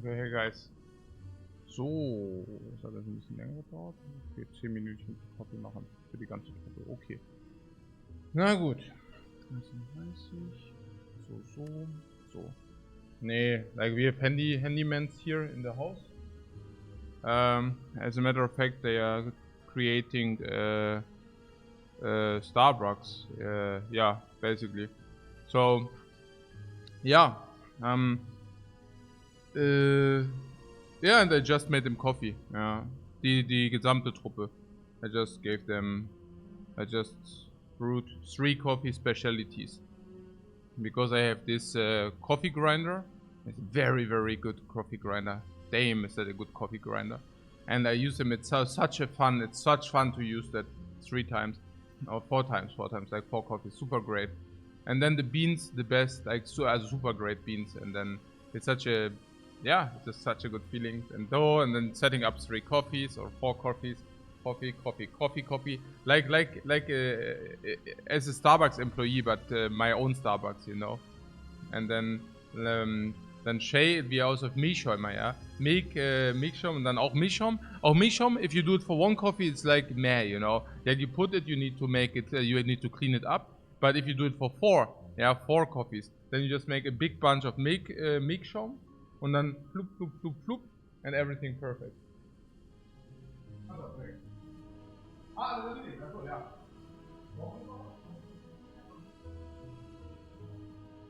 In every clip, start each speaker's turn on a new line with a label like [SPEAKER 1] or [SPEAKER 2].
[SPEAKER 1] Okay, hey guys. So, das hat jetzt ein bisschen länger gedauert. Okay, 10 Minütchen Kaffee machen für die ganze Truppe. Okay. Na gut. 30. So. Nee, like we have handymans here in the house. As a matter of fact, they are creating Starbucks. Yeah, basically. So, yeah. Yeah, and I just made them coffee. Ja, die gesamte Truppe. I just brewed 3 coffee specialties. Because I have this coffee grinder. It's a very, very good coffee grinder. Damn, is that a good coffee grinder. And I use them, it's such fun to use that 3 times. Or 4 times, like 4 coffees, super great. And then the beans, the best, like super great beans. And then it's such a, yeah, it's just such a good feeling. And then setting up 3 coffees or 4 coffees. Coffee. Like as a Starbucks employee, but my own Starbucks, you know. And then Shay, wir aus auf Milchschäumer, ja. Milchschaum und dann auch Milchschaum. Auch Milchschaum, if you do it for 1 coffee, it's like meh, you know. Then you put it, you need to make it, you need to clean it up. But if you do it for 4, yeah, 4 coffees, then you just make a big bunch of Milchschaum und dann flup, and everything perfect. Natürlich, achso, ja.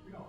[SPEAKER 1] Genau.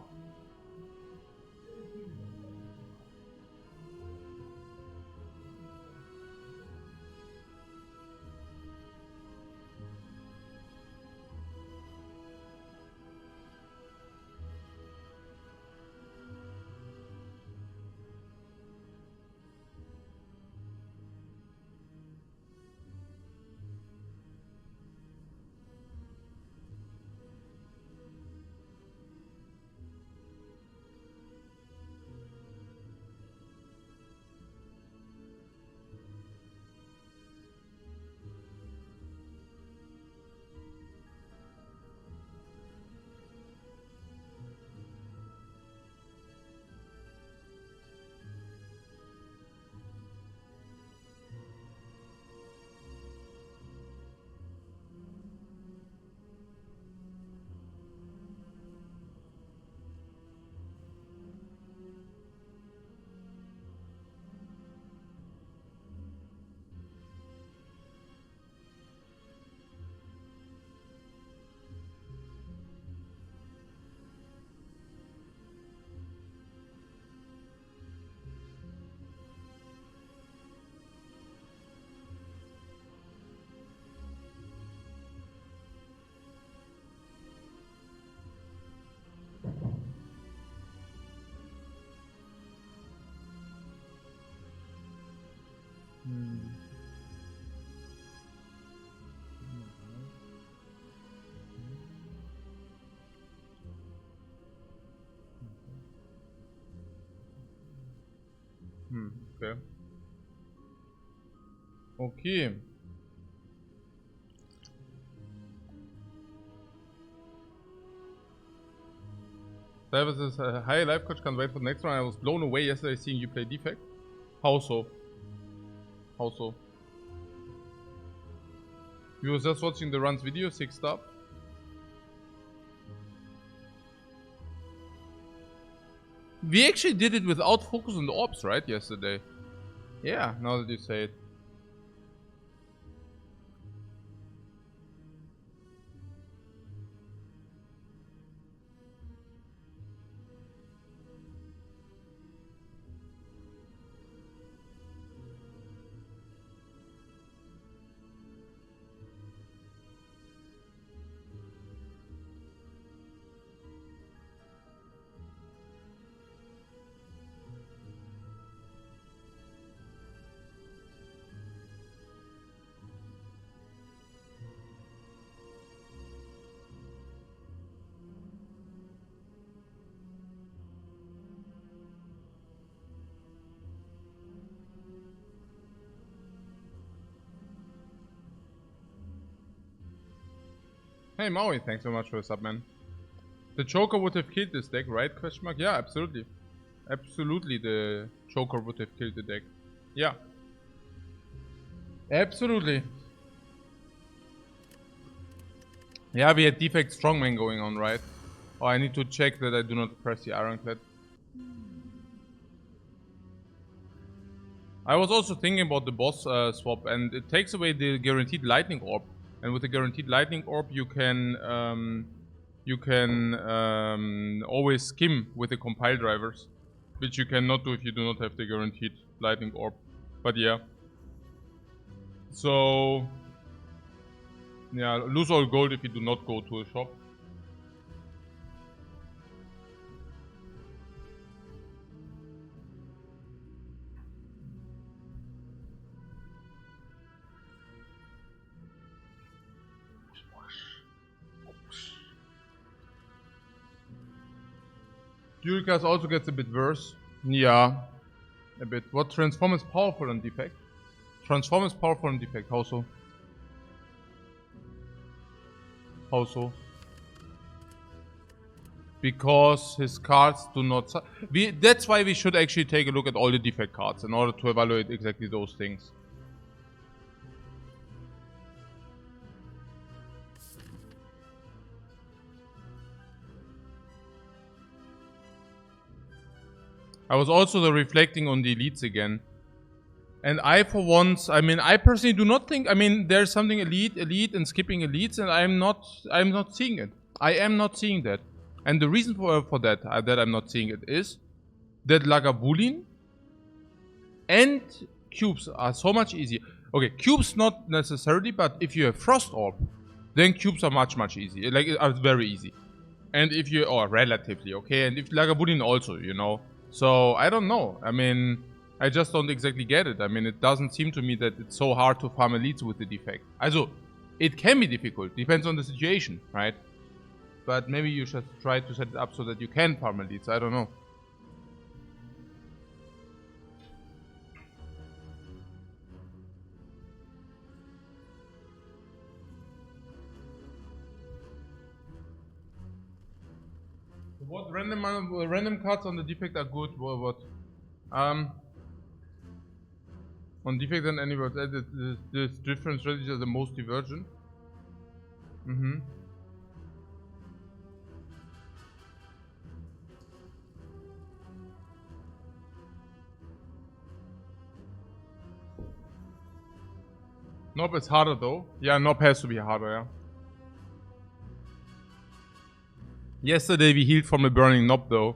[SPEAKER 1] Okay. Okay. That was hi, Lifecoach, can't wait for the next one. I was blown away yesterday seeing you play Defect. How so? You was just watching the runs video, 6 star. We actually did it without focus on the orbs, right, yesterday? Yeah, now that you say it. Hey Maui, thanks so much for the sub, man. The Joker would have killed this deck, right? Question mark? Yeah, absolutely. Absolutely, the Joker would have killed the deck. Yeah. Absolutely. Yeah, we had Defect Strongman going on, right? Oh, I need to check that I do not press the Ironclad. I was also thinking about the boss swap, and it takes away the guaranteed lightning orb. And with the guaranteed lightning orb, you can always skim with the compile drivers, which you cannot do if you do not have the guaranteed lightning orb. But yeah. So yeah, lose all gold if you do not go to a shop. Dual also gets a bit worse. Yeah, a bit. What transform is powerful on Defect? Transform is powerful on Defect. How so? How so? Because his cards do not... That's why we should actually take a look at all the Defect cards in order to evaluate exactly those things. I was also reflecting on the elites again. And I, for once, I mean, I personally do not think, I mean, there's something elite, and skipping elites, and I'm not seeing it. I am not seeing that. And the reason for that, that I'm not seeing it is that Lagavulin and cubes are so much easier. Okay, cubes not necessarily, but if you have Frost Orb, then cubes are much easier. Like, are very easy. And if you, or relatively, okay, and if Lagavulin also, you know. So, I don't know. I mean, I just don't exactly get it. I mean, it doesn't seem to me that it's so hard to farm elites with the Defect. Also, it can be difficult. Depends on the situation, right? But maybe you should try to set it up so that you can farm elites. I don't know. What random cards on the Defect are good? What? On Defect and anywhere, the different strategies are the most divergent. Nope, it's harder though. Yeah, Nope has to be harder, yeah. Yesterday we healed from a burning Nope though.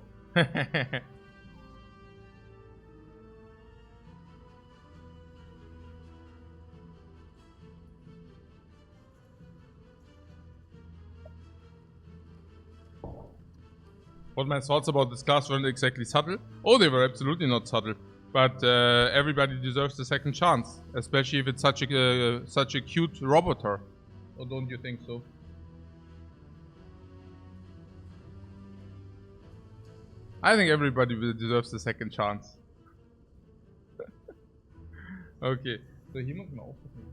[SPEAKER 1] What my thoughts about this class weren't exactly subtle. Oh, they were absolutely not subtle. But everybody deserves a second chance, especially if it's such a cute roboter. Or don't you think so? I think everybody deserves a second chance. Okay, so hier muss man aufpassen.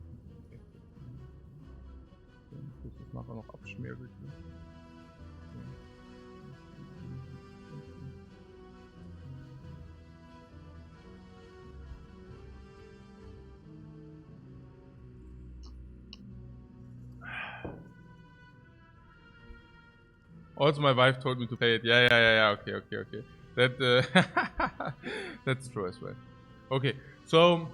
[SPEAKER 1] Das ist nachher noch abschmierlich. Also, my wife told me to play it. Yeah. Okay. That that's true as well. Okay, so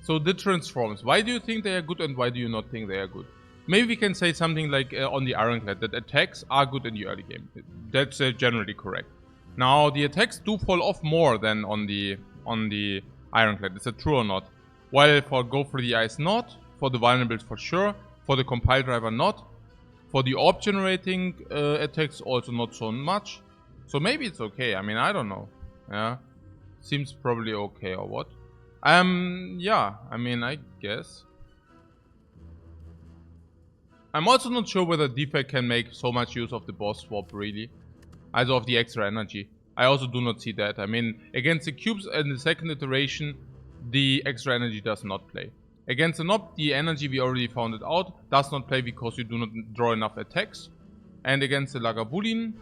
[SPEAKER 1] so the transforms. Why do you think they are good, and why do you not think they are good? Maybe we can say something like on the Ironclad that attacks are good in the early game. That's generally correct. Now the attacks do fall off more than on the Ironclad. Is that true or not? While for Go for the Ice not, for the vulnerables for sure, for the compile driver not, for the orb generating attacks also not so much. So maybe it's okay. I mean, I don't know. Yeah, seems probably okay or what? Yeah. I mean, I guess. I'm also not sure whether Defect can make so much use of the boss swap really, also of the extra energy. I also do not see that. I mean, against the cubes in the second iteration, the extra energy does not play. Against the Nob, the energy, we already found it out, does not play because you do not draw enough attacks. And against the Lagavulin,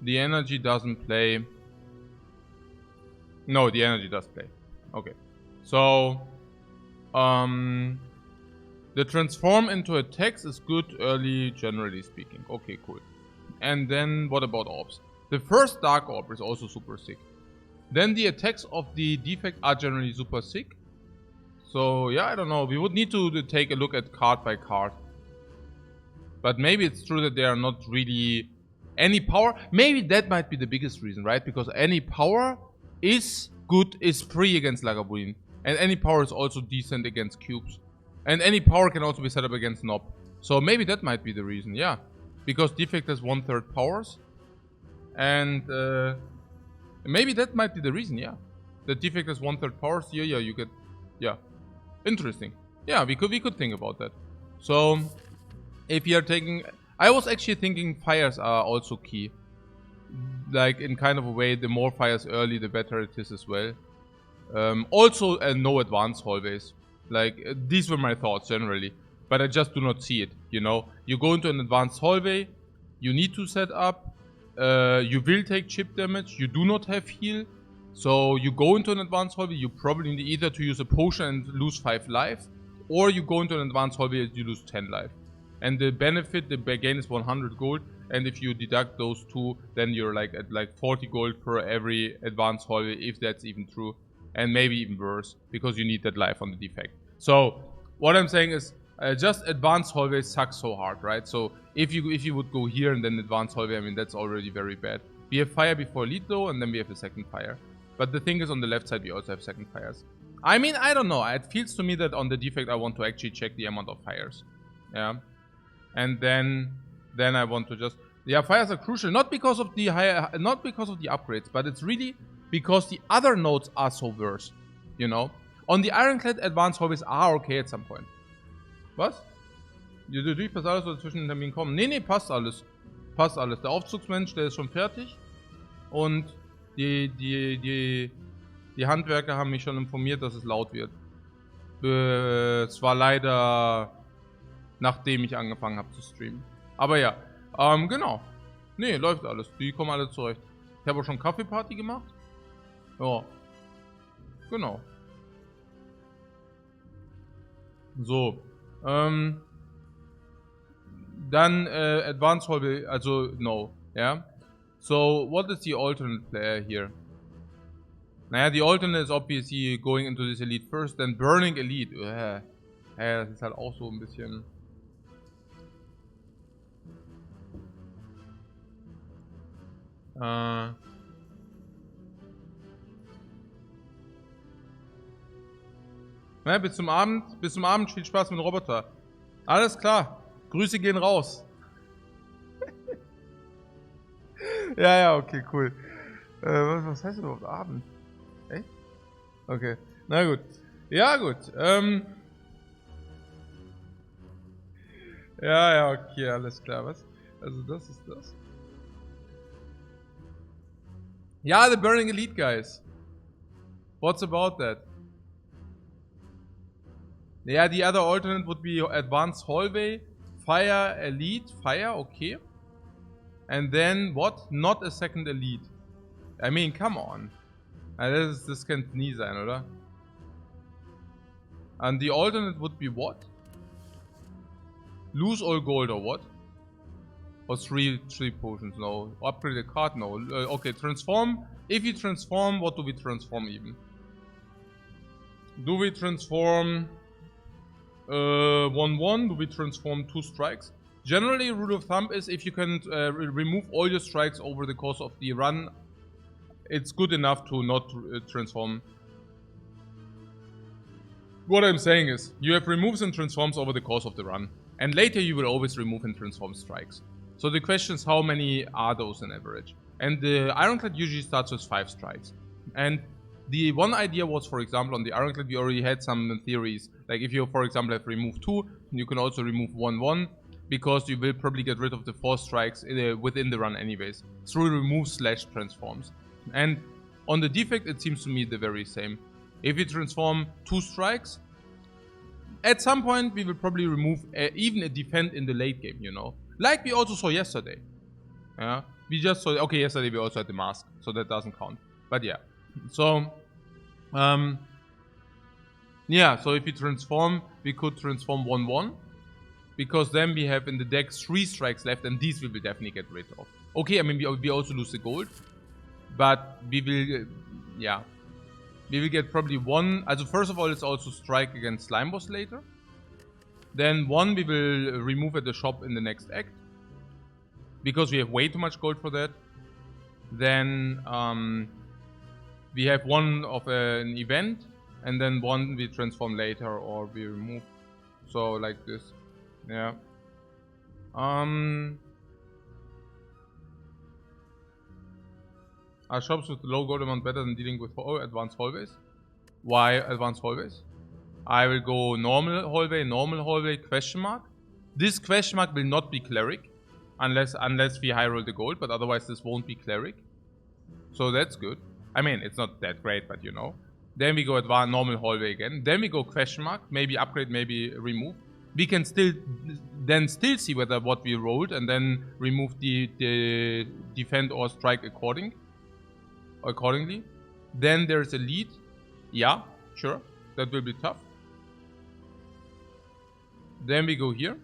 [SPEAKER 1] the energy doesn't play. No, the energy does play. Okay. So, the transform into attacks is good early, generally speaking. Okay, cool. And then what about orbs? The first Dark Orb is also super sick. Then the attacks of the Defect are generally super sick. So yeah, I don't know. We would need to take a look at card by card. But maybe it's true that they are not really any power. Maybe that might be the biggest reason, right? Because any power is good, is free against Lagavulin. And any power is also decent against cubes. And any power can also be set up against Nob. So maybe that might be the reason, yeah. Because Defect has 1/3 powers. And maybe that might be the reason, yeah. The Defect has 1/3 powers. Yeah, you get, yeah. Interesting. Yeah, we could think about that. So, if you are taking, I was actually thinking fires are also key. Like in kind of a way, the more fires early, the better it is as well. Also, no advanced hallways. Like these were my thoughts generally, but I just do not see it. You know, you go into an advanced hallway, you need to set up. You will take chip damage. You do not have heal. So you go into an advanced hallway, you probably need either to use a potion and lose 5 life, or you go into an advanced hallway and you lose 10 life. And the benefit, the gain is 100 gold, and if you deduct those two, then you're like at like 40 gold per every advanced hallway, if that's even true. And maybe even worse, because you need that life on the Defect. So what I'm saying is, just advanced hallways suck so hard, right? So if you would go here and then advanced hallway, I mean that's already very bad. We have fire before elite though, and then we have a second fire. But the thing is, on the left side we also have second fires. I mean, I don't know. It feels to me that on the Defect I want to actually check the amount of fires. Yeah. And then I want to just, yeah, fires are crucial, not because of the upgrades, but it's really because the other nodes are so worse. You know, on the Ironclad advanced hallways are okay at some point. Was? Du passt alles, was zwischen den Terminen kommen. Nee, passt alles. Passt alles. Der Aufzugsmensch, der ist schon fertig. Und die Handwerker haben mich schon informiert, dass es laut wird. Es war leider nachdem ich angefangen habe zu streamen. Aber ja, genau. Nee, läuft alles. Die kommen alle zurecht. Ich habe auch schon Kaffeeparty gemacht. Ja. Genau. So. Dann Advanced Hallway, also no. Yeah. So, what is the alternate player here? Naja, the alternate is obviously going into this Elite first, then burning Elite. Ja, das ist halt auch so ein bisschen... Ja, bis zum Abend. Viel Spaß mit dem Roboter. Alles klar. Grüße gehen raus. ja, okay, cool. Was heißt überhaupt Abend? Echt? Okay, na gut. Ja, gut. Ja, okay, alles klar. Was? Also das ist das. Yeah, the Burning Elite guys. What's about that? Yeah, the other alternate would be Advanced Hallway, Fire, Elite, Fire, okay. And then what? Not a second Elite. I mean, come on. Das kann nie sein, oder? And the alternate would be what? Lose all gold or what? Or three potions, no. Upgrade a card, no. Okay, transform. If you transform, what do we transform even? Do we transform 1/1? Do we transform 2 strikes? Generally, rule of thumb is if you can remove all your strikes over the course of the run, it's good enough to not transform. What I'm saying is, you have removes and transforms over the course of the run. And later you will always remove and transform strikes. So the question is, how many are those in average? And the Ironclad usually starts with 5 strikes. And the one idea was, for example, on the Ironclad we already had some theories. Like if you, for example, have removed 2, you can also remove 1/1. Because you will probably get rid of the 4 strikes within the run anyways. Through remove/transforms. And on the Defect it seems to me the very same. If you transform 2 strikes, at some point we will probably remove even a Defend in the late game, you know. Like we also saw yesterday. Yeah, we just saw, okay, yesterday we also had the mask, so that doesn't count. But yeah, so, yeah, so if we transform, we could transform 1-1. Because then we have in the deck 3 strikes left, and these we will definitely get rid of. Okay, I mean, we also lose the gold. But we will, yeah. We will get probably 1. Also, first of all, it's also strike against Slime Boss later. Then 1 we will remove at the shop in the next act. Because we have way too much gold for that. Then we have 1 of an event. And then 1 we transform later or we remove. So, like this. Yeah. Are shops with low gold amount better than dealing with advanced hallways? Why advanced hallways? I will go normal hallway, question mark. This question mark will not be cleric. Unless we high roll the gold, but otherwise this won't be cleric. So that's good. I mean, it's not that great, but you know. Then we go advanced normal hallway again. Then we go question mark, maybe upgrade, maybe remove. We can still see whether what we rolled and then remove the defend or strike accordingly. Then there's a lead. Yeah, sure. That will be tough. Then we go here.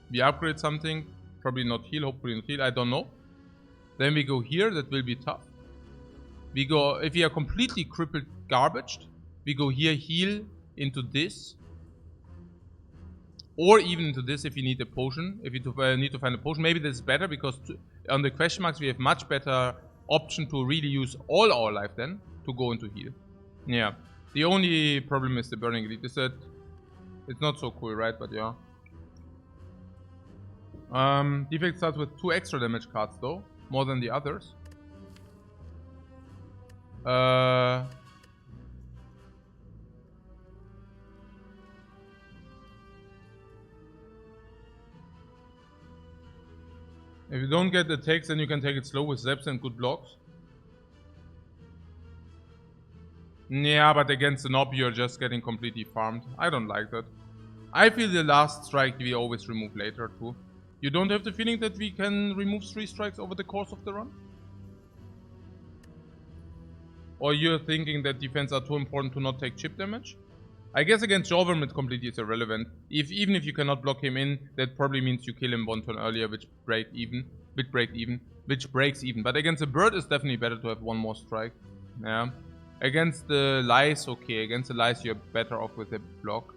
[SPEAKER 1] We upgrade something. Probably not heal, hopefully not heal. I don't know. Then we go here. That will be tough. We go, if we are completely crippled, garbaged, we go here, heal into this. Or even into this if you need a potion. If you need to find a potion. Maybe this is better because on the question marks we have much better option to really use all our life then to go into heal. Yeah. The only problem is the Burning Elite. Is that it's not so cool, right? But yeah. Defect starts with 2 extra damage cards though. More than the others. If you don't get the attacks, then you can take it slow with zaps and good blocks. Yeah, but against the Nob, you're just getting completely farmed. I don't like that. I feel the last strike we always remove later too. You don't have the feeling that we can remove 3 strikes over the course of the run? Or you're thinking that defense are too important to not take chip damage? I guess against Jorvum it completely is irrelevant. Even if you cannot block him in, that probably means you kill him 1 turn earlier, which breaks even. But against a bird, it's definitely better to have 1 more strike. Yeah. Against the lice, okay. Against the lice, you're better off with a block.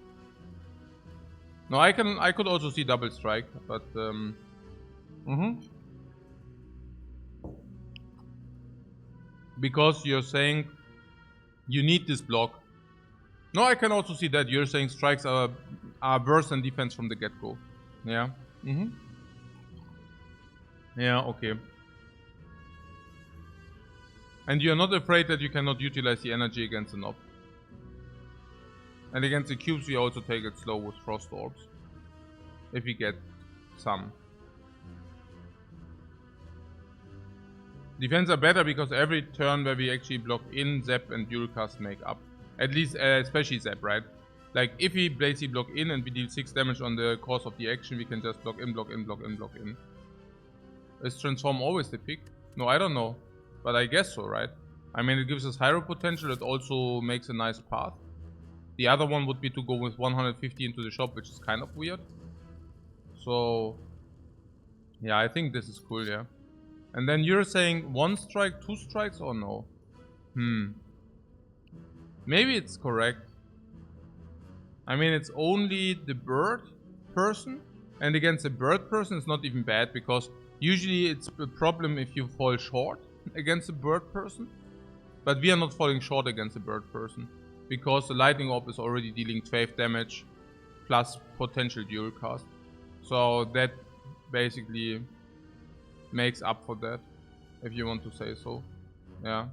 [SPEAKER 1] No, I could also see double strike, but because you're saying you need this block. No, I can also see that you're saying strikes are worse than defense from the get-go. Yeah. Yeah, okay. And you're not afraid that you cannot utilize the energy against the Nob. And against the cubes we also take it slow with Frost Orbs. If we get some. Defense are better because every turn where we actually block in, Zap and Dual Cast make up. At least, especially Zap, right? Like, if we basically block in and we deal 6 damage on the course of the action, we can just block in, block in, block in, block in. Is Transform always the pick? No, I don't know. But I guess so, right? I mean, it gives us hero potential, it also makes a nice path. The other one would be to go with 150 into the shop, which is kind of weird. So, yeah, I think this is cool, yeah. And then you're saying 1 strike, 2 strikes, or no? Maybe it's correct. I mean, it's only the bird person. And against the bird person, it's not even bad. Because usually it's a problem if you fall short against the bird person. But we are not falling short against the bird person. Because the lightning orb is already dealing 12 damage. Plus potential dual cast. So that basically makes up for that. If you want to say so. Yeah.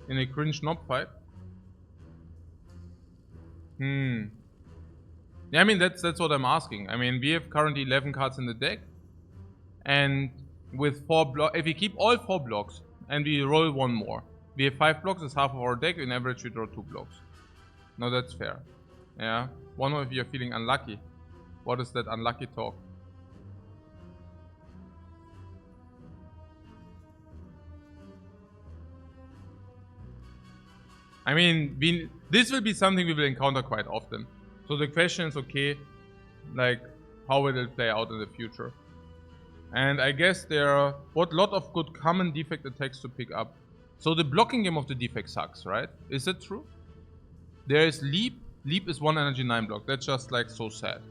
[SPEAKER 1] In a cringe Nob fight? Yeah, I mean, that's what I'm asking. I mean, we have currently 11 cards in the deck. And with 4 blocks, if we keep all 4 blocks and we roll 1 more, We have 5 blocks, it's half of our deck. In average, we draw 2 blocks. No, that's fair. Yeah. One of you are feeling unlucky. What is that unlucky talk? I mean, this will be something we will encounter quite often. So the question is, okay, like, how will it play out in the future? And I guess there are what lot of good common defect attacks to pick up. So the blocking game of the defect sucks, right? Is that true? There is Leap. Leap is 1 energy 9 block. That's just like so sad.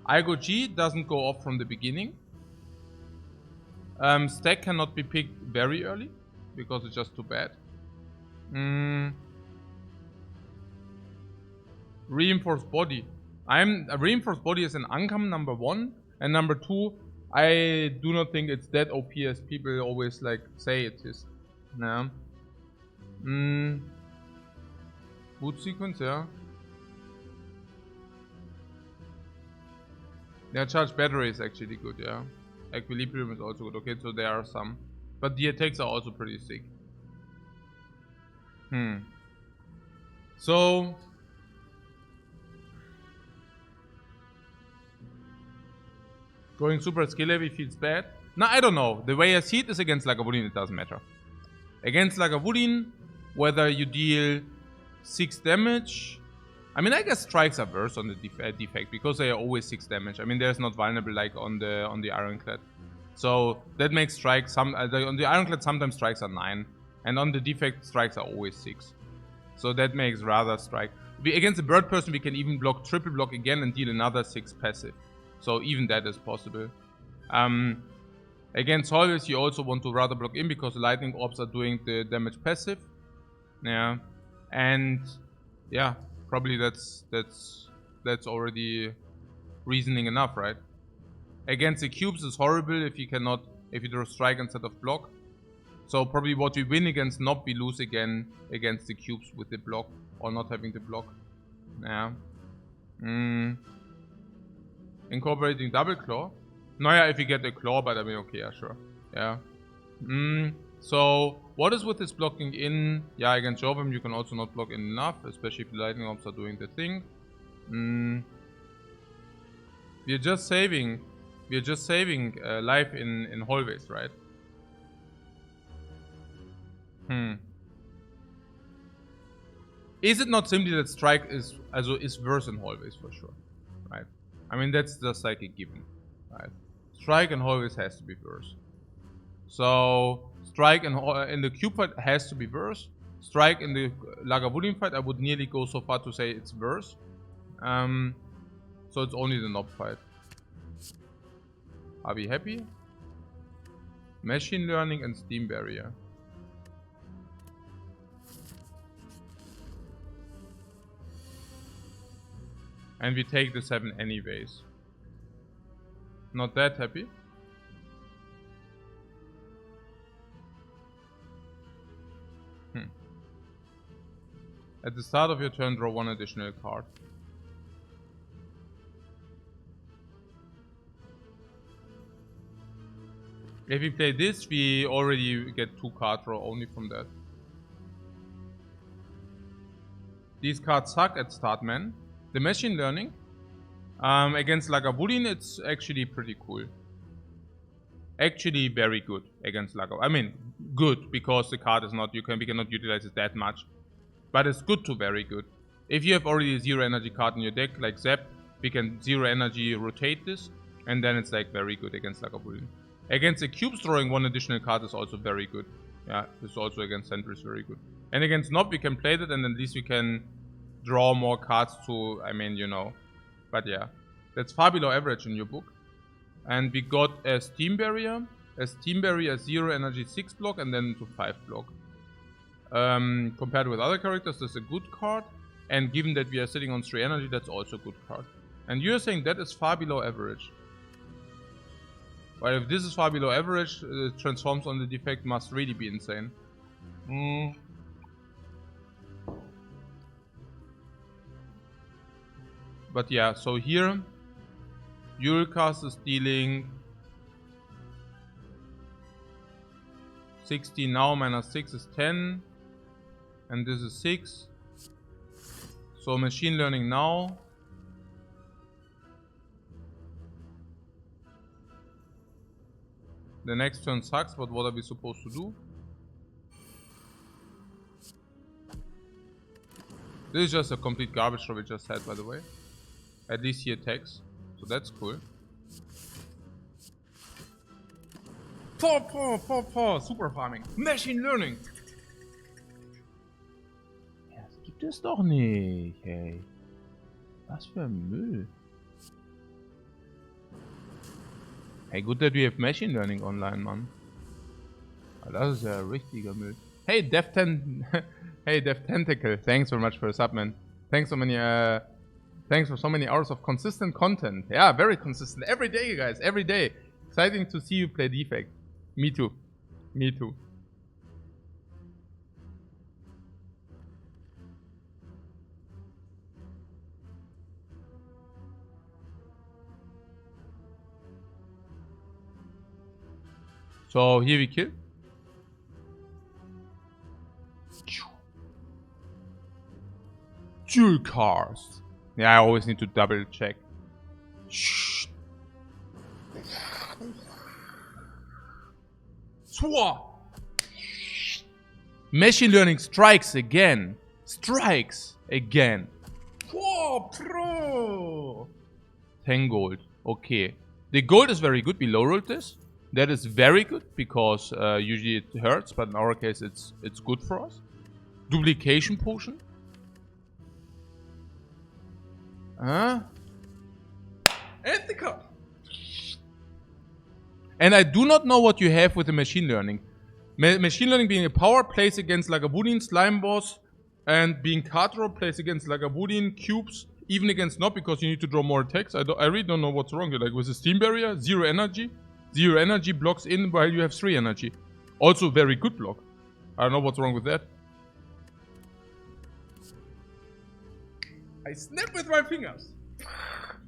[SPEAKER 1] I go G doesn't go off from the beginning. Stack cannot be picked very early because it's just too bad. Reinforced body. Reinforced body is an uncommon number 1, and number 2, I do not think it's that OP as people always like say it is. Yeah. Boot sequence, yeah. Yeah, charged battery is actually good, yeah. Equilibrium is also good. Okay, so there are some. But the attacks are also pretty sick. So going super skill heavy feels bad. No, I don't know. The way I see it is against Lagavulin, it doesn't matter. Against Lagavulin, whether you deal 6 damage. I mean, I guess strikes are worse on the defect because they are always 6 damage. I mean, there's not vulnerable like on the Ironclad. So that makes strikes on the Ironclad sometimes strikes are 9, and on the defect strikes are always 6. So that makes rather strike. Against a bird person, we can even block triple block again and deal another 6 passive. So even that is possible. Against Holvis, you also want to rather block in because the lightning orbs are doing the damage passive. Yeah, and yeah, probably that's already reasoning enough, right? Against the cubes is horrible if you draw strike instead of block. So probably what we win against Nob, we lose again against the cubes with the block or not having the block. Yeah. Incorporating double claw. No, yeah, if you get a claw, but I mean, okay, yeah, sure. Yeah. So what is with this blocking in? Yeah, against Jovim you can also not block in enough, especially if the lightning orbs are doing the thing. We're just saving life in hallways, right? Is it not simply that strike is worse in hallways for sure, right? I mean, that's just like a given, right? Strike in hallways has to be worse. So strike in the cube fight has to be worse. Strike in the Lagavulin fight, I would nearly go so far to say it's worse. So it's only the Nob fight. Are we happy? Machine learning and steam barrier. And we take the 7 anyways. Not that happy. At the start of your turn, draw 1 additional card. If we play this, we already get 2 card draw only from that. These cards suck at start, man. The machine learning against Lagavulin, it's actually pretty cool. Actually very good against Lagavulin. I mean, good because the card is not, we cannot utilize it that much. But it's good to very good. If you have already a 0 energy card in your deck, like Zap, we can 0 energy rotate this, and then it's like very good against Lagavulin. Against the cubes, drawing 1 additional card is also very good. Yeah, this is also against Sentries very good. And against Nob, we can play that, and at least we can draw more cards to, I mean, you know. But yeah, that's far below average in your book. And we got a Steam Barrier. A Steam Barrier 0 energy 6 block and then to 5 block. Compared with other characters, that's a good card. And given that we are sitting on 3 energy, that's also a good card. And you're saying that is far below average. Well, if this is far below average, transforms on the defect must really be insane. But yeah, so here, Yulcast is dealing 16 now, minus 6 is 10. And this is 6. So machine learning now. The next turn sucks, but what are we supposed to do? This is just a complete garbage throw we just had, by the way. At least he attacks, so that's cool. Super farming. Machine learning. Ja, das gibt es doch nicht, hey. Was für Müll. Hey, good that we have machine learning online, man. Das ist ja richtiger Müll. Hey, hey, Tentacle. Thanks very much for the sub, man. Thanks for so many hours of consistent content. Yeah, very consistent. Every day, guys. Every day. Exciting to see you play Defect. Me too. Me too. So here we kill. Dual cars. Yeah, I always need to double check. Shh. Machine learning strikes again. Strikes again. Whoa, pro. 10 gold. Okay. The gold is very good. We low rolled this. That is very good because usually it hurts, but in our case it's good for us. Duplication potion. And the cup. And I do not know what you have with the machine learning. Machine learning being a power plays against Lagavulin, Slime Boss, and being card draw plays against Lagavulin, cubes, even against not because you need to draw more attacks. I really don't know what's wrong here. Like with the Steam Barrier, 0 energy. 0 energy blocks in while you have 3 energy. Also very good block. I don't know what's wrong with that. I snap with my fingers.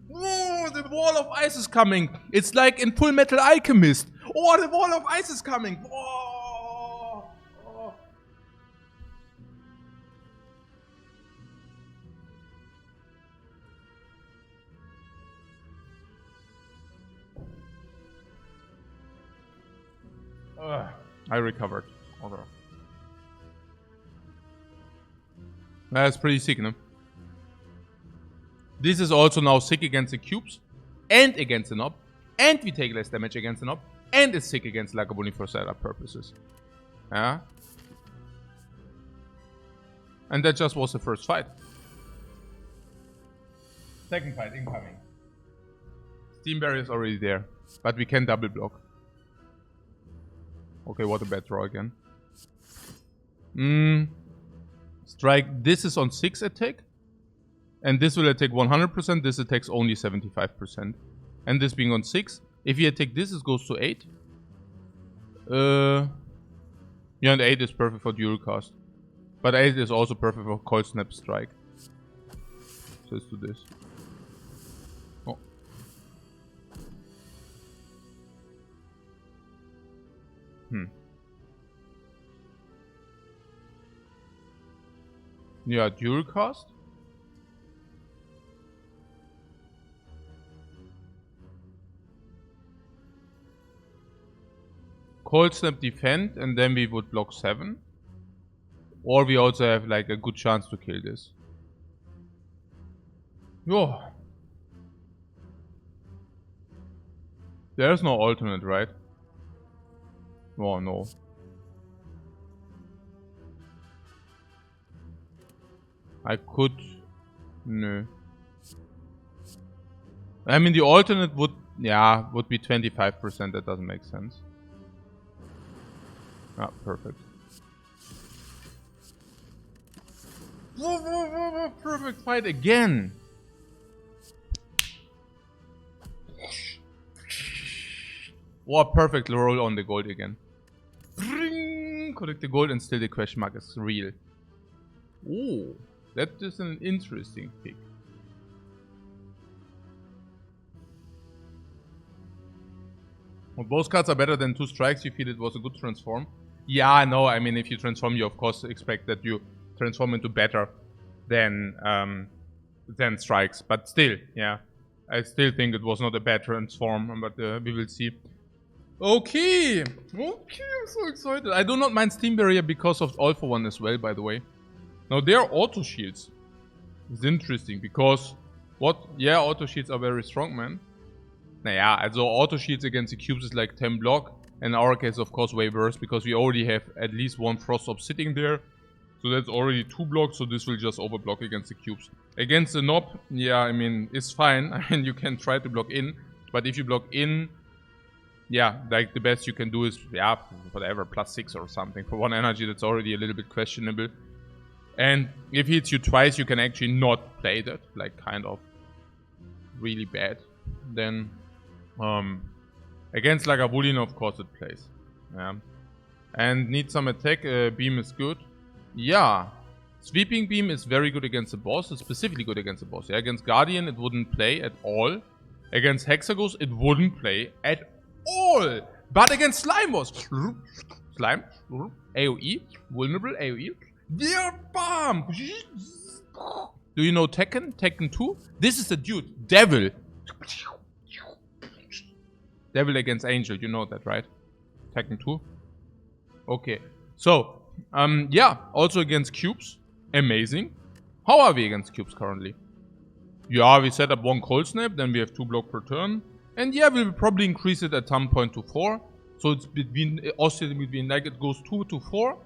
[SPEAKER 1] Whoa, the wall of ice is coming. It's like in Full Metal Alchemist. Oh, the wall of ice is coming. Whoa. Oh. I recovered. Okay. That's pretty sick, no? This is also now sick against the cubes, and against the knob, and we take less damage against the knob, and it's sick against Lagavulin for setup purposes. Yeah? And that just was the first fight. Second fight incoming. Steam Barrier is already there, but we can double block. Okay, what a bad draw again. Strike, this is on 6 attack. And this will attack 100%, this attacks only 75%. And this being on 6. If you attack this, it goes to 8. Yeah, and 8 is perfect for dual cast. But 8 is also perfect for Cold Snap Strike. So let's do this. Oh. Yeah, dual cast. Cold Snap defend, and then we would block 7. Or we also have like a good chance to kill this. Yo. There's no alternate, right? Oh no. I could... No. I mean the alternate would... Yeah, would be 25%, that doesn't make sense. Ah, perfect. Perfect fight again! What perfect roll on the gold again. Collect the gold and still the question mark is real. Oh, that is an interesting pick. Well, both cards are better than 2 strikes. You feel it was a good transform. Yeah, no, I mean, if you transform, you of course expect that you transform into better than strikes. But still, yeah. I still think it was not a bad transform, but we will see. Okay, I'm so excited. I do not mind Steam Barrier because of All for One as well, by the way. Now, they are auto shields. It's interesting because what? Yeah, auto shields are very strong, man. Naja, also auto shields against the cubes is like 10 block. In our case, of course, way worse because we already have at least one Frost Orb sitting there. So that's already 2 blocks, so this will just overblock against the cubes. Against the knob, yeah, I mean, it's fine. I mean, you can try to block in. But if you block in, yeah, like the best you can do is, yeah, whatever, +6 or something. For 1 energy, that's already a little bit questionable. And if he hits you twice, you can actually not play that. Like, kind of really bad. Then, against Lagavulin, of course, it plays. Yeah. And need some attack. Beam is good. Yeah. Sweeping Beam is very good against the boss. It's specifically good against the boss. Yeah, against Guardian, it wouldn't play at all. Against Hexagos, it wouldn't play at all. But against Slime Boss. Slime. AoE. Vulnerable AoE. Yeah, bam! Do you know Tekken? Tekken 2? This is the dude. Devil. Devil against Angel. You know that, right? Tekken 2. Okay. So, yeah. Also against cubes. Amazing. How are we against cubes currently? Yeah, we set up 1 Cold Snap. Then we have 2 block per turn. And yeah, we'll probably increase it at some point to 4. So it's oscillating between, like, it goes 2 to 4.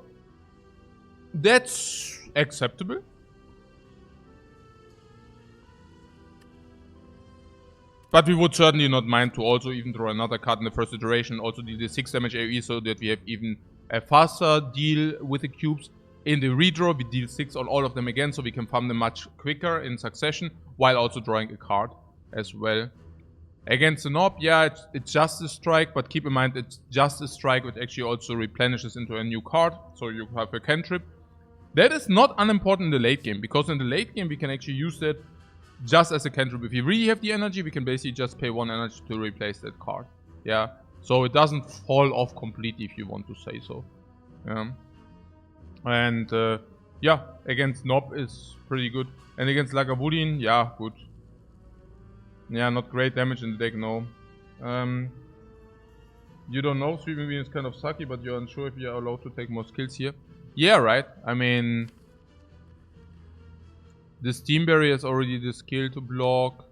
[SPEAKER 1] That's acceptable. But we would certainly not mind to also even throw another card in the first iteration. Also deal the 6 damage AoE so that we have even a faster deal with the cubes. In the redraw, we deal 6 on all of them again, so we can farm them much quicker in succession, while also drawing a card as well. Against the knob, yeah, it's just a strike, but keep in mind it's just a strike, which actually also replenishes into a new card, so you have a cantrip. That is not unimportant in the late game, because in the late game we can actually use that just as a cantrip. If you really have the energy, we can basically just pay 1 energy to replace that card. Yeah, so it doesn't fall off completely if you want to say so. Yeah. And yeah, against Knob is pretty good. And against Lagavulin, yeah, good. Yeah, not great damage in the deck, no. You don't know, Sweeping Beam is kind of sucky, but you're unsure if you're allowed to take more skills here. Yeah, right. I mean, the Steam Barrier is already the skill to block.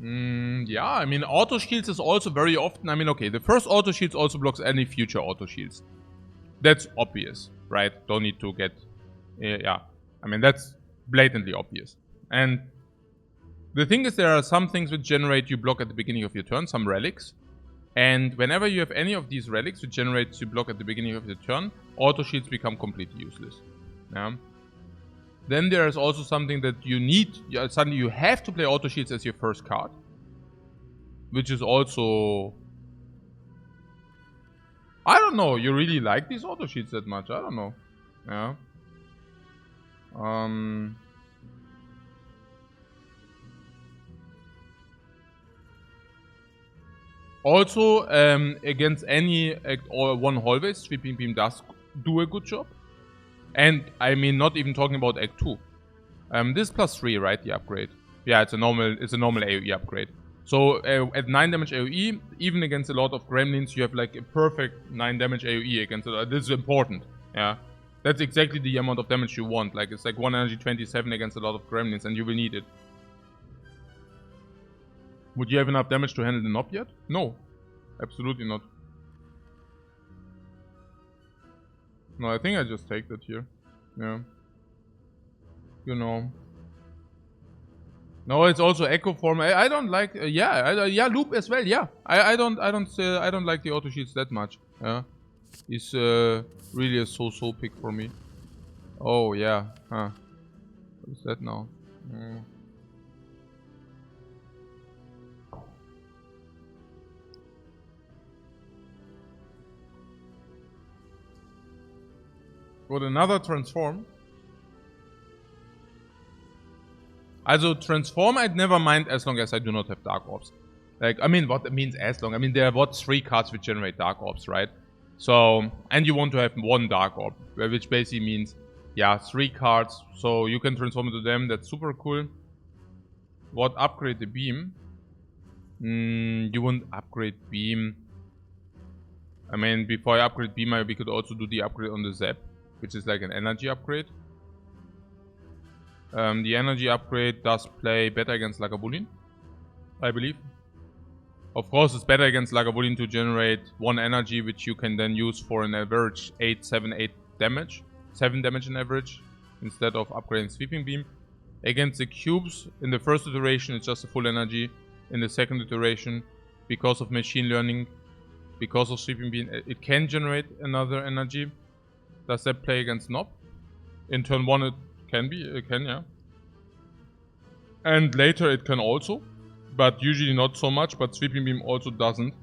[SPEAKER 1] Yeah, I mean, auto shields is also very often. I mean, okay, the first auto shields also blocks any future auto shields. That's obvious, right? Don't need to get. Yeah, I mean, that's blatantly obvious. And the thing is, there are some things which generate you block at the beginning of your turn, some relics. And whenever you have any of these relics which generates you block at the beginning of your turn, auto shields become completely useless. Yeah. Then there is also something that you need. Suddenly you have to play auto shields as your first card, which is also. I don't know. You really like these auto shields that much? I don't know. Yeah. Also, against any act or one hallway, Sweeping Beam does do a good job. And I mean, not even talking about Act 2. This is +3, right? The upgrade. Yeah, it's a normal AoE upgrade. So at 9 damage AoE, even against a lot of gremlins, you have like a perfect 9 damage AoE against it. This is important. Yeah, that's exactly the amount of damage you want. Like it's like 1 energy 27 against a lot of gremlins, and you will need it. Would you have enough damage to handle the knob yet? No, absolutely not. No, I think I just take that here. Yeah. You know. No, it's also Echo Form. I don't like. Yeah, Loop as well. Yeah, I don't like the auto shields that much. Yeah, he's really a so-so pick for me. Oh yeah. Huh. What is that now? Got another transform. Also transform I'd never mind as long as I do not have Dark Orbs. Like, I mean, what it means as long? I mean, there are 3 cards which generate Dark Orbs, right? So, and you want to have 1 Dark Orb, which basically means, yeah, 3 cards. So you can transform into them. That's super cool. What upgrade the beam? You wouldn't upgrade beam. I mean, before I upgrade beam, we could also do the upgrade on the Zap, which is like an energy upgrade. The energy upgrade does play better against Lagavulin, I believe. Of course, it's better against Lagavulin to generate 1 energy, which you can then use for an average 8 damage. 7 damage in average, instead of upgrading Sweeping Beam. Against the cubes, in the first iteration, it's just a full energy. In the second iteration, because of machine learning, because of Sweeping Beam, it can generate another energy. Does that play against Nob? In turn 1, it can be. It can, yeah. And later, it can also. But usually not so much, but Sweeping Beam also doesn't.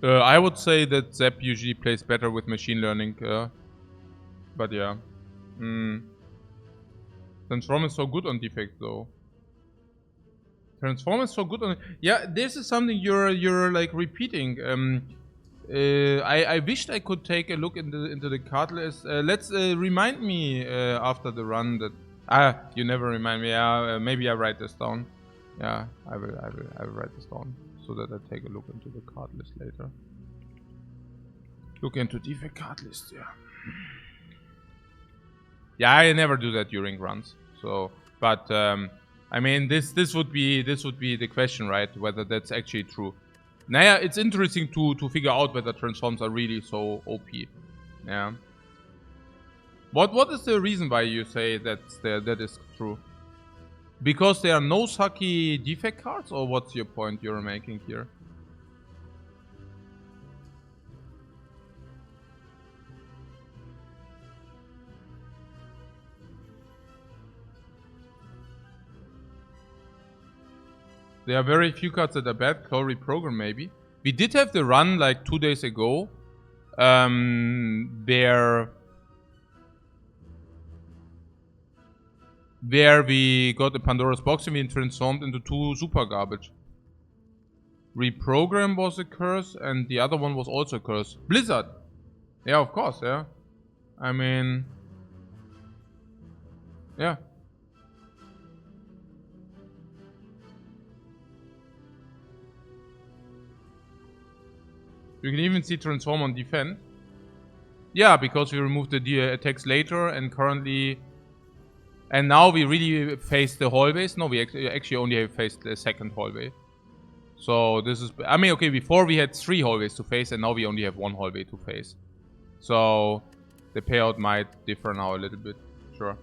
[SPEAKER 1] I would say that Zap usually plays better with machine learning. But yeah. Transform is so good on Defect though. Transform is so good on... Yeah, this is something you're like repeating. I wished I could take a look into the card list. Let's remind me after the run that... you never remind me. Yeah, maybe I write this down. Yeah, I will write this down so that I take a look into the card list later. Look into Defect card list, yeah. Yeah, I never do that during runs. So, but I mean, this would be the question, right? Whether that's actually true. Now, yeah, it's interesting to figure out whether transforms are really so OP. Yeah. What is the reason why you say that is true? Because there are no sucky Defect cards, or what's your point you're making here? There are very few cards that are bad. Claw Reprogram maybe. We did have the run like 2 days ago. Where we got the Pandora's Box and we transformed into 2 super garbage. Reprogram was a curse and the other one was also a curse. Blizzard! Yeah, of course, yeah. I mean... Yeah. You can even see Transform on Defend. Yeah, because we removed the attacks later and currently... And now we really face the hallways. No, we actually only have faced the second hallway. So this is... I mean, okay, before we had 3 hallways to face and now we only have 1 hallway to face. So the payout might differ now a little bit. Sure.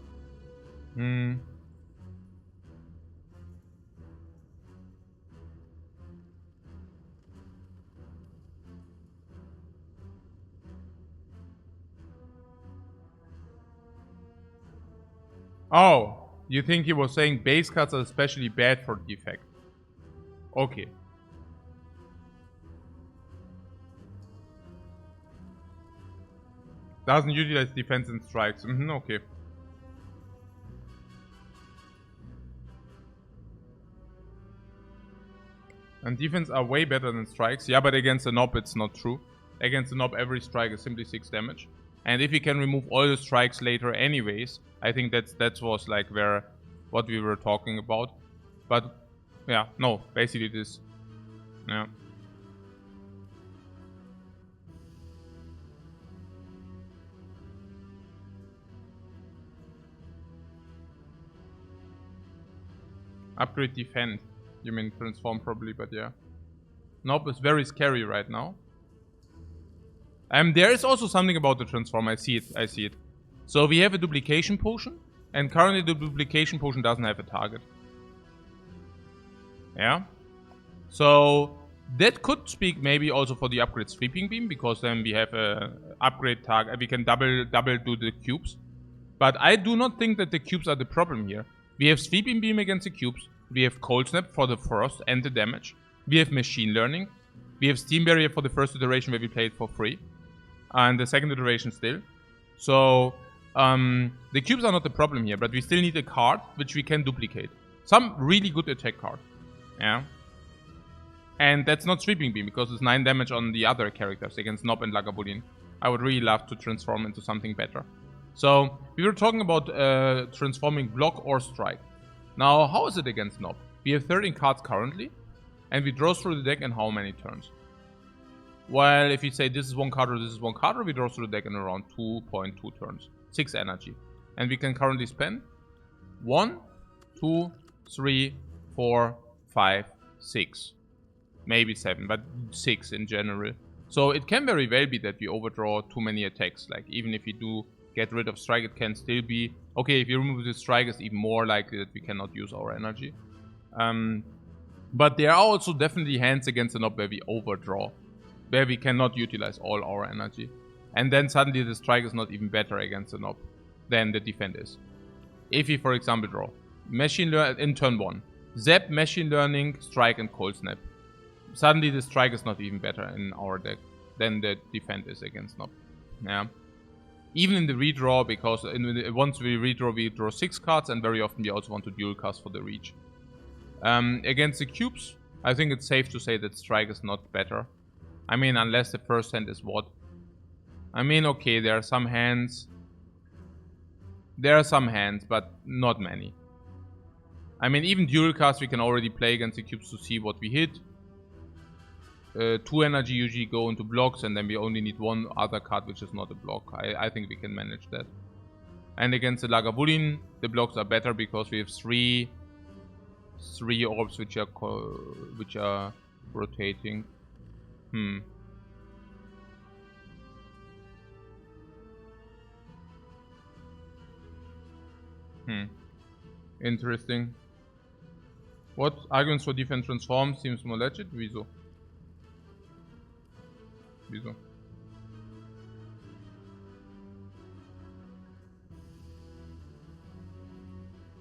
[SPEAKER 1] Oh, you think he was saying base cards are especially bad for Defect? Okay. Doesn't utilize defense and strikes. Okay. And defense are way better than strikes. Yeah, but against the Nob it's not true. Against the Nob every strike is simply 6 damage. And if you can remove all the strikes later anyways, I think that was like what we were talking about. But yeah, no, basically this. Yeah. Upgrade defend. You mean transform probably, but yeah. Nope, it's very scary right now. There is also something about the transform. I see it. So we have a duplication potion, and currently the duplication potion doesn't have a target. Yeah. So that could speak maybe also for the upgrade Sweeping Beam, because then we have a upgrade target. We can double do the cubes. But I do not think that the cubes are the problem here. We have Sweeping Beam against the cubes. We have Cold Snap for the frost and the damage. We have Machine Learning. We have Steam Barrier for the first iteration where we played for free. And the second iteration still. So, the cubes are not the problem here, but we still need a card which we can duplicate. some really good attack card. Yeah. And that's not Sweeping Beam, because it's 9 damage on the other characters against Nob and Lagavulin. I would really love to transform into something better. So, we were talking about transforming Block or Strike. Now, how is it against Nob? We have 13 cards currently, and we draw through the deck in how many turns? Well, if you say this is one card or this is one card, or we draw through the deck in around 2.2 turns. 6 energy. And we can currently spend 1, 2, 3, 4, 5, 6. Maybe 7, but 6 in general. So it can very well be that we overdraw too many attacks. Like, even if we do get rid of Strike, it can still be... Okay, if you remove the Strike, it's even more likely that we cannot use our energy. But there are also definitely hands against the Nob where we overdraw. Where we cannot utilize all our energy. And then suddenly the Strike is not even better against the Nob than the Defend is. If we, for example, draw Machine Learning in turn 1. Zap, Machine Learning, Strike and Cold Snap. Suddenly the Strike is not even better in our deck than the Defend is against Nob. Yeah. Even in the redraw, because once we redraw, we draw 6 cards, and very often we also want to dual cast for the reach. Against the cubes, I think it's safe to say that Strike is not better. I mean, unless the first hand is what? I mean, okay, there are some hands. There are some hands, but not many. I mean, even dual cast we can already play against the cubes to see what we hit. 2 energy usually go into blocks, and then we only need 1 other card which is not a block. I think we can manage that. And against the Lagavulin, the blocks are better because we have 3 orbs which are rotating. Interesting. What arguments for defense transform seems more legit? Wieso? Wieso?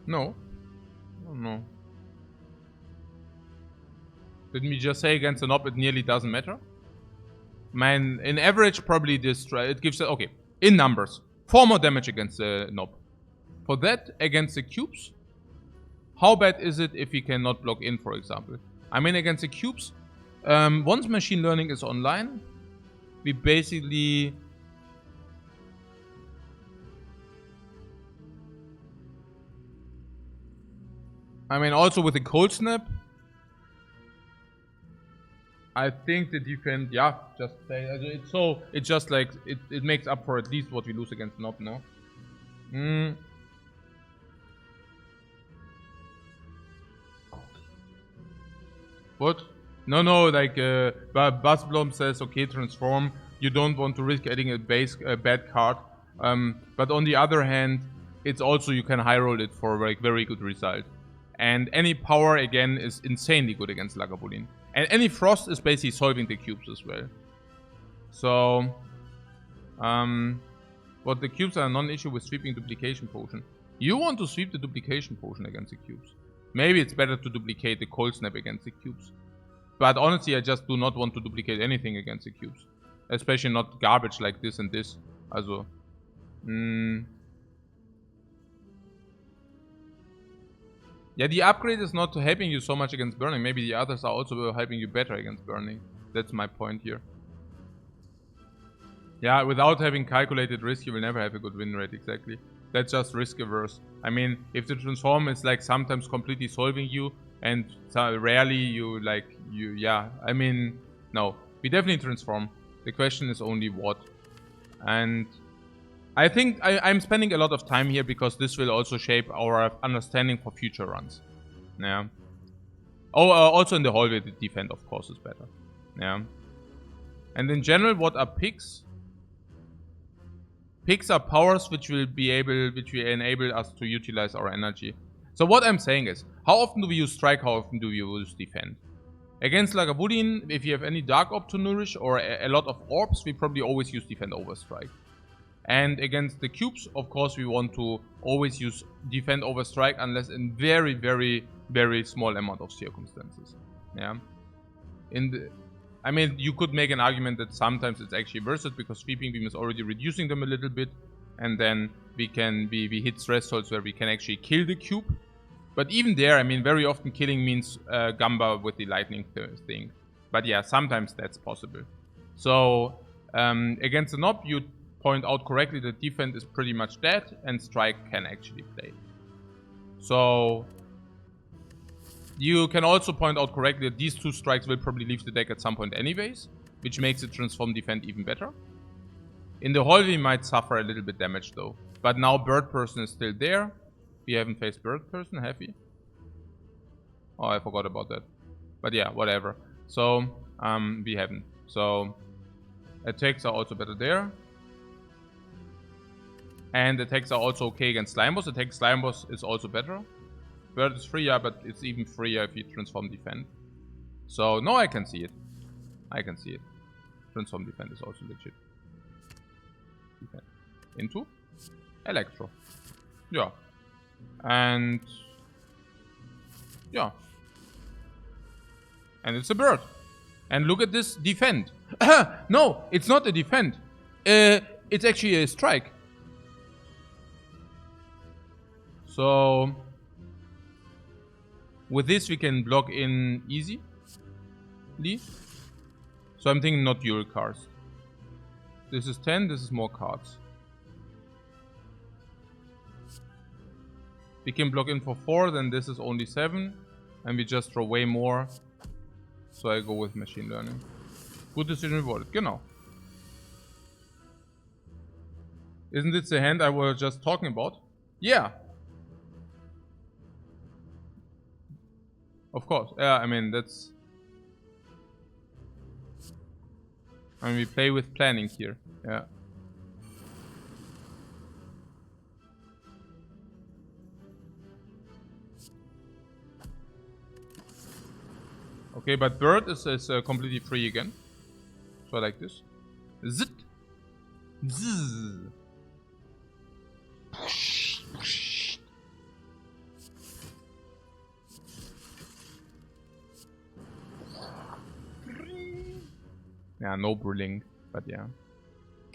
[SPEAKER 1] No. Oh, no. Didn't we just say against the Nob it nearly doesn't matter? Man, in average probably this it gives okay. In numbers. 4 more damage against the Nob. For that, against the cubes, how bad is it if we cannot block in, for example? I mean, against the cubes, once Machine Learning is online, we basically... I mean, also with the Cold Snap, I think the defense, yeah, just say, it's just like, it makes up for at least what we lose against Nob now. What? No, like, Buzzblom says, okay, transform. You don't want to risk adding a bad card. But on the other hand, it's also, you can high roll it for like very good result. And any power, again, is insanely good against Lagavulin. And any frost is basically solving the cubes as well. So, but the cubes are a non-issue with sweeping duplication potion. You want to sweep the duplication potion against the cubes. Maybe it's better to duplicate the Cold Snap against the cubes. But honestly, I just do not want to duplicate anything against the cubes. Especially not garbage like this and this. Also. Yeah, the upgrade is not helping you so much against burning. Maybe the others are also helping you better against burning. That's my point here. Yeah, without having calculated risk, you will never have a good win rate, exactly. That's just risk averse. I mean, if the transform is like sometimes completely solving you, and rarely yeah, I mean, no. We definitely transform. The question is only what. And I think I'm spending a lot of time here because this will also shape our understanding for future runs. Yeah. Oh, also in the hallway, the defend, of course, is better. Yeah. And in general, what are picks? Picks are powers which will enable us to utilize our energy. So what I'm saying is, how often do we use strike, how often do we use defend? Against Lagavulin, if you have any dark orb to nourish or a lot of orbs, we probably always use defend over strike. And against the cubes, of course, we want to always use defend over strike unless in very, very, very small amount of circumstances. Yeah. I mean, you could make an argument that sometimes it's actually worth it because Sweeping Beam is already reducing them a little bit. And then we hit thresholds where we can actually kill the cube. But even there, I mean, very often killing means Gamba with the lightning thing. But yeah, sometimes that's possible. So against the Nob, you point out correctly that Defend is pretty much dead and Strike can actually play. So you can also point out correctly that these two strikes will probably leave the deck at some point anyways, which makes it transform Defend even better. In the hall, we might suffer a little bit damage though. But now Bird Person is still there. We haven't faced Bird Person, have we? Oh, I forgot about that. But yeah, whatever. So, we haven't. So, attacks are also better there. And attacks are also okay against Slime Boss. Attack Slime Boss is also better. Bird is free, yeah, but it's even freer if you transform Defend. So, no, I can see it. I can see it. Transform Defend is also legit. Defend. Into Electro. Yeah. And yeah. And it's a bird. And look at this Defend. No, it's not a Defend. It's actually a strike. So with this we can block in easily. So I'm thinking not dual cards. This is 10, this is more cards. We can block in for 4, then this is only 7. And we just throw way more. So I go with Machine Learning. Good decision rewarded, genau. Isn't it the hand I was just talking about? Yeah. Of course, yeah, I mean, that's... I mean, we play with planning here, yeah. Okay, but Bird is completely free again. So I like this. Zit! Zzz. Yeah, no brilling, but yeah.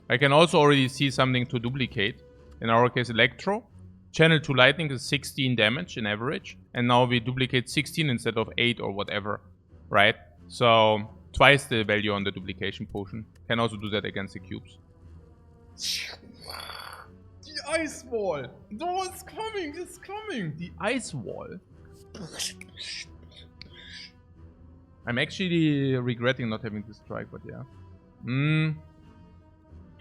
[SPEAKER 1] I can also already see something to duplicate. In our case, Electro. Channel 2 Lightning is 16 damage in average. And now we duplicate 16 instead of 8 or whatever. Right? So, twice the value on the duplication potion. Can also do that against the cubes. The ice wall! No, it's coming! It's coming! The ice wall. I'm actually regretting not having this strike, but yeah.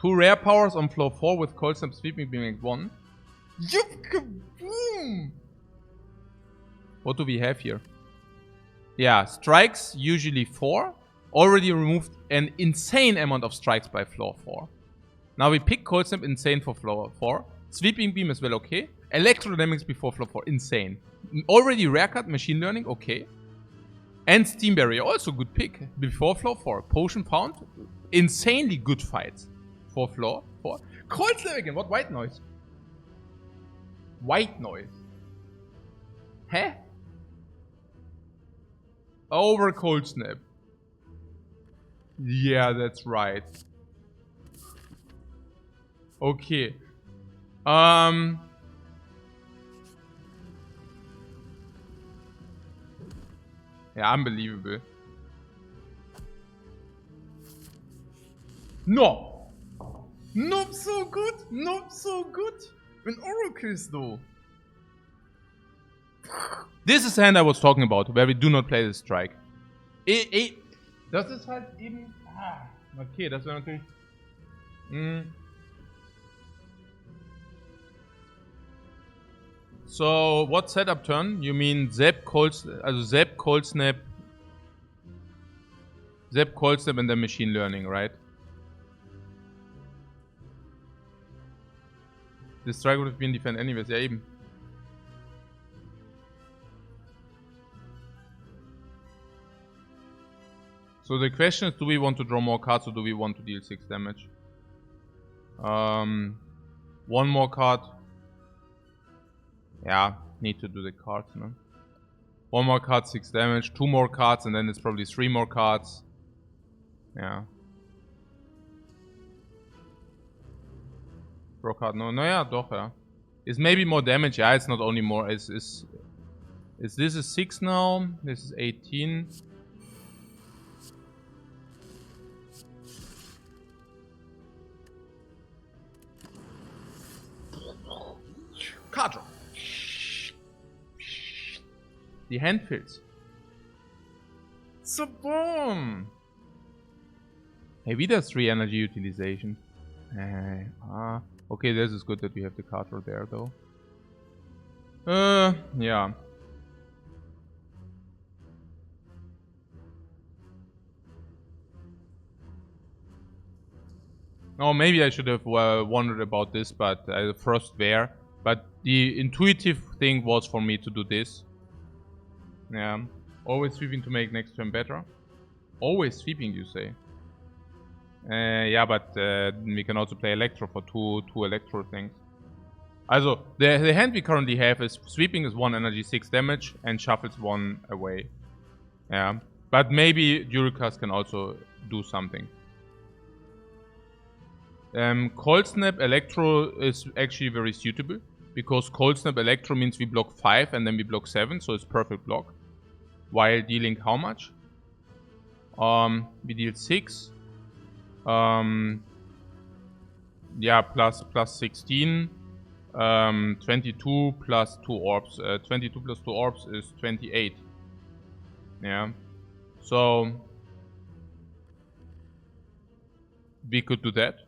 [SPEAKER 1] 2 rare powers on floor 4 with Cold Snap Sweeping Beam at 1. Yup, kaboom! What do we have here? Yeah, strikes usually 4. Already removed an insane amount of strikes by floor 4. Now we pick Cold Snap, insane for floor 4. Sweeping Beam as well, okay. Electrodynamics before floor 4, insane. Already rare cut, Machine Learning, okay. And Steam Barrier, also good pick. Before floor 4. Potion found. Insanely good fights. For floor 4. Cold Snap again. What white noise? White noise. Huh? Over Cold Snap. Yeah, that's right. Okay. Yeah, unbelievable. No! Not so good! Not so good! An Oracles though. This is the hand I was talking about, where we do not play the strike. Das ist halt eben... okay, das wäre natürlich... So, what setup turn? You mean Zap, Cold Snap, also Zap, Cold Snap... Zap, Cold Snap and then Machine Learning, right? The strike would have been Defend anyways, ja eben. So the question is, do we want to draw more cards or do we want to deal 6 damage? One more card. Yeah, need to do the cards, no? One more card, 6 damage. 2 more cards and then it's probably 3 more cards. Yeah. Draw card, no, ja, doch, ja. It's maybe more damage, yeah, it's not only more, it's Is this a 6 now? This is 18. Card draw. The hand fills. So boom! Hey, wieder 3 energy utilization. Okay, this is good that we have the card draw there though. Yeah. Oh, maybe I should have wondered about this, but Frost there. But the intuitive thing was for me to do this. Yeah. Always sweeping to make next turn better. Always sweeping, you say? Yeah, but we can also play Electro for two Electro things. Also, the hand we currently have is sweeping is 1 energy 6 damage and shuffles 1 away. Yeah. But maybe Dualcast can also do something. Cold Snap Electro is actually very suitable, because Cold Snap Electro means we block 5 and then we block 7, so it's perfect block. While dealing how much? We deal 6. Yeah, plus 16. 22 plus 2 orbs. 22 plus 2 orbs is 28. Yeah. So we could do that.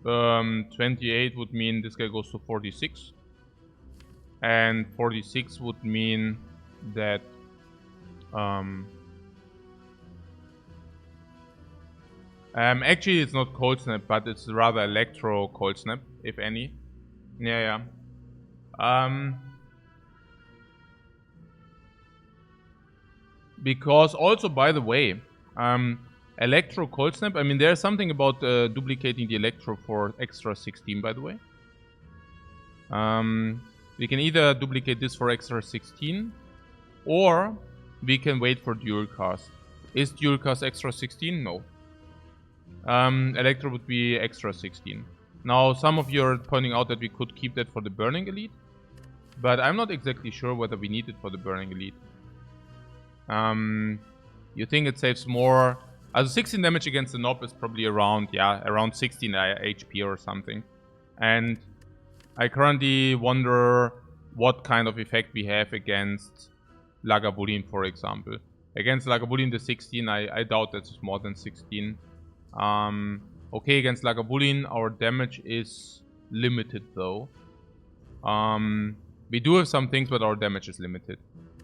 [SPEAKER 1] 28 would mean this guy goes to 46. And 46 would mean that actually it's not Cold Snap, but it's rather Electro Cold Snap, if any. Yeah. Because also, by the way, Electro Cold Snap, I mean, there's something about duplicating the Electro for extra 16, by the way. We can either duplicate this for extra 16, or we can wait for Dualcast. Is Dualcast extra 16? No. Electro would be extra 16. Now, some of you are pointing out that we could keep that for the Burning Elite, but I'm not exactly sure whether we need it for the Burning Elite. You think it saves more? 16 damage against the Knob is probably around 16 HP or something. And I currently wonder what kind of effect we have against Lagavulin, for example. Against Lagavulin, the 16, I doubt that's more than 16. Okay, against Lagavulin, our damage is limited though. We do have some things, but our damage is limited.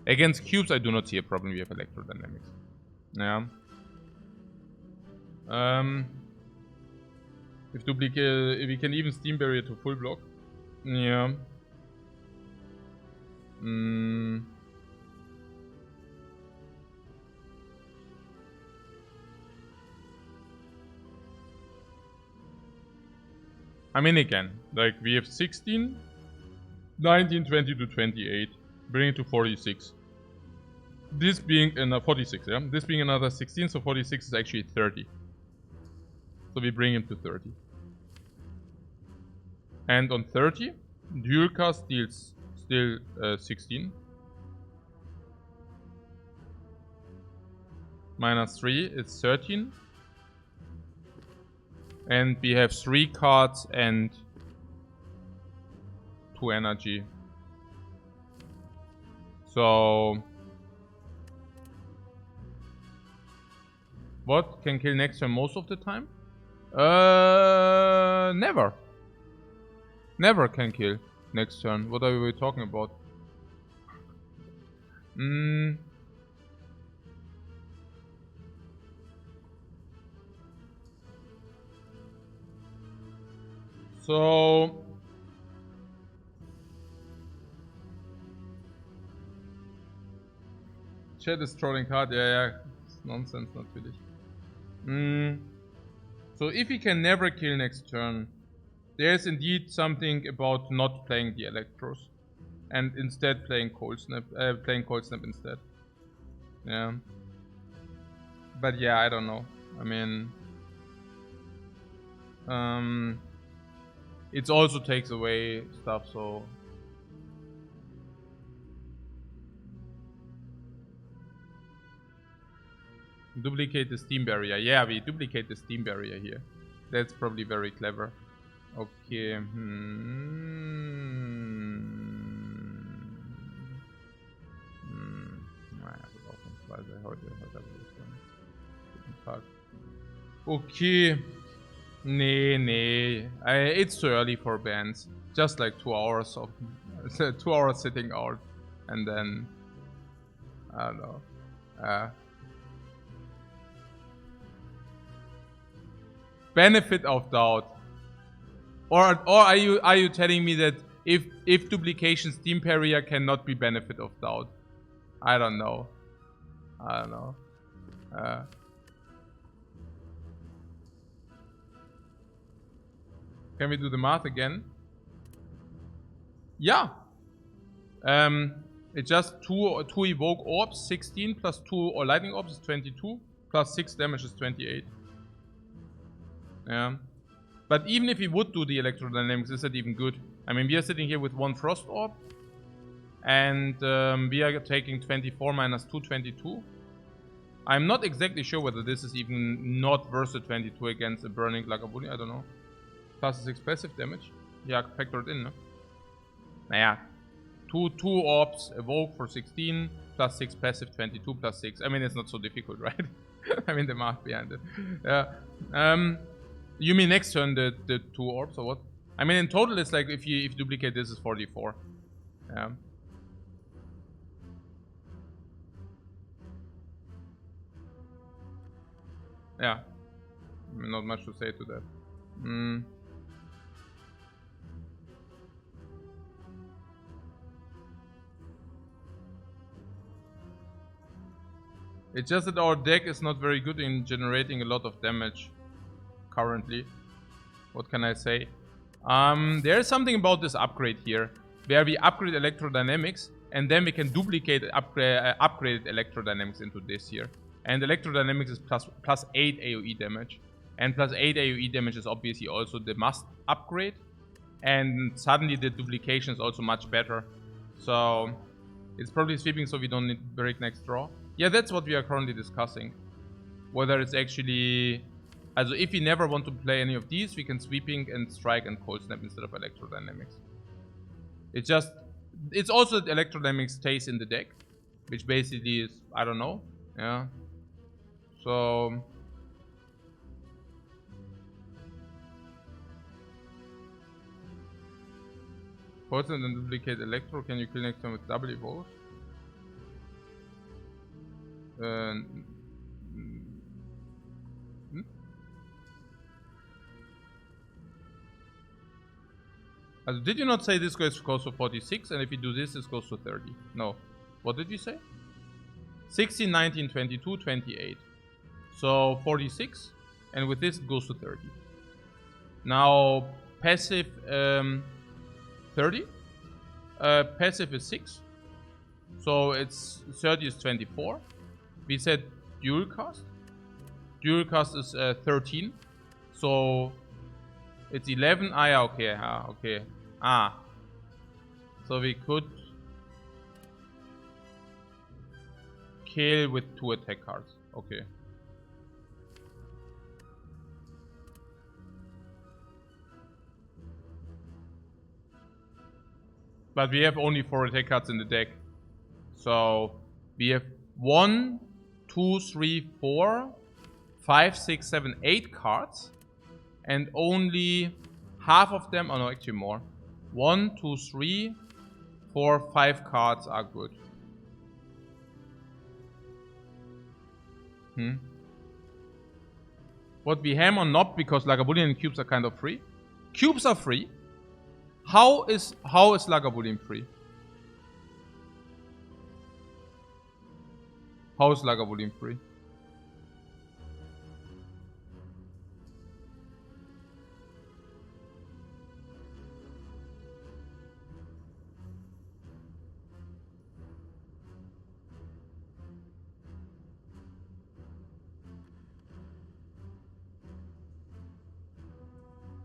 [SPEAKER 1] Against cubes, I do not see a problem. We have electrodynamics. Yeah. If we can even Steam Barrier to full block. Yeah. I mean, again, like we have 16, 19, 20 to 28, bring it to 46. This being another 46, yeah? This being another 16, so 46 is actually 30. So we bring him to 30. And on 30, Dualcast deals still 16. Minus 3 is 13. And we have 3 cards and 2 energy. So what can kill next turn most of the time? Never. Never can kill next turn. What are we talking about? So Chat is trolling hard. Yeah. It's nonsense, natürlich. So if he can never kill next turn, there's indeed something about not playing the Electros and instead playing Cold Snap instead. Yeah. But yeah, I don't know. I mean, it also takes away stuff, so Duplicate the steam barrier. Yeah, we duplicate the steam barrier here. That's probably very clever. Okay. Okay. Nee. It's too early for bands. Just like 2 hours of 2 hours sitting out, and then I don't know. Benefit of doubt. Or are you telling me that if duplication steam barrier cannot be benefit of doubt? I don't know. Can we do the math again? Yeah. It's just two evoke orbs, 16 plus 2 or lightning orbs is 22, plus 6 damage is 28. Yeah. But even if we would do the electrodynamics, is that even good? I mean, we are sitting here with 1 frost orb, and we are taking 24 minus 2, 22. I'm not exactly sure whether this is even not versus 22 against a burning Lagavulin, I don't know. Plus 6 passive damage. Yeah, factor it in, no? Naja. 2 orbs evoke for 16, plus 6 passive, 22 plus 6. I mean, it's not so difficult, right? I mean, the math behind it. Yeah. You mean next turn the 2 orbs or what? I mean, in total, it's like if you duplicate this is 44. Yeah. Yeah. I mean, not much to say to that. It's just that our deck is not very good in generating a lot of damage currently. What can I say? There's something about this upgrade here, where we upgrade electrodynamics, and then we can duplicate upgraded electrodynamics into this here. And electrodynamics is plus 8 AoE damage. And plus 8 AoE damage is obviously also the must upgrade. And suddenly the duplication is also much better. So it's probably sweeping, so we don't need break next draw. Yeah, that's what we are currently discussing. Whether it's actually... Also, if we never want to play any of these, we can sweeping and strike and cold snap instead of electrodynamics. It's just... It's also that electrodynamics stays in the deck. Which basically is... I don't know. Yeah. So... Cold snap and duplicate electro. Can you kill next time with double evoke? Did you not say this goes to 46, and if you do this, this goes to 30? No. What did you say? 16, 19, 22, 28. So 46, and with this it goes to 30. Now, passive 30. Passive is 6. So it's 30 is 24. We said dual cast. Dual cast is 13. So it's 11. Ah, yeah, okay. Okay. So we could kill with 2 attack cards. Okay. But we have only 4 attack cards in the deck. So we have 1, 2, 3, 4, 5, 6, 7, 8 cards. And only half of them, oh no, actually more. 1, 2, 3, 4, 5 cards are good. What we hammer not, because Lagavulin and cubes are kind of free. Cubes are free. How is Lagavulin free? How is Lagavulin free?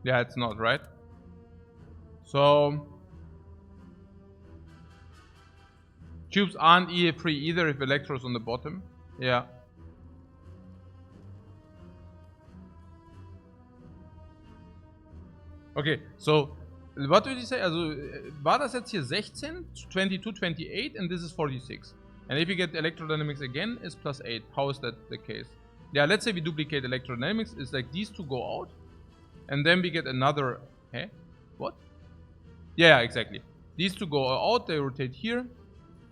[SPEAKER 1] Yeah, it's not, right? So cubes aren't EA free either if Electro's on the bottom. Yeah. Okay, so what did you say? Also, war das jetzt hier 16, 22, 28, and this is 46. And if you get electrodynamics again, it's plus 8. How is that the case? Yeah, let's say we duplicate electrodynamics. It's like these two go out. And then we get another... Eh? What? Yeah, exactly. These two go out, they rotate here.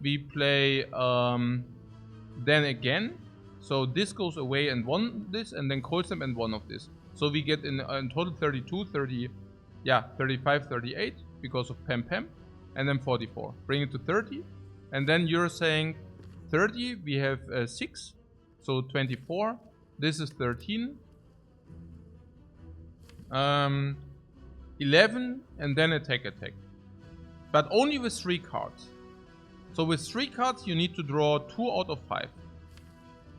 [SPEAKER 1] We play then again. So this goes away and one this, and then cold snap and one of this. So we get in total 32, 30... Yeah, 35, 38 because of Pem. And then 44. Bring it to 30. And then you're saying 30, we have 6. So 24. This is 13. 11 and then attack. But only with 3 cards. So with 3 cards you need to draw 2 out of 5.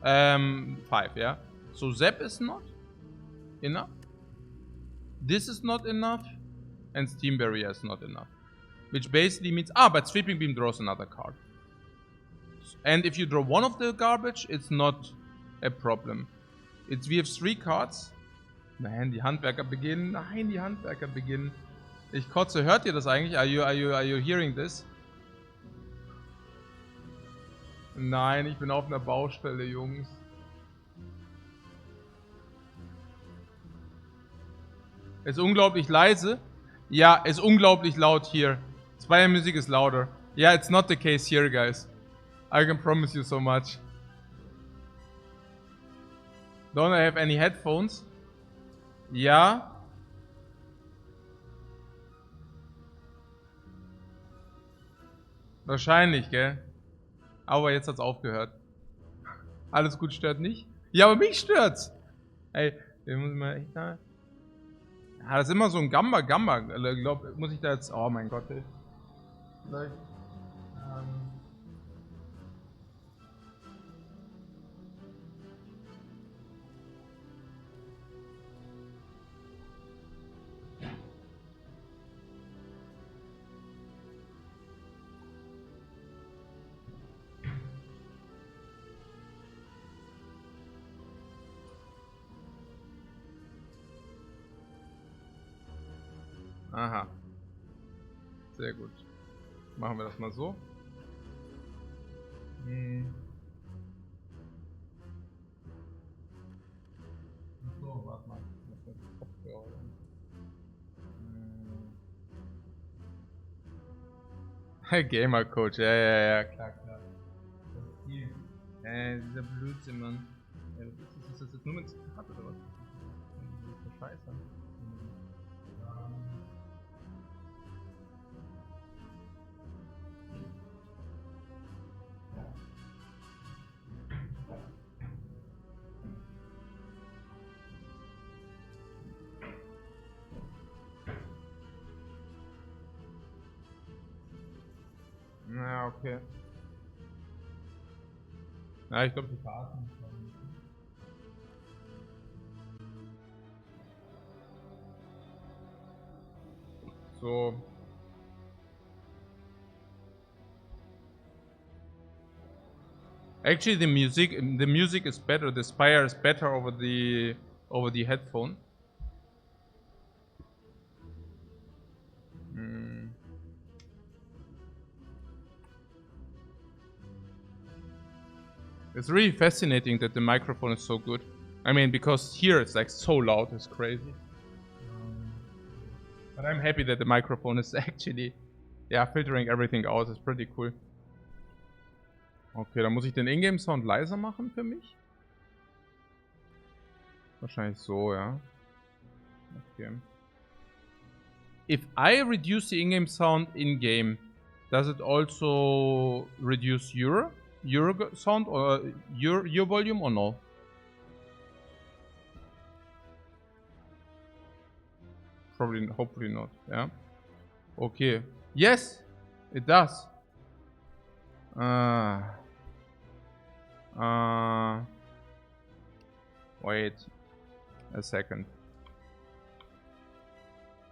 [SPEAKER 1] 5, yeah. So Zap is not enough. This is not enough. And Steam Barrier is not enough. Which basically means... but Sweeping Beam draws another card. And if you draw one of the garbage, it's not a problem. We have 3 cards. Nein, die Handwerker beginnen. Nein, die Handwerker beginnen. Ich kotze. Hört ihr das eigentlich? Are you hearing this? Nein, ich bin auf einer Baustelle, Jungs. Ist unglaublich leise. Ja, ist unglaublich laut hier. Spire Music is louder. Yeah, it's not the case here, guys. I can promise you so much. Don't I have any headphones? Ja. Wahrscheinlich, gell? Aber jetzt hat's aufgehört. Alles gut, stört nicht? Ja, aber mich stört's! Ey, wir müssen mal echt da... Ja, das ist immer so ein Gamba. Ich glaube, muss ich da jetzt... Oh mein Gott, ey. Vielleicht... Aha. Sehr gut. Machen wir das mal so. So, warte mal. Gamer Coach, ja, klar. Das ist hier. Dieser Blödsinn, Mann. Ja, ist das jetzt nur mit Zitat oder was? Das ist für Scheiße. Ja, okay. Ja, ich glaube, die Karten. So. Actually, the music is better. The Spire is better over the headphone. It's really fascinating that the microphone is so good. I mean, because here it's like so loud, it's crazy. But I'm happy that the microphone is actually, yeah, filtering everything out. It's pretty cool. Okay, dann muss ich den Ingame-Sound leiser machen für mich. Wahrscheinlich so, ja. Okay. If I reduce the in-game sound in-game, does it also reduce your sound or your volume or no? Probably, hopefully not, yeah. Okay. Yes, it does. Wait a second.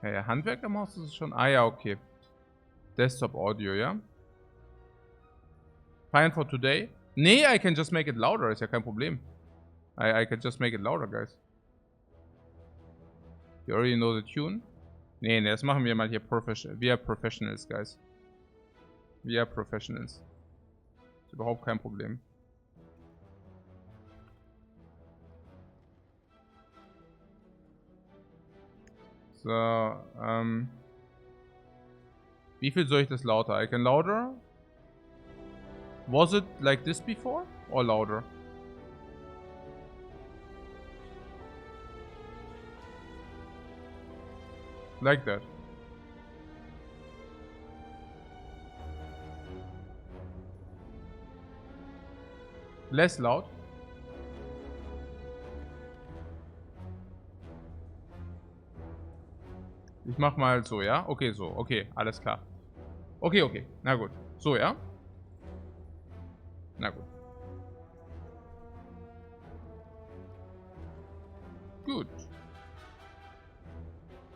[SPEAKER 1] Hey, Handwerkermaus ist es schon. Ah ja, okay. Desktop Audio, ja. Fine for today. Nee, I can just make it louder. Ist ja kein Problem. I can just make it louder, guys. You already know the tune. Nee, das machen wir mal hier wir Professionals, guys. Wir Professionals. Ist überhaupt kein Problem. So, wie viel soll ich das lauter? I can louder? Was it like this before? Or louder? Like that. Less loud. Ich mach mal so, ja? Okay, so. Okay, alles klar. Okay, okay. Na gut. So, ja? Na gut. Gut.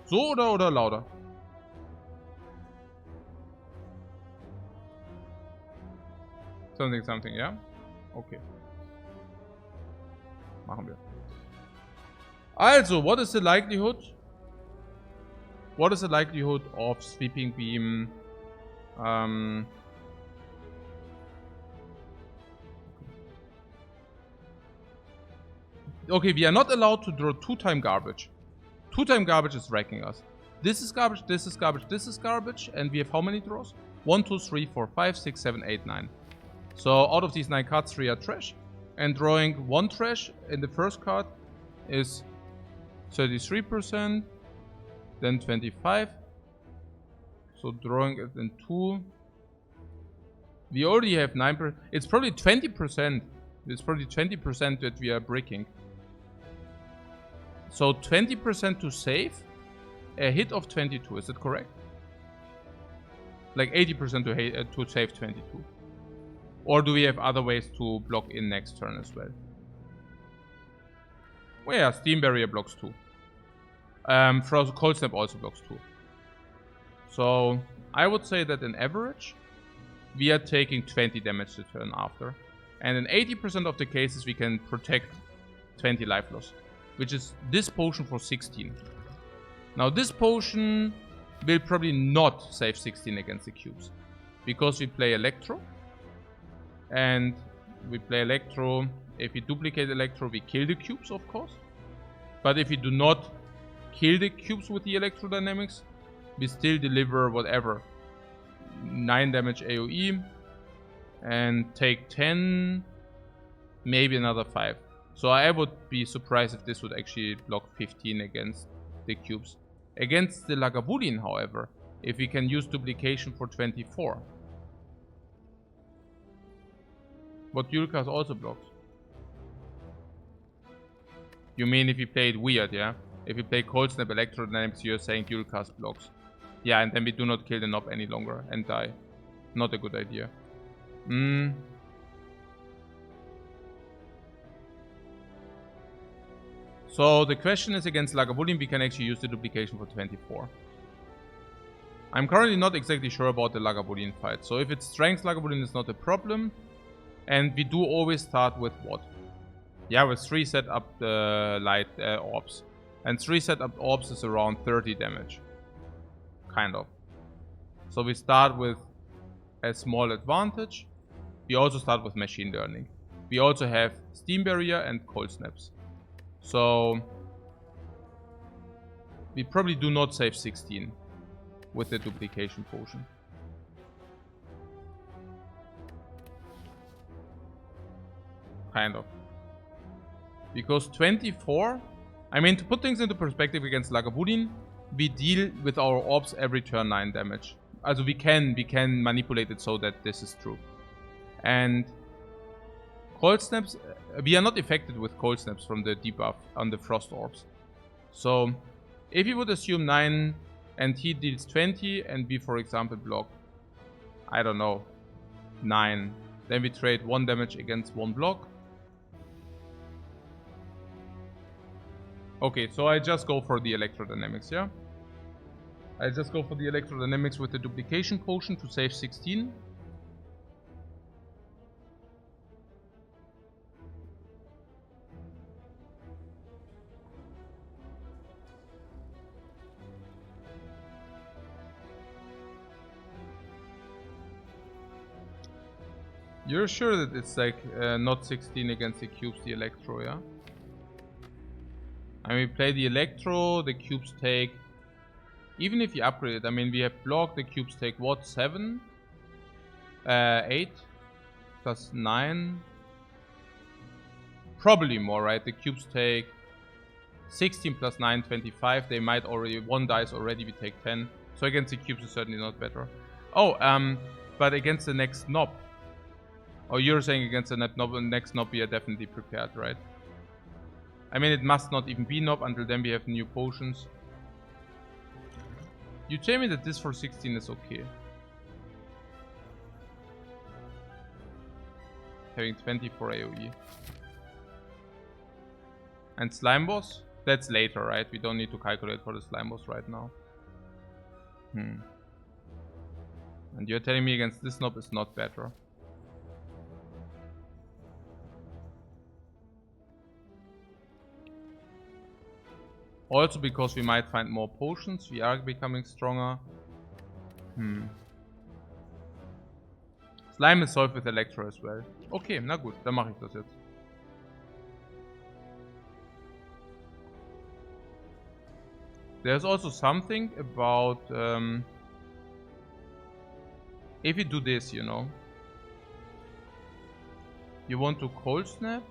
[SPEAKER 1] So oder lauter? Something, ja? Okay. Machen wir. Also, what is the likelihood? What is the likelihood of sweeping beam? Okay, we are not allowed to draw 2-time garbage. 2-time garbage is wrecking us. This is garbage, this is garbage, this is garbage, and we have how many draws? 1, 2, 3, 4, 5, 6, 7, 8, 9. So out of these 9 cards, 3 are trash. And drawing 1 trash in the first card is 33%, then 25. So drawing it in 2. We already have 9%. It's probably 20%. It's probably 20% that we are breaking. So 20% to save. A hit of 22, is that correct? Like 80% to save 22. Or do we have other ways to block in next turn as well? Well, yeah, Steam Barrier blocks 2. Frozen Cold Snap also blocks 2. So I would say that in average, we are taking 20 damage the turn after. And in 80% of the cases, we can protect 20 life loss. Which is this potion for 16. Now this potion will probably not save 16 against the cubes. Because we play Electro. And we play Electro. If we duplicate Electro, we kill the cubes, of course. But if we do not kill the cubes with the Electrodynamics, we still deliver whatever. 9 damage AoE. And take 10. Maybe another 5. So I would be surprised if this would actually block 15 against the cubes. Against the Lagavulin, however, if we can use duplication for 24. What Yulkas also blocks. You mean if you play it weird, yeah? If you play Cold Snap Electrodynamics, you're saying Yulkas blocks. Yeah, and then we do not kill the knob any longer and die. Not a good idea. So the question is, against Lagavulin, we can actually use the duplication for 24. I'm currently not exactly sure about the Lagavulin fight. So if it's strength Lagavulin, is not a problem. And we do always start with what? Yeah, with 3 set up the light orbs. And 3 set up orbs is around 30 damage. Kind of. So we start with a small advantage. We also start with machine learning. We also have Steam Barrier and Cold Snaps. So we probably do not save 16 with the duplication potion. Kind of. Because 24, I mean, to put things into perspective against Lagavulin, we deal with our orbs every turn 9 damage. Also we can manipulate it so that this is true. And Cold Snaps, we are not affected with Cold Snaps from the debuff on the Frost Orbs. So, if you would assume 9 and he deals 20 and we, for example, block, I don't know, 9. Then we trade 1 damage against 1 block. Okay, so I just go for the Electrodynamics, yeah? I just go for the Electrodynamics with the duplication potion to save 16. You're sure that it's like not 16 against the cubes, the Electro, yeah? I mean, we play the Electro, the cubes take... Even if you upgrade it, I mean, we have block, the cubes take what? 7? 8? Plus 9? Probably more, right? The cubes take 16 plus 9, 25. They might already... One dice already, we take 10. So against the cubes is certainly not better. Oh, but against the next knob. Oh, you're saying against the next knob we are definitely prepared, right? I mean, it must not even be knob. Until then we have new potions. You tell me that this for 16 is okay. Having 20 for AoE. And Slime Boss? That's later, right? We don't need to calculate for the Slime Boss right now. And you're telling me against this knob is not better. Also because we might find more potions, we are becoming stronger. Slime is solved with Electro as well. Okay, na gut, dann mache ich das jetzt. There's also something about... if you do this, you know. You want to cold snap.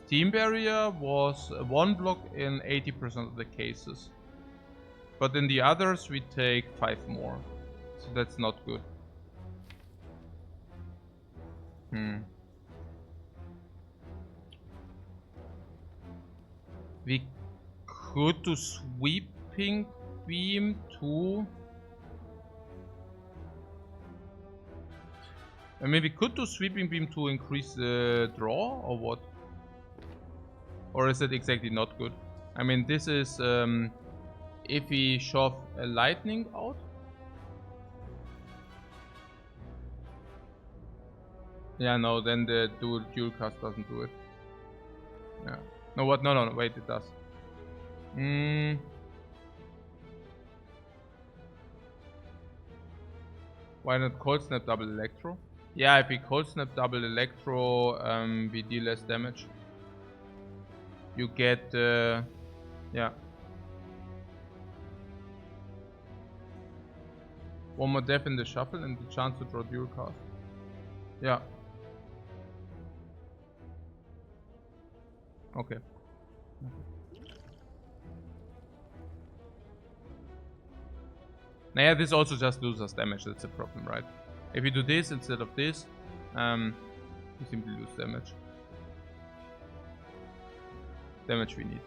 [SPEAKER 1] Steam barrier was 1 block in 80% of the cases. But in the others we take 5 more. So that's not good. We could do sweeping beam too. I mean, we could do sweeping beam to increase the draw or what? Or is it exactly not good? I mean, this is if we shove a lightning out. Yeah, no, then the dual cast doesn't do it. Yeah. No, what? No, wait, it does. Why not cold snap double electro? Yeah, if we cold snap double electro, we deal less damage. You get, yeah. One more death in the shuffle and the chance to draw dual cast. Yeah. Okay. Now, yeah, this also just loses damage, that's the problem, right? If you do this instead of this, you simply lose damage. Damage we need.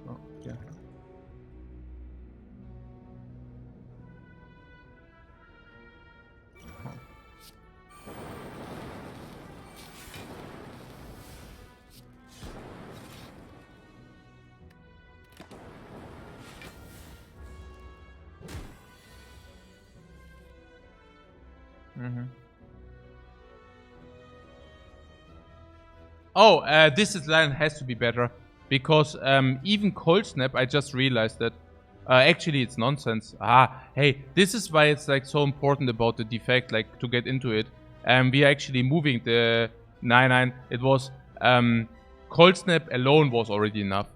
[SPEAKER 1] Oh, yeah. Oh, this line has to be better. Because even cold snap, I just realized that actually it's nonsense. Hey, this is why it's like so important about the defect, like to get into it. We are actually moving the 9-9. It was cold snap alone was already enough,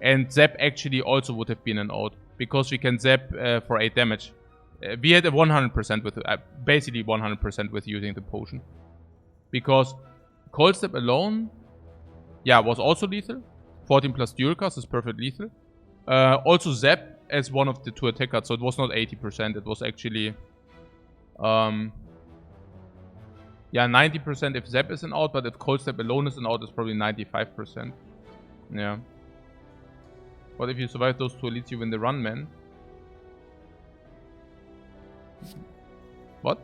[SPEAKER 1] and zap actually also would have been an out because we can zap for 8 damage. We had a 100% with basically 100% with using the potion, because cold snap alone, yeah, was also lethal. 14 plus dual cast is perfect lethal. Also zap as one of the 2 attack cards, so it was not 80%, it was actually yeah, 90% if zap is an out, but if cold snap alone is an out, it's probably 95%. Yeah. But if you survive those 2 elites, you win the run, man. What?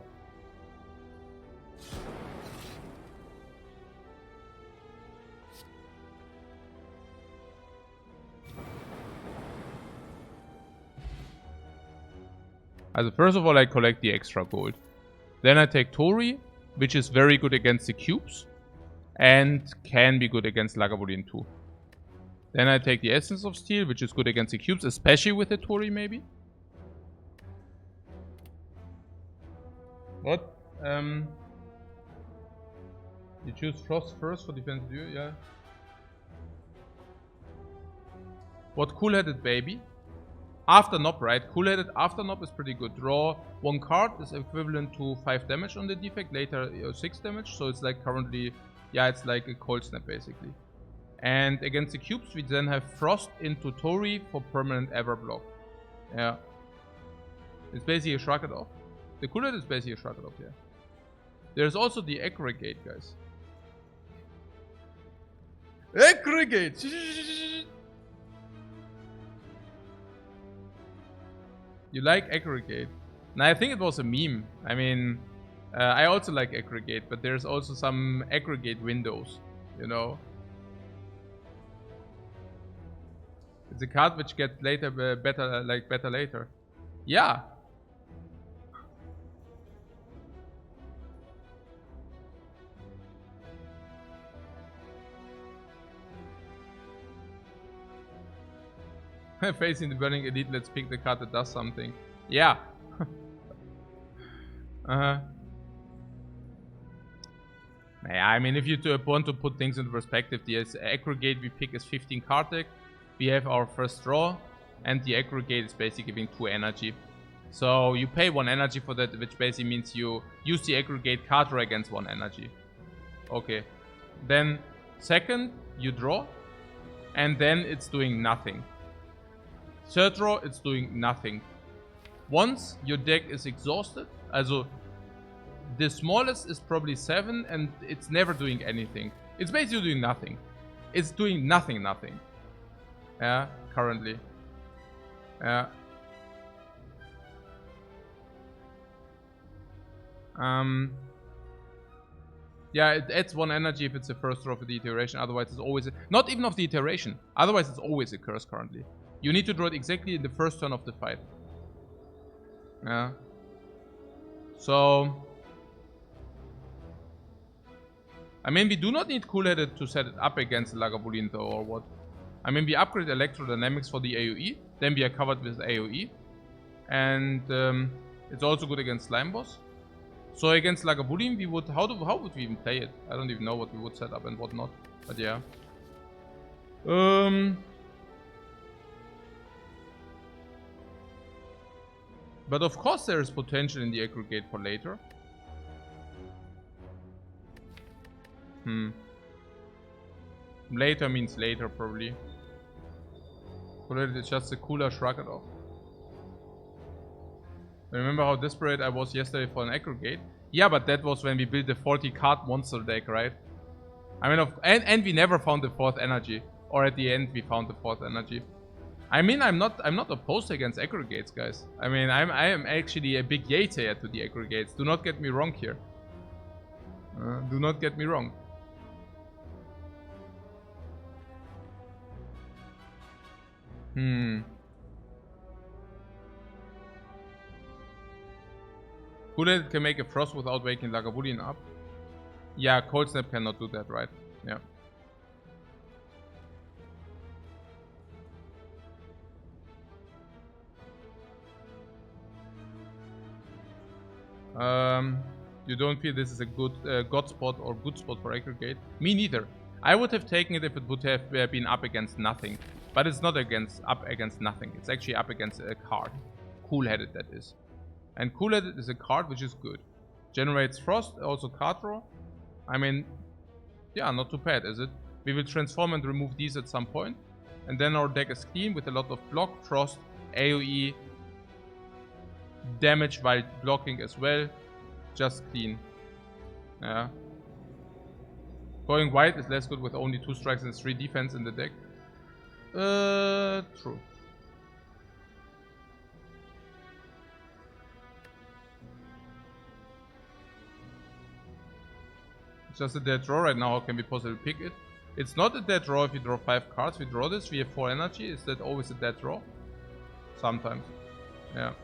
[SPEAKER 1] Also first of all, I collect the extra gold. Then I take Tori, which is very good against the cubes, and can be good against Lagavulin too. Then I take the Essence of Steel, which is good against the cubes, especially with the Tori maybe. What? You choose Frost first for defensive view, yeah. What cool-headed baby? After Knob, right? Cool-headed after Knob is pretty good. Draw 1 card is equivalent to 5 damage on the defect, later 6 damage. So it's like currently, yeah, it's like a cold snap basically. And against the cubes, we then have Frost into Tori for permanent ever block. Yeah. It's basically a shrug it off. The cool-headed is basically a shrug it off, yeah. There's also the aggregate, guys. Aggregate! You like aggregate? Now I think it was a meme. I mean, I also like aggregate, but there's also some aggregate windows, you know. It's a card which gets later better later. Yeah. Facing the burning elite, let's pick the card that does something. Yeah. Yeah, I mean, if you want to put things into perspective, the aggregate we pick is 15 card deck. We have our first draw, and the aggregate is basically giving 2 energy. So you pay 1 energy for that, which basically means you use the aggregate card draw against 1 energy. Okay. Then second, you draw, and then it's doing nothing. Third draw, it's doing nothing. Once your deck is exhausted, also the smallest is probably 7 and it's never doing anything. It's basically doing nothing. It's doing nothing. Yeah, currently. Yeah. Yeah, it adds 1 energy if it's the first draw of the iteration, otherwise it's always not even of the iteration, otherwise it's always a curse currently. You need to draw it exactly in the first turn of the fight. Yeah. So I mean, we do not need cool-headed to set it up against Lagavulin though, or what? I mean, we upgrade electrodynamics for the AoE, then we are covered with AoE. And it's also good against Slime Boss. So against Lagavulin, we would, how would we even play it? I don't even know what we would set up and what not. But yeah. But of course there is potential in the aggregate for later. Later means later, probably. It's just a cooler shrug it off. Remember how desperate I was yesterday for an aggregate? Yeah, but that was when we built the 40 card monster deck, right? I mean, and we never found the 4th energy. Or at the end we found the 4th energy. I mean, I'm not opposed against aggregates, guys. I mean, I am actually a big yater to the aggregates. Do not get me wrong here. Do not get me wrong. Cool-headed can make a Frost without waking Lagavulin up. Yeah, Cold Snap cannot do that, right? Yeah. You don't feel this is a good god spot or good spot for aggregate? Me neither. I would have taken it if it would have been up against nothing. But it's not up against nothing. It's actually up against a card. Cool-headed, that is. And Cool-headed is a card which is good. Generates Frost, also card draw. I mean, yeah, not too bad, is it? We will transform and remove these at some point. And then our deck is clean with a lot of block, Frost, AoE, damage while blocking as well. Just clean. Yeah. Going white is less good with only 2 strikes and 3 defense in the deck. True. It's just a dead draw right now. How can we possibly pick it? It's not a dead draw if you draw 5 cards. We draw this, we have 4 energy. Is that always a dead draw? Sometimes. Yeah.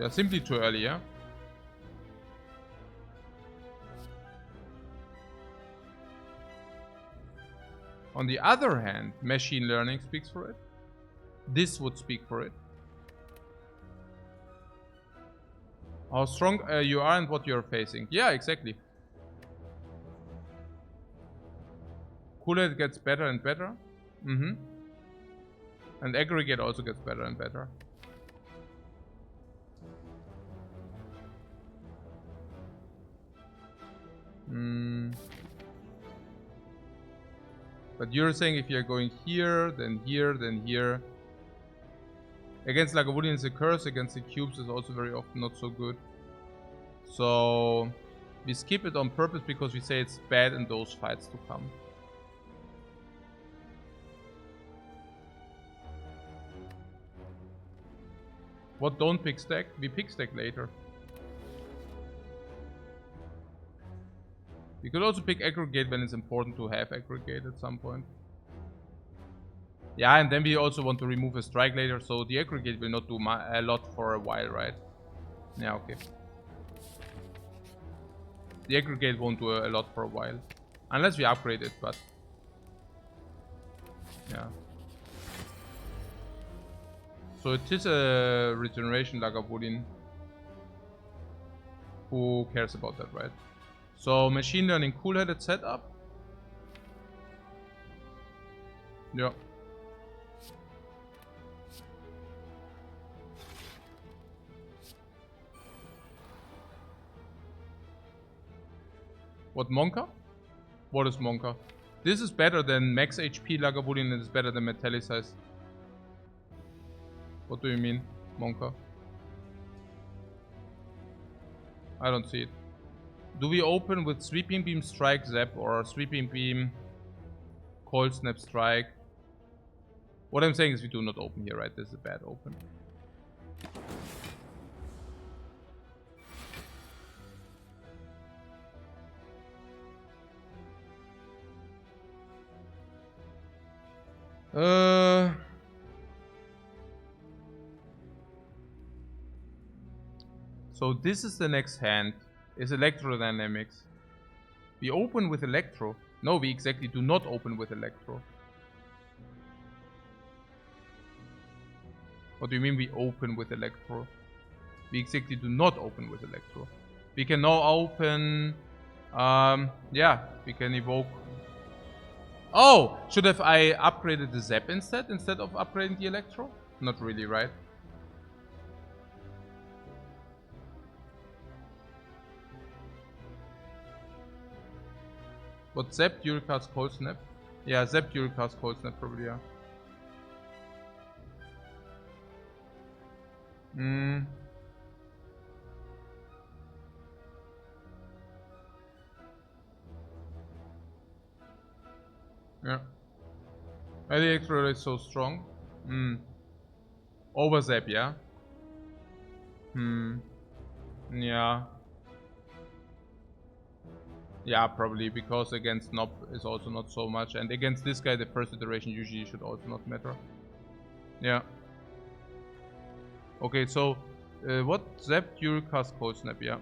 [SPEAKER 1] Yeah, simply too early, yeah? On the other hand, machine learning speaks for it. This would speak for it. How strong you are and what you're facing. Yeah, exactly. Coolhead gets better and better. And aggregate also gets better and better. But you're saying if you're going here, then here, then here. Against Lagavulin is a curse, against the cubes is also very often not so good. So we skip it on purpose because we say it's bad in those fights to come. What don't pick stack? We pick stack later. We could also pick aggregate when it's important to have aggregate at some point. Yeah, and then we also want to remove a strike later, so the aggregate will not do a lot for a while, right? Yeah, okay. The aggregate won't do a lot for a while. Unless we upgrade it, but... yeah. So it is a regeneration Lagavulin. Who cares about that, right? So machine learning cool-headed setup. Yeah. What, Monka? What is Monka? This is better than max HP Lagavulin and it's better than Metallicized. What do you mean, Monka? I don't see it. Do we open with Sweeping Beam Strike Zap or Sweeping Beam Cold Snap Strike? What I'm saying is we do not open here, right? This is a bad open. So this is the next hand. Is Electrodynamics. We open with Electro. No, we exactly do not open with Electro. What do you mean we open with Electro? We exactly do not open with Electro. We can now open... yeah, we can evoke... Oh! Should have I upgraded the Zap instead of upgrading the Electro? Not really, right? What, Zap, Dualcast, Cold Snap? Yeah, Zap, Dualcast, Cold Snap probably, yeah. Yeah. Electro is so strong. Over Zap, yeah? Yeah. Yeah, probably, because against Nob is also not so much. And against this guy, the first iteration usually should also not matter. Yeah. Okay, so... what? Zap, Dualcast, Cold Snap, yeah.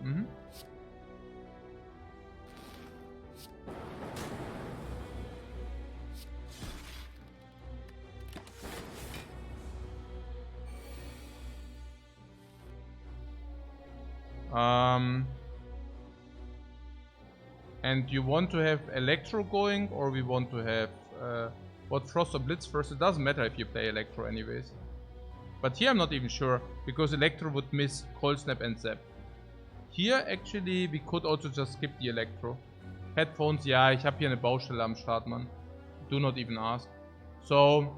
[SPEAKER 1] And you want to have Electro going, or we want to have what, Frost or Blitz first? It doesn't matter if you play Electro anyways. But here I'm not even sure, because Electro would miss Cold Snap and Zap. Here actually we could also just skip the Electro. Headphones, ja, ich habe hier eine Baustelle am Start, man. Do not even ask. So,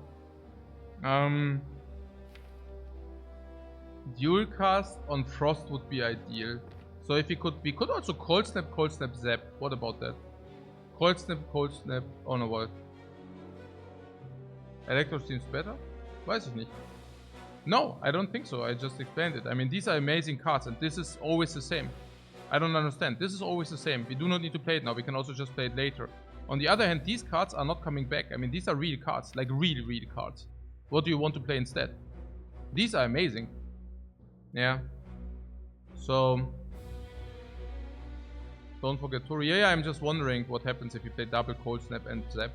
[SPEAKER 1] Dualcast on Frost would be ideal. So if we could also Cold Snap, Zap. What about that? Cold Snap, oh no, what? Electro seems better? Weiß ich nicht. No, I don't think so. I just explained it. I mean, these are amazing cards and this is always the same. I don't understand. This is always the same. We do not need to play it now. We can also just play it later. On the other hand, these cards are not coming back. I mean, these are real cards. Like real cards. What do you want to play instead? These are amazing. Yeah. So... don't forget Tori. Yeah, I'm just wondering what happens if you play double Cold Snap and Zap.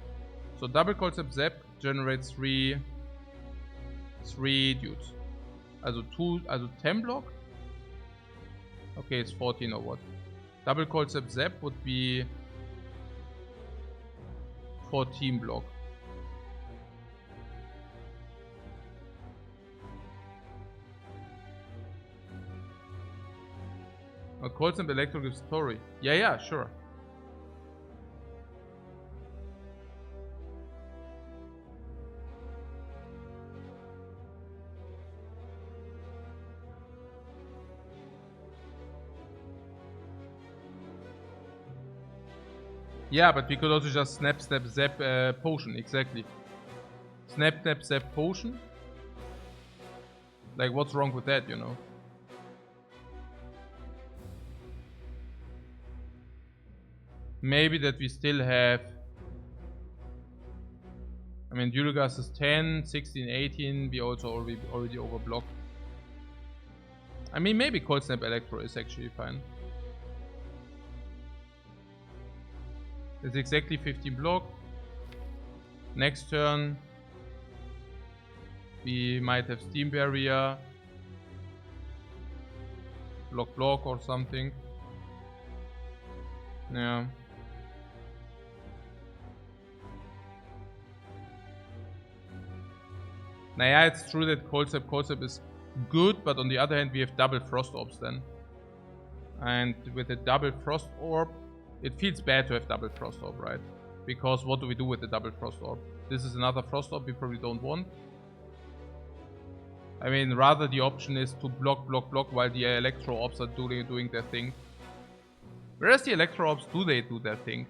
[SPEAKER 1] So double concept zap generates three dudes. Also 10 block. Okay, it's 14 or what? Double concept zap would be 14 block. A concept electro gives story. Yeah, sure. Yeah, but we could also just snap, zap, potion, exactly. Snap, zap, potion. Like, what's wrong with that, you know? Maybe that we still have... I mean, Duragas is 10, 16, 18. We also already overblocked. I mean, maybe Cold Snap Electro is actually fine. It's exactly 15 block. Next turn, we might have Steam Barrier. Block or something. Yeah. Naja, it's true that Cold Snap is good, but on the other hand, we have double Frost Orbs then. And with a double Frost Orb, it feels bad to have double Frost Orb, right? Because what do we do with the double Frost Orb? This is another Frost Orb we probably don't want. I mean, rather the option is to block while the Electro Orbs are doing their thing. Whereas the Electro Orbs, do they do their thing?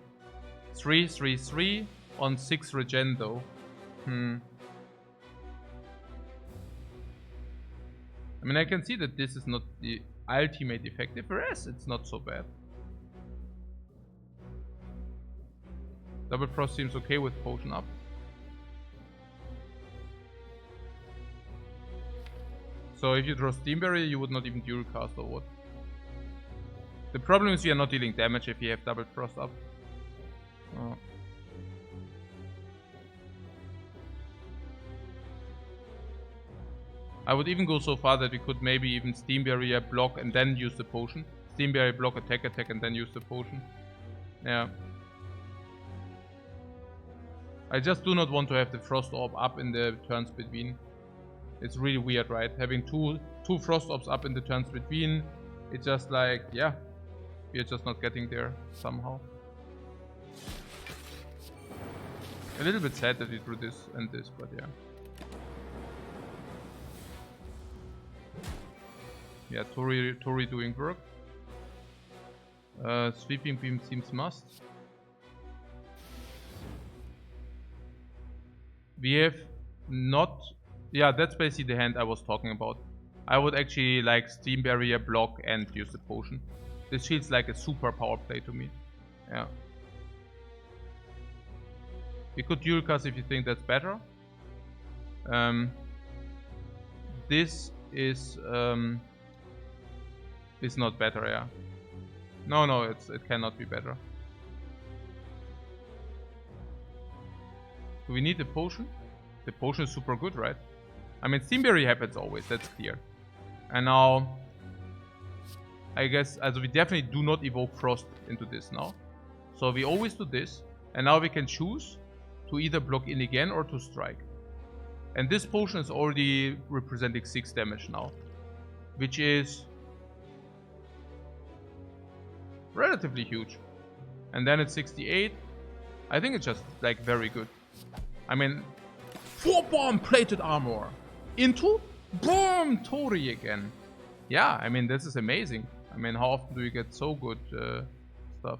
[SPEAKER 1] 3/3/3 on 6 regen though. I mean, I can see that this is not the ultimate effective, whereas it's not so bad. Double Frost seems okay with potion up. So if you draw Steam Barrier, you would not even dual cast or what? The problem is you are not dealing damage if you have double Frost up. Oh. I would even go so far that we could maybe even Steam Barrier block and then use the potion. Steam Barrier block, attack and then use the potion. Yeah. I just do not want to have the Frost Orb up in the turns between. It's really weird, right? Having two Frost Orbs up in the turns between. It's just like, yeah. We're just not getting there somehow. A little bit sad that we drew this and this, but yeah. Yeah, Tori doing work. Sweeping Beam seems must. We have not... Yeah, that's basically the hand I was talking about. I would actually like Steam Barrier, block and use the potion. This feels like a super power play to me. Yeah. We could dual cast if you think that's better. This is not better, yeah. No, it cannot be better. Do we need the potion? The potion is super good, right? I mean, Steam Barrier happens always, that's clear. And now, I guess, also we definitely do not evoke Frost into this now. So we always do this, and now we can choose to either block in again or to strike. And this potion is already representing 6 damage now, which is relatively huge. And then it's 68. I think it's just like very good. I mean, 4 bomb plated armor into boom Tori again. Yeah, I mean, this is amazing. I mean, how often do you get so good stuff?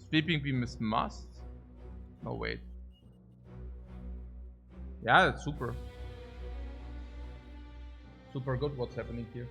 [SPEAKER 1] Sweeping Beam is must. No, wait. Yeah, that's super. Super good what's happening here.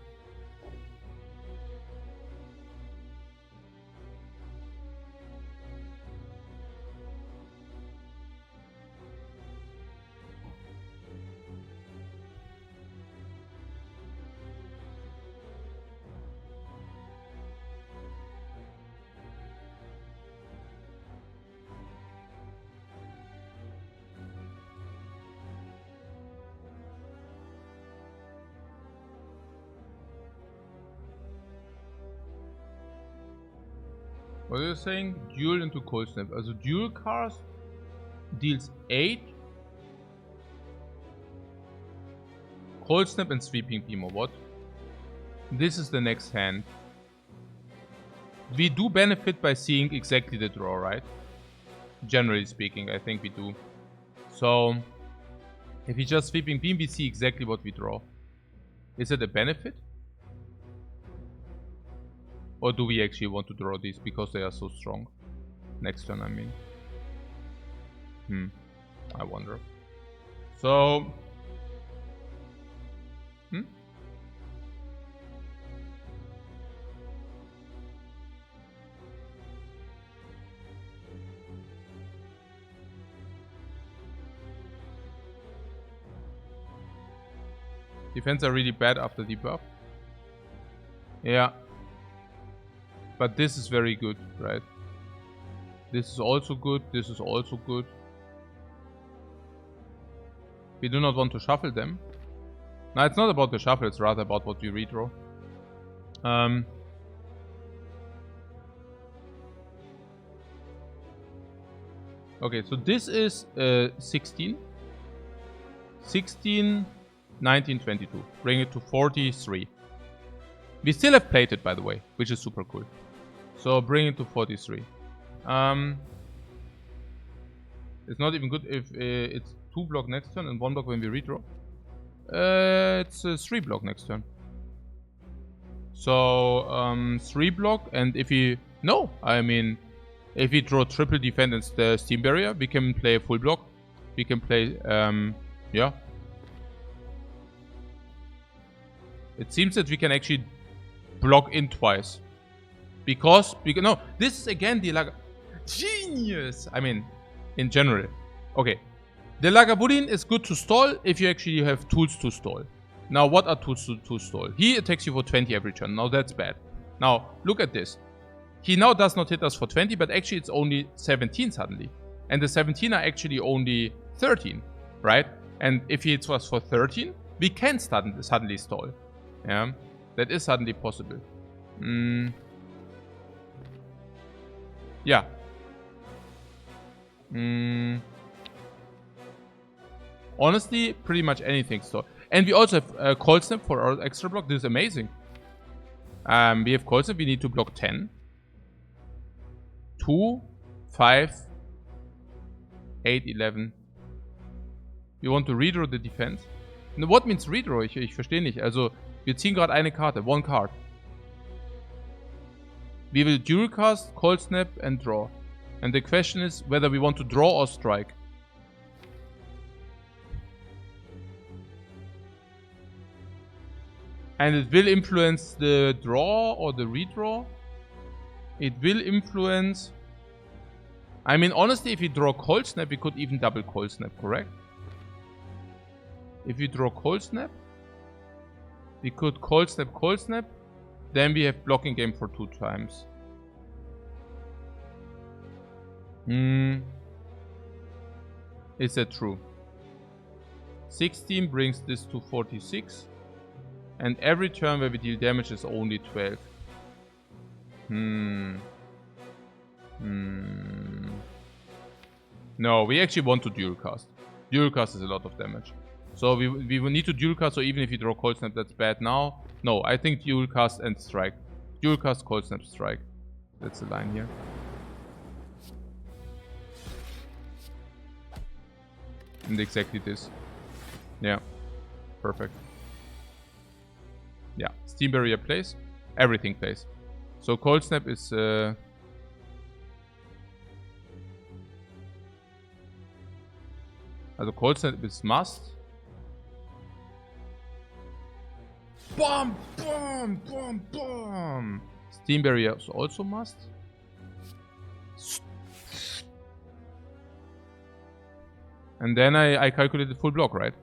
[SPEAKER 1] What are you saying? Duel into Cold Snap. Also Duel Cast deals 8. Cold Snap and Sweeping Beam or what? This is the next hand. We do benefit by seeing exactly the draw, right? Generally speaking, I think we do. So, if we just Sweeping Beam, we see exactly what we draw. Is it a benefit? Or do we actually want to draw these because they are so strong? Next turn, I mean. I wonder. So... Defense are really bad after debuff. Yeah. But this is very good, right? This is also good. This is also good. We do not want to shuffle them. No, it's not about the shuffle. It's rather about what we redraw. Okay, so this is 16. 16... 1922. Bring it to 43. We still have plated, by the way, which is super cool. So bring it to 43. It's not even good if it's 2 block next turn and 1 block when we redraw. It's 3 block next turn. So 3 block, and if we... No, I mean, if we draw triple defend and the Steam Barrier, we can play a full block. We can play, yeah. It seems that we can actually block in twice. Because no, this is again the genius! I mean, in general. Okay. The Lagavulin is good to stall if you actually have tools to stall. Now, what are tools to stall? He attacks you for 20 every turn. Now, that's bad. Now, look at this. He now does not hit us for 20, but actually it's only 17 suddenly. And the 17 are actually only 13, right? And if he hits us for 13, we can suddenly stall. Yeah, that is suddenly possible. Yeah. Honestly, pretty much anything stall. And we also have Cold Snap for our extra block. This is amazing. We have Cold Snap. We need to block 10. 2, 5, 8, 11. We want to redraw the defense. What means redraw? Ich verstehe nicht. Also, wir ziehen gerade eine Karte. One card. We will dual cast, Cold Snap and draw. And the question is whether we want to draw or strike. And it will influence the draw or the redraw. It will influence... I mean, honestly, if we draw Cold Snap, we could even double Cold Snap, correct? If we draw Cold Snap, we could Cold Snap, then we have blocking game for 2 times. Is that true? 16 brings this to 46. And every turn where we deal damage is only 12. No, we actually want to dual cast. Dual cast is a lot of damage. So we will need to dual cast, so even if you draw Cold Snap, that's bad now. No, I think dual cast and strike. Dual cast, Cold Snap, strike. That's the line here. And exactly this. Yeah. Perfect. Yeah. Steam Barrier plays. Everything plays. So Cold Snap is... Also Cold Snap is must. Bomb! Bomb! Bomb! Bomb! Steam Barrier is also must. And then I calculated full block, right?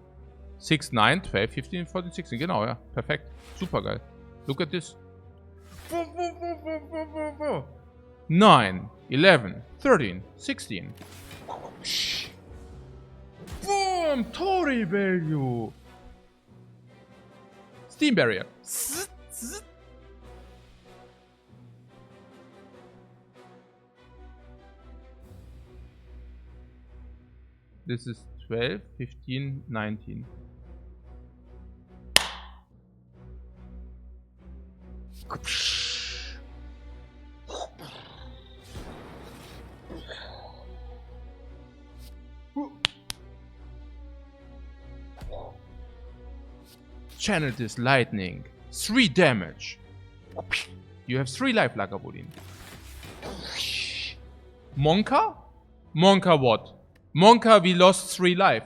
[SPEAKER 1] 6, 9, 12, 15, 14, 16. Genau, ja. Perfekt. Super geil. Look at this. 9, 11, 13, 16. Boom! Torii value! Steam Barrier. This is 12, 15, 19. Channel this lightning. 3 damage. You have 3 life, Lagavulin. Monka? Monka what? Monka, we lost 3 life.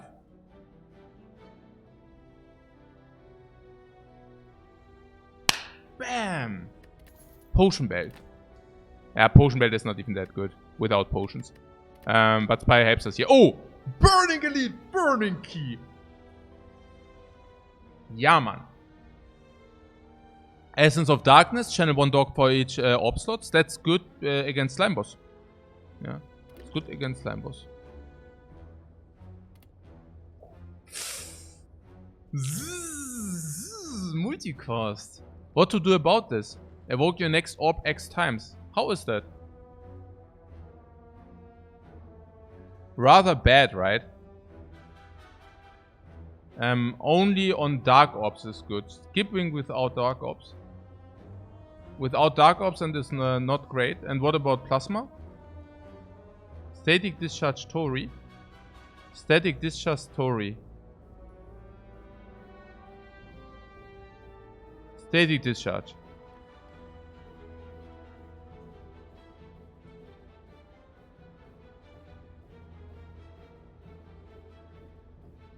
[SPEAKER 1] Bam! Potion belt. Yeah, potion belt is not even that good without potions. But Spire helps us here. Oh! Burning elite! Burning key! Yeah, man. Essence of Darkness. Channel 1 dog for each orb slots. That's good against Slime Boss. Yeah. It's good against Slime Boss. Multicast. What to do about this? Evoke your next orb X times. How is that? Rather bad, right? Only on Dark Orbs is good. Skipping without Dark Orbs. Without Dark Orbs and is not great. And what about Plasma? Static Discharge Tori. Static Discharge Tori. Static Discharge.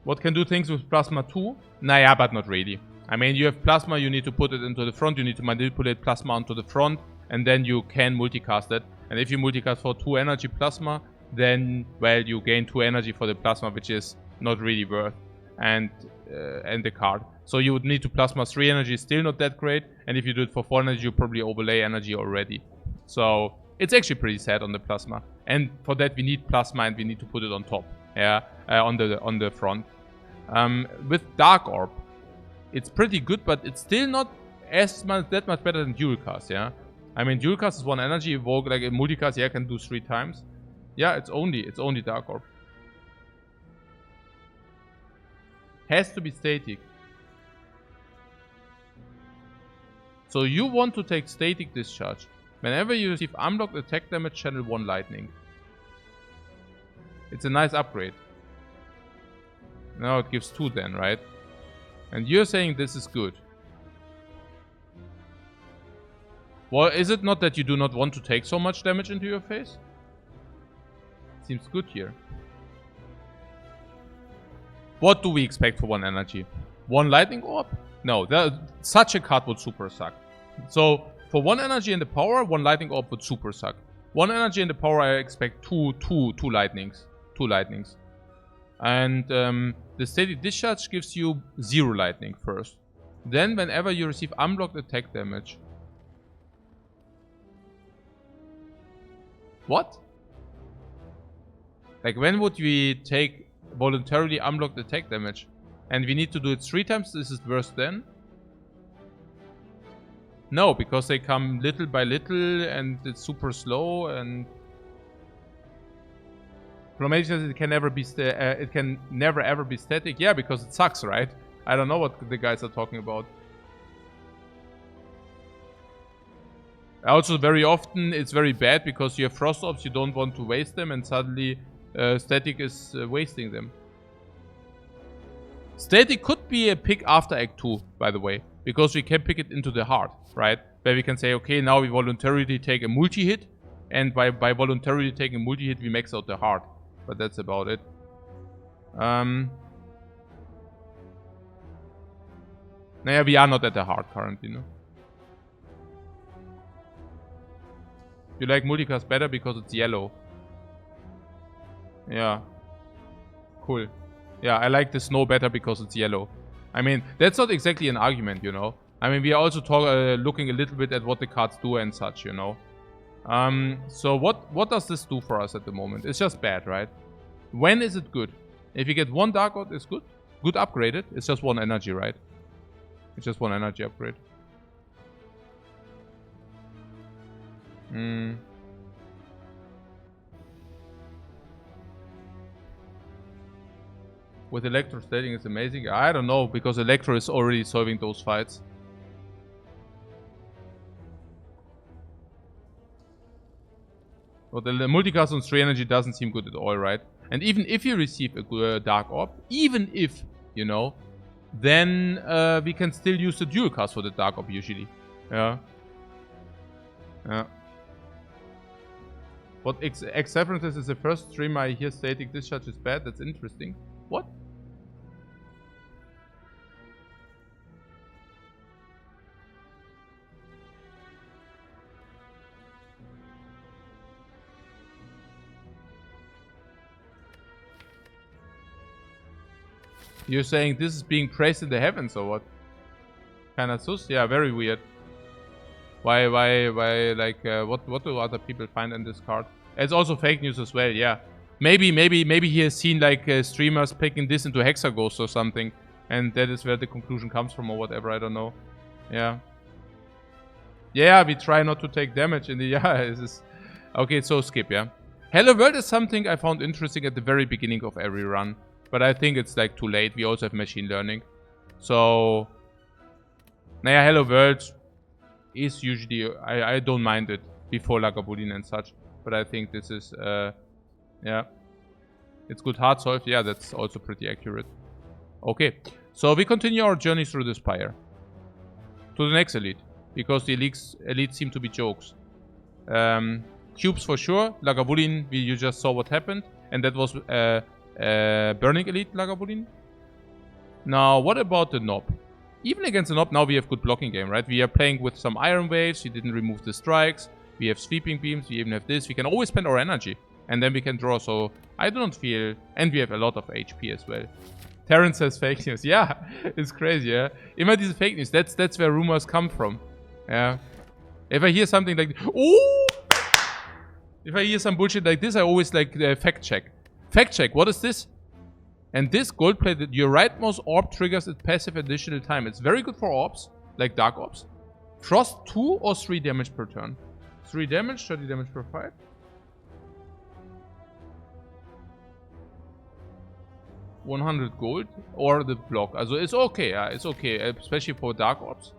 [SPEAKER 1] What can do things with Plasma too? Nah, but not really. I mean, you have Plasma, you need to put it into the front, you need to manipulate Plasma onto the front, and then you can multicast it. And if you multicast for 2 energy Plasma, then, well, you gain 2 energy for the Plasma, which is not really worth, and the card. So you would need to Plasma 3 energy, still not that great, and if you do it for 4 energy, you probably overlay energy already. So, it's actually pretty sad on the Plasma. And for that, we need Plasma and we need to put it on top. Yeah, on the front. With Dark Orb, it's pretty good, but it's still not that much better than Dual Cast, yeah? I mean, Dual Cast is 1 energy, Evoke, like a Multicast, yeah, can do 3 times. Yeah, it's only Dark Orb. Has to be static. So you want to take Static Discharge. Whenever you receive unblocked attack damage, channel 1 lightning. It's a nice upgrade. Now it gives 2 then, right? And you're saying this is good. Well, is it not that you do not want to take so much damage into your face? Seems good here. What do we expect for 1 energy? 1 lightning orb? No, such a card would super suck. So, for 1 energy in the power, 1 lightning orb would super suck. 1 energy in the power, I expect two lightnings. 2 lightnings. And the Static Discharge gives you 0 lightning first. Then, whenever you receive unblocked attack damage. What? Like, when would we take voluntarily unblocked attack damage? And we need to do it 3 times, this is worse than? No, because they come little by little and it's super slow and... Chromatic says it can never ever be static. Yeah, because it sucks, right? I don't know what the guys are talking about. Also, very often it's very bad because you have Frost Orbs, you don't want to waste them, and suddenly Static is wasting them. Static could be a pick after Act 2, by the way, because we can pick it into the heart, right? Where we can say, okay, now we voluntarily take a multi-hit, and by voluntarily taking a multi-hit, we max out the heart. But that's about it. Naja, we are not at the heart currently, no? You like multicast better because it's yellow. Yeah. Cool. Yeah, I like the snow better because it's yellow. I mean, that's not exactly an argument, you know. I mean, we are also looking a little bit at what the cards do and such, you know. So what does this do for us at the moment? It's just bad, right? When is it good? If you get 1 Dark Orb, it's good. Good upgraded. It's just 1 energy, right? It's just 1 energy upgrade. with Electro stating is amazing. I don't know, because Electro is already solving those fights. But the multicast on 3 energy doesn't seem good at all, right? And even if you receive a Dark Orb, even if, you know, then we can still use the dual cast for the Dark Orb usually. Yeah. Yeah. What X-Severances is the first streamer I hear stating discharge is bad. That's interesting. What? You're saying this is being praised in the heavens or what? Kinda sus? Yeah, very weird. Why, like, what do other people find in this card? It's also fake news as well, yeah. Maybe he has seen, like, streamers picking this into Hexaghost or something. And that is where the conclusion comes from or whatever, I don't know. Yeah. Yeah, we try not to take damage in the... Yeah, this is... Okay, so skip, yeah. Hello World is something I found interesting at the very beginning of every run. But I think it's, like, too late. We also have machine learning. So... Naja, Hello World... is usually, I don't mind it before Lagavulin and such, but I think this is, yeah, it's good hard solve, yeah, that's also pretty accurate. Okay, so we continue our journey through the Spire to the next elite, because the elites seem to be jokes. Cubes for sure, Lagavulin, you just saw what happened, and that was Burning Elite Lagavulin. Now, what about the Knob? Even against the Knob, now we have good blocking game, right? We are playing with some Iron Waves, we didn't remove the strikes, we have Sweeping Beams, we even have this. We can always spend our energy, and then we can draw, so I do not feel... And we have a lot of HP as well. Terrence says fake news. Yeah, it's crazy, yeah? Immer diese fake news, that's where rumors come from. Yeah. If I hear something like... Oh! If I hear some bullshit like this, I always like fact check. Fact check, what is this? And this gold plated, your rightmost orb triggers its passive additional time. It's very good for orbs, like Dark Orbs. Frost 2 or 3 damage per turn. 3 damage, 30 damage per fight. $100 gold or the block. Also it's okay, yeah, it's okay, especially for Dark Orbs.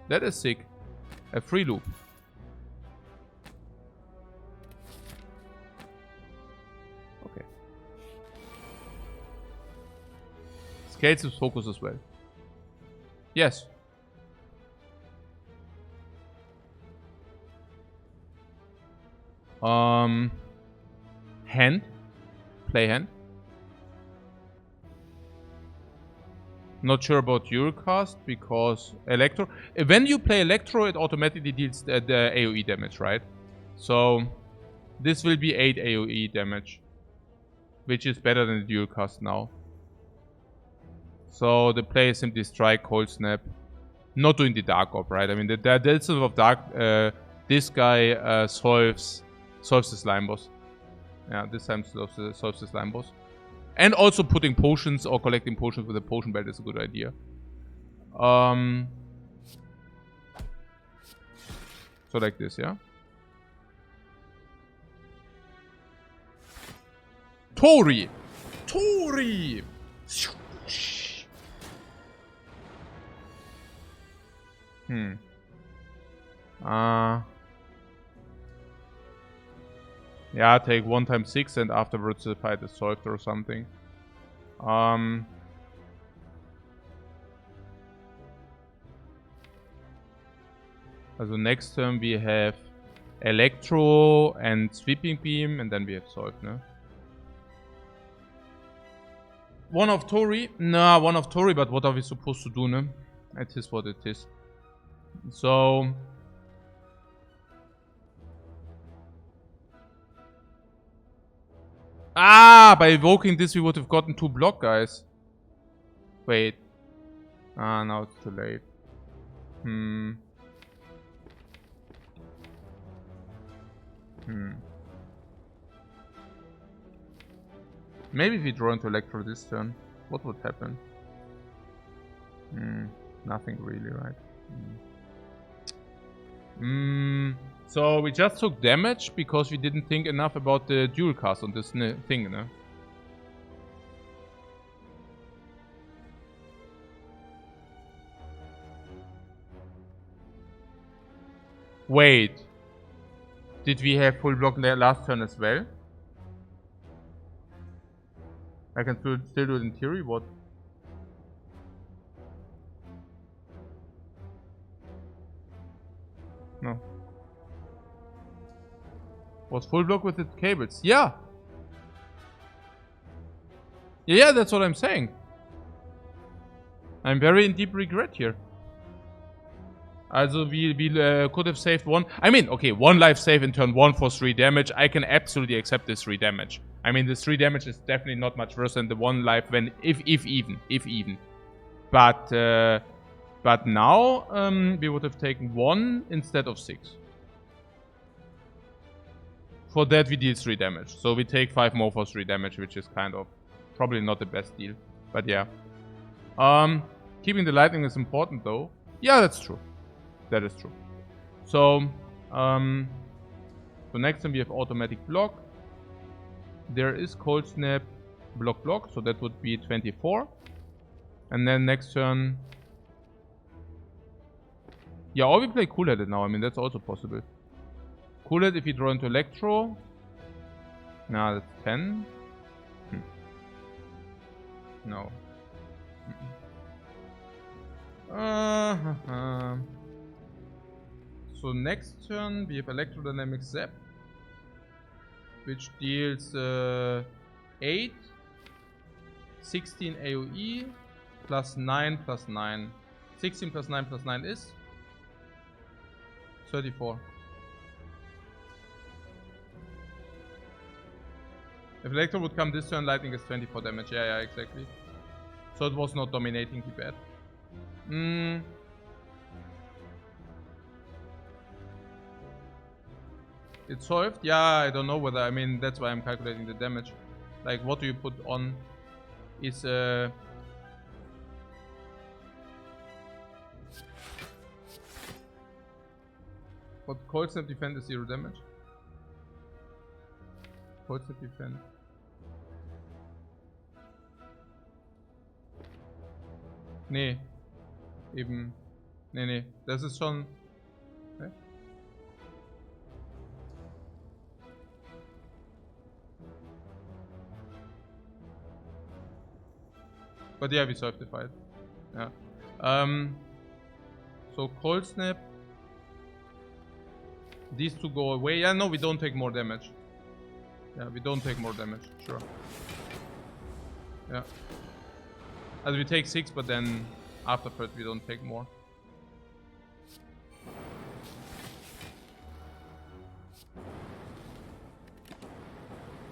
[SPEAKER 1] That is sick. A free loop. Scales with focus as well. Yes. Hand. Play hand. Not sure about Eurocast because Electro. When you play Electro, it automatically deals the AoE damage, right? So this will be 8 AoE damage, which is better than the Eurocast now. So the play is simply strike, cold snap, not doing the Dark Orb, right? I mean, the essence of Dark, this guy solves the slime boss. Yeah, this time solves the slime boss. And also putting potions or collecting potions with a potion belt is a good idea. So like this, yeah? Tori! Tori! Yeah, take 1 times 6 and afterwards the fight is solved or something. Also next turn we have Electro and Sweeping Beam and then we have solved, no? One of Tori? Nah, one of Tori, but what are we supposed to do, no? It is what it is. So... Ah, by evoking this we would have gotten 2 block guys. Wait. Ah, now it's too late. Maybe if we draw into Electro this turn, what would happen? Nothing really, right? So we just took damage because we didn't think enough about the dual cast on this thing, no? Wait. Did we have full block last turn as well? I can still do it in theory, what? No. Was full block with the cables? Yeah! Yeah, that's what I'm saying. I'm very in deep regret here. Also, we could have saved one. I mean, okay, one life save in turn 1 for 3 damage. I can absolutely accept this 3 damage. I mean, this 3 damage is definitely not much worse than the 1 life when, if even. But now, we would have taken 1 instead of 6. For that, we deal 3 damage. So we take 5 more for 3 damage, which is kind of probably not the best deal. But yeah. Keeping the lightning is important, though. Yeah, that's true. That is true. So next time we have automatic block. There is cold snap block, so that would be 24. And then next turn. Yeah, or we play cool-headed now. I mean, that's also possible. Cool-headed if you draw into electro. Nah, that's 10. No. So next turn we have Electrodynamic Zap, which deals 8, 16 AoE, plus 9 plus 9. 16 plus 9 plus 9 is 34. If Electro would come this turn, lightning is 24 damage. Yeah, exactly. So it was not dominating the bad. It's solved? Yeah, I don't know whether, I mean, that's why I'm calculating the damage. Like, what do you put on is, what cold snap defend is 0 damage? Cold snap defend. Nee. Eben. Nee. Das ist schon... Okay. But yeah, we solved the fight. Yeah. So cold snap. These two go away. Yeah, no, we don't take more damage. Yeah, we don't take more damage. Sure. Yeah. As we take 6, but then afterwards we don't take more.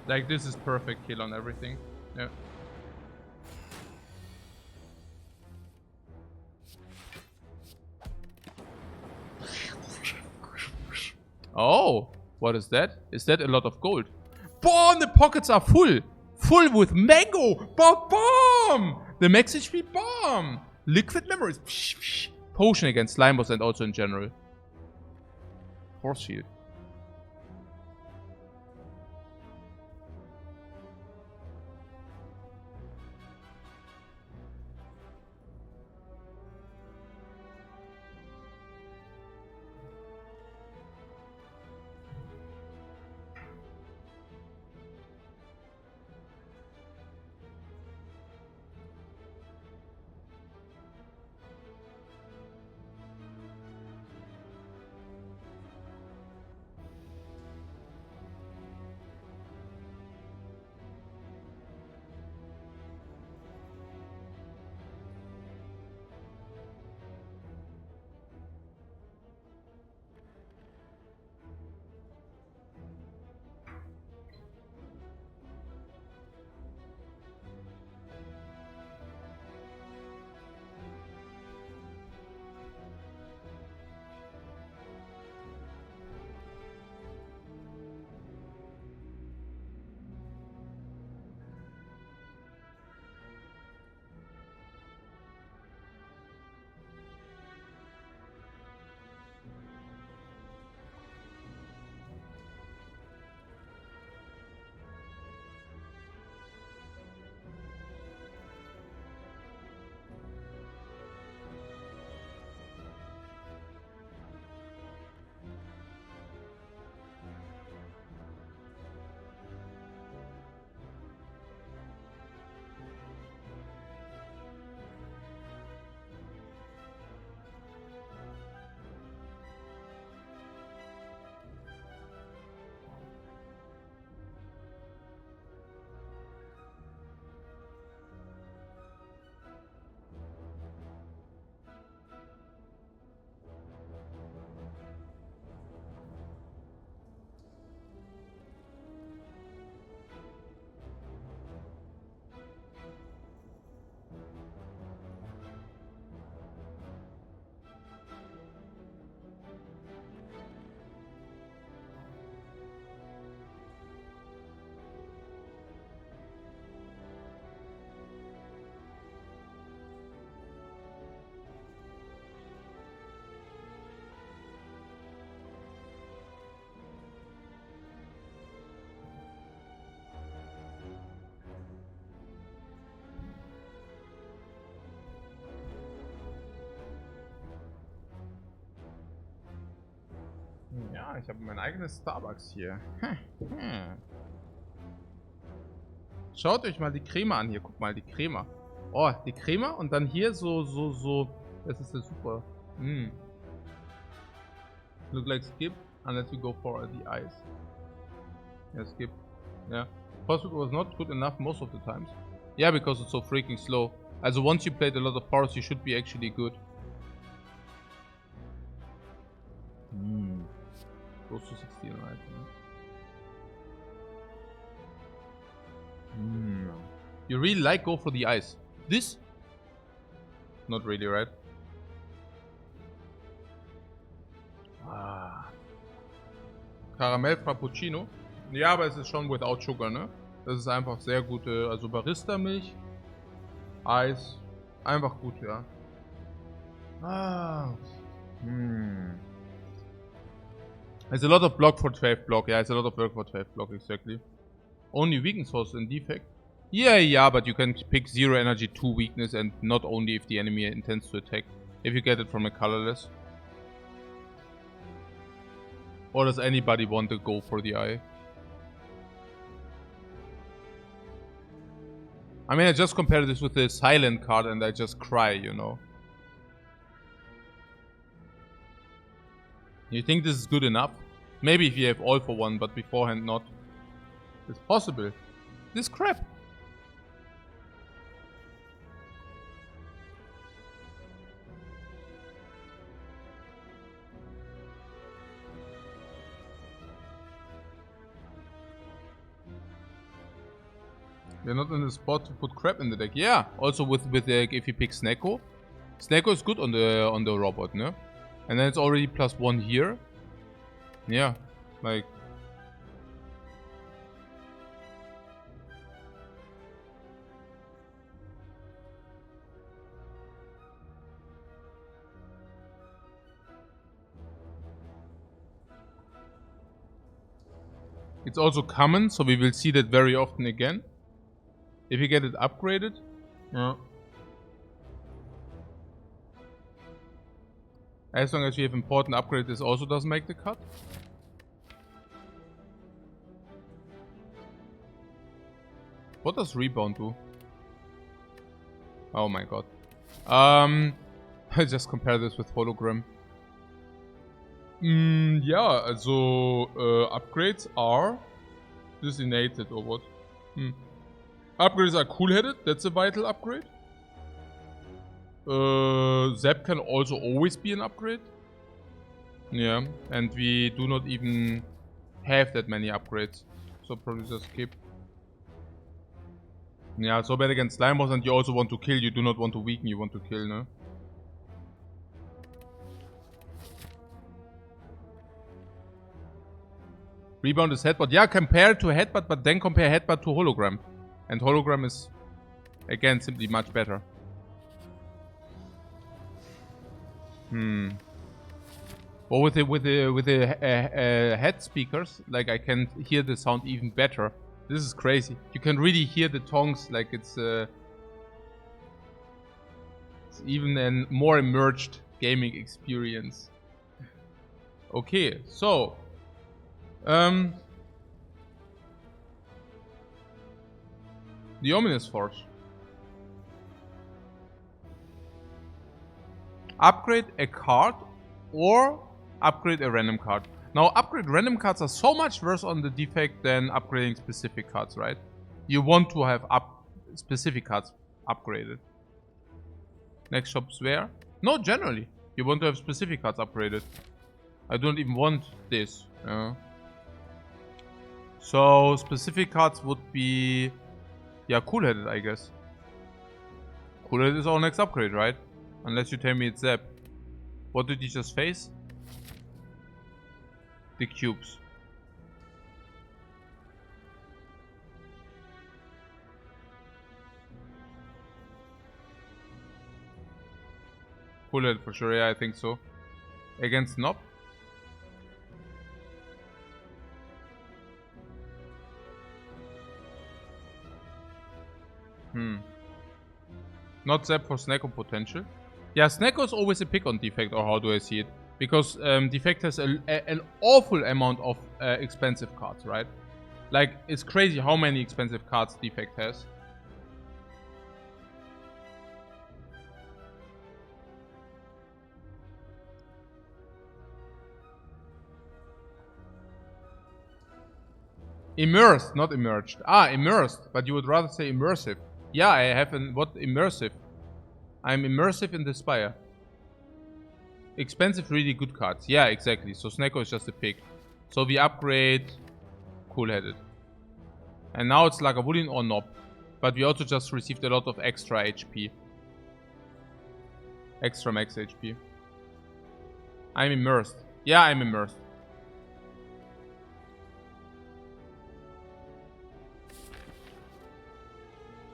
[SPEAKER 1] Like, this is perfect kill on everything. Yeah. Oh, what is that? Is that a lot of gold? Boom! The pockets are full! Full with mango! Boom! The max HP bomb! Liquid memories! Potion against slime boss and also in general. Force shield. Ja, ich habe mein eigenes Starbucks hier. Schaut euch mal die Creme an hier. Guck mal, die Creme. Oh, die Creme und dann hier so. Das ist ja super. Look like skip unless you go for the ice. Yeah, skip. Yeah. Possible was not good enough most of the times. Yeah, because it's so freaking slow. Also once you played a lot of powers, you should be actually good. Close to 16, right? You really like go for the ice. This? Not really, right? Karamell Frappuccino. Ja, aber es ist schon without sugar, ne? Das ist einfach sehr gute, also Barista-Milch, Eis, einfach gut, ja. There's a lot of block for 12 block, yeah, it's a lot of work for 12 block, exactly. Only weakness source in Defect. Yeah, but you can pick 0 energy, 2 weakness, and not only if the enemy intends to attack. If you get it from a colorless. Or does anybody want to go for the eye? I mean, I just compared this with the silent card and I just cry, you know. You think this is good enough? Maybe if you have all for one, but beforehand not. It's possible. This crap. You're not in the spot to put crap in the deck. Yeah. Also with if you pick Snecko. Snecko is good on the robot, no? And then it's already +1 here. Yeah. Like. It's also common, so we will see that very often again. If you get it upgraded, yeah. As long as you have important upgrade, this also doesn't make the cut. What does rebound do? Oh my god. I just compare this with hologram. Yeah, also upgrades are designated or what? Upgrades are cool-headed, that's a vital upgrade. Zap can also always be an upgrade. Yeah, and we do not even have that many upgrades. So probably just skip. Yeah, so bad against slime boss, and you also want to kill, you do not want to weaken, you want to kill, no? Rebound is headbutt. Yeah, compare to headbutt, but then compare headbutt to hologram. And hologram is, again, simply much better. Or with the head speakers, like I can hear the sound even better. This is crazy. You can really hear the tongues, like it's even a more immersed gaming experience. Okay, so the Ominous Force. Upgrade a card or upgrade a random card. Now, upgrade random cards are so much worse on the Defect than upgrading specific cards, right? You want to have specific cards upgraded. Next shop's where? No, generally. You want to have specific cards upgraded. I don't even want this. So, specific cards would be... Yeah, cool-headed, I guess. Cool-headed is our next upgrade, right? Unless you tell me it's Zap. What did you just face? The cubes. Cool-headed for sure, yeah, I think so. Against Knob? Not Zap for Snecko potential. Yeah, Snecko is always a pick on Defect, or how do I see it? Because Defect has an awful amount of expensive cards, right? Like, it's crazy how many expensive cards Defect has. Immersed, not emerged. Ah, immersed. But you would rather say immersive. Yeah, I have what immersive? I'm immersive in the Spire. Expensive, really good cards. Yeah, exactly. So Snecko is just a pick. So we upgrade Cool-Headed. And now it's Lagavulin or Nob. But we also just received a lot of extra HP. Extra max HP. I'm immersed. Yeah, I'm immersed.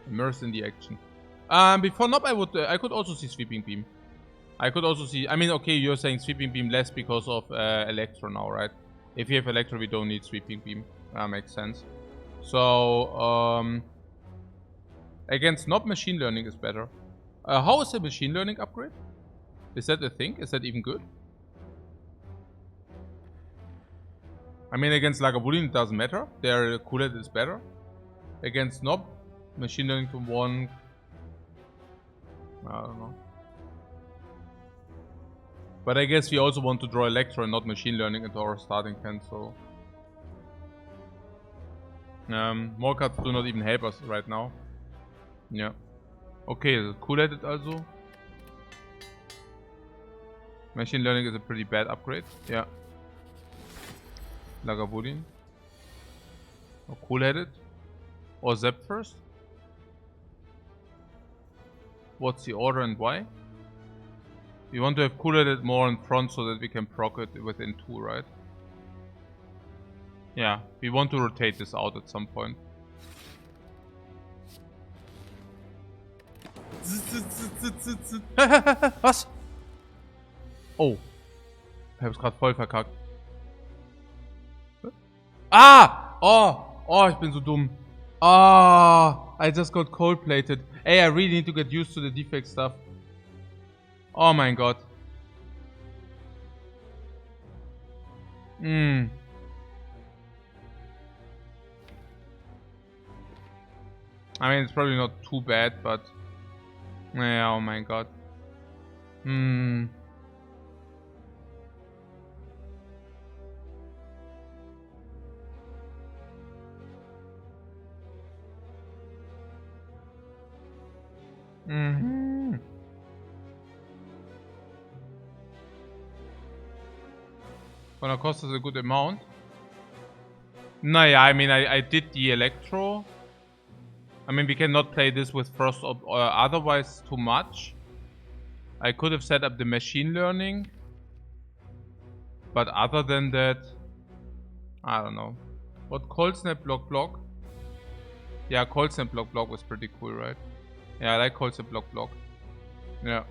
[SPEAKER 1] Immersed in the action. Before Nob, I could also see Sweeping Beam. I could also see... I mean, okay, you're saying Sweeping Beam less because of Electro now, right? If you have Electro, we don't need Sweeping Beam. That makes sense. So, against Nob, Machine Learning is better. How is the Machine Learning upgrade? Is that a thing? Is that even good? I mean, against Lagavulin, it doesn't matter. Their Cool-Headed is better. Against Nob, Machine Learning to 1... I don't know. But I guess we also want to draw Electro and not Machine Learning into our starting hand, so... more cards do not even help us right now. Yeah. Okay, Cool-Headed also. Machine Learning is a pretty bad upgrade. Yeah. Lagavulin. Or Cool-Headed. Or Zap first. What's the order and why? We want to have Cool-Headed more in front so that we can proc it within 2, right? Yeah, we want to rotate this out at some point. Was? Oh. Ich hab's gerade voll verkackt. Ah! Oh, ich bin so dumm. Ah, I just got cold-plated. Hey, I really need to get used to the Defect stuff. Oh mein Gott. I mean, it's probably not too bad, but... Yeah, oh my god. Gonna cost us a good amount. Naja, I mean, I did the Electro. I mean, we cannot play this with first or otherwise too much. I could have set up the Machine Learning. But other than that, I don't know. What Cold Snap block? Yeah, Cold Snap block was pretty cool, right? Yeah, I like Cold Snap block. Yeah.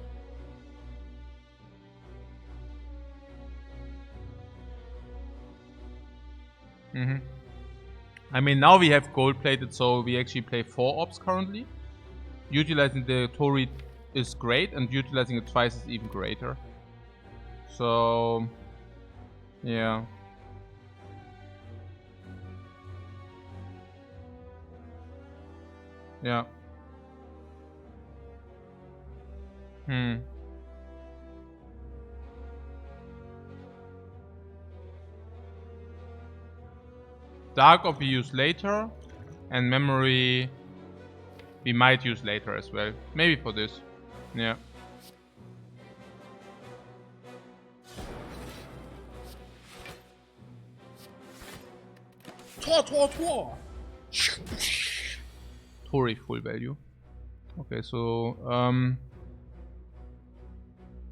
[SPEAKER 1] I mean, now we have gold plated, so we actually play 4 ops currently. Utilizing the Tori is great, and utilizing it twice is even greater. So, yeah. Yeah. Dark Op we use later, and Memory we might use later as well. Maybe for this. Yeah. Tor! Tori full value. Okay, so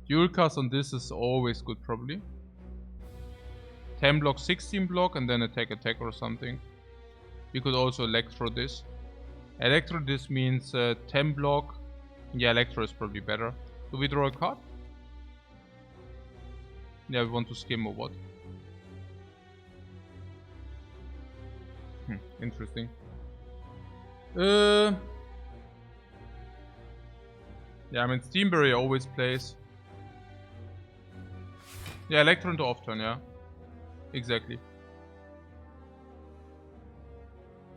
[SPEAKER 1] dual cast on this is always good, probably. 10 block, 16 block, and then attack or something. We could also Electro this. Electro this means 10 block. Yeah, Electro is probably better. Do we draw a card? Yeah, we want to skim or what? Interesting. Yeah, I mean, Steam Barrier always plays. Yeah, Electro into off turn, yeah. Exactly.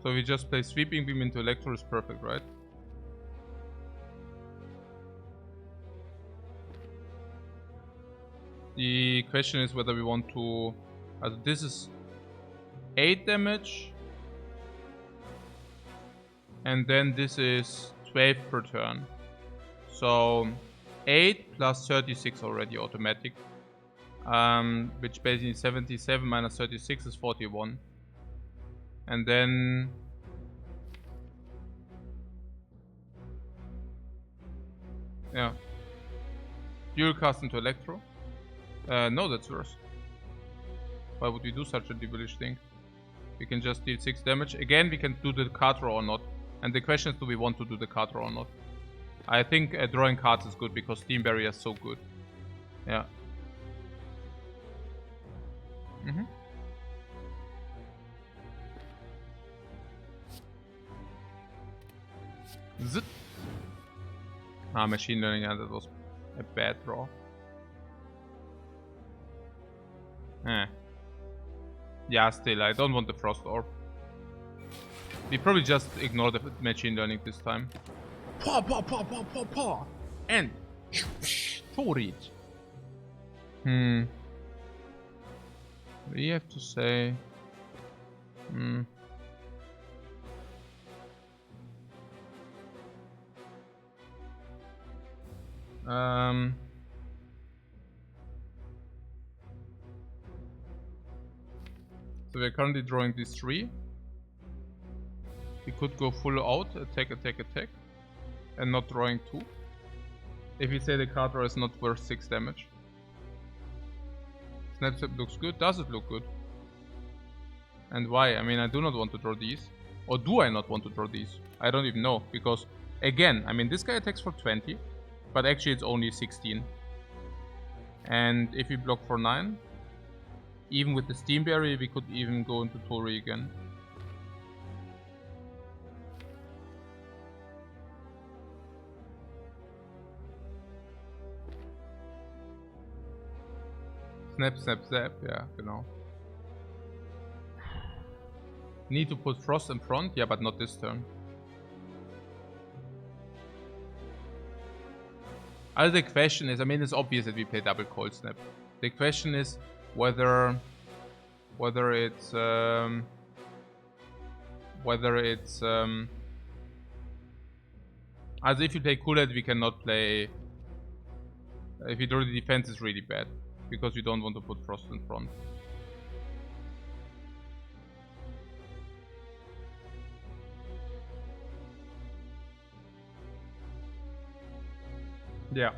[SPEAKER 1] So we just play Sweeping Beam into Electro is perfect, right? The question is whether we want to... this is 8 damage. And then this is 12 per turn. So 8 plus 36 already automatic. Which basically 77 minus 36 is 41. And then... yeah. Dual cast into Electro. No, that's worse. Why would we do such a devilish thing? We can just deal 6 damage. Again, we can do the card draw or not. And the question is, do we want to do the card draw or not? I think drawing cards is good because Steam Barrier is so good. Yeah. Zit. Ah, Machine Learning, yeah, that was a bad draw. Yeah, still, I don't want the Frost Orb. We probably just ignore the Machine Learning this time. Paw, paw, paw, paw, paw, paw. And... to reach. What do you have to say? So we're currently drawing these 3. We could go full out, attack, attack, attack. And not drawing 2. If we say the card draw is not worth 6 damage. Snapshot looks good. Does it look good? And why? I mean, I do not want to draw these. Or do I not want to draw these? I don't even know. Because, again, I mean, this guy attacks for 20. But actually it's only 16. And if we block for 9, even with the Steam Barrier, we could even go into Tori again. Snap, snap, zap. Yeah, genau. Need to put Frost in front? Yeah, but not this turn. The question is, I mean, it's obvious that we play double Cold Snap. The question is whether it's as if you play Cooler, we cannot play. If you draw the defense, is really bad because we don't want to put Frost in front. Yeah.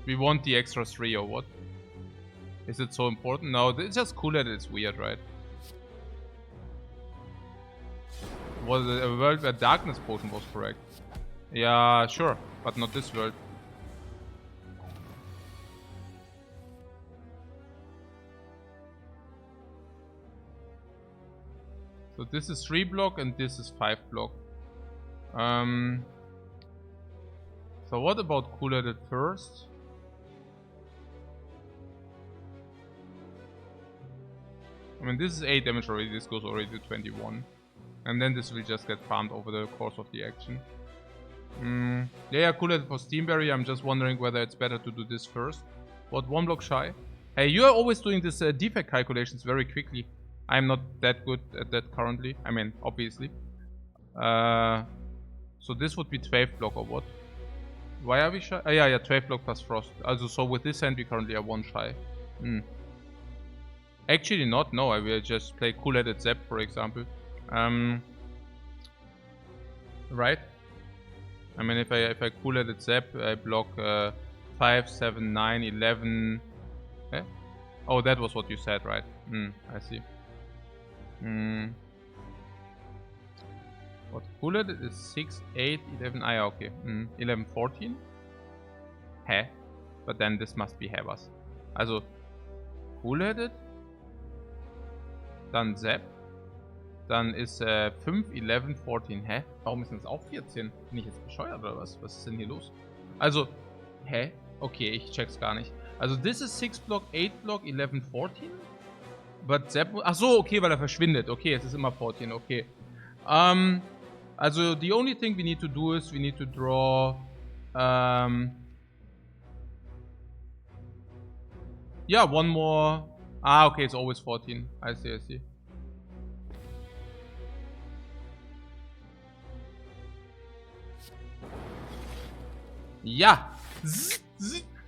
[SPEAKER 1] We want the extra 3 or what? Is it so important? No, it's just cool that it's weird, right? Was it a world where Darkness Potion was correct? Yeah, sure, but not this world. So this is 3 block and this is 5 block. So what about Cooler at first? I mean, this is 8 damage already, this goes already to 21. And then this will just get farmed over the course of the action. Yeah, Cooler for Steam Barrier, I'm just wondering whether it's better to do this first. What, 1 block shy? Hey, you are always doing this defect calculations very quickly. I'm not that good at that currently. I mean, obviously. So this would be 12 block or what? Why are we shy? Yeah, 12 block plus Frost. Also, so with this hand we currently are 1 shy. Actually not, no, I will just play Cool-Headed Zap, for example. Right? I mean, if I Cool-Headed Zap, I block 5, 7, 9, 11... Eh? Oh, that was what you said, right? I see. What Cool-Headed is 6, 8, 11... Ah, yeah, okay. 11, 14? Hä? But then this must be Havas. Also, Cool-Headed... Dann Zap. Dann ist 5, 11, 14. Hä? Warum ist denn das auch 14? Bin ich jetzt bescheuert oder was? Was ist denn hier los? Also, hä? Okay, ich check's gar nicht. Also this is 6 Block, 8 Block, 11, 14? But Zap... Ach so, okay, weil er verschwindet. Okay, es ist immer 14, okay. Also the only thing we need to do is we need to draw... yeah, one more... Ah, okay, it's always 14. I see, I see. Yeah.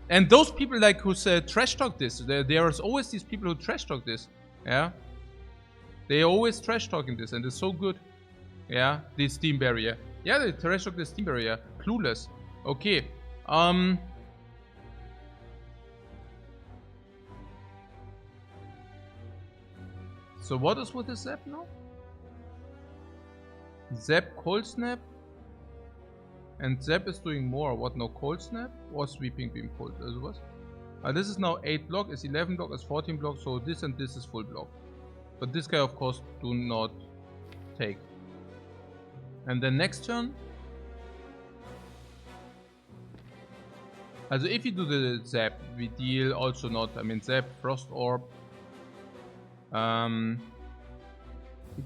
[SPEAKER 1] And those people like who trash talk this, there's always these people who trash talk this. Yeah. They always trash talking this and it's so good. Yeah, the steam barrier. Yeah, they trash talk the steam barrier. Clueless. Okay. So what is with the Zap now? Zap Cold Snap. And Zap is doing more. What, no Cold Snap? Or Sweeping Beam Cold? Was? This is now 8 block, is 11 block, is 14 block, so this and this is full block. But this guy of course do not take. And then next turn. Also if you do the Zap, we deal also not, I mean Zap, Frost Orb. We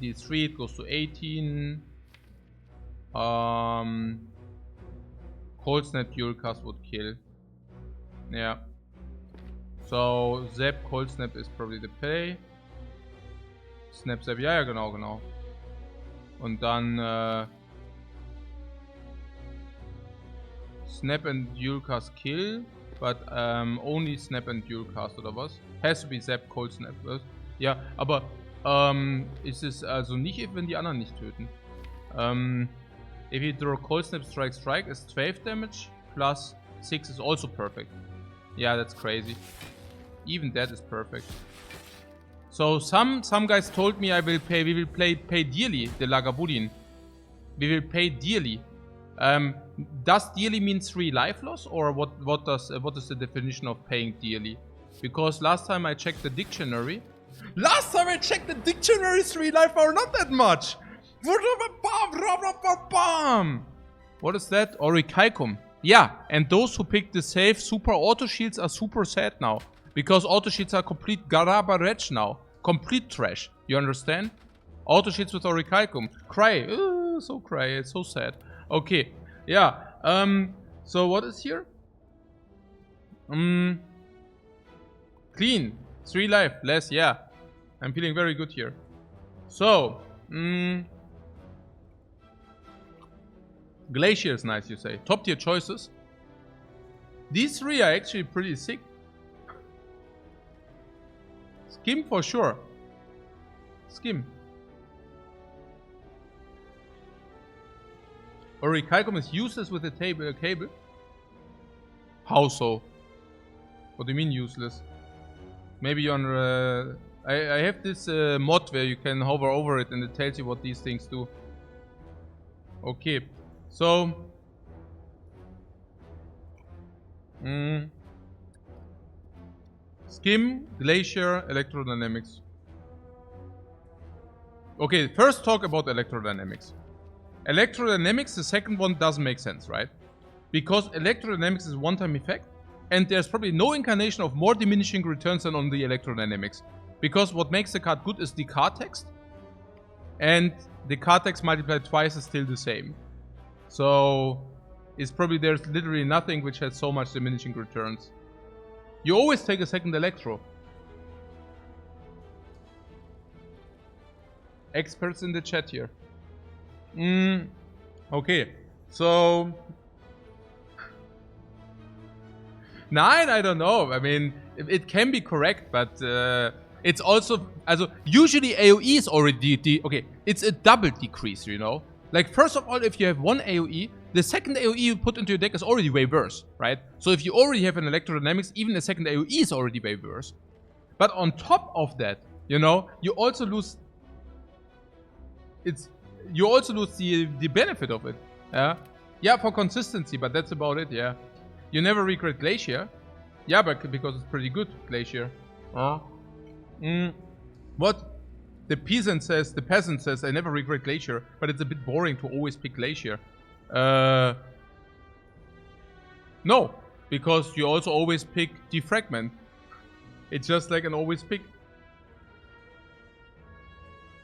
[SPEAKER 1] deal 3, it goes to 18. Cold Snap Dual Cast would kill. Yeah. So Zap, Cold Snap is probably the play. Snap Zap, ja, genau, genau. Und dann Snap and Dual Cast kill, but only Snap and Dual Cast oder was? Has to be Zap, Cold Snap, was? Ja, aber ist es also nicht, wenn die anderen nicht töten. If you draw Cold Snap, Strike, Strike is 12 damage plus 6 is also perfect. Yeah, that's crazy. Even that is perfect. So some guys told me we will pay dearly the Lagavulin. We will pay dearly. Does dearly mean 3 life loss, or what is the definition of paying dearly? Because last time I checked the dictionary. 3 life are not that much. What is that? Orichalcum. Yeah, and those who pick the safe super auto shields are super sad now. Because auto shields are complete garbage now. Complete trash. You understand? Auto shields with Orichalcum. Cry. So cry. It's so sad. Okay. Yeah. So what is here? Clean. 3 life. Less. Yeah. I'm feeling very good here. So. Glacier is nice, you say. Top tier choices. These 3 are actually pretty sick. Skim for sure. Skim. Orichalcum is useless with a cable. How so? What do you mean useless? Maybe on I have this mod where you can hover over it and it tells you what these things do. Okay. So, Skim, Glacier, Electrodynamics. Okay, first talk about Electrodynamics. Electrodynamics, the second one doesn't make sense, right? Because Electrodynamics is a one-time effect, and there's probably no incarnation of more diminishing returns than on the Electrodynamics. Because what makes the card good is the card text, and the card text multiplied twice is still the same. So, it's probably there's literally nothing which has so much diminishing returns. You always take a second Electro. Experts in the chat here. Okay, so... Nine, I don't know. I mean, it can be correct, but it's also... Also, usually AoE is already... okay, it's a double decrease, you know? Like, first of all, if you have one AoE, the second AoE you put into your deck is already way worse, right? So if you already have an Electrodynamics, even the second AoE is already way worse. But on top of that, you know, you also lose... You also lose the benefit of it, yeah? Yeah, for consistency, but that's about it, yeah. You never regret Glacier. Yeah, but because it's pretty good, Glacier. What? The peasant says, I never regret Glacier, but it's a bit boring to always pick Glacier. No. Because you also always pick Defragment. It's just like an always pick.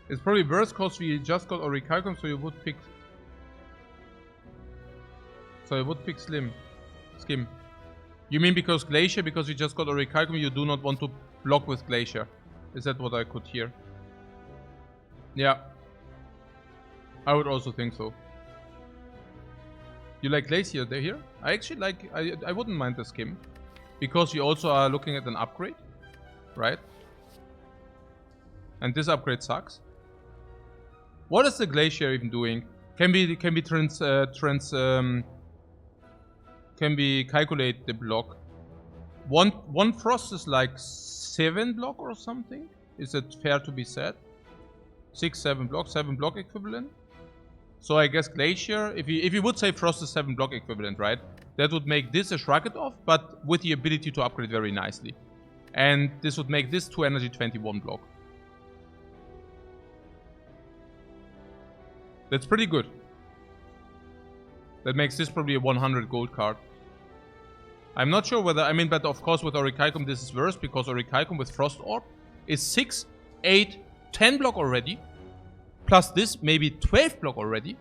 [SPEAKER 1] It's probably worse because we just got Orichalcum, so you would pick... So you would pick Skim. You mean because Glacier, because you just got Orichalcum, you do not want to block with Glacier. Is that what I could hear? Yeah. I would also think so. You like Glacier there here? I actually like... I wouldn't mind the Skim. Because you also are looking at an upgrade. Right? And this upgrade sucks. What is the Glacier even doing? Can we calculate the block? One frost is like 7 block or something? Is it fair to be said? 7 block equivalent? So I guess Glacier, if you would say frost is 7 block equivalent, right? That would make this a Shrug It Off, but with the ability to upgrade very nicely. And this would make this 2 energy 21 block. That's pretty good. That makes this probably a 100 gold card. I'm not sure whether... I mean, but of course with Orichalcum this is worse, because Orichalcum with Frost Orb is 6, 8, 10 block already. Plus this, maybe 12 block already.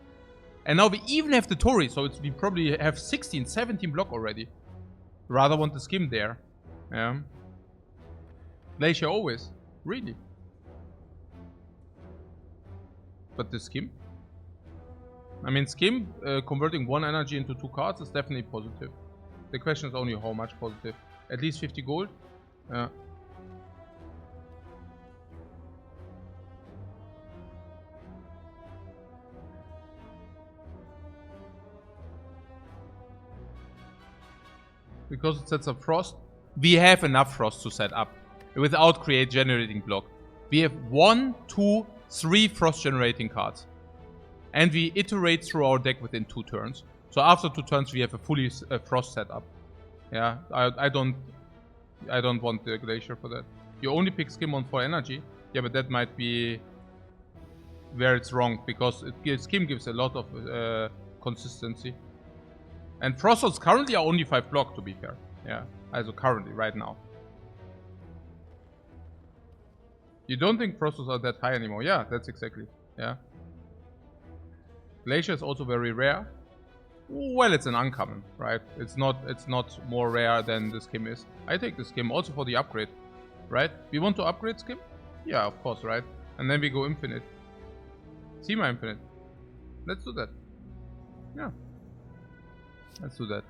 [SPEAKER 1] And now we even have the Tori, so we probably have 16, 17 block already. Rather want the Skim there. Yeah. Glacier always. Really. But the Skim? I mean, Skim converting 1 energy into 2 cards is definitely positive. The question is only how much positive. At least 50 gold. Because it sets up Frost. We have enough Frost to set up without create generating block. We have 1, 2, 3 Frost generating cards. And we iterate through our deck within 2 turns. So after 2 turns we have a fully Frost setup. Yeah, I don't want the Glacier for that. You only pick Skim on 4 energy. Yeah, but that might be where it's wrong, because Skim gives a lot of consistency. And Frostals currently are only 5 block, to be fair. Yeah, also currently, right now. You don't think Frostals are that high anymore? Yeah, that's exactly. Yeah. Glacier is also very rare. Well, it's an uncommon, right? It's not more rare than the Skim is. I take the Skim also for the upgrade, right? We want to upgrade Skim? Yeah, of course, right? And then we go infinite. Seema infinite. Let's do that. Yeah. Let's do that.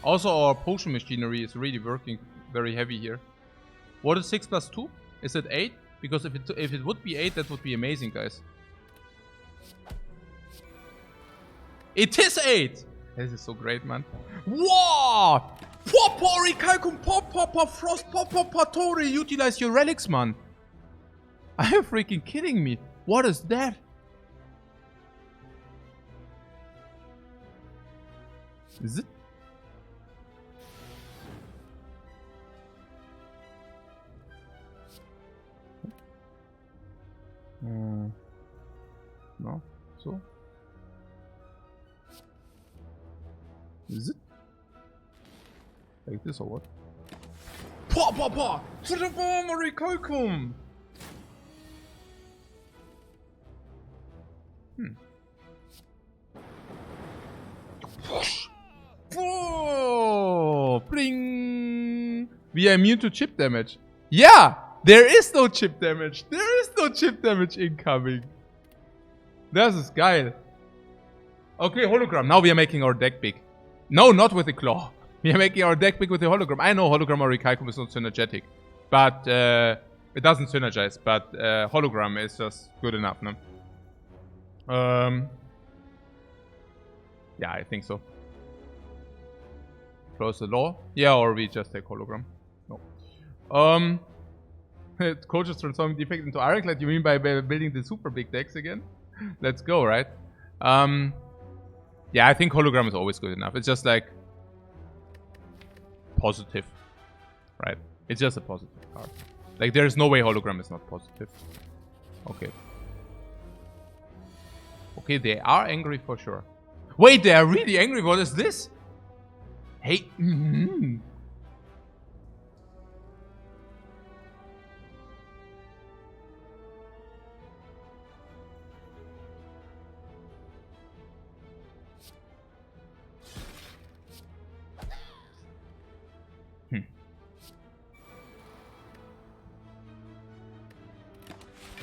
[SPEAKER 1] Also, our potion machinery is really working very heavy here. What is 6 plus 2? Is it 8? Because if it would be 8, that would be amazing, guys. It is 8! This is so great, man. Whoa! Pop, Orichalcum, pop, Frost, pop, Tori, utilize your relics, man. Are you freaking kidding me? What is that? Is it? No? So? Is it? Like this or what? Pa! To the bomb, Orichalcum! Oh, bling! We are immune to chip damage. Yeah! There is no chip damage. There is no chip damage incoming. Das ist geil. Okay, hologram. Now we are making our deck big. No, not with the claw. We are making our deck big with the hologram. I know hologram Orichalcum is not synergetic. But, it doesn't synergize. But, hologram is just good enough, no? Yeah, I think so. Close the law. Yeah, or we just take hologram. No. Coach is transforming Defect into Ironclad. You mean by building the super big decks again? Let's go, right? Yeah, I think hologram is always good enough. It's just like positive, right? It's just a positive card. Like, there is no way hologram is not positive. Okay. Okay, they are angry for sure. Wait, they are really angry. What is this? Hey.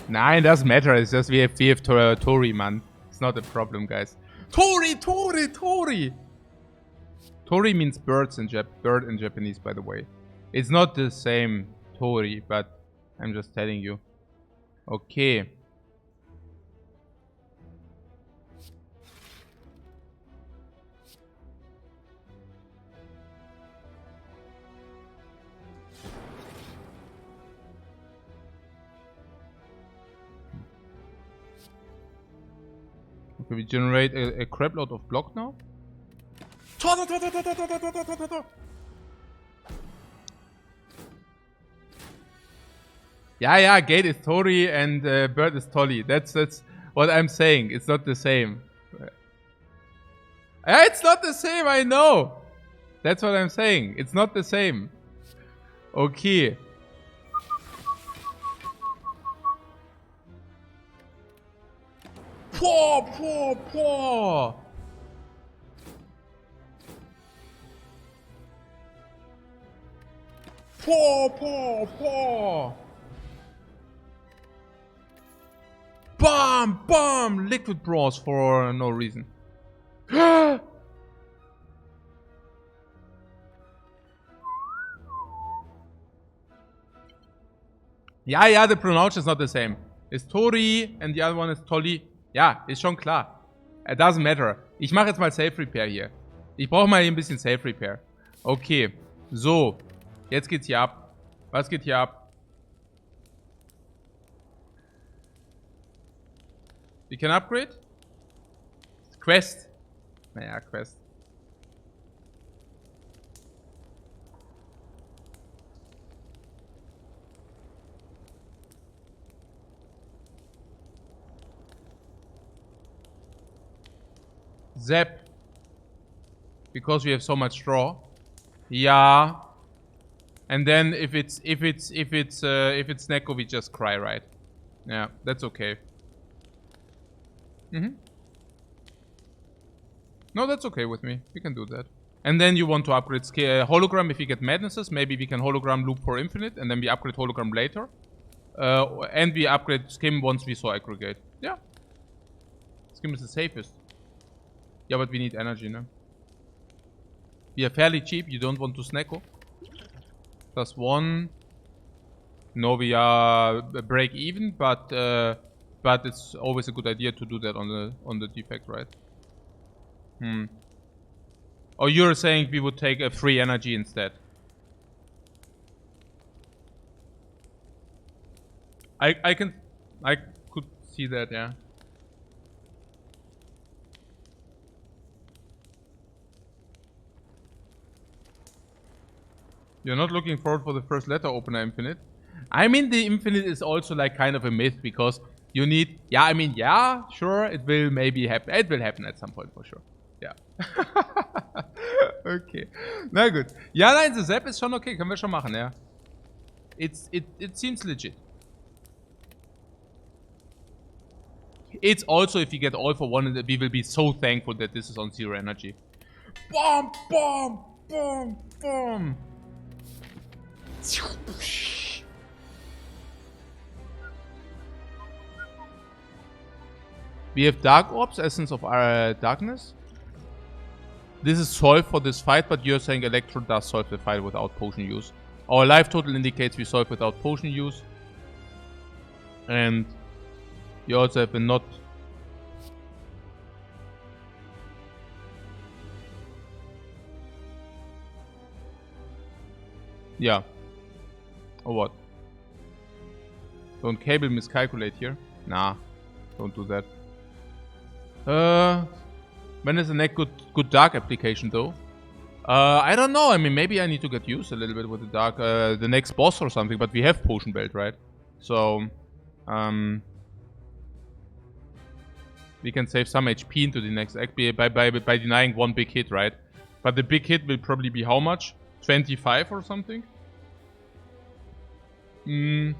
[SPEAKER 1] Nah, it doesn't matter. It's just we have Tori, man. It's not a problem, guys. Tori! Tori means bird in Japanese, by the way. It's not the same Tori, but I'm just telling you. Okay. Okay, we generate a crap load of block now. Yeah, gate is Tori and bird is Tolly. That's what I'm saying. It's not the same. It's not the same, I know. That's what I'm saying. It's not the same. Okay. Poor. Bam! Liquid bronze for no reason. Ja, the pronunciation is not the same. It's Tori and the other one is Tolly. Ja, ist schon klar. It doesn't matter. Ich mache jetzt mal Safe Repair hier. Ich brauche mal hier ein bisschen Safe Repair. Okay, so. Jetzt geht's hier ab. Was geht hier ab? We can upgrade? Quest. Naja, Quest. Zap. Because we have so much straw. Yeah. And then if it's Neko, we just cry, right? Yeah, that's okay. No, that's okay with me. We can do that. And then you want to upgrade hologram if you get madnesses. Maybe we can hologram loop for infinite and then we upgrade hologram later. And we upgrade skim once we saw aggregate. Yeah. Skim is the safest. Yeah, but we need energy, no? We are fairly cheap. You don't want to snacko. Plus one. No, we are break even, but it's always a good idea to do that on the defect, right? Or you're saying we would take a free energy instead? I could see that, yeah. You're not looking forward for the first letter opener infinite? I mean, the infinite is also like kind of a myth because you need... Yeah, I mean, yeah, sure, it will maybe happen. It will happen at some point for sure. Ja. Okay. Na gut. Ja, nein, the Zap ist schon okay. Können wir schon machen, ja. It seems legit. It's also, if you get all for one, we will be so thankful that this is on 0 energy. Boom! We have Dark Orbs, Essence of Darkness. This is solved for this fight, but you're saying Electro does solve the fight without potion use. Our life total indicates we solve without potion use. And you also have a not... Yeah. Or what? Don't cable miscalculate here. Nah, don't do that. When is the next good dark application though? I don't know. I mean, maybe I need to get used a little bit with the dark, the next boss or something. But we have potion belt, right? So, We can save some HP into the next act by denying one big hit, right? But the big hit will probably be how much? 25 or something? And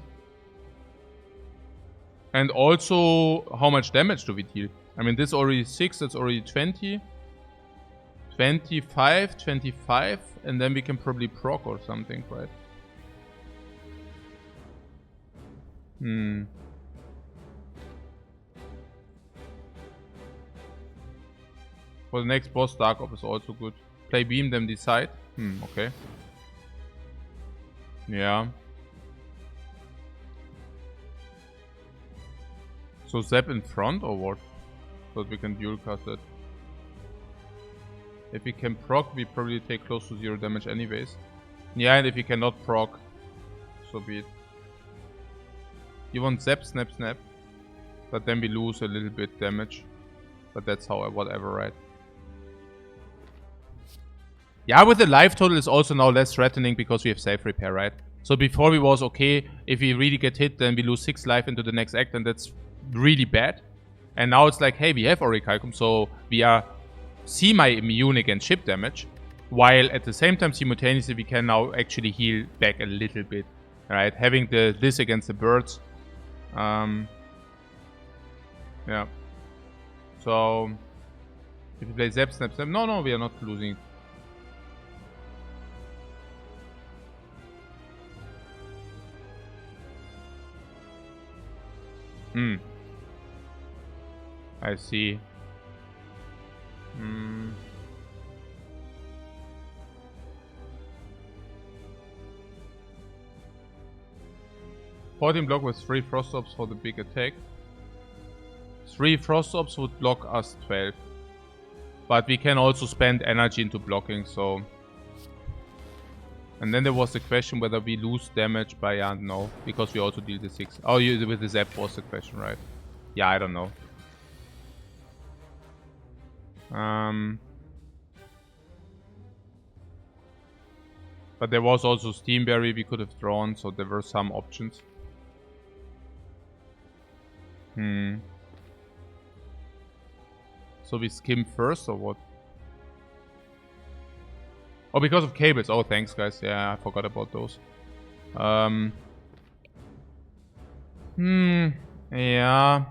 [SPEAKER 1] also, how much damage do we deal? I mean, this already 6, that's already 20. 25, 25, and then we can probably proc or something, right? For the next boss, Dark Op is also good. Play Beam, then decide. Okay. Yeah. So Zap in front or what? So that we can dual cast it. If we can proc, we probably take close to 0 damage anyways. Yeah, and if we cannot proc, so be it. You want Zap, Snap, Snap. But then we lose a little bit damage. But that's how, whatever, right? Yeah, with the life total is also now less threatening because we have safe repair, right? So before we was okay, if we really get hit, then we lose 6 life into the next act, and that's really bad. And now it's like, hey, we have Orichalcum, so we are semi-immune against ship damage, while at the same time, simultaneously, we can now actually heal back a little bit, right? Having this against the birds. Yeah. So, if we play Zap, Snap, Snap, no, we are not losing it. I see. 14 block with 3 Frost Orbs for the big attack. 3 Frost Orbs would block us 12. But we can also spend energy into blocking, so... And then there was the question whether we lose damage by, no, because we also deal the 6. Oh, with the Zap was the question, right? Yeah, I don't know. But there was also Steamberry we could have drawn, so there were some options. So we skim first, or what? Oh, because of cables. Oh, thanks, guys. Yeah, I forgot about those. Yeah.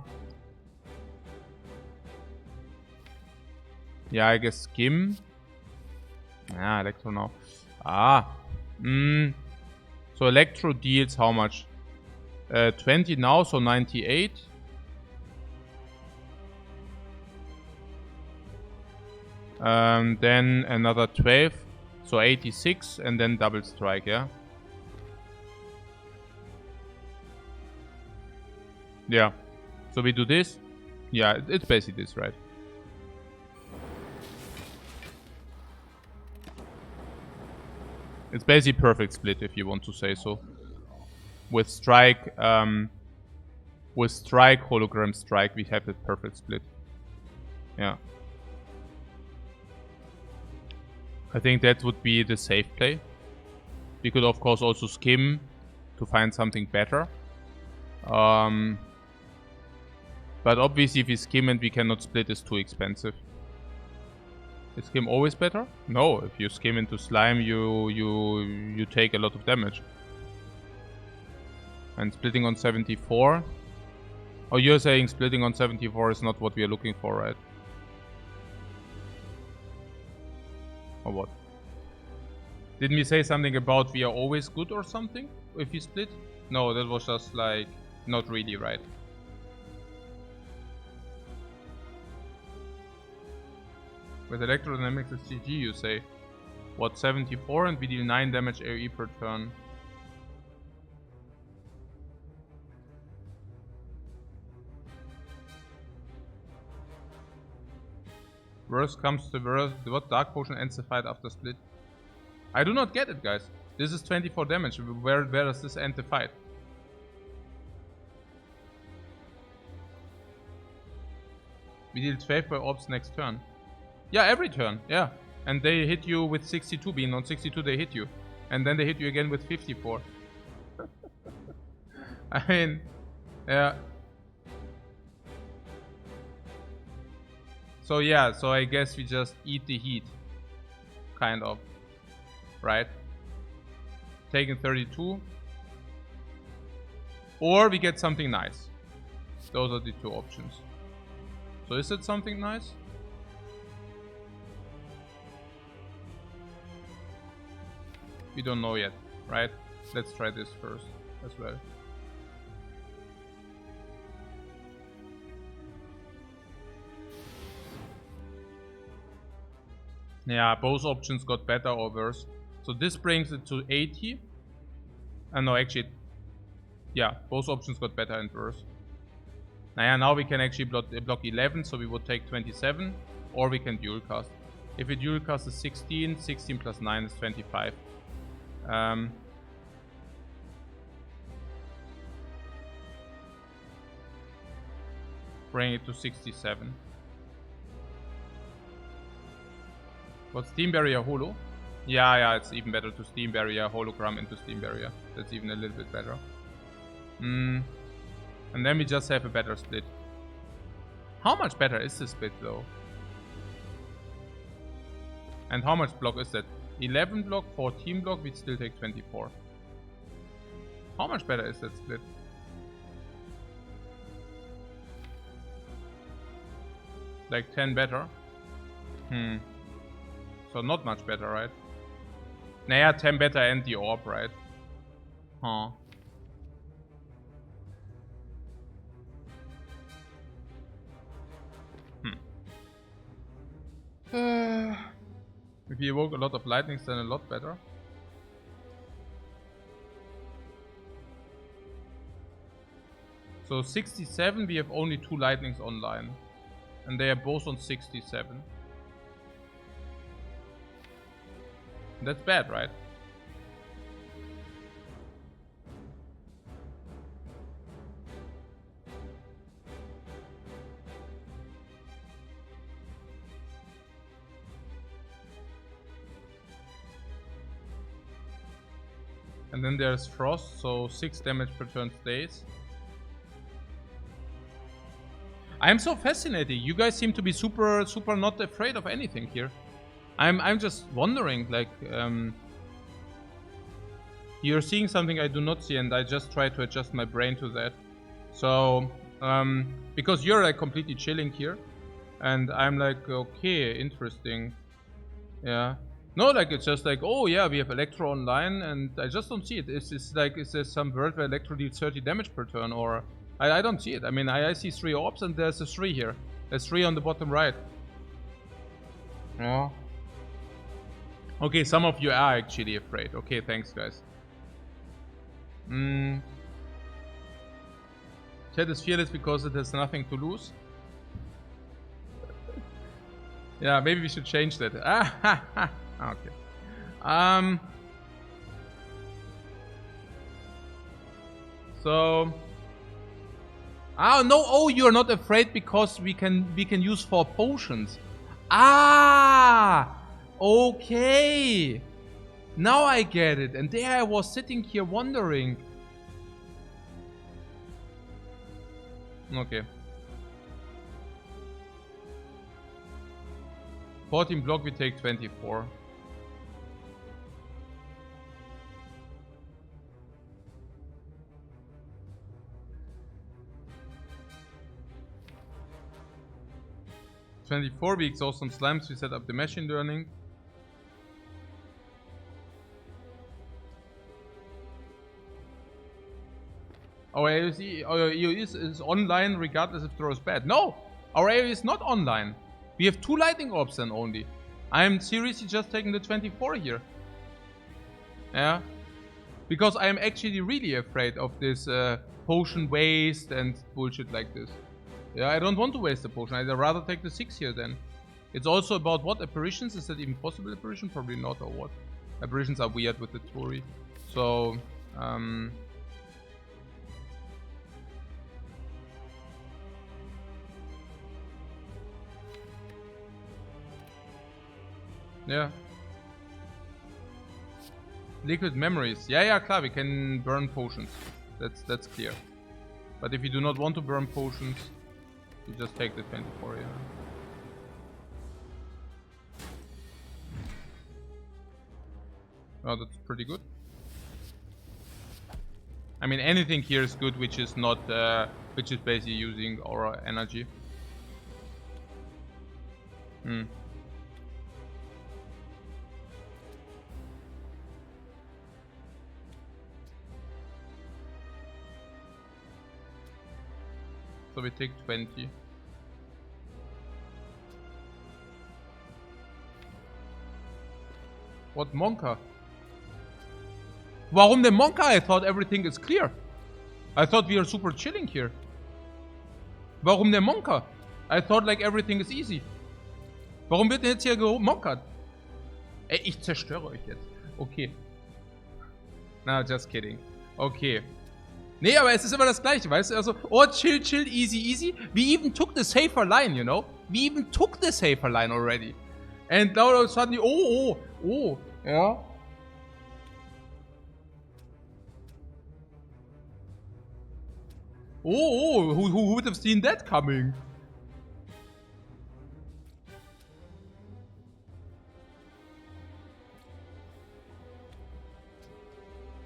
[SPEAKER 1] Yeah, I guess skim. Ah, Electro now. So Electro deals how much? 20 now, so 98. Then another 12, so 86, and then double strike, yeah? Yeah. So we do this. Yeah, it's basically this, right? It's basically perfect split, if you want to say so. With strike, hologram strike, we have a perfect split. Yeah. I think that would be the safe play. We could of course also skim to find something better. But obviously if we skim and we cannot split, it's too expensive. Is skim always better? No, if you skim into slime, you take a lot of damage. And splitting on 74. Oh, you're saying splitting on 74 is not what we are looking for, right? Or what? Didn't we say something about we are always good or something if we split? No, that was just like not really right. With electrodynamics it's GG, you say. What, 74 and we deal 9 damage AoE per turn. Worst comes to worst, what Dark Potion ends the fight after split? I do not get it, guys. This is 24 damage. Where does this end the fight? We deal 12 by orbs next turn. Yeah, every turn, yeah. And they hit you with 62 being on 62 they hit you. And then they hit you again with 54. I mean, yeah. So yeah, so I guess we just eat the heat. Kind of. Right? Taking 32. Or we get something nice. Those are the two options. So is it something nice? We don't know yet, right? Let's try this first as well. Yeah, both options got better or worse. So this brings it to 80. No, actually, yeah, both options got better and worse. Now we can actually block 11, so we would take 27, or we can dual cast. If we dual cast is 16, 16 plus 9 is 25. Bring it to 67. What, Steam Barrier Holo? Yeah, it's even better to Steam Barrier Hologram into Steam Barrier. That's even a little bit better. And then we just have a better split. How much better is this split though? And how much block is that? 11 block, 14 block, we'd still take 24. How much better is that split? Like 10 better? So not much better, right? Naja, 10 better and the orb, right? Huh. If you evoke a lot of lightnings, then a lot better. So 67, we have only 2 lightnings online. And they are both on 67. That's bad, right? And then there's Frost, so 6 damage per turn stays. I'm so fascinated. You guys seem to be super not afraid of anything here. I'm just wondering, like, you're seeing something I do not see, and I just try to adjust my brain to that. So, because you're like completely chilling here, and I'm like, okay, interesting. Yeah. No, like, it's just like, oh yeah, we have Electro online, and I just don't see it. It's like, is there some world where Electro deals 30 damage per turn, or... I don't see it. I mean, I see 3 orbs, and there's a 3 here. There's 3 on the bottom right. Oh. Okay, some of you are actually afraid. Okay, thanks, guys. Chat is fearless because it has nothing to lose. Yeah, maybe we should change that. Okay. So... Oh no! Oh, you're not afraid because we can use 4 potions. Ah, okay. Now I get it. And there I was sitting here wondering. Okay. 14 block, we take 24. We exhaust some slimes, we set up the machine learning. Our AOE is online regardless if throw is bad. No! Our AOE is not online. We have 2 lightning orbs then only. I am seriously just taking the 24 here. Yeah. Because I am actually really afraid of this potion waste and bullshit like this. Yeah, I don't want to waste the potion. I'd rather take the 6 here then. It's also about what? Apparitions? Is that even possible apparition? Probably not, or what? Apparitions are weird with the Tori. So, yeah. Liquid memories. Yeah, klar, we can burn potions. That's clear. But if you do not want to burn potions, you just take the 24, yeah. Oh, that's pretty good. I mean, anything here is good, which is not, which is basically using aura energy. So we take 20. What Monka? Warum der Monka? I thought everything is clear. I thought we are super chilling here. Warum der Monka? I thought like everything is easy. Warum wird denn jetzt hier gemonkert? Ey, ich zerstöre euch jetzt. Okay. Na, just kidding. Okay. Nee, aber es ist immer das Gleiche, weißt du? Also, oh, chill, chill, easy, easy. We even took the safer line, you know? We even took the safer line already. And now suddenly, oh, yeah. Oh, who would have seen that coming?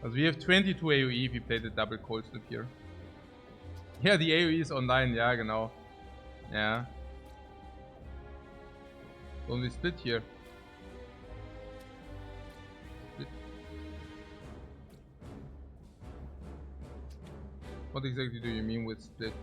[SPEAKER 1] Also we have 22 AoE if we play the double cold snap here. Yeah, the AoE is online, ja, genau. Ja. So, we split here. Split. What exactly do you mean with split?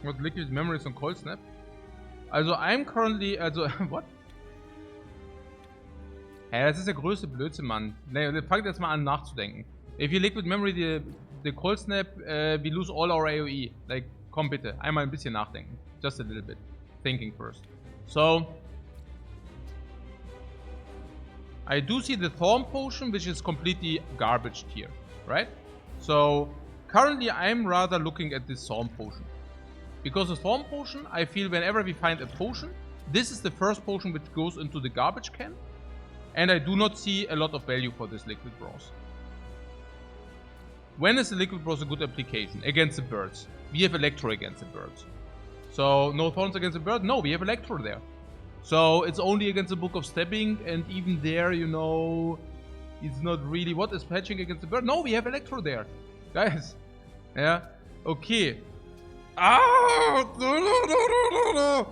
[SPEAKER 1] What liquid memories on cold snap? Also I'm currently, also what? Hä, das ist der größte Blödsinn, Mann. Ne, fangt jetzt mal an nachzudenken. If you liquid memory the cold snap, we lose all our AoE. Like, komm bitte, einmal ein bisschen nachdenken. Just a little bit. Thinking first. So, I do see the Thorn Potion, which is completely garbage tier, right? So, currently I'm rather looking at this Thorn Potion. Because the Thorn Potion, I feel whenever we find a potion, this is the first potion which goes into the garbage can. And I do not see a lot of value for this Liquid Bronze. When is the Liquid Bronze a good application? Against the birds. We have Electro against the birds. So, no Thorns against the bird? No, we have Electro there. So, it's only against the Book of Stepping, and even there, you know, it's not really... What is patching against the bird? No, we have Electro there. Guys. Yeah. Okay. Ah! No.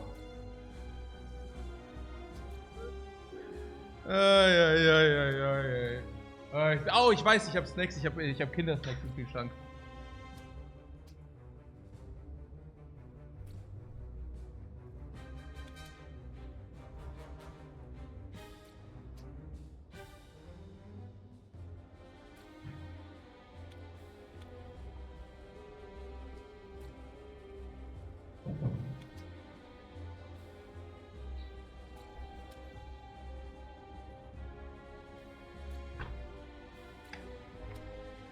[SPEAKER 1] Oh, ich weiß, ich habe Snacks, ich hab Kindersnacks im Kühlschrank.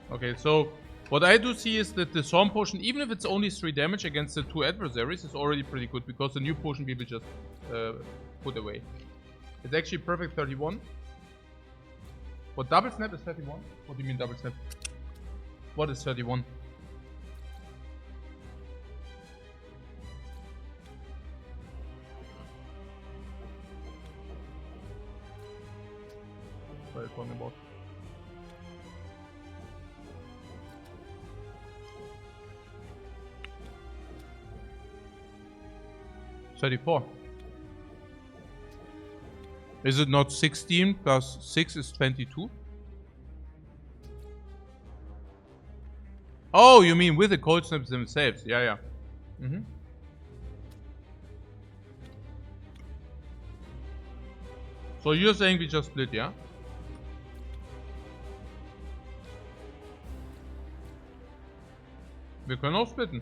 [SPEAKER 1] Okay, so what I do see is that the Storm Potion, even if it's only 3 damage against the 2 adversaries, is already pretty good because the new potion we will just put away. It's actually perfect 31. What, double snap is 31? What do you mean double snap? What is 31? What are you talking about? 34. Is it not 16 plus 6 is 22? Oh, you mean with the cold snaps themselves? Yeah. So you're saying we just split, yeah? Wir können auch splitten.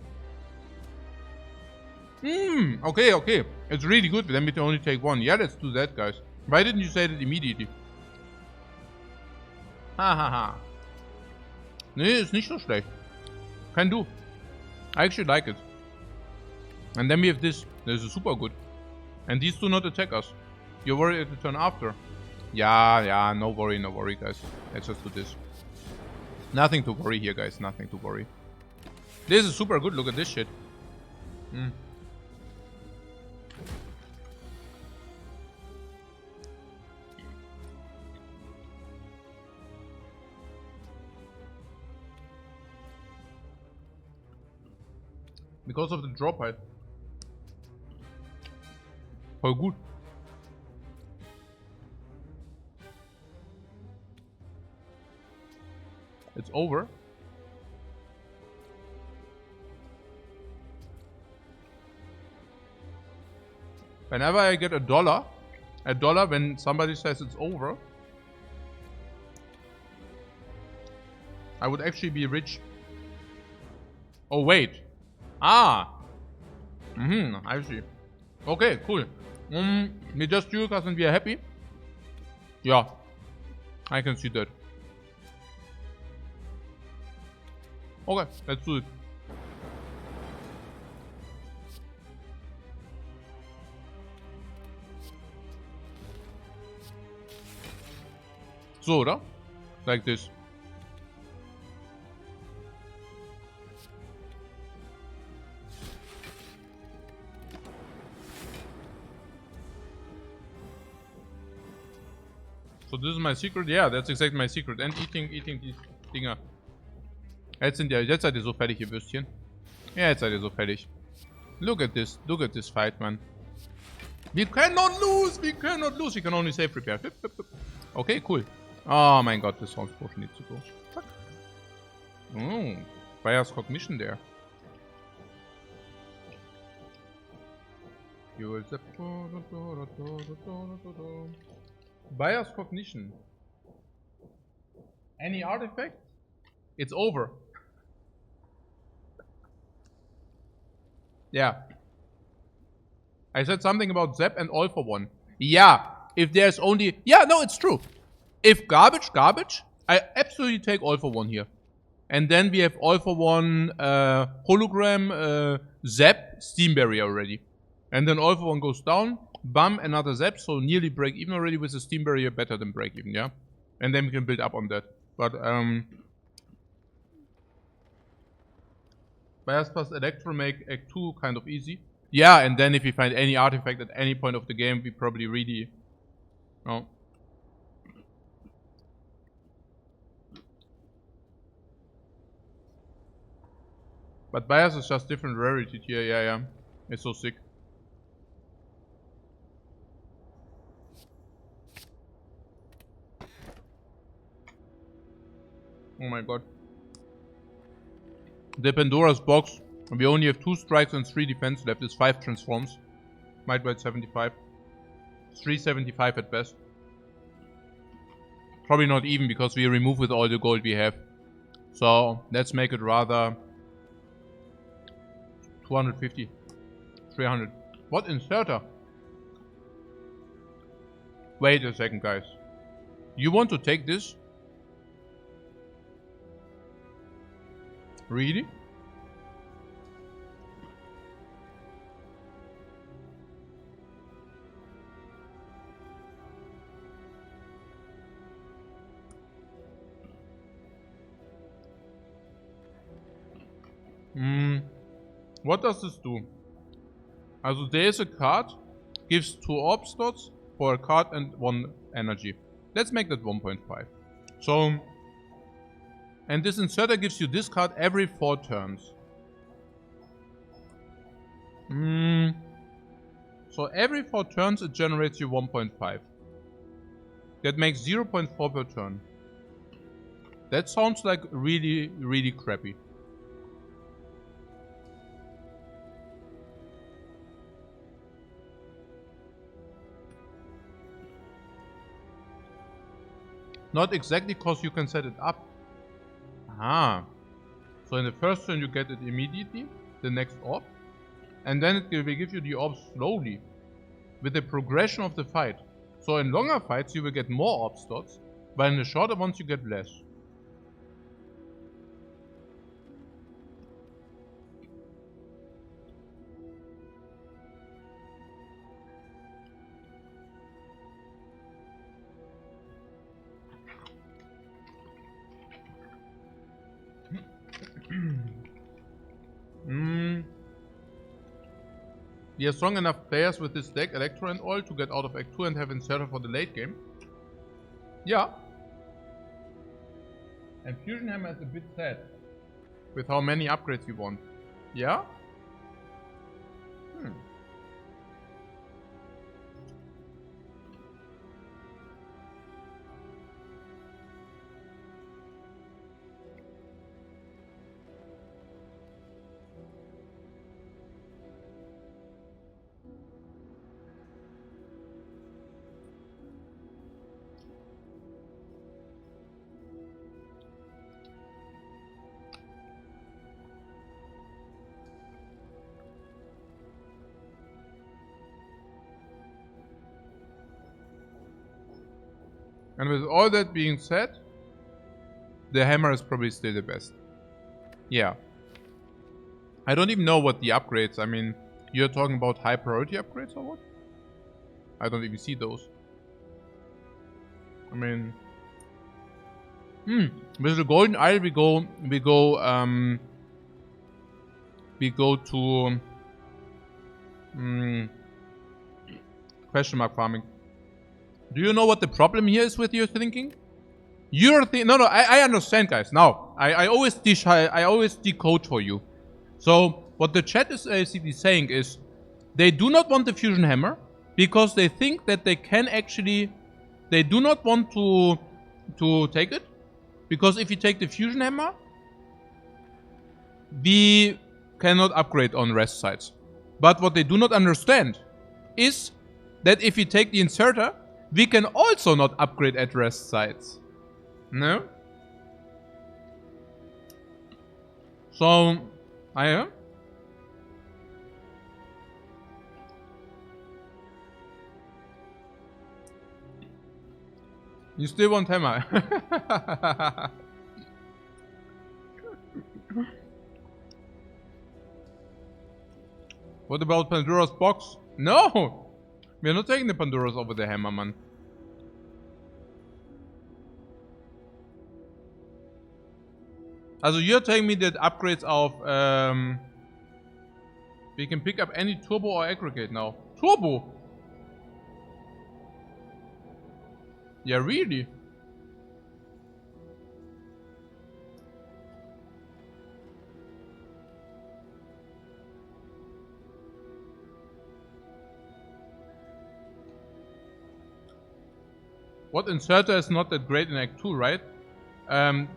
[SPEAKER 1] Okay. It's really good, but then we can only take 1. Yeah, let's do that, guys. Why didn't you say that immediately? Hahaha. Nee, ist nicht so schlecht. Can do. I actually like it. And then we have this. This is super good. And these do not attack us. You worry at the turn after. Yeah, no worry, guys. Let's just do this. Nothing to worry here, guys. Nothing to worry. This is super good. Look at this shit. Because of the drop height. Voll gut. It's over. Whenever I get a dollar when somebody says it's over, I would actually be rich. Oh wait. I see. Okay, cool. We just do us and we are happy. Yeah, I can see that. Okay, let's do it. So, oder? Like this. So this is my secret? Yeah, that's exactly my secret. And eating these Dinger. Jetzt seid ihr so fertig, ihr Würstchen. Ja, jetzt seid ihr so fertig. Look at this fight, man. We cannot lose, we can only save repair. Okay, cool. Oh mein Gott, this sounds potion needs to go. Fuck. Oh, Spire's cognition there. Buyer's cognition. Any artifact? It's over. Yeah. I said something about Zap and all for one. Yeah. If there's only... Yeah, no, it's true. If garbage, I absolutely take all for one here. And then we have all for one hologram, Zap, Steam Barrier already. And then all for one goes down. Bam, another Zap, so nearly break even already with the Steam Barrier, better than break even, yeah? And then we can build up on that. But, Bias plus Electro make Act 2 kind of easy. Yeah, and then if we find any artifact at any point of the game, we probably really... Oh. But Bias is just different rarity tier, yeah. It's so sick. Oh my god. The Pandora's box. We only have 2 strikes and 3 defense left. It's 5 transforms. Might be at 75. 375 at best. Probably not even because we remove with all the gold we have. So let's make it rather 250. 300. What inserter? Wait a second, guys. You want to take this? Really? What does this do? Also there is a card, gives 2 orb slots for a card and 1 energy. Let's make that 1.5. So, and this inserter gives you this card every 4 turns. So every 4 turns it generates you 1.5. That makes 0.4 per turn. That sounds like really, really crappy. Not exactly because you can set it up. Aha. So in the first turn you get it immediately, the next orb. And then it will give you the orb slowly. With the progression of the fight. So in longer fights you will get more orb slots. But in the shorter ones you get less. He has strong enough players with this deck, Electro and all, to get out of Act 2 and have Inserter for the late game. Yeah. And Fusion Hammer is a bit sad with how many upgrades you want. Yeah? And with all that being said, the hammer is probably still the best. Yeah. I don't even know what the upgrades, I mean, you're talking about high priority upgrades or what? I don't even see those. I mean... with the Golden Isle we go to... question mark farming. Do you know what the problem here is with your thinking? You're thinking... No, I understand, guys. Now, I always decode for you. So, what the chat is basically saying is, they do not want the Fusion Hammer, because they think that they can actually... They do not want to take it, because if you take the Fusion Hammer, we cannot upgrade on rest sites. But what they do not understand is that if you take the Inserter, we can also not upgrade at rest sites. No? So, you still want hammer? What about Pandora's box? No! We're not taking the Pandora's over the hammer, man. Also, you're telling me that upgrades of... we can pick up any turbo or aggregate now. Turbo? Yeah, really? What Inserter is not that great in Act 2, right?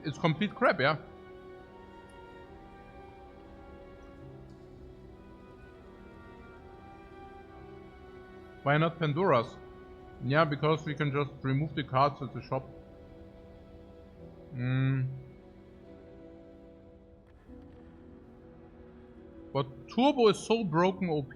[SPEAKER 1] It's complete crap, yeah. Why not Pandora's? Yeah, because we can just remove the cards at the shop. But Turbo is so broken OP.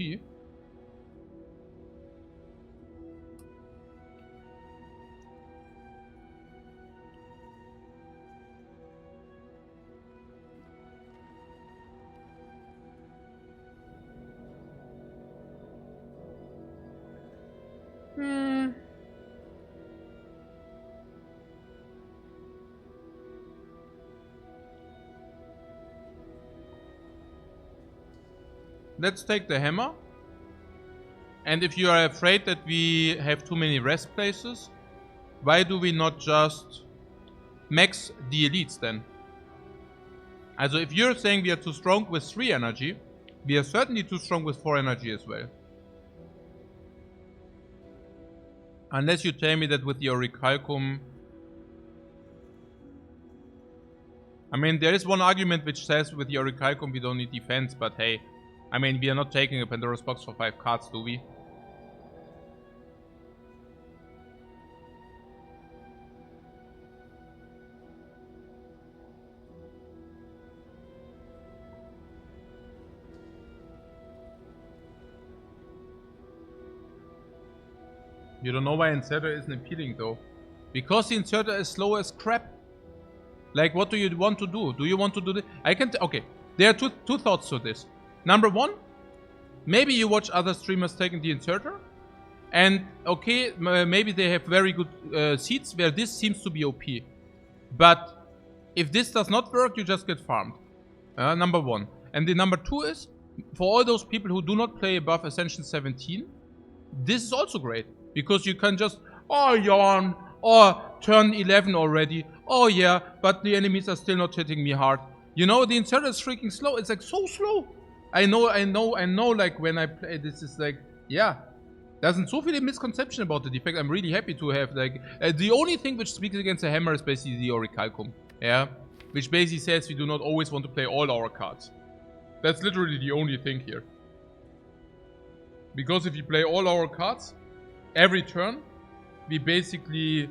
[SPEAKER 1] Let's take the hammer. And if you are afraid that we have too many rest places, why do we not just max the elites then? Also if you're saying we are too strong with 3 energy, we are certainly too strong with 4 energy as well. Unless you tell me that with your Recalcum... I mean, there is one argument which says with your Recalcum we don't need defense, but hey, I mean, we are not taking a Pandora's box for 5 cards, do we? You don't know why Inserter isn't appealing though. Because the Inserter is slow as crap. Like, what do you want to do? Do you want to do this? Okay, there are two thoughts to this. Number one, maybe you watch other streamers taking the Inserter. And, okay, maybe they have very good seats where this seems to be OP. But if this does not work, you just get farmed. Number one. And the number two is, For all those people who do not play above Ascension 17, this is also great. Because you can just, oh, yawn, or turn 11 already. Oh yeah, but the enemies are still not hitting me hard. You know, the inserter is freaking slow. It's like so slow. I know, like when I play this is like, yeah. Da sind so viele Misconceptions about the Defect. I'm really happy to have like, the only thing which speaks against the hammer is basically the Orichalcum. Yeah. Which basically says we do not always want to play all our cards. That's literally the only thing here. Because if you play all our cards, every turn, we basically,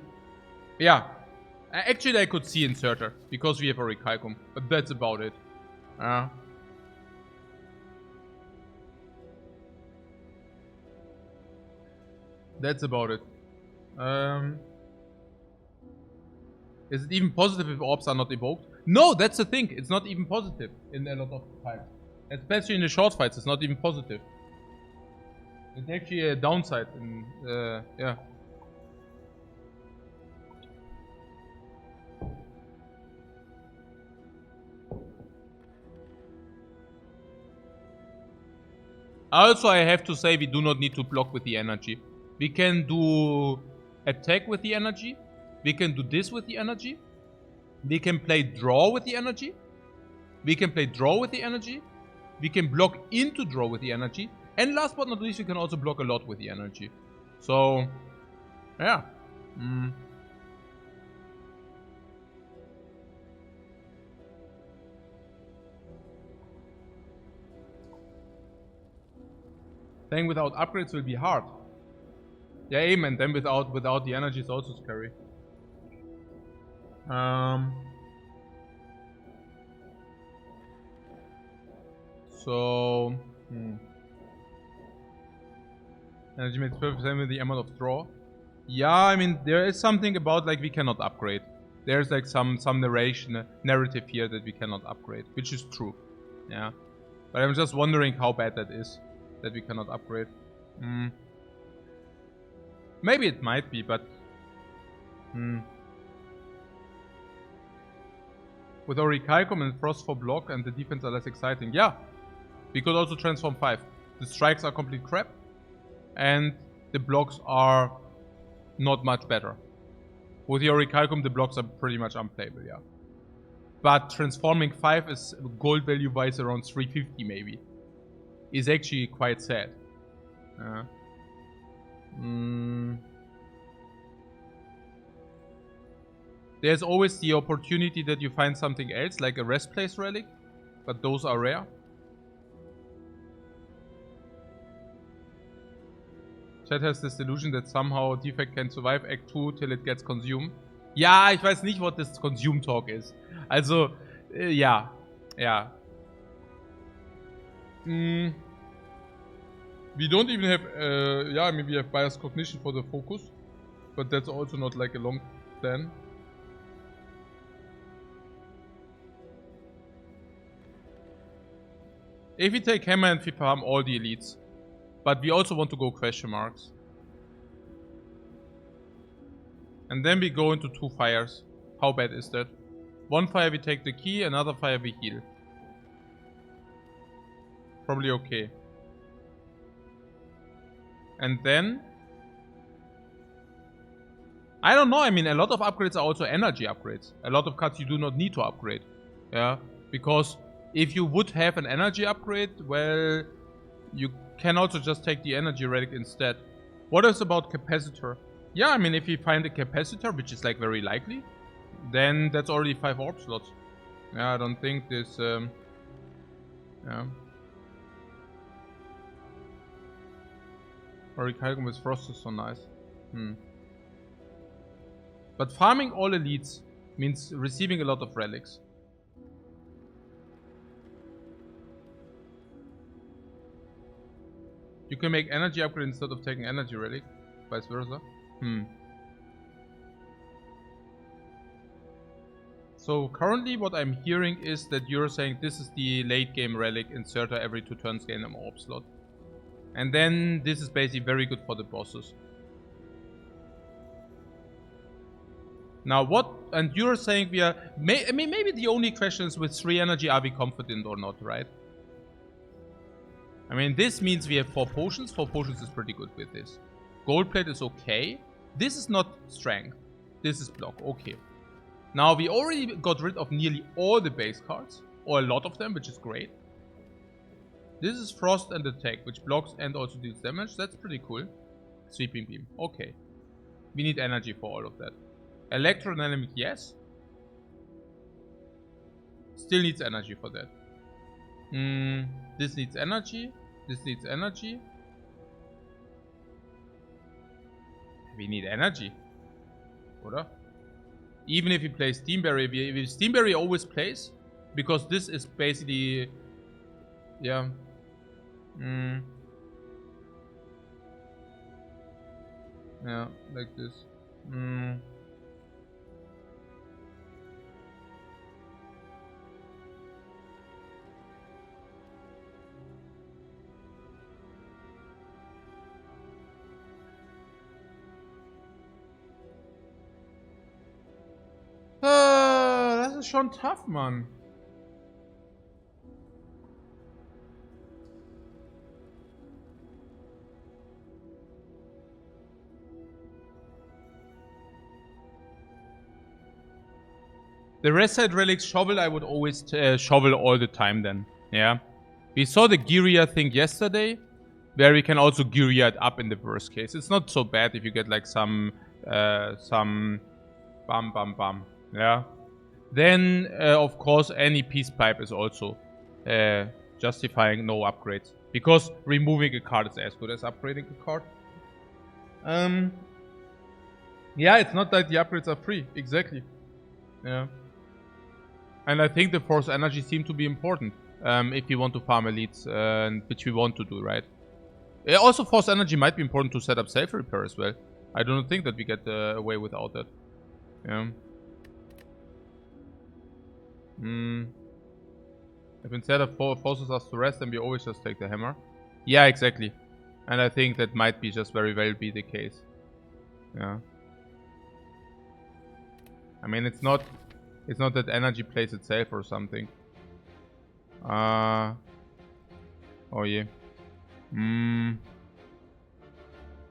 [SPEAKER 1] yeah. Actually, I could see Inserter, because we have a Orichalcum, but that's about it. That's about it. Is it even positive if orbs are not evoked? No, that's the thing. It's not even positive in a lot of times. Especially in the short fights, it's not even positive. It's actually a downside. Yeah. Also, I have to say we do not need to block with the energy. We can do attack with the energy. We can do this with the energy. We can play draw with the energy. We can play draw with the energy. We can block into draw with the energy. And last but not least, we can also block a lot with the energy. So, yeah. Playing without upgrades will be hard. Yeah, amen. Then without the energy is also scary. So, energy makes perfect sense with the amount of draw. Yeah, I mean there is something about like we cannot upgrade. There's like some narrative here that we cannot upgrade, which is true. Yeah, but I'm just wondering how bad that is that we cannot upgrade. Maybe it might be, but with Orichalcum and Frost for block and the defense are less exciting. Yeah, we could also transform 5. The strikes are complete crap, and the blocks are not much better. With the Orichalcum, the blocks are pretty much unplayable, yeah. But transforming 5 is gold value wise around 350 maybe. Is actually quite sad. There's always the opportunity that you find something else, like a rest place relic, but those are rare. Chat has this illusion that somehow Defect can survive Act 2 till it gets consumed. Ja, ich weiß nicht, what this consume talk is. Also, ja. We don't even have, yeah, I mean, we have bias cognition for the focus, but that's also not like a long plan. If we take hammer and we farm all the elites, but we also want to go question marks. And then we go into 2 fires. How bad is that? 1 fire we take the key, another fire we heal. Probably okay. And then, I don't know, I mean a lot of upgrades are also energy upgrades. A lot of cards you do not need to upgrade. Yeah, because if you would have an energy upgrade, well, you can also just take the energy relic instead. What is about capacitor? Yeah, I mean if you find a capacitor, which is like very likely, then that's already 5 orb slots. Yeah, I don't think this, yeah. Orichalcum with Frost is so nice. But farming all elites means receiving a lot of relics. You can make energy upgrade instead of taking energy relic, vice versa. So currently what I'm hearing is that you're saying this is the late game relic inserter every 2 turns gain an orb slot. And then this is basically very good for the bosses. Now what, and you're saying we are, I mean maybe the only question is with 3 energy are we confident or not, right? I mean, this means we have 4 potions. 4 potions is pretty good with this. Gold plate is okay. This is not strength. This is block. Okay. Now, we already got rid of nearly all the base cards. Or a lot of them, which is great. This is frost and attack, which blocks and also deals damage. That's pretty cool. Sweeping beam. Okay. We need energy for all of that. Electrodynamic, yes. Still needs energy for that. This needs energy. This needs energy. We need energy. Oder? Even if we play Steam Barrier, Steam Barrier always plays. Because this is basically... Yeah. Yeah, like this. Das ist schon tough, Mann. The rest side relics shovel, I would always shovel all the time then. Yeah. We saw the Giria thing yesterday, where we can also Giria it up in the worst case. It's not so bad if you get like some bam bam bam. Yeah. Then, of course, any peace pipe is also justifying no upgrades. Because removing a card is as good as upgrading a card. Yeah, it's not that the upgrades are free. Exactly. Yeah. And I think the force energy seem to be important. If you want to farm elites, which we want to do, right? Also, force energy might be important to set up self-repair as well. I don't think that we get away without that. Yeah. If instead of forces us to rest, then we always just take the hammer. Yeah, exactly. And I think that might be just very well be the case. Yeah. I mean, it's not that energy plays itself or something. Oh yeah.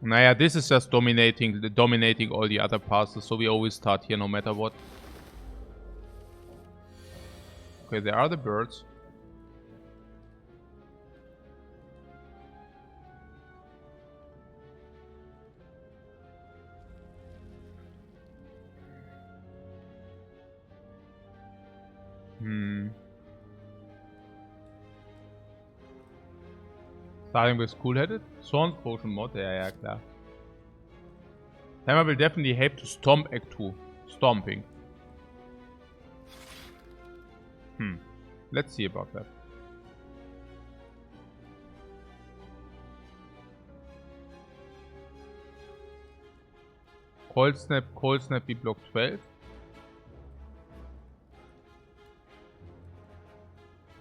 [SPEAKER 1] Naja, this is just dominating all the other passes, so we always start here no matter what. Okay, there are the birds. Starting with cool-headed. Sword's Potion mod, ja klar. Hammer will definitely help to stomp Act 2. Stomping. Let's see about that. Cold Snap, we block 12.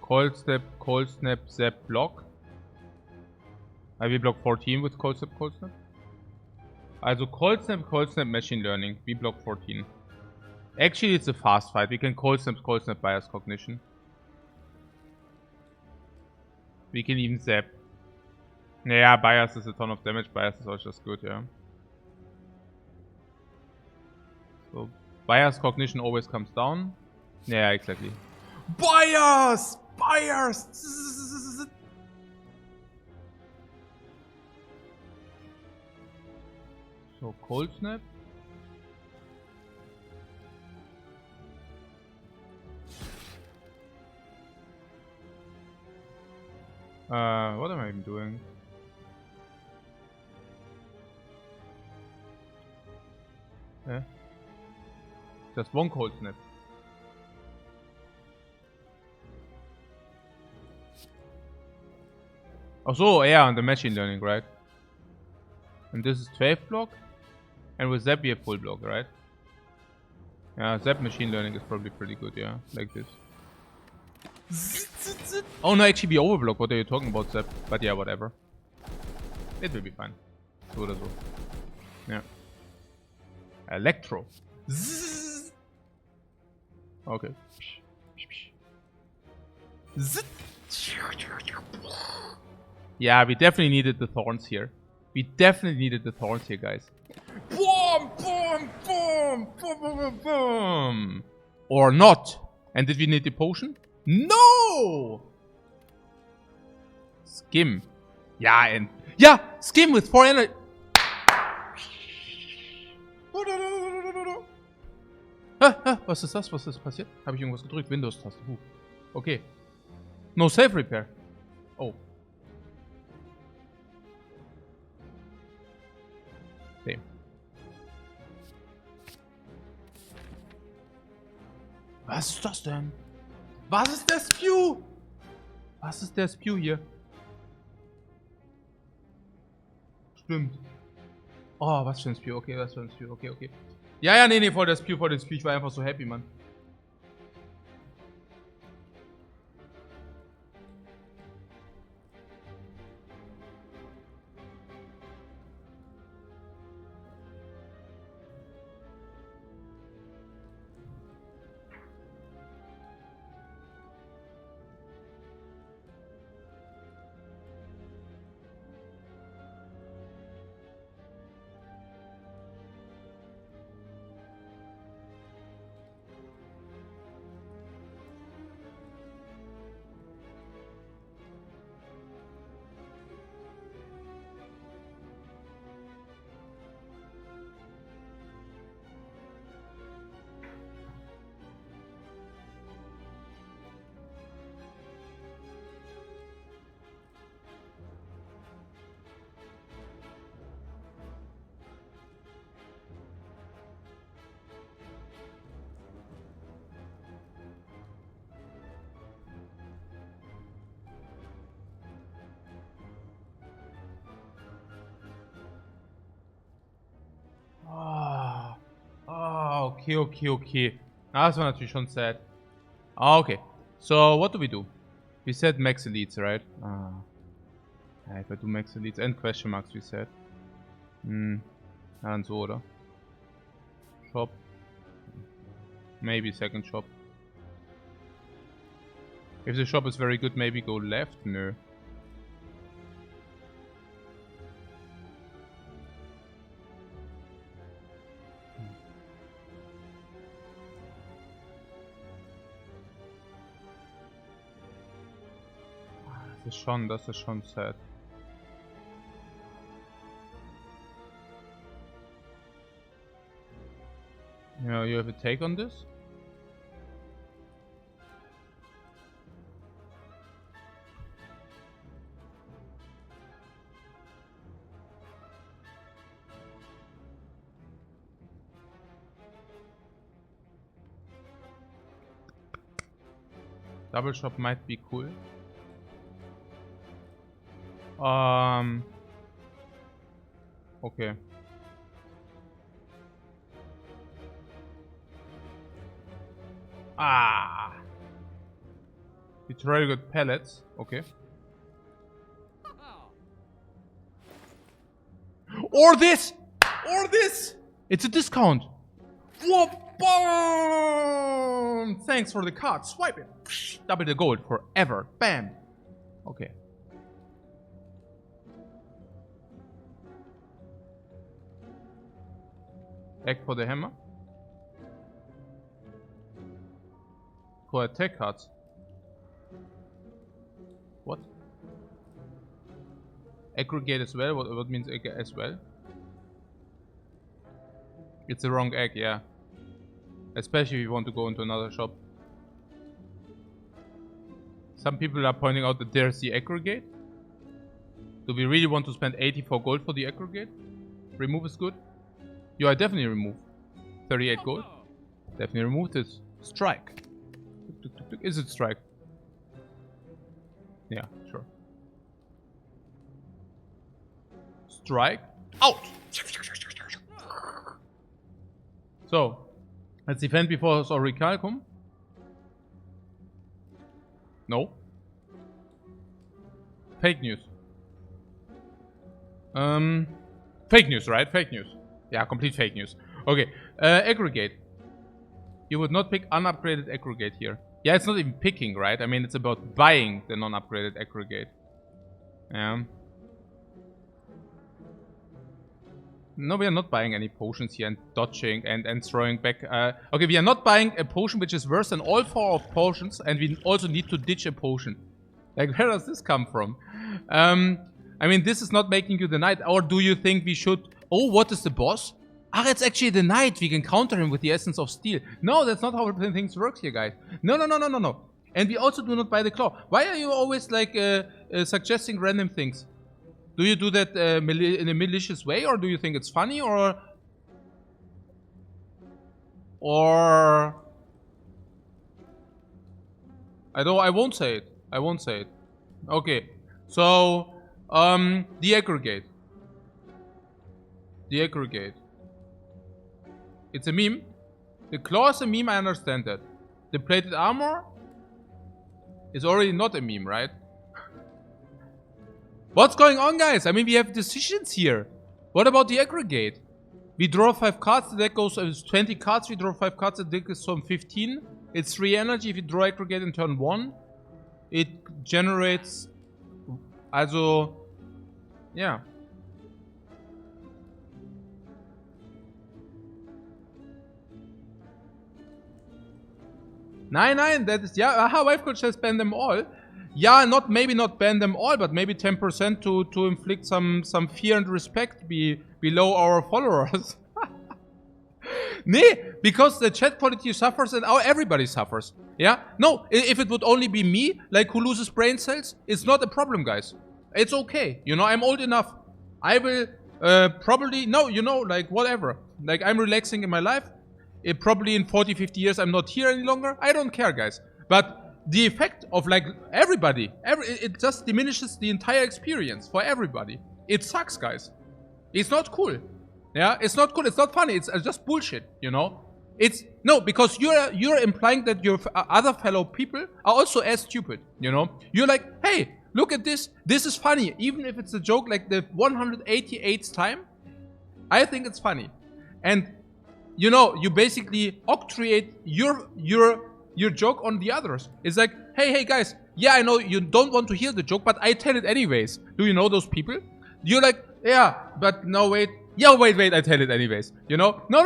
[SPEAKER 1] Cold Snap, Zap block. We block 14 with Cold Snap. Also Cold Snap, Machine Learning. We block 14. Actually, it's a fast fight. We can Cold Snap Bias Cognition. We can even Zap. Yeah, Bias is a ton of damage. Bias is also just good, yeah. So, Bias Cognition always comes down. Yeah, exactly. Bias! So, Cold Snap. What am I even doing? Just one Cold Snap. Oh, so yeah, on the Machine Learning, right? And this is 12 block. And with Zap we have full block, right? Yeah, Zap Machine Learning is probably pretty good, yeah. Like this. Oh no, actually we overblock. What are you talking about, Zap? But yeah, whatever. It will be fine. So or so. Yeah. Electro. Okay. Yeah, we definitely needed the thorns here. We definitely needed the thorns here, guys. Boom, boom, boom, boom, boom, boom, boom. Or not. And did we need the potion? No! Skim. Yeah, and... Yeah! Skim with 400... Was ist das? Was ist passiert? Habe ich irgendwas gedrückt? Windows-Taste. Okay. No save repair. Oh. Damn. Was ist das denn? Was ist der Spew? Was ist der Spew hier? Stimmt. Oh, was für ein Spew. Okay, was für ein Spew. Okay, okay. Ja, ja, nee, voll der Spew, voll der Spew. Ich war einfach so happy, Mann. Okay. Das war natürlich schon sad. Okay. So, what do we do? We said max elites, right? Ja, if I do max elites and question marks, we said. Ja, dann so, oder? Shop. Maybe second shop. If the shop is very good, maybe go left? No. Das ist schon sad. Yeah, you have a take on this? Double shop might be cool. Okay. It's really good pellets. Okay. Or this! Or this! It's a discount. Whoa, boom! Thanks for the card. Swipe it. Double the gold forever. Bam. Okay. Egg for the hammer. For attack cards. What? Aggregate as well? What means egg as well? It's the wrong egg, yeah. Especially if you want to go into another shop. Some people are pointing out that there's the aggregate. Do we really want to spend 84 gold for the aggregate? Remove is good. I definitely remove. 38 gold. Definitely remove this. Strike. Is it strike? Yeah, sure. Strike. Out! So, let's defend before Orical come. No. Fake news. Fake news, right? Fake news. Yeah, complete fake news. Okay, aggregate. You would not pick unupgraded aggregate here. Yeah, it's not even picking, right? I mean, it's about buying the non-upgraded aggregate. Yeah. No, we are not buying any potions here and dodging and throwing back. Okay, we are not buying a potion which is worse than all 4 of potions, and we also need to ditch a potion. Like, where does this come from? I mean, this is not making you the knight. Or do you think we should... Oh, what is the boss? Ah, it's actually the knight. We can counter him with the essence of steel. No, that's not how things work here, guys. No, no, no, no, no, no. And we also do not buy the claw. Why are you always, like, suggesting random things? Do you do that in a malicious way, or do you think it's funny, or... I won't say it. I won't say it. Okay. So, the aggregate. The aggregate. It's a meme. The claw is a meme, I understand that. The plated armor is already not a meme, right? What's going on, guys? I mean, we have decisions here. What about the aggregate? We draw 5 cards, the deck goes 20 cards, we draw 5 cards, the deck is from 15. It's 3 energy. If you draw aggregate in turn 1, it generates... Also... Yeah. Nine, that is... Yeah, aha, Lifecoach has banned them all. Yeah, maybe not ban them all, but maybe 10% to inflict some fear and respect below our followers. Nee, because the chat quality suffers and everybody suffers. Yeah? No, if it would only be me, like, who loses brain cells, it's not a problem, guys. It's okay. You know, I'm old enough. I will probably... No, you know, like, whatever. Like, I'm relaxing in my life. Probably in 40, 50 years, I'm not here any longer. I don't care, guys. But... the effect of, like, everybody, it just diminishes the entire experience for everybody. It sucks, guys. It's not cool. Yeah, it's not cool. It's not funny. It's just bullshit, you know? It's, no, because you're implying that your other fellow people are also as stupid, you know? You're like, hey, look at this. This is funny. Even if it's a joke like the 188th time, I think it's funny. And, you know, you basically octroyate your joke on the others. It's like, hey guys, yeah, I know you don't want to hear the joke, but I tell it anyways. Do you know those people? You're like, yeah, but no, wait. Yeah, wait, I tell it anyways. You know? No,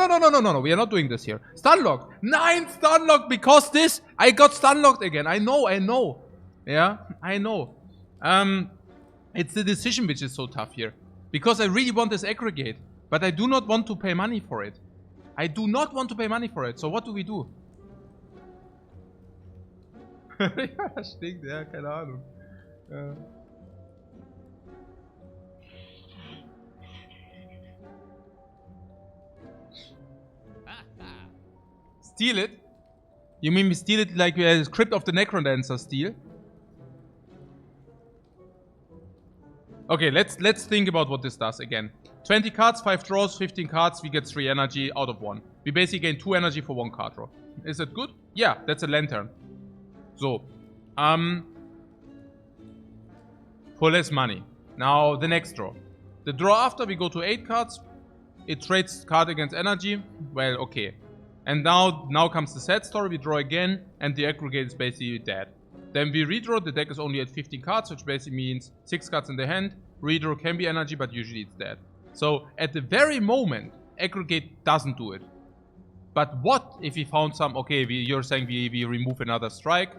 [SPEAKER 1] we are not doing this here. Stunlock. 9 stunlock because this. I got stunlocked again. I know. Yeah, I know. It's the decision which is so tough here. Because I really want this aggregate, but I do not want to pay money for it. So what do we do? Ja, stinkt, ja, keine Ahnung. Steal it? You mean we steal it like we a Crypt of the Necrodancer steal? Okay, let's think about what this does again. 20 cards, 5 draws, 15 cards, we get 3 energy out of 1. We basically gain 2 energy for 1 card draw. Is that good? Yeah, that's a lantern. So, for less money. Now, the next draw. The draw after, we go to 8 cards. It trades card against energy. Well, okay. And now comes the sad story. We draw again, and the aggregate is basically dead. Then we redraw. The deck is only at 15 cards, which basically means 6 cards in the hand. Redraw can be energy, but usually it's dead. So, at the very moment, aggregate doesn't do it. But what if we found some... Okay, you're saying we remove another strike.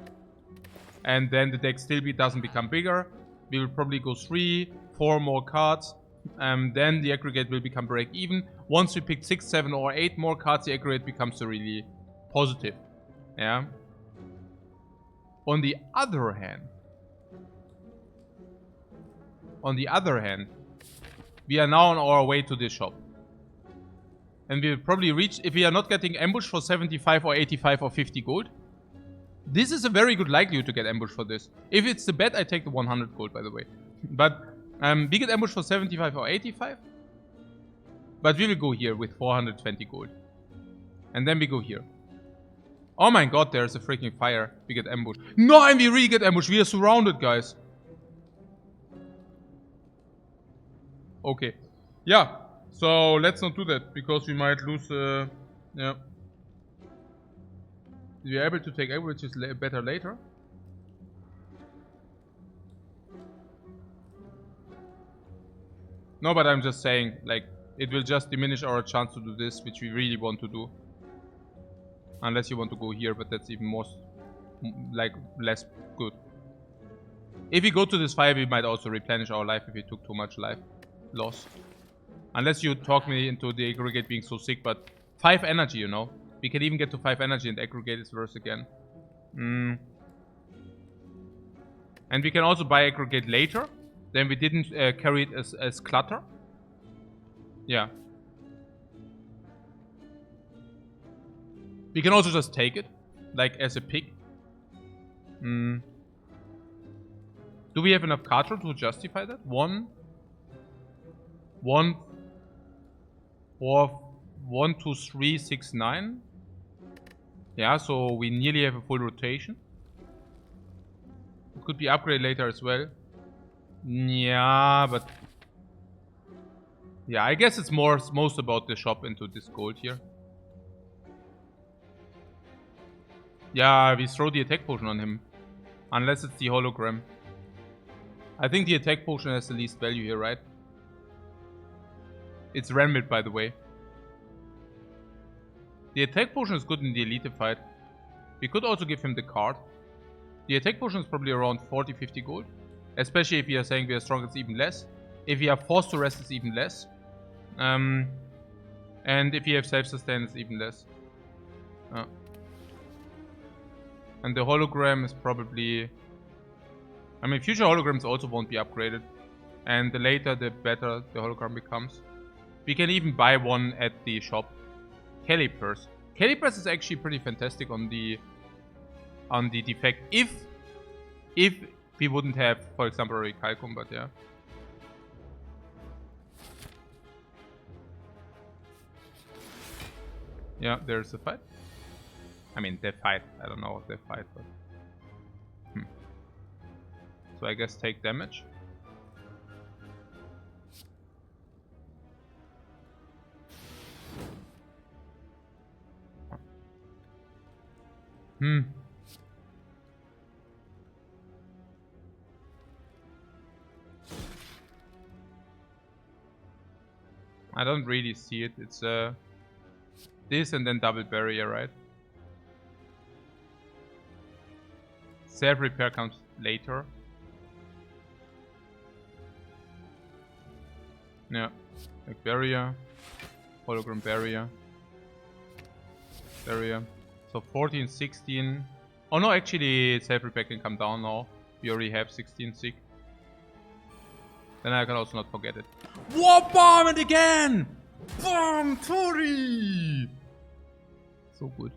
[SPEAKER 1] And then the deck still doesn't become bigger. We will probably go 3, 4 more cards. Then the aggregate will become break even. Once we pick 6, 7 or 8 more cards, the aggregate becomes really positive. Yeah. On the other hand, we are now on our way to this shop. And we will probably reach, if we are not getting ambushed for 75 or 85 or 50 gold. This is a very good likelihood to get ambushed for this. If it's the bet, I take the 100 gold, by the way. But we get ambushed for 75 or 85. But we will go here with 420 gold. And then we go here. Oh my god, there's a freaking fire. We get ambushed. No, and we really get ambushed. We are surrounded, guys. Okay. Yeah. So, let's not do that. Because we might lose... yeah. We are able to take average, which is better later. No, but I'm just saying, like, it will just diminish our chance to do this, which we really want to do. Unless you want to go here, but that's even more, like, less good. If we go to this fire, we might also replenish our life if we took too much life loss. Unless you talk me into the aggregate being so sick, but 5 energy, you know. We can even get to 5 energy and aggregate is worse again. And we can also buy aggregate later. Then we didn't carry it as clutter. Yeah. We can also just take it, like as a pick. Do we have enough card draw to justify that? 1, 4, 1, 2, 3, 6, 9. Yeah, so we nearly have a full rotation. It could be upgraded later as well. Yeah, but yeah, I guess it's most about the shop into this gold here. Yeah, we throw the attack potion on him. Unless it's the hologram. I think the attack potion has the least value here, right? It's Renmid, by the way. The attack potion is good in the elite fight. We could also give him the card. The attack potion is probably around 40-50 gold. Especially if we are saying we are strong, it's even less. If we are forced to rest, it's even less. And if you have self-sustain, it's even less. And the hologram is probably... I mean, future holograms also won't be upgraded. And the later, the better the hologram becomes. We can even buy one at the shop. Calipers. Calipers is actually pretty fantastic on the defect. If we wouldn't have, for example, a Recalcum, but yeah. Yeah, there's a fight. I mean, they fight. I don't know what they fight, but... So I guess take damage. I don't really see it. It's this and then double barrier, right? Self-repair comes later. Yeah, like barrier, hologram barrier, So 14, 16. Oh no, actually self-repair can come down now. We already have 16 sick. Then I can also not forget it. Warp bomb it again! Bomb Tori! So good.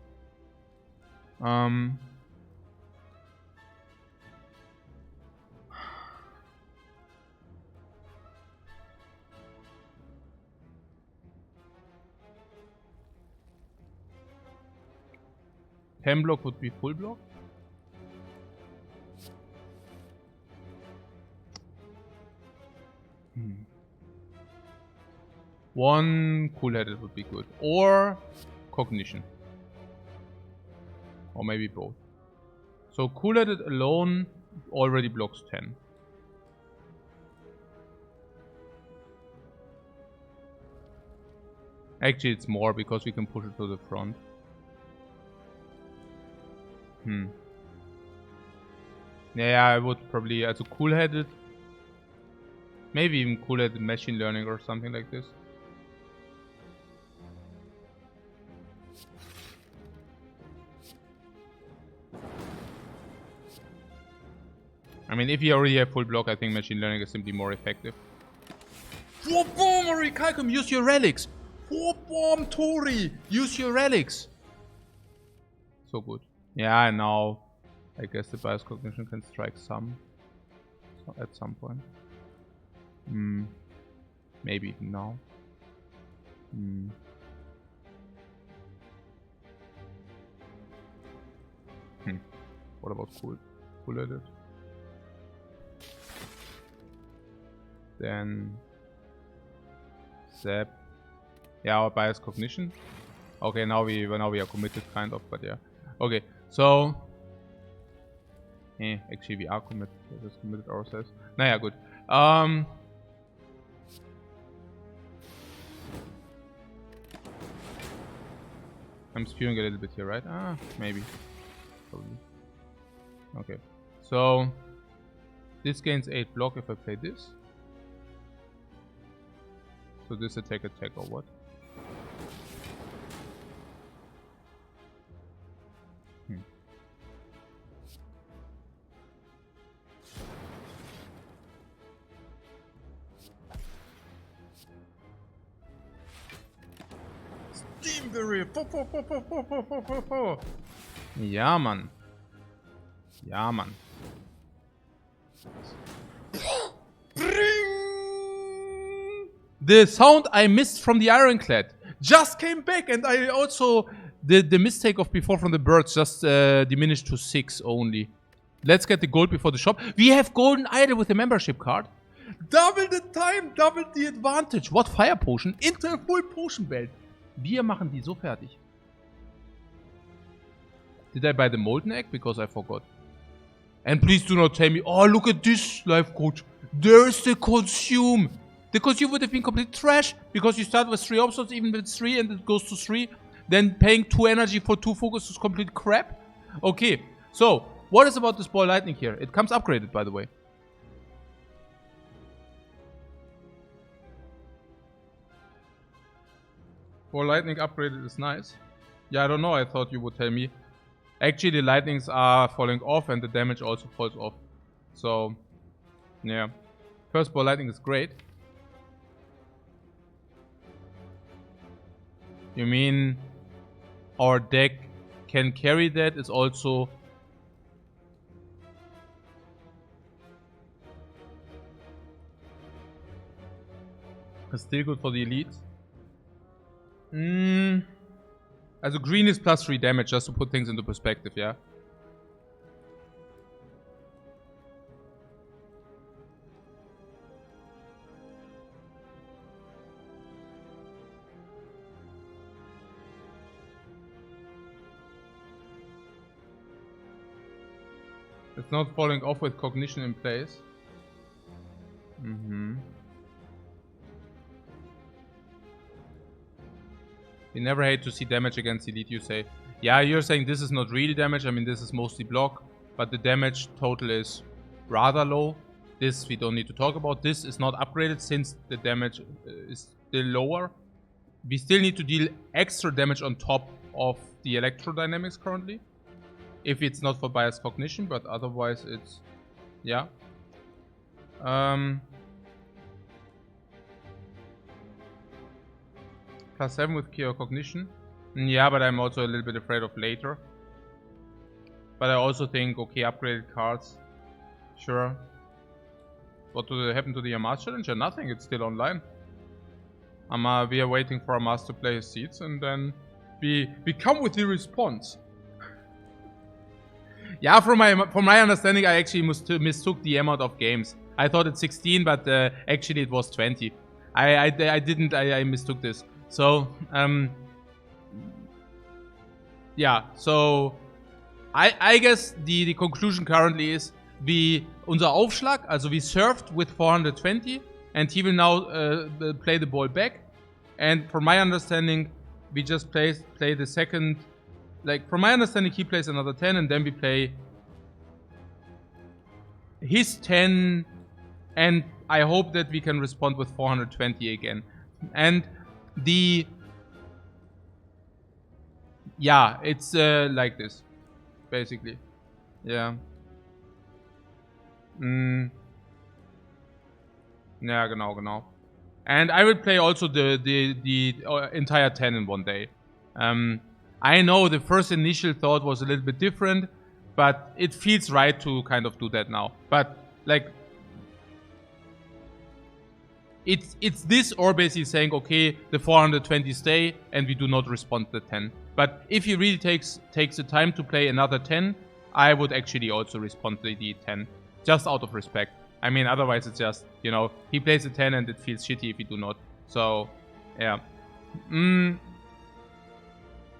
[SPEAKER 1] Pen block would be full block. One cool-headed would be good. Or cognition. Or maybe both. So cool-headed alone already blocks 10. Actually it's more because we can push it to the front. Yeah, I would probably as a cool-headed. Maybe even cool-headed machine learning or something like this. I mean, if you already have full block, I think machine learning is simply more effective. Warp bomb, Recalcum, use your relics! Warp bomb, Tori, use your relics! So good. Yeah, now I guess the bias cognition can strike some at some point. Maybe even now. What about cool-headed? Then Zap. Yeah, our bias cognition. Okay, now we are committed kind of, but yeah. Okay, so actually we are committed. We just committed ourselves. Naja, gut. I'm spewing a little bit here, right? Ah, maybe. Probably. Okay. So, this gains 8 block if I play this. So this attack or what? Steam Barrier! Ja, Mann. Ja, Mann. The sound I missed from the Ironclad just came back, and I also the mistake of before from the birds just diminished to 6 only. Let's get the gold before the shop. We have golden idol with the membership card. Double the time, double the advantage. What fire potion? Into a full potion belt. Wir machen die so fertig. Did I buy the molten egg? Because I forgot. And please do not tell me, oh, look at this, Lifecoach. There's the consume. The consume would have been complete trash because you start with 3 options, even with 3, and it goes to 3. Then paying 2 energy for 2 focus is complete crap. Okay, so what is about this ball lightning here? It comes upgraded, by the way. Ball lightning upgraded is nice. Yeah, I don't know. I thought you would tell me. Actually, the lightnings are falling off and the damage also falls off. So, yeah. First ball lightning is great. You mean our deck can carry that? It's also still good for the elites. Also green is plus 3 damage, just to put things into perspective, yeah? It's not falling off with cognition in place. You never hate to see damage against elite, you say. Yeah, you're saying this is not really damage. I mean, this is mostly block. But the damage total is rather low. This we don't need to talk about. This is not upgraded since the damage is still lower. We still need to deal extra damage on top of the electrodynamics currently. If it's not for bias cognition, but otherwise it's... yeah. Plus 7 with Cure Cognition. Yeah, but I'm also a little bit afraid of later. But I also think, okay, upgraded cards. Sure. What happened to the Amas Challenger? Nothing, it's still online. We are waiting for Amas to play his seeds and then we come with the response. Yeah, from my understanding, I actually mistook the amount of games. I thought it's 16, but actually it was 20. I mistook this. So, yeah, so I guess the conclusion currently is unser Aufschlag, also we served with 420 and he will now play the ball back. And from my understanding, we just play the second, like from my understanding he plays another 10 and then we play his 10 and I hope that we can respond with 420 again. And yeah, it's like this, basically. Yeah. Yeah, genau. And I will play also the entire 10 in one day. I know the first initial thought was a little bit different, but it feels right to kind of do that now. But like, it's this or basically saying, okay, the 420 stay and we do not respond to the 10. But if he really takes the time to play another 10, I would actually also respond to the 10, just out of respect. I mean, otherwise it's just, you know, he plays a 10 and it feels shitty if he do not. So, yeah.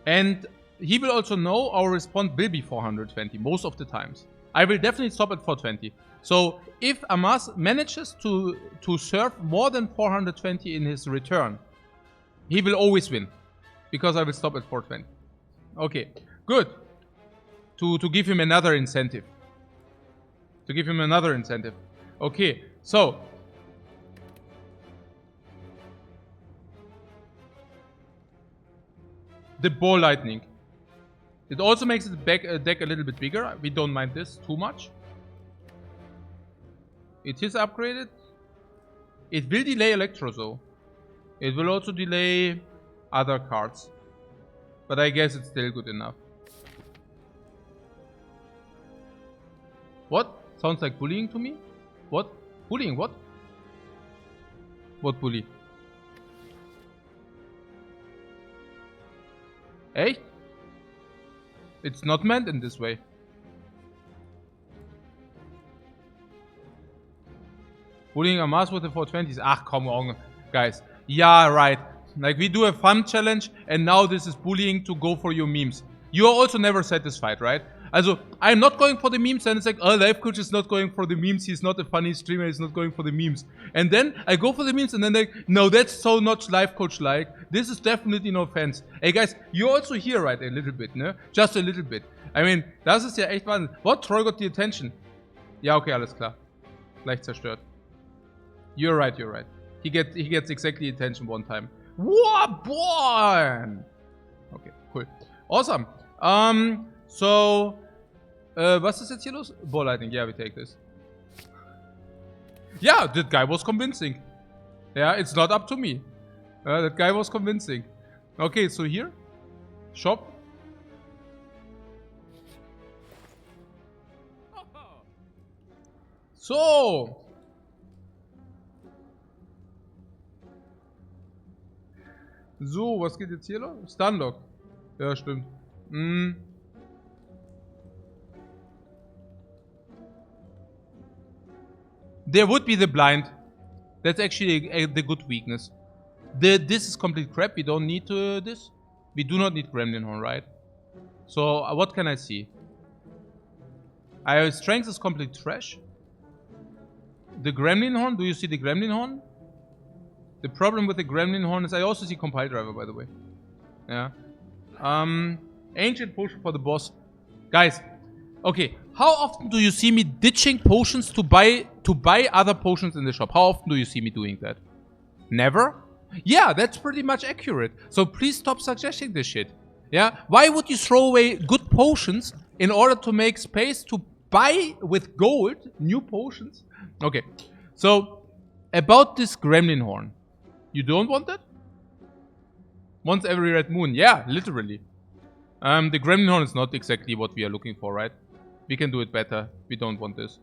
[SPEAKER 1] And he will also know our response will be 420 most of the times. I will definitely stop at 420. So, if Amas manages to serve more than 420 in his return, he will always win. Because I will stop at 420. Okay, good. To give him another incentive. To give him another incentive. Okay, so. The ball lightning. It also makes the deck a little bit bigger. We don't mind this too much. It is upgraded. It will delay Electro though. It will also delay other cards. But I guess it's still good enough. What? Sounds like bullying to me? What? Bullying? What? What bully? Echt? It's not meant in this way. Bullying a mass with the 420s. Ah, come on, guys. Yeah, right. Like, we do a fun challenge, and now this is bullying to go for your memes. You are also never satisfied, right? Also, I'm not going for the memes, and it's like, oh, Lifecoach is not going for the memes, he's not a funny streamer, he's not going for the memes. And then I go for the memes, and then like, no, that's so not Lifecoach-like. This is definitely no offense. Hey guys, you're also here, right? A little bit, ne? Just a little bit. I mean, das ist ja echt Wahnsinn. What? Troy got the attention. Ja, okay, alles klar. Gleich zerstört. You're right, you're right. He gets exactly attention one time. What, boy? Okay, cool. Awesome. So, was ist jetzt hier los? Ball lightning, yeah, we take this. Yeah, that guy was convincing. Yeah, it's not up to me. That guy was convincing. Okay, so here. Shop. So. So, was geht jetzt hier los? Stunlock. Ja, stimmt. There would be the blind. That's actually the good weakness. This is complete crap. We don't need this. We do not need Gremlin Horn, right? So, what can I see? Our strength is complete trash. The Gremlin Horn, do you see the Gremlin Horn? The problem with the Gremlin Horn is I also see Compile Driver, by the way. Yeah. Ancient Potion for the boss. Guys, okay. How often do you see me ditching potions to buy other potions in the shop? How often do you see me doing that? Never? Yeah, that's pretty much accurate. So please stop suggesting this shit. Yeah? Why would you throw away good potions in order to make space to buy with gold new potions? Okay. So, about this Gremlin Horn. You don't want that? Once every red moon. Yeah, literally. The Gremlin Horn is not exactly what we are looking for, right? We can do it better. We don't want this.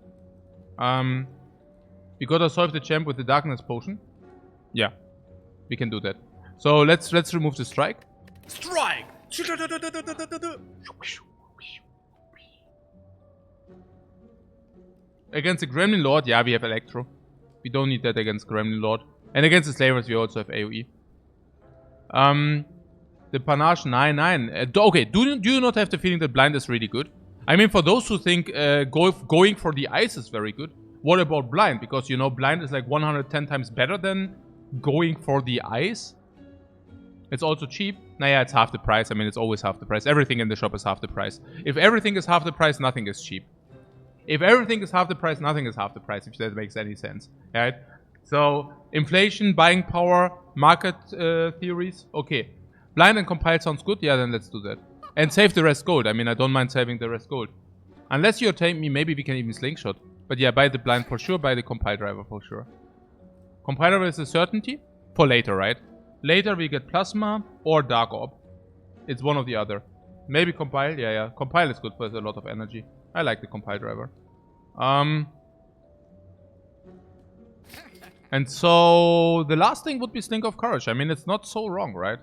[SPEAKER 1] We gotta solve the champ with the darkness potion. Yeah. We can do that. So let's remove the strike. Strike! Against the Gremlin Lord, yeah, we have Electro. We don't need that against Gremlin Lord. And against the Slavers, we also have AoE. The Panache 9-9. Okay, do you not have the feeling that blind is really good? I mean, for those who think going for the ice is very good, what about blind? Because, you know, blind is like 110 times better than going for the ice. It's also cheap. Naja, it's half the price. I mean, it's always half the price. Everything in the shop is half the price. If everything is half the price, nothing is cheap. If everything is half the price, nothing is half the price, if that makes any sense. Right? So, inflation, buying power, market theories. Okay. Blind and compile sounds good. Yeah, then let's do that. And save the rest gold. I mean, I don't mind saving the rest gold. Unless you take me, maybe we can even slingshot. But yeah, buy the blind for sure, buy the compile driver for sure. Compile driver is a certainty for later, right? Later we get plasma or dark orb. It's one or the other. Maybe compile. Yeah. Compile is good for a lot of energy. I like the compile driver. And so the last thing would be Slink of Courage. I mean, it's not so wrong, right?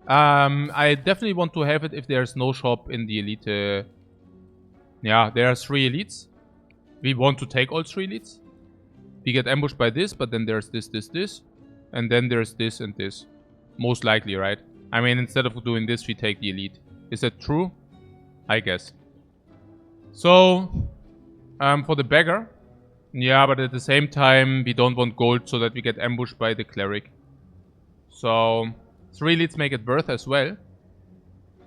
[SPEAKER 1] I definitely want to have it if there's no shop in the elite. Yeah, there are 3 elites. We want to take all 3 elites. We get ambushed by this, but then there's this. And then there's this and this. Most likely, right? I mean, instead of doing this, we take the elite. Is that true? I guess. So, for the beggar. Yeah, but at the same time, we don't want gold so that we get ambushed by the cleric. So, 3 elites make it worth as well.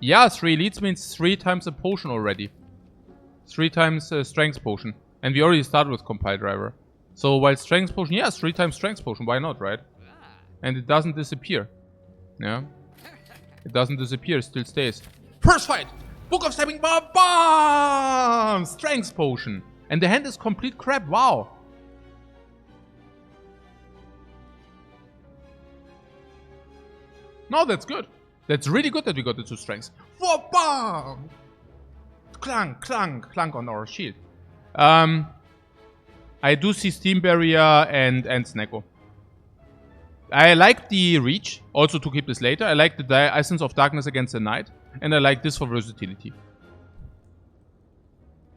[SPEAKER 1] Yeah, 3 elites means 3 times a potion already. 3 times strength potion. And we already started with compile driver. So while strength potion, yeah, 3 times strength potion, why not, right? And it doesn't disappear. Yeah. It doesn't disappear, it still stays. First fight! Book of Stepping Bomb! Strength potion. And the hand is complete crap, wow. No, that's good. That's really good that we got the 2 strengths. Whoa, bam! Clank, clank, clank on our shield. I do see Steam Barrier and Snecko. I like the reach, also to keep this later. I like the Essence of Darkness against the Knight. And I like this for versatility.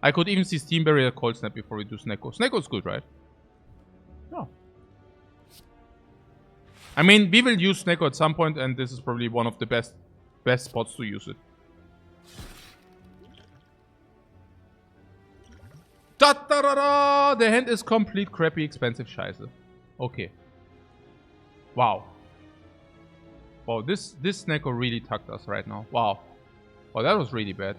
[SPEAKER 1] I could even see Steam Barrier Cold Snap before we do Snecko. Snecko's good, right? Yeah. I mean, we will use Snecko at some point, and this is probably one of the best spots to use it. Da da da da! The hand is complete crappy expensive Scheiße. Okay. Wow. Wow, this Snecko really tucked us right now. Wow. Wow, that was really bad.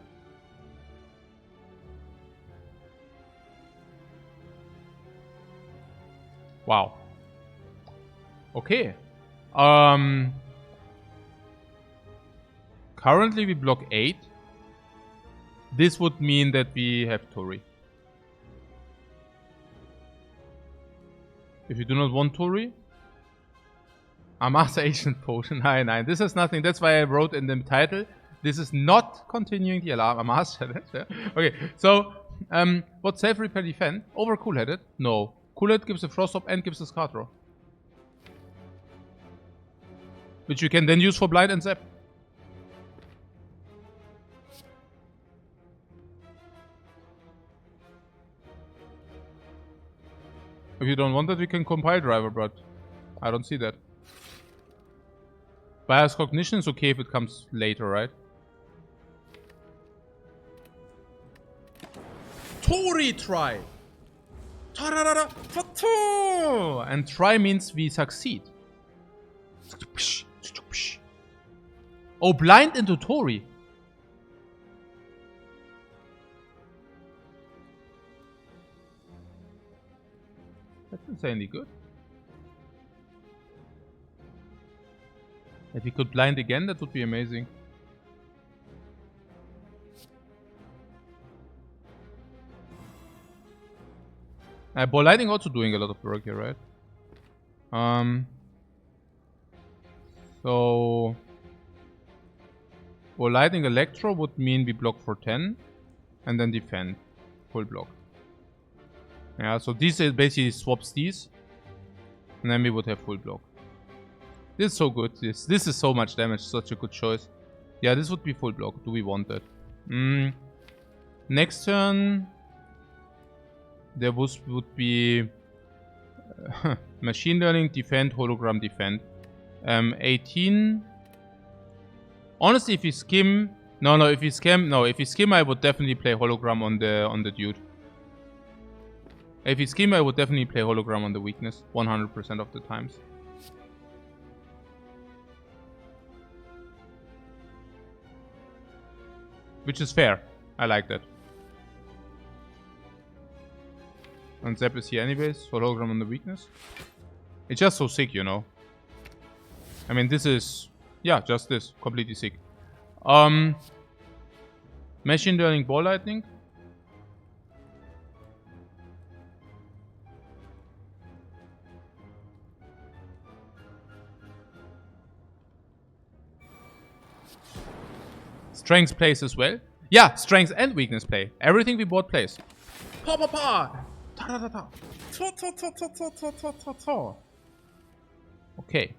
[SPEAKER 1] Wow. Okay. Currently we block 8. This would mean that we have Tori. If you do not want Tori, Amasa Ancient Potion. 9. This has nothing. That's why I wrote in the title. This is not continuing the alarm. Amasa. Okay, so what self repair defend? Over Cool Headed? No. Cool Headed gives a Frost Up and gives a Scar Draw. Which you can then use for Blind and Zap. If you don't want that, we can compile driver, but I don't see that. Bias Cognition is okay if it comes later, right? Tori try! And try means we succeed. Oh, blind into Tori. That's insanely good. If we could blind again, that would be amazing. Ball lighting also doing a lot of work here, right? So ball lighting Electro would mean we block for 10 and then defend. Full block. Yeah, so this basically swaps these. And then we would have full block. This is so good. This is so much damage. Such a good choice. Yeah, this would be full block. Do we want that? Next turn, there would be machine learning, defend, hologram, defend. 18. Honestly, if we skim, if we skim, I would definitely play hologram on the dude. If we skim, I would definitely play hologram on the weakness 100% of the times. Which is fair. I like that. And Zap is here anyways, so hologram on the weakness. It's just so sick, you know. I mean, this is... yeah, just this. Completely sick. Machine learning ball lightning. Strength plays as well. Yeah, strength and weakness play. Everything we bought plays. Pa pa pa! Ta ta ta ta! Ta ta ta ta ta ta ta ta ta! Okay.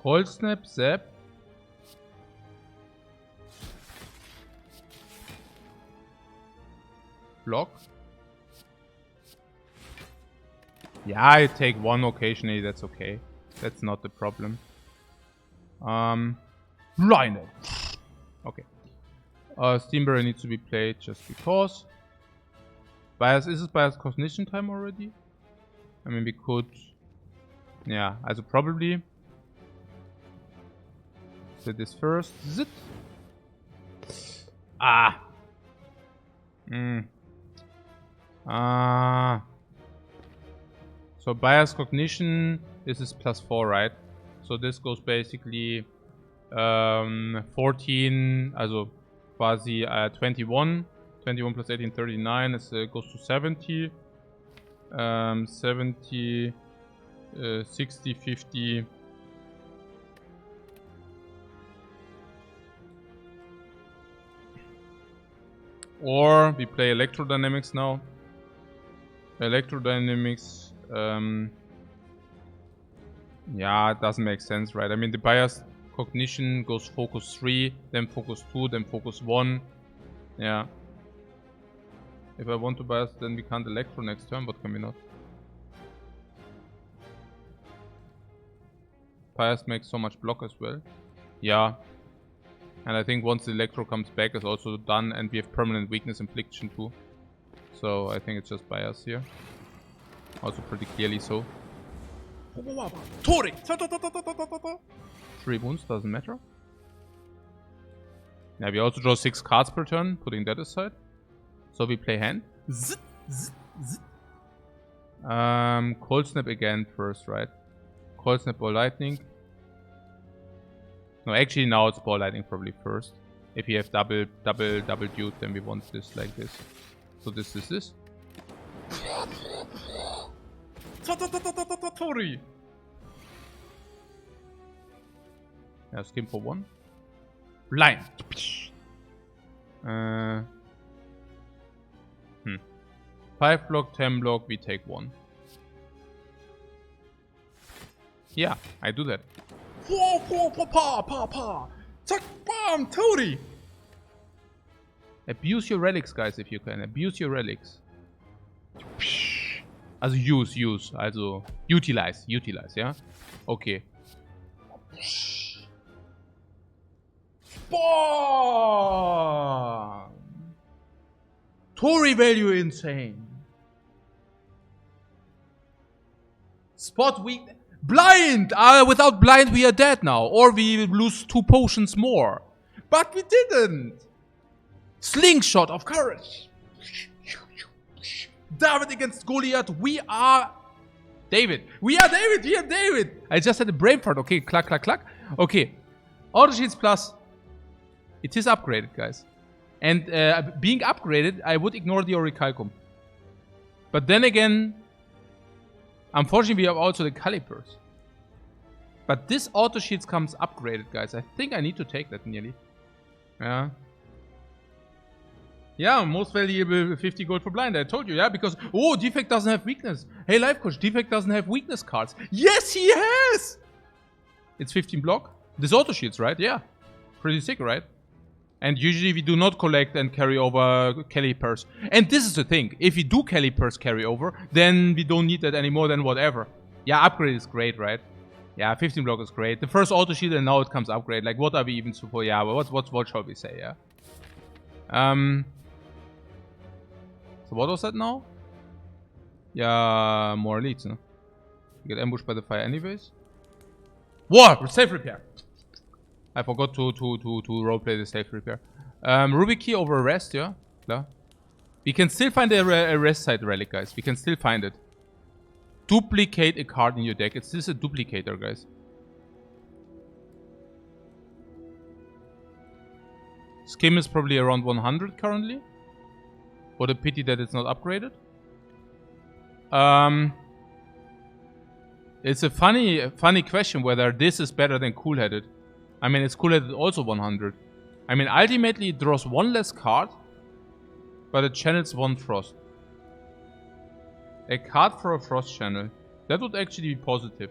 [SPEAKER 1] Cold Snap, Zap. Block. Yeah, I take one occasionally, that's okay. That's not the problem. Blinded. Okay. Steamberry needs to be played just because. Bias, is it bias cognition time already? I mean, we could... Yeah, also probably... So this first. Zit. Ah! So bias cognition, this is +4, right? So this goes basically 14, also quasi 21. 21 plus 18, 39, it goes to 70. 70, 60, 50. Or we play electrodynamics now. Electrodynamics, yeah, it doesn't make sense, right? I mean, the bias cognition goes focus 3, then focus 2, then focus 1. Yeah. If I want to bias, then we can't electro next turn, but can we not? Bias makes so much block as well. Yeah. And I think once the electro comes back, it's also done, and we have permanent weakness infliction too. So I think it's just bias here. Also pretty clearly so. 3 wounds, doesn't matter. Yeah, we also draw 6 cards per turn, putting that aside. So we play hand. Cold Snap again first, right? Cold Snap or Lightning. No, actually now it's Ball Lightning probably first. If you have double dude, then we want this like this. So this is this. Tori. Yeah, skim for 1. Blind. 5 block, 10 block, we take 1. Yeah, I do that. Abuse your relics, guys, if you can. Abuse your relics. Also use. Also utilize, yeah? Okay. Bam! Tori value insane. Spot weak. Blind! Without blind we are dead now. Or we lose 2 potions more. But we didn't. Slingshot of courage. David against Goliath. We are David. We are David. I just had a brain fart. Okay, clack. Okay. Auto Shields Plus. It is upgraded, guys. And being upgraded, I would ignore the Orichalcum. But then again, unfortunately, we have also the Calipers. But this Auto Shields comes upgraded, guys. I think I need to take that nearly. Yeah. Yeah, most valuable 50 gold for blind. I told you, yeah, because Defect doesn't have weakness. Hey, Lifecoach, Defect doesn't have weakness cards. Yes, he has. It's 15 block. This Auto Shields, right? Yeah, pretty sick, right? And usually we do not collect and carry over Calipers. And this is the thing. If we do Calipers carry over, then we don't need that anymore, then whatever. Yeah, upgrade is great, right? Yeah, 15 block is great. The first auto shield and now it comes upgrade. Like, what are we even supposed? Yeah, what shall we say? Yeah. So what was that now? Yeah, more elites, no? You get ambushed by the fire anyways. War! Safe repair. I forgot to roleplay the safe repair. Ruby key over rest, yeah? Klar. We can still find a rest side relic, guys. We can still find it. Duplicate a card in your deck. It's just a duplicator, guys. Skim is probably around 100 currently. What a pity that it's not upgraded. It's a funny question whether this is better than Cool-Headed. I mean, it's Cool-Headed also 100. I mean, ultimately it draws 1 less card, but it channels 1 Frost. A card for a Frost channel. That would actually be positive.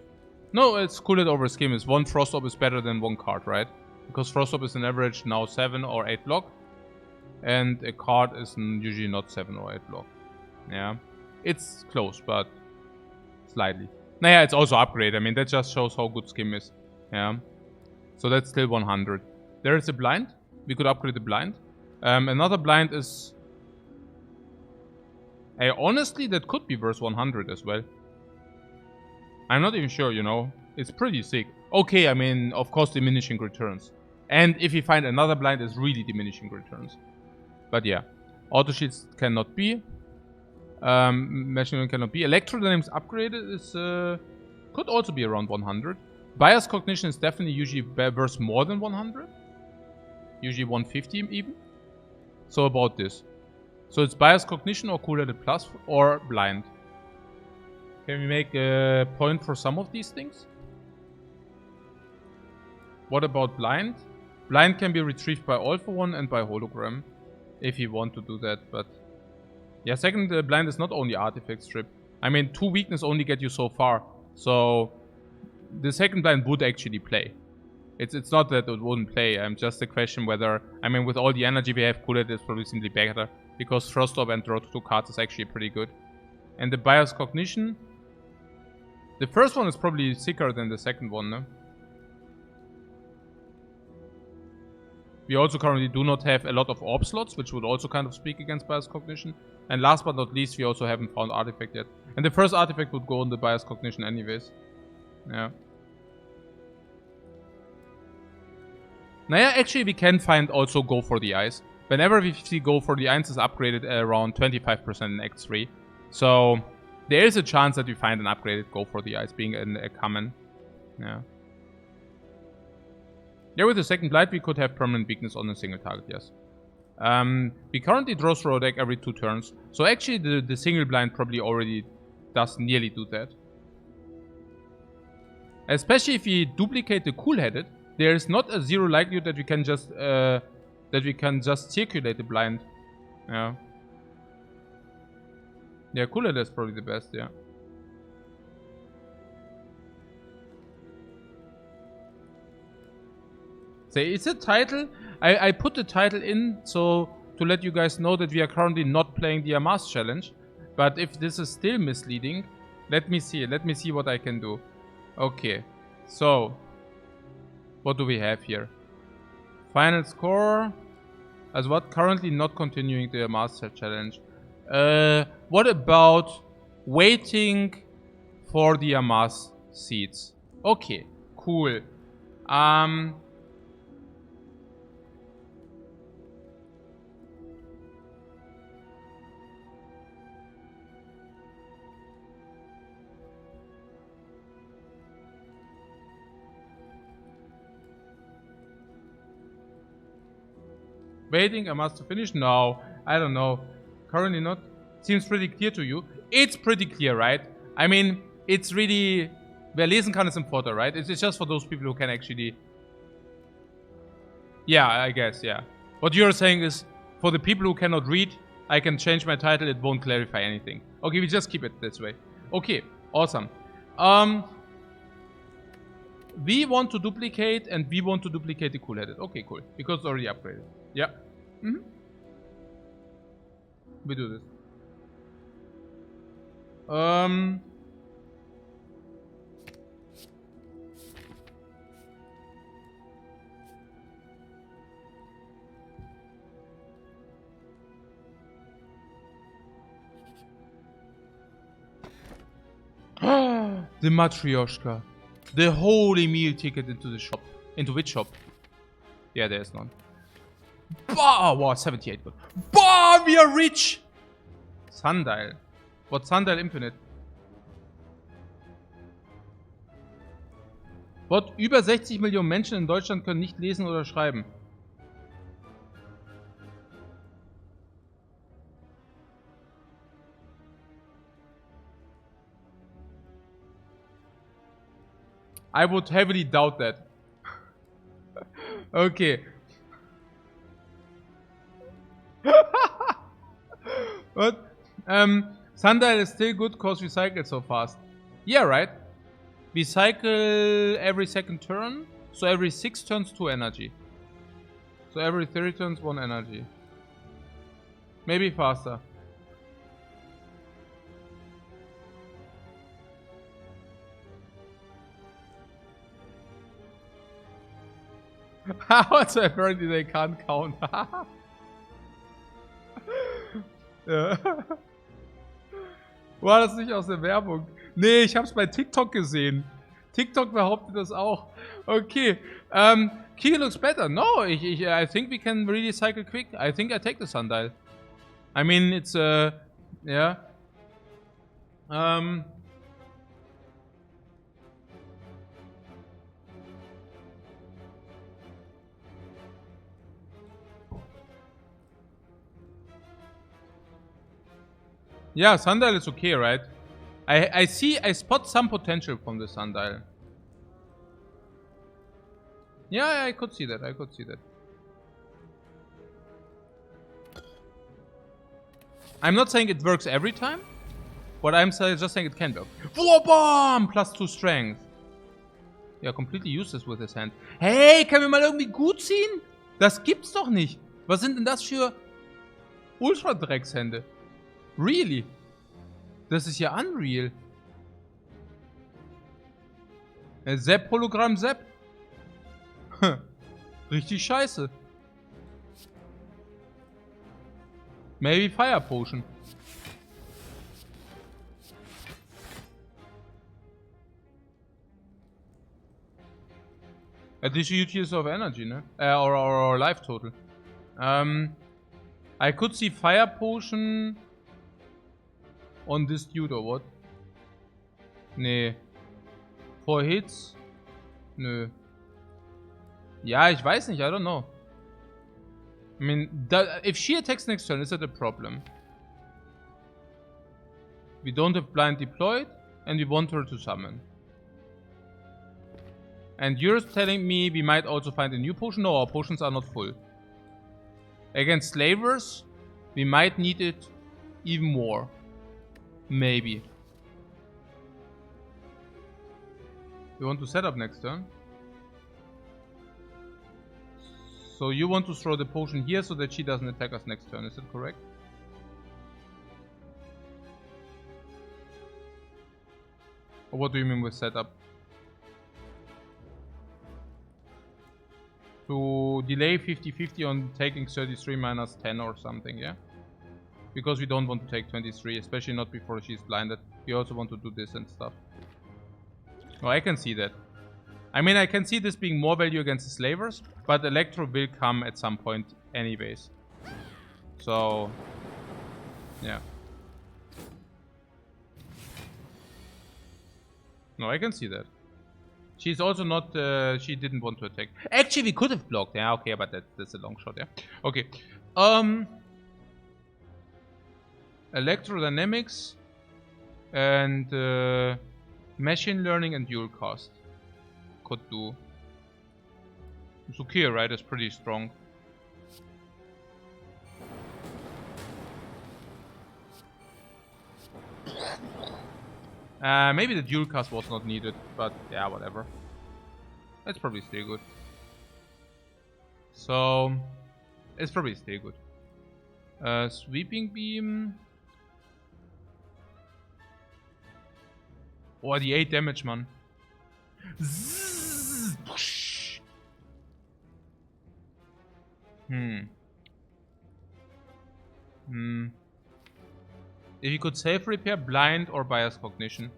[SPEAKER 1] No, it's Cool-Headed over Skim. Is 1 Frost Orb is better than 1 card, right? Because Frost Orb is an average now 7 or 8 block. And a card is usually not 7 or 8 block. Yeah. It's close, but Slightly. Naja, it's also upgrade. I mean, that just shows how good Skim is. Yeah. So that's still 100. There is a blind. We could upgrade the blind. Another blind is... Hey, honestly, that could be verse 100 as well. I'm not even sure, you know. It's pretty sick. Okay, I mean, of course, diminishing returns. And if you find another blind, it's really diminishing returns. But yeah. Auto sheets cannot be. Machine cannot be. Electrodynamics upgraded is... could also be around 100. Bias cognition is definitely usually worth more than 100. Usually 150 even. So about this. So it's bias cognition or cool-headed plus or blind. Can we make a point for some of these things? What about blind? Blind can be retrieved by all for one and by hologram. If you want to do that, but... Yeah, second blind is not only artifact strip. I mean, 2 weakness only get you so far. So... The second blind would actually play. It's not that it wouldn't play. Just a question whether... I mean, with all the energy we have, cool-headed is probably simply better. Because First Orb and draw 2 cards is actually pretty good. And the bias cognition... The first one is probably sicker than the second one, no? We also currently do not have a lot of orb slots, which would also kind of speak against bias cognition. And last but not least, we also haven't found artifact yet. And the first artifact would go on the bias cognition anyways. Yeah. Naja, actually we can find also go for the eyes. Whenever we see go for the eyes is upgraded around 25% in Act 3. So there is a chance that we find an upgraded go for the eyes being a common. Yeah. Yeah, with the second blight we could have permanent weakness on a single target, yes. We currently draw through our deck every 2 turns. So actually the single blind probably already does nearly do that. Especially if we duplicate the cool-headed, there is not a 0 likelihood that we can just circulate the blind. Yeah. Yeah, cool-headed is probably the best, yeah. So it's a title. I put the title in so to let you guys know that we are currently not playing the Amas challenge. But if this is still misleading, let me see. Let me see what I can do. Okay, so what do we have here? Final score as what? Currently not continuing the Master Challenge. What about waiting for the Amas seeds? Okay, cool. Waiting, I must finish? No, I don't know. Currently not. Seems pretty clear to you. It's pretty clear, right? I mean, it's really... Wer lesen kann, ist im Vorteil, right? It's just for those people who can actually... Yeah, I guess, yeah. What you're saying is, for the people who cannot read, I can change my title, it won't clarify anything. Okay, we just keep it this way. Okay, awesome. We want to duplicate, and we want to duplicate the cool-headed. Okay, cool. Because it's already upgraded. Yeah. We do this. The Matryoshka. The holy meal ticket into the shop. Into which shop? Yeah, there's none. Bah! Wow, 78 good. Bah! We are rich! Sundial. What Sundial Infinite? What? Über 60 Millionen Menschen in Deutschland können nicht lesen oder schreiben. I would heavily doubt that. Okay. What? Sundial is still good because we cycle so fast. Yeah, right. We cycle every second turn. So every 6 turns 2 energy. So every 30 turns 1 energy. Maybe faster. Also apparently they can't count. Ja. War das nicht aus der Werbung? Nee, ich hab's bei TikTok gesehen. TikTok behauptet das auch. Okay. Key looks better. No, I think we can really cycle quick. I think I take the sundial. I mean, it's yeah. Yeah, sundial is okay, right? I spot some potential from the sundial. Yeah, I could see that. I'm not saying it works every time, but I'm just saying it can work. Whoa, bomb! +2 strength. Ja, completely useless with his hand. Hey, können wir mal irgendwie gut ziehen? Das gibt's doch nicht. Was sind denn das für Ultra-Dreckshände? Really? Das ist ja unreal. Sepp, Hologramm, Sepp. Richtig scheiße. Maybe Fire Potion. Additional use of energy, ne? Or life total. I could see Fire Potion on this dude or what? Nee. 4 hits? Nö. Ja, ich weiß nicht, I don't know. I mean, if she attacks next turn, is that a problem? We don't have blind deployed, and we want her to summon. And you're telling me we might also find a new potion? No, our potions are not full. Against slavers, we might need it even more. Maybe. You want to set up next turn? So you want to throw the potion here so that she doesn't attack us next turn, is that correct? Or what do you mean with setup? To delay 50-50 on taking 33 minus 10 or something, yeah? Because we don't want to take 23, especially not before she's blinded. We also want to do this and stuff. Oh, I can see that. I mean, I can see this being more value against the slavers, but Electro will come at some point anyways. So, yeah. No, I can see that. She's also not, she didn't want to attack. Actually, we could have blocked. Yeah, okay, but that's a long shot, yeah. Okay. Electrodynamics and machine learning and dual cast. Could do. It's okay, right? It's pretty strong. Maybe the dual cast was not needed, but yeah, whatever. It's probably still good. So, it's probably still good. Sweeping beam. Oh, the 8 damage, man. If you could save repair, blind, or bias cognition.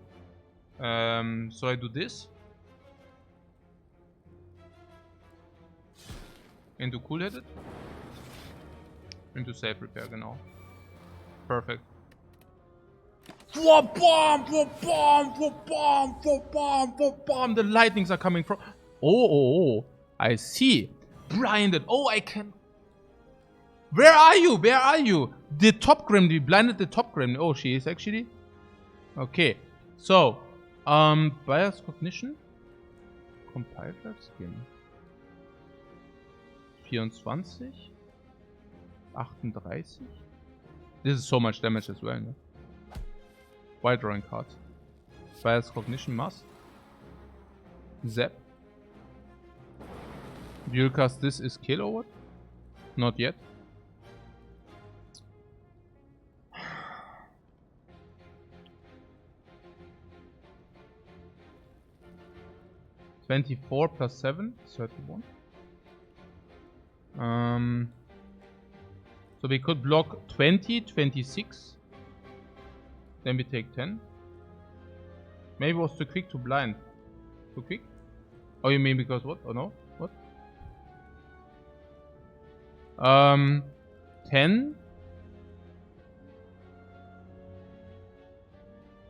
[SPEAKER 1] So I do this. Into cool-headed. Into save repair, genau. Perfect. The lightnings are coming from... Oh, I see. Blinded. Oh, I can... Where are you? The top Gremlin. We blinded the top Gremlin. Oh, she is actually... Okay. So, bias cognition. Compile Life Skin. 24. 38. This is so much damage as well, ne? Wild drawing card. Bias cognition must. Zap. Dual cast this is kill or what? Not yet. +7, 31. So we could block 20, 26. Then we take 10. Maybe it was too quick to blind. Too quick? Oh, you mean because what? Oh no? What? 10.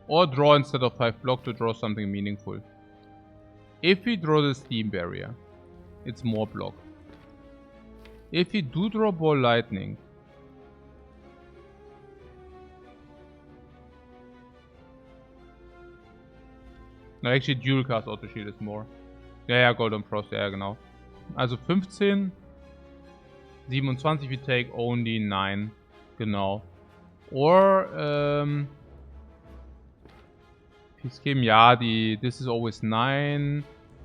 [SPEAKER 1] Or draw instead of 5 block to draw something meaningful. If we draw the Steam Barrier, it's more block. If we do draw Ball Lightning, no, actually Dual Cast Auto Shield is more. Ja, Golden Frost, ja, genau. Also 15, 27, we take only 9, genau. Or, his game, yeah, this is always 9.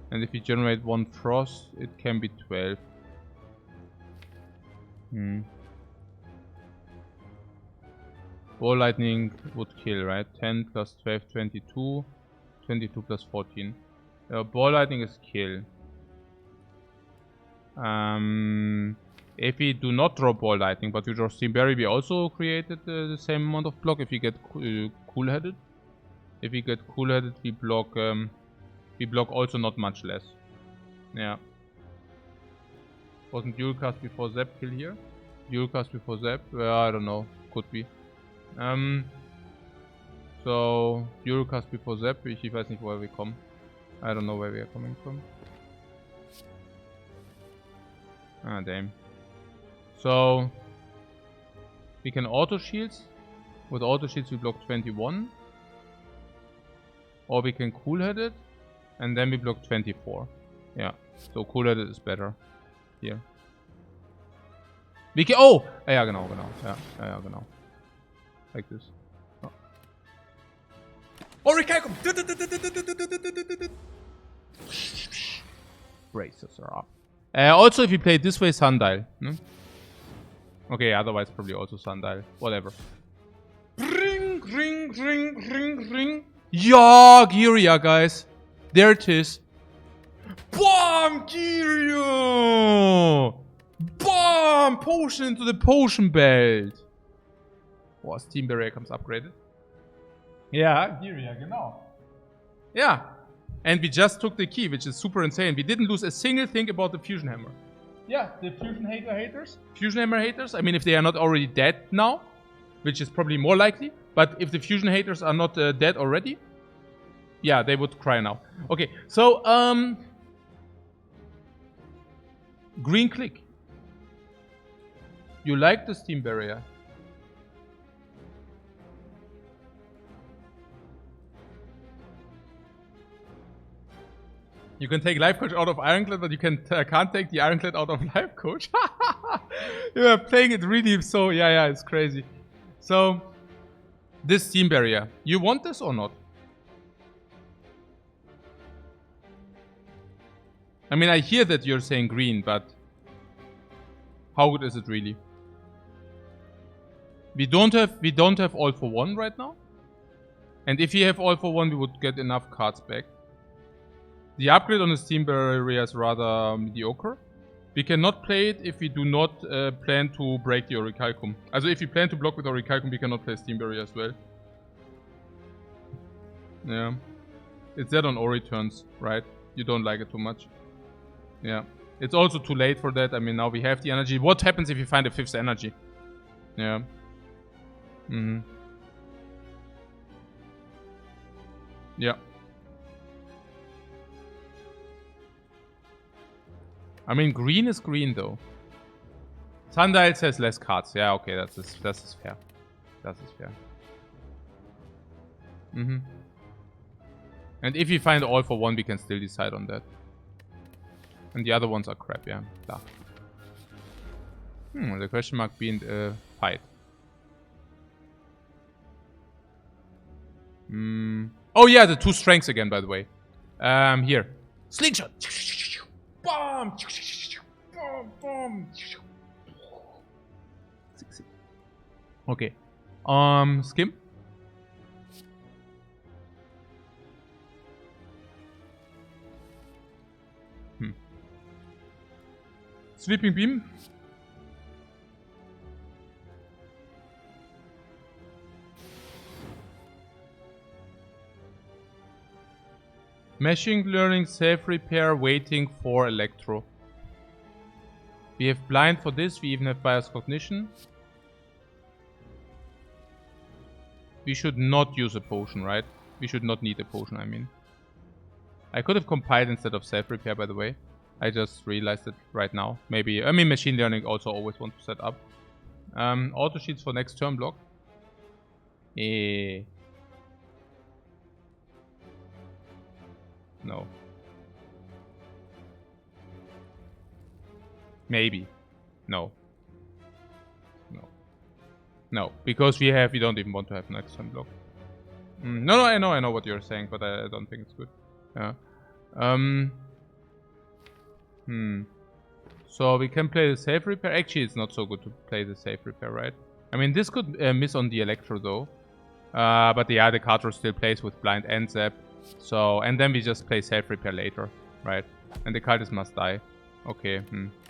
[SPEAKER 1] And if you generate 1 Frost, it can be 12. Ball Lightning would kill, right? 10 plus 12, 22. 22 plus 14. Ball Lightning is kill. If we do not draw Ball Lightning, but we draw Steam Barrier, we also created the same amount of block if we get cool-headed. If we get cool-headed, we block also not much less. Yeah. Wasn't Dual Cast before Zap kill here? Dual Cast before Zap? I don't know. Could be. So, Dual Cast before Zap. Ich weiß nicht, woher wir kommen. I don't know where we are coming from. Ah, damn. So, we can auto shields. With auto shields, we block 21. Or we can cool-head it. And then we block 24. Yeah. So, cool-headed is better. Here. We can. Oh! Ja, genau. Ja, genau. Like this. Oh. Recalcum! Braces are up. Also, if you play it this way, Sundial. Okay, otherwise probably also Sundial. Whatever. Ring, ring, ring, ring, ring. Yeah, Giria, guys. There it is. Bomb, Giria! Bomb! Potion into the potion belt. Oh, Steam Barrier comes upgraded. Yeah, Giria, genau. Yeah. And we just took the key, which is super insane. We didn't lose a single thing about the Fusion Hammer. Yeah, the Fusion Hammer haters. I mean, if they are not already dead now, which is probably more likely. But if the Fusion haters are not dead already, yeah, they would cry now. Okay, so, green click. You like the Steam Barrier? You can take Lifecoach out of Ironclad, but you can't take the Ironclad out of Lifecoach. You are playing it really so... Yeah, it's crazy. So, this Steam Barrier. You want this or not? I mean, I hear that you're saying green, but... how good is it really? We don't have all for one right now. And if we have all for one, we would get enough cards back. The upgrade on the Steam Barrier is rather mediocre. We cannot play it if we do not plan to break the Orichalcum. Also if we plan to block with Orichalcum, we cannot play Steam Barrier as well. Yeah. It's dead on Ori turns, right? You don't like it too much. Yeah. It's also too late for that. I mean, now we have the energy. What happens if you find a 5th energy? Yeah. Yeah. I mean, green is green, though. Sundial says less cards. Yeah, okay, that is fair. That is fair. And if we find all for one, we can still decide on that. And the other ones are crap, yeah. Klar. The question mark being fight. Oh yeah, the 2 strengths again, by the way. Here. Slingshot! Bomb! Bomb! Okay. Skim? Sweeping Beam. Machine Learning, Safe Repair, waiting for Electro. We have Blind for this, we even have Bias Cognition. We should not use a potion, right? We should not need a potion, I mean. I could have compiled instead of Safe Repair, by the way. I just realized it right now. Maybe, I mean, Machine Learning also always want to set up. Auto sheets for next turn block. No. Maybe. No. No. No. Because we don't even want to have next turn block. No, I know what you're saying, but I don't think it's good. Yeah. So we can play the Safe Repair. Actually, it's not so good to play the Safe Repair, right? I mean, this could miss on the Electro, though. But yeah, the card draw still plays with Blind and Zap. So, and then we just play Safe Repair later, right? And the card is must die. Okay,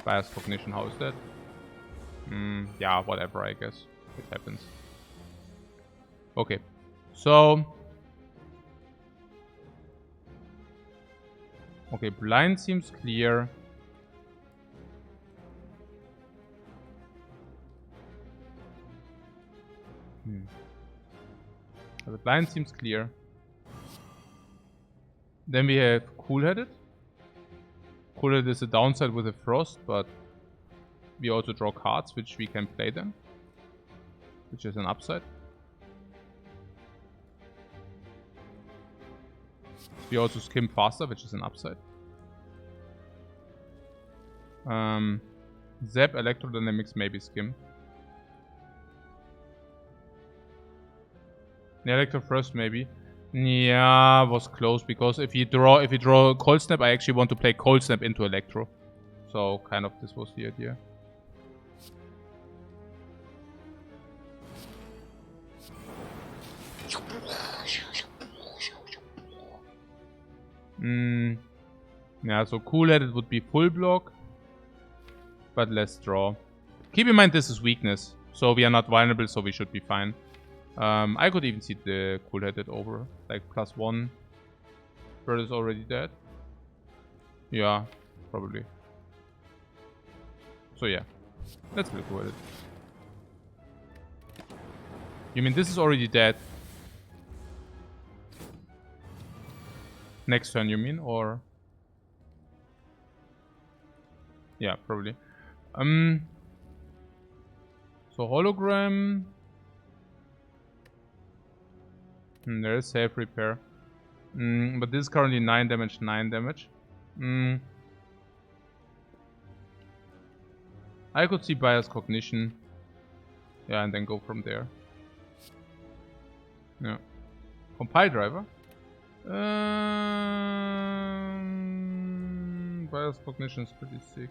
[SPEAKER 1] Bias Cognition, how is that? Yeah, whatever, I guess. It happens. Okay, so... Okay, Blind seems clear. The Blind seems clear. Then we have Cool-Headed. Cool-Headed is a downside with a Frost, but we also draw cards, which we can play them. Which is an upside. We also skim faster, which is an upside. Zap, Electrodynamics, maybe skim. The Electro first, maybe. Yeah, was close because if you draw Cold Snap, I actually want to play Cold Snap into Electro. So kind of this was the idea. Yeah, so Cool-Headed would be full block, but less draw. Keep in mind this is weakness, so we are not vulnerable, so we should be fine. I could even see the Cool-Headed over, like +1. Bird is already dead. Yeah, probably. So yeah, let's play Cool-Headed. You mean this is already dead? Next turn, you mean, or? Yeah, probably. So hologram. There is Safe Repair. But this is currently 9 damage, 9 damage. I could see Bias Cognition. Yeah, and then go from there. Yeah. Compile Driver. Bias Cognition is pretty sick.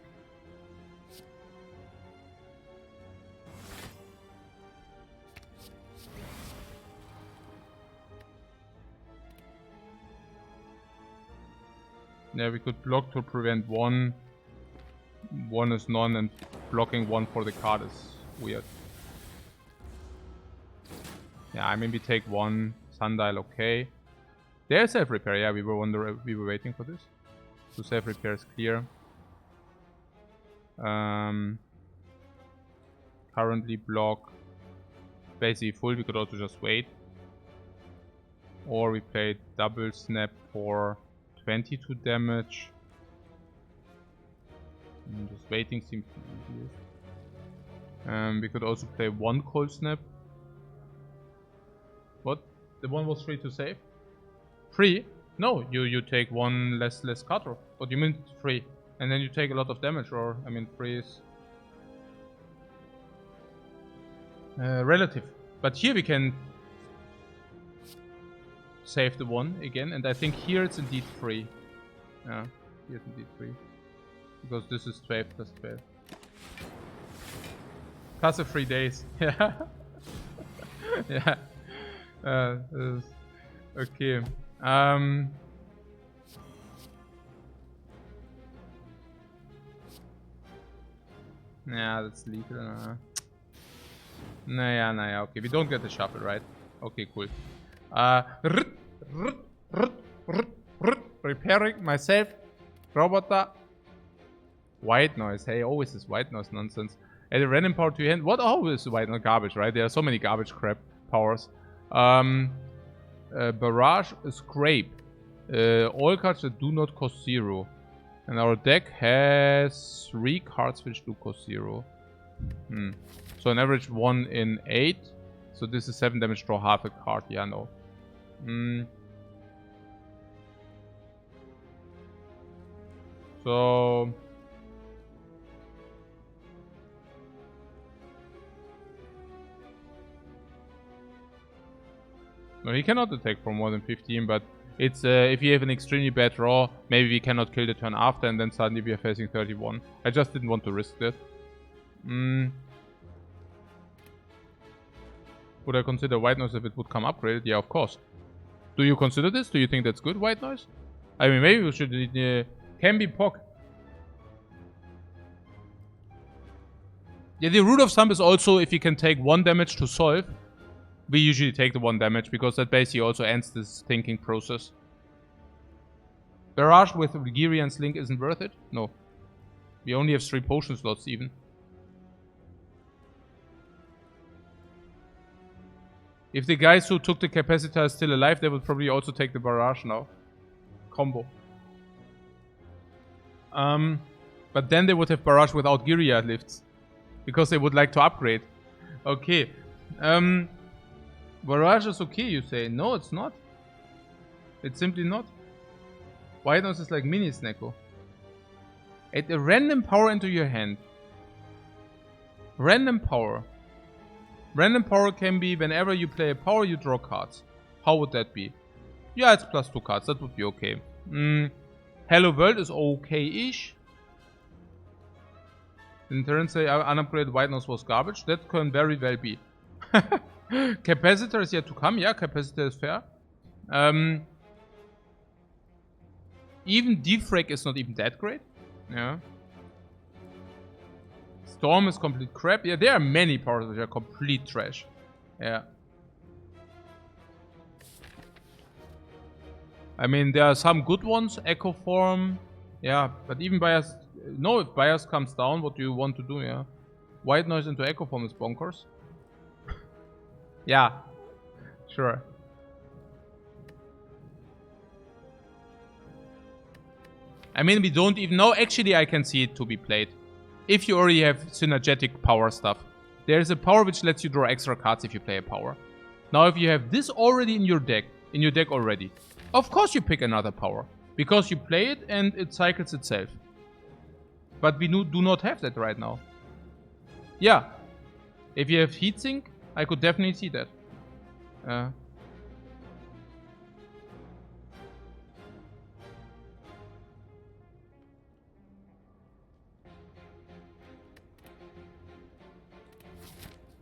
[SPEAKER 1] Yeah, we could block to prevent one. One is none, and blocking one for the card is weird. Yeah, I mean we take one Sundial, okay. There's Safe Repair, yeah, we were waiting for this. So Safe Repair is clear. Currently block basically full, we could also just wait. Or we play double snap for 22 damage. Just waiting seems to be easier. We could also play one Cold Snap. What? The one was free to save? Free? No, you take one less card draw. What do you mean free? And then you take a lot of damage, or I mean free is relative. But here we can save the one again, and I think here it's indeed free. Yeah, here it's indeed free. Because this is 12 plus 12. Plus a 3 days. Yeah. Yeah. Okay. Yeah, that's lethal. Naja, okay. We don't get the shuffle, right? Okay, cool. Repairing myself. Roboter. White noise. Hey, always this white noise nonsense. Add a random power to your hand. What always is white noise? Garbage, right? There are so many garbage crap powers. Barrage, scrape. All cards that do not cost 0. And our deck has 3 cards which do cost 0. So an average 1 in 8. So this is 7 damage, draw half a card. Yeah, no. So... No, he cannot attack for more than 15, but it's if you have an extremely bad draw, maybe we cannot kill the turn after, and then suddenly we are facing 31. I just didn't want to risk that. Would I consider white noise if it would come upgraded? Yeah, of course. Do you consider this? Do you think that's good, white noise? I mean, maybe we should... can be POC. Yeah, the rule of thumb is also if you can take 1 damage to solve, we usually take the 1 damage, because that basically also ends this thinking process. Barrage with Ligerian's Link isn't worth it? No. We only have 3 potion slots even. If the guys who took the capacitor are still alive, they would probably also take the barrage now. Combo. But then they would have barrage without Giria lifts. Because they would like to upgrade. Okay. Barrage is okay, you say. No, it's not. It's simply not. White noise is like mini Snecko. Add a random power into your hand. Random power. Random power can be whenever you play a power, you draw cards. How would that be? Yeah, it's +2 cards. That would be okay. Hello World is okay-ish. In turn say unupgraded white noise was garbage. That can very well be. Capacitor is yet to come. Yeah, capacitor is fair. Even Defect is not even that great. Yeah. Storm is complete crap. Yeah, there are many powers which are complete trash. Yeah. I mean, there are some good ones. Echo Form. Yeah, but even Bias... No, if Bias comes down, what do you want to do, yeah? White noise into Echo Form is bonkers. Yeah. Sure. I mean, we don't even know. Actually, I can see it to be played. If you already have synergetic power stuff. There's a power which lets you draw extra cards if you play a power. Now, if you have this already in your deck already, of course you pick another power. Because you play it and it cycles itself. But we do not have that right now. Yeah. If you have heatsink, I could definitely see that.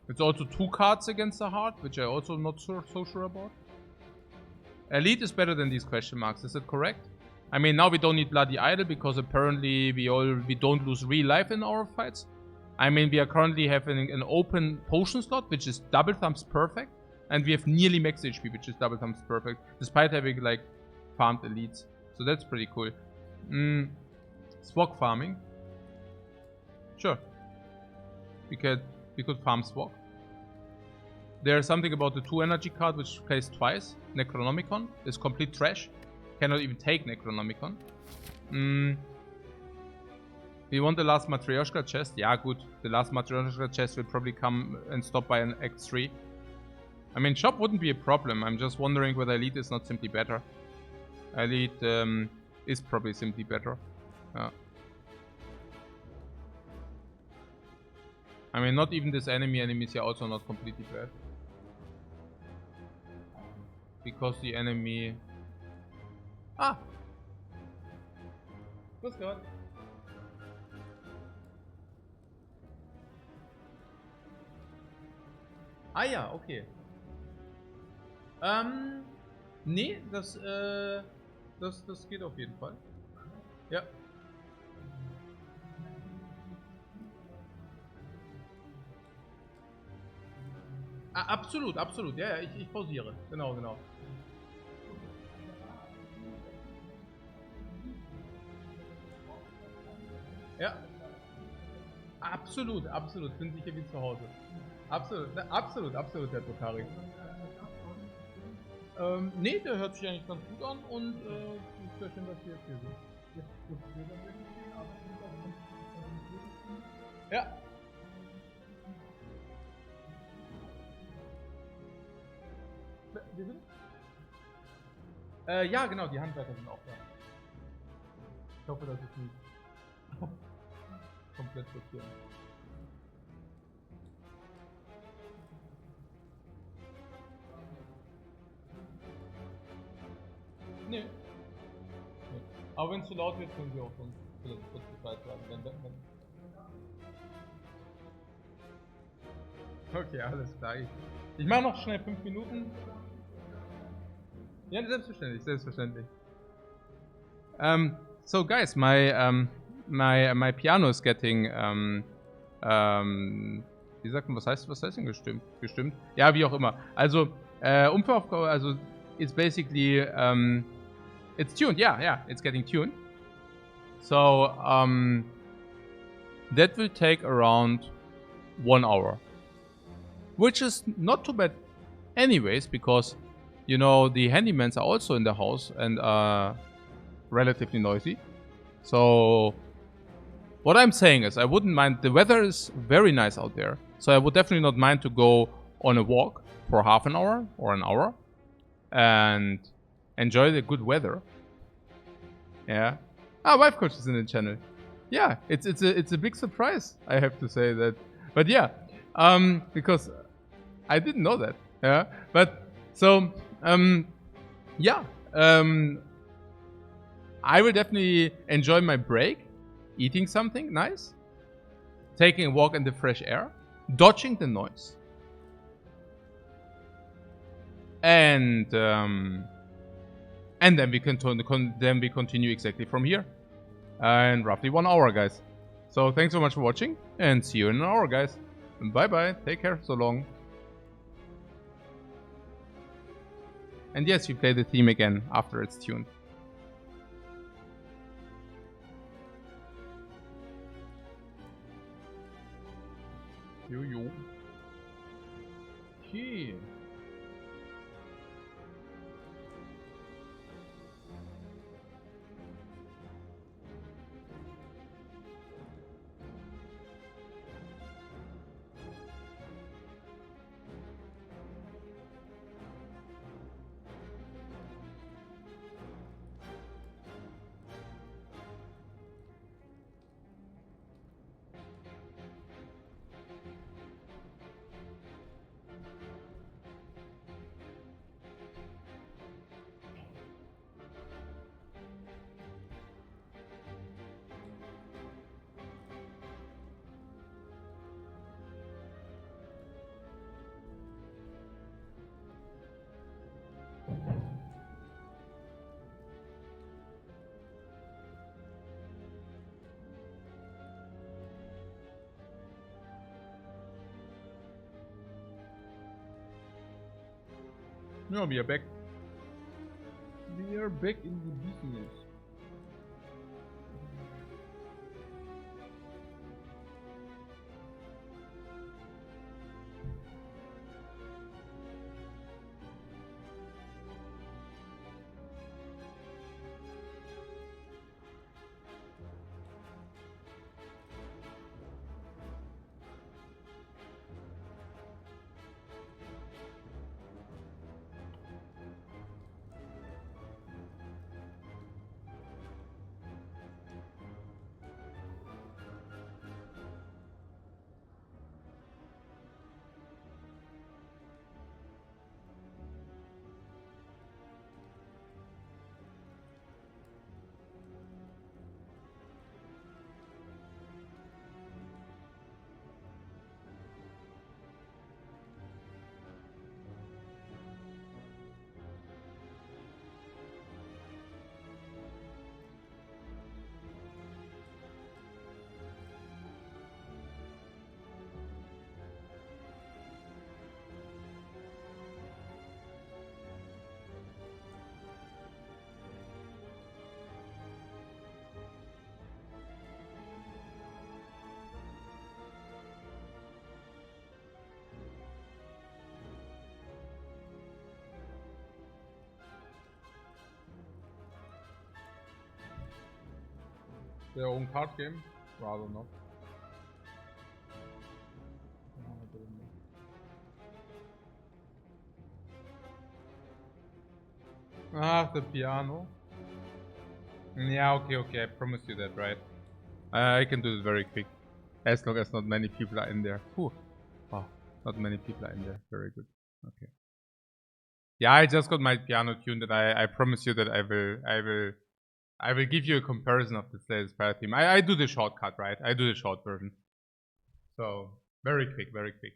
[SPEAKER 1] It's also 2 cards against the heart, which I'm also not so sure about. Elite is better than these question marks, is that correct? I mean, now we don't need Bloody Idol because apparently we don't lose real life in our fights. I mean, we are currently having an open potion slot, which is double thumbs perfect. And we have nearly max HP, which is double thumbs perfect. Despite having, like, farmed elites. So that's pretty cool. Swag farming. Sure. We could farm Swag. There's something about the 2 energy card which plays twice. Necronomicon is complete trash. Cannot even take Necronomicon. We want the last Matryoshka chest. Yeah, good. The last Matryoshka chest will probably come and stop by an Act 3. I mean, shop wouldn't be a problem. I'm just wondering whether Elite is not simply better. Elite is probably simply better. I mean, not even this enemies are also not completely bad. Because the enemy... Ah! Grüß Gott. Ah ja, okay. Nee, das geht auf jeden Fall. Ja. Absolut, absolut. Ja, ja, ich pausiere. Genau, genau. Ja. Absolut, absolut. Bin sicher wie zu Hause. Absolut, absolut, absolut, Herr Tokari. Nee, der hört sich eigentlich ganz gut an und ist sehr schön, dass wir jetzt hier sind. Ja. Wie bitte? Ja, genau, die Handwerker sind auch da. Ich hoffe, das ist nicht komplett blockiert. Nee. Aber wenn es zu laut wird, können Sie auch schon vielleicht kurz Bescheid sagen. Okay, alles klar. Ich mache noch schnell 5 Minuten. Ja, selbstverständlich, selbstverständlich. So guys, my piano is getting wie sagt man, was heißt denn gestimmt? Ja, wie auch immer. Also also it's basically it's tuned. Yeah, it's getting tuned. So that will take around 1 hour, which is not too bad anyways, because you know the handymans are also in the house and relatively noisy. So what I'm saying is I wouldn't mind. The weather is very nice out there, so I would definitely not mind to go on a walk for half an hour or an hour and enjoy the good weather. Yeah. Lifecoach is in the channel. Yeah, it's a big surprise, I have to say that. But yeah, because I didn't know that. Yeah, but so yeah, I will definitely enjoy my break, eating something nice, taking a walk in the fresh air, dodging the noise, and then we continue exactly from here, in roughly 1 hour, guys. So thanks so much for watching, and see you in an hour, guys. Bye bye. Take care. So long. And yes, we play the theme again after it's tuned. Yo. Okay. No, we are back. We are back in the business. Their own card game? Rather not. Ah, the piano. Yeah, okay, I promise you that, right? I can do this very quick. As long as not many people are in there. Whew. Oh, not many people are in there. Very good. Okay. Yeah, I just got my piano tuned and I promise you that I will give you a comparison of the Spire theme. I do the shortcut, right? I do the short version. So, very quick, very quick.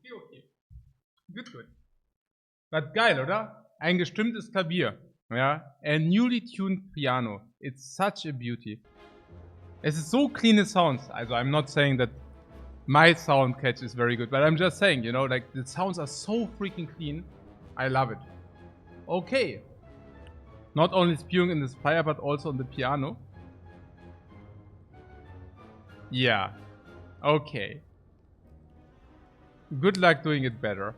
[SPEAKER 1] Okay. Good. But geil, oder? Ein gestimmtes Klavier. Ja. A newly tuned piano. It's such a beauty. Es ist so clean sounds. Also, I'm not saying that my sound catch is very good, but I'm just saying, you know, like the sounds are so freaking clean. I love it. Okay. Not only spewing in the Spire, but also on the piano. Yeah. Okay. Good luck doing it better.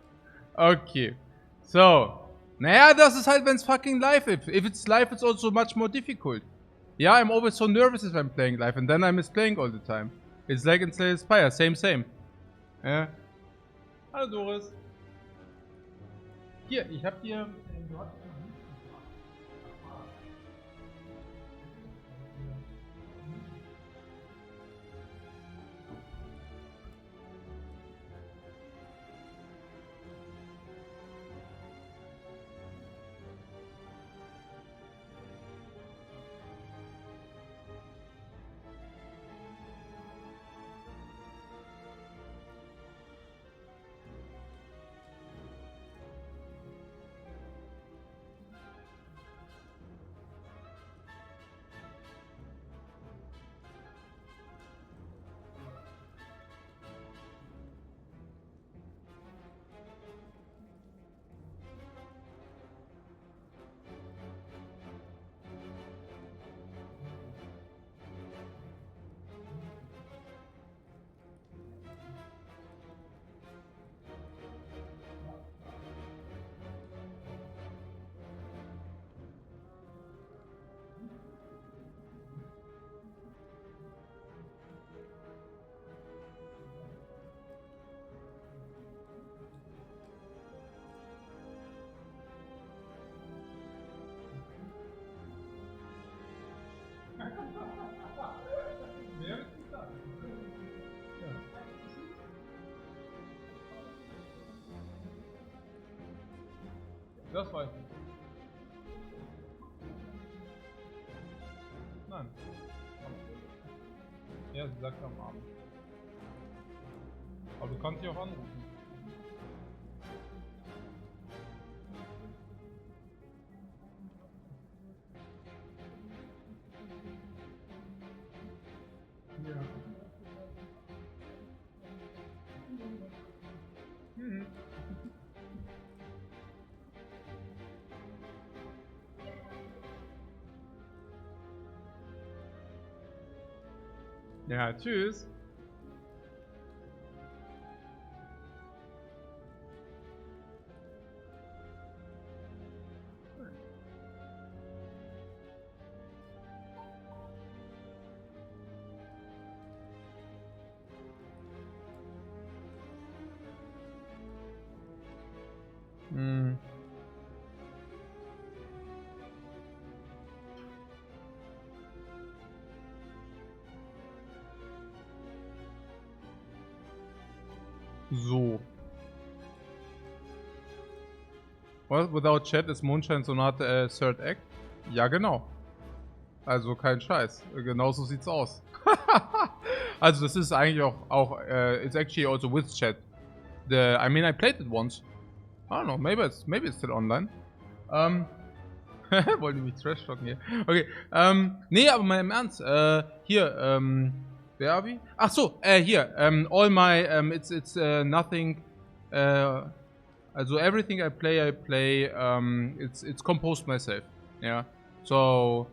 [SPEAKER 1] Okay. So. Naja, das ist halt, wenn es fucking live ist. If it's live, it's also much more difficult. Yeah, I'm always so nervous if I'm playing live, and then I miss playing all the time. It's like in Spire, same. Ja. Hallo Doris. Hier, ich hab dir... Das weiß ich. Nein. Ja, sie sagt am Abend. Aber du kannst sie auch anrufen. Ja. Ja, tschüss. Hm. So. Well, without chat is Mondschein Sonate Third Act? Ja, genau. Also kein Scheiß. Genauso sieht's aus. Also das ist eigentlich auch it's actually also with chat. I mean I played it once. I don't know, maybe it's still online. Wollen die mich trash talken hier? Okay, nee, aber mal im Ernst, hier, wer hab ich? Ach so, hier, all my, it's nothing, also everything I play, it's composed myself, yeah, so,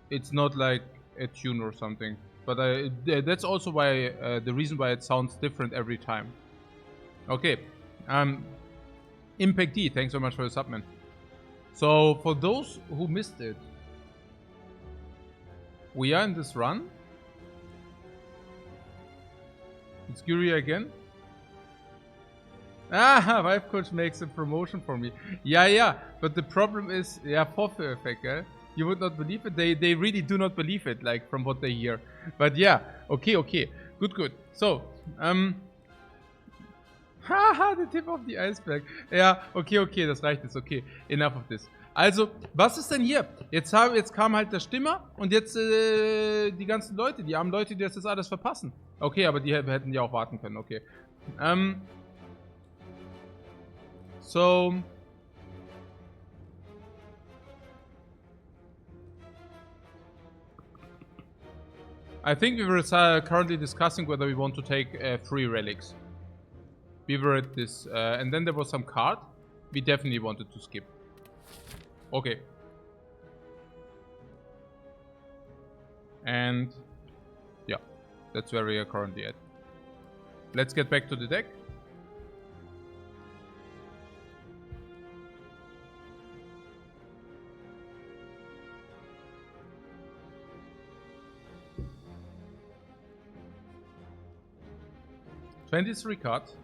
[SPEAKER 1] it's not like a tune or something, but that's also why, the reason why it sounds different every time. Okay, Impact D, thanks so much for the sub, man. So, for those who missed it, we are in this run. It's Guri again. Ah, Lifecoach makes a promotion for me. Yeah, but the problem is, yeah, Vorführ effect, eh? You would not believe it. They really do not believe it, like, from what they hear. But yeah, okay. Good. So, haha, the tip of the iceberg. Ja, okay, das reicht jetzt, okay. Enough of this. Also, was ist denn hier? Jetzt kam halt der Stimmer und jetzt die ganzen Leute, die armen Leute, die das jetzt alles verpassen. Okay, aber die hätten ja auch warten können, okay. So. I think we were currently discussing whether we want to take 3 relics. We were at this, and then there was some card we definitely wanted to skip. Okay. And yeah, that's where we are currently at. Let's get back to the deck. $23 cards.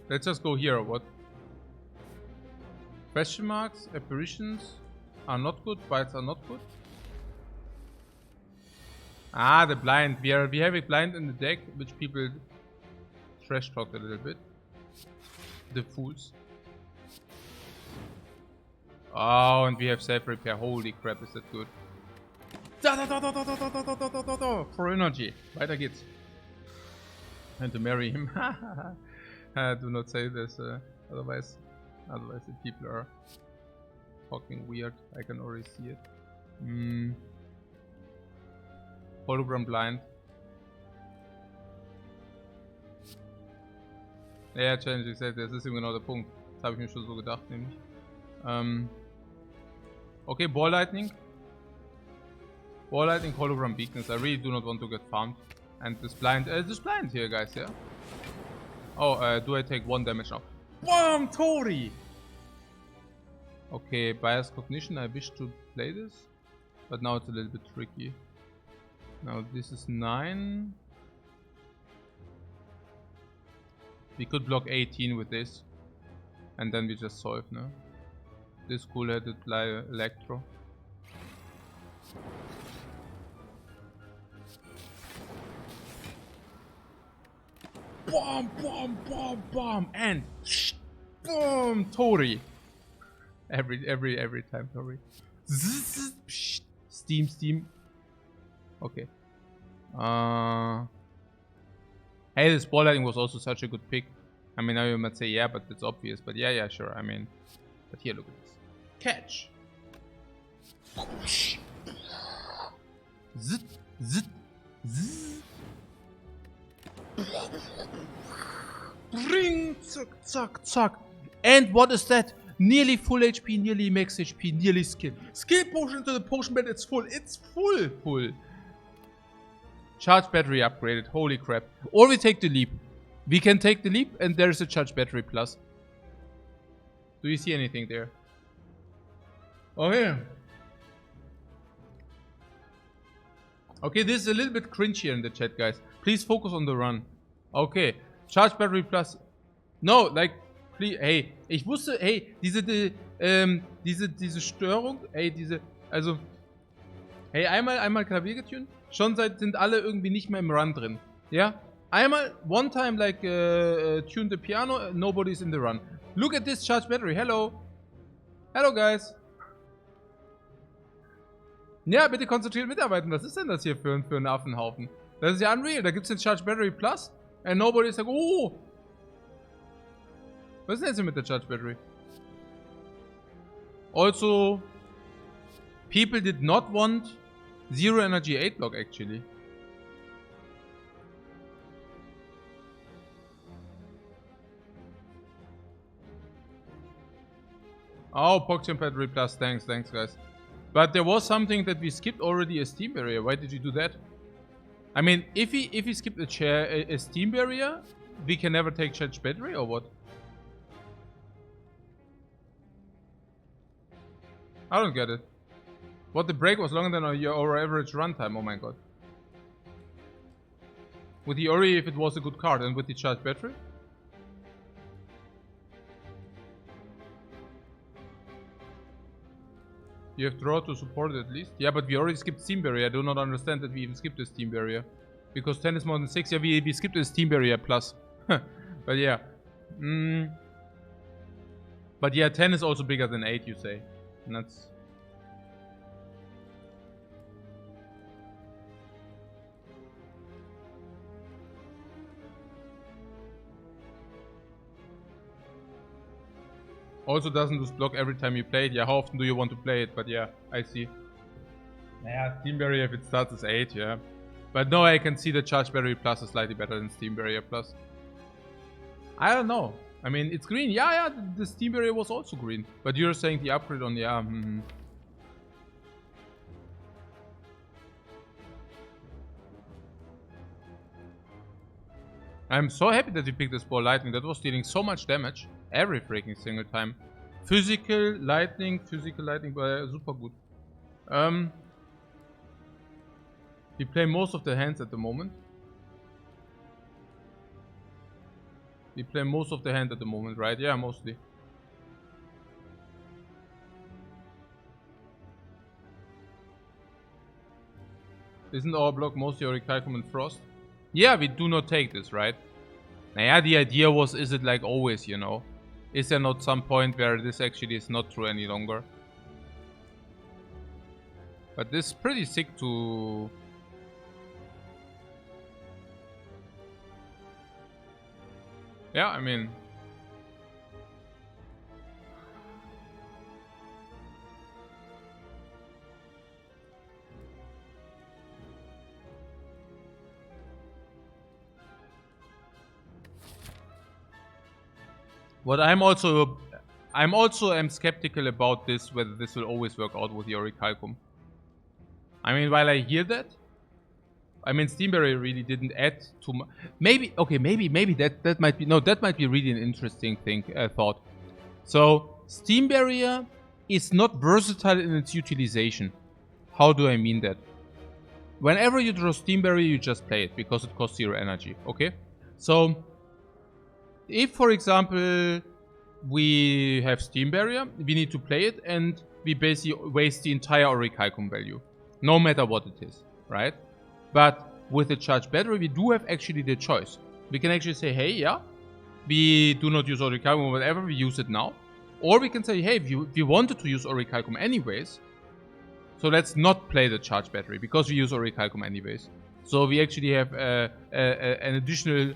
[SPEAKER 1] Let's just go here. What? Question marks, apparitions are not good, bites are not good. Ah, the blind. We have a blind in the deck, which people trash talk a little bit. The fools. Oh, and we have self repair. Holy crap, is that good? For energy. Weiter geht's. And to marry him. Do not say this, otherwise the people are talking weird. I can already see it. Hologram blind. Ja, Challenge, ich sehe, das ist eben genau der Punkt. Das habe ich mir schon so gedacht, nämlich. Okay, Ball Lightning. Ball Lightning, Hologram Weakness. I really do not want to get farmed. And this blind here, guys, yeah? Oh, do I take 1 damage now? Bam! Tori! Okay, Bias Cognition. I wish to play this, but now it's a little bit tricky. Now this is 9. We could block 18 with this, and then we just solve, no? This cool-headed Electro. Bomb, and boom, Tori. Every time, Tori. Steam. Okay. Hey, this ball lighting was also such a good pick. I mean, now you might say, yeah, but it's obvious. But yeah, sure. I mean, but here, look at this. Catch. Zit. Ring, zack. And what is that? Nearly full HP, nearly max HP, nearly skill. Skill potion to the potion bed, it's full. It's full. Charge battery upgraded, holy crap. Or we take the leap. We can take the leap and there's a charge battery plus. Do you see anything there? Okay. Okay, this is a little bit cringe here in the chat, guys. Please focus on the run. Okay, Charge Battery Plus. No, like, please, hey, ich wusste, hey, diese Störung, ey, also, hey, einmal Klavier getunt, schon sind alle irgendwie nicht mehr im Run drin, ja? Einmal, one time, like, tune the piano, nobody's in the run. Look at this Charge Battery, hello. Hello, guys. Ja, bitte konzentriert mitarbeiten. Was ist denn das hier für ein Affenhaufen? Das ist ja unreal. Da gibt es den Charge Battery Plus. And nobody's like, oh. Was ist denn jetzt hier mit der Charge Battery? Also, people did not want Zero Energy 8 block actually. Oh, PogChamp Battery Plus. Thanks guys. But there was something that we skipped already, a steam barrier. Why did you do that? I mean, if we skip a steam barrier, we can never take charge battery or what? I don't get it. What, the break was longer than our average runtime? Oh my god. With the Ori, if it was a good card, and with the charge battery? You have draw to support it at least. Yeah, but we already skipped steam barrier. I do not understand that we even skipped the steam barrier. Because 10 is more than 6. Yeah, we skipped the steam barrier plus. But yeah. But yeah, 10 is also bigger than 8, you say. And that's... Also doesn't lose block every time you play it. Yeah, how often do you want to play it? But yeah, I see. Yeah, Steam Barrier if it starts as 8, yeah. But no, I can see the Charge Battery Plus is slightly better than Steam Barrier Plus. I don't know. I mean, it's green. Yeah, the Steam Barrier was also green. But you're saying the upgrade on, yeah, I'm so happy that we picked this ball lightning. That was dealing so much damage. Every freaking single time. Physical lightning, super good. We play most of the hands at the moment. We play most of the hand at the moment, right? Yeah, mostly. Isn't our block mostly Orichalcum and Frost? Yeah, we do not take this, right? Naja, the idea was, is it like always, you know? Is there not some point where this actually is not true any longer? But this is pretty sick to... Yeah, I mean... What I'm also skeptical about this, whether this will always work out with the Orichalcum. I mean, while I hear that, I mean, Steam Barrier really didn't add too much. Maybe, okay, maybe that might be, no, that might be really an interesting thing, thought. So, Steam Barrier is not versatile in its utilization. How do I mean that? Whenever you draw Steam Barrier, you just play it, because it costs 0 energy, okay? So, if, for example, we have Steam Barrier, we need to play it, and we basically waste the entire Orichalcum value. No matter what it is, right? But with the Charge Battery, we do have actually the choice. We can actually say, hey, yeah, we do not use Orichalcum or whatever, we use it now. Or we can say, hey, if we wanted to use Orichalcum anyways, so let's not play the Charge Battery, because we use Orichalcum anyways. So we actually have an additional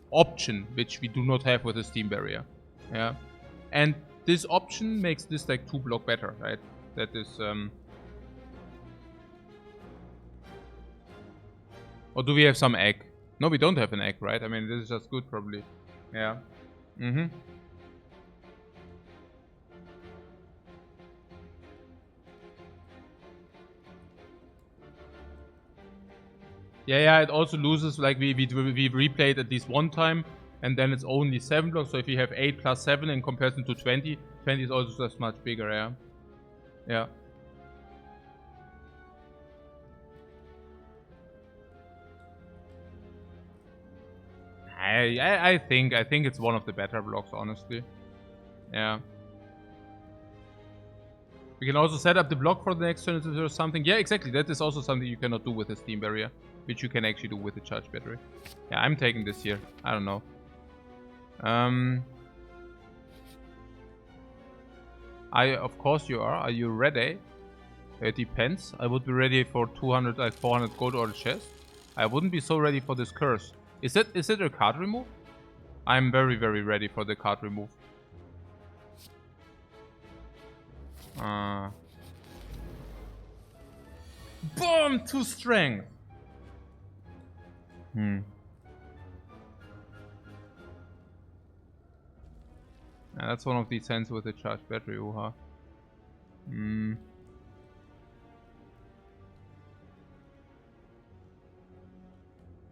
[SPEAKER 1] option, which we do not have with the Steam Barrier. Yeah. And this option makes this like 2 block better, right? That is... Or do we have some egg? No, we don't have an egg, right? I mean, this is just good, probably. Yeah. Yeah, it also loses, like, we replayed at least one time, and then it's only 7 blocks, so if you have 8 plus 7 in comparison to 20, 20 is also just much bigger, yeah. Yeah. I think it's one of the better blocks, honestly. Yeah. We can also set up the block for the next turn or something. Yeah, exactly. That is also something you cannot do with a steam barrier, which you can actually do with a charge battery. Yeah, I'm taking this here. I don't know. Of course you are. Are you ready? It depends. I would be ready for 200, like 400 gold or the chest. I wouldn't be so ready for this curse. Is it a card remove? I'm very, very ready for the card remove. Boom! 2 strength. Yeah, that's one of these hands with a charged battery. Oha.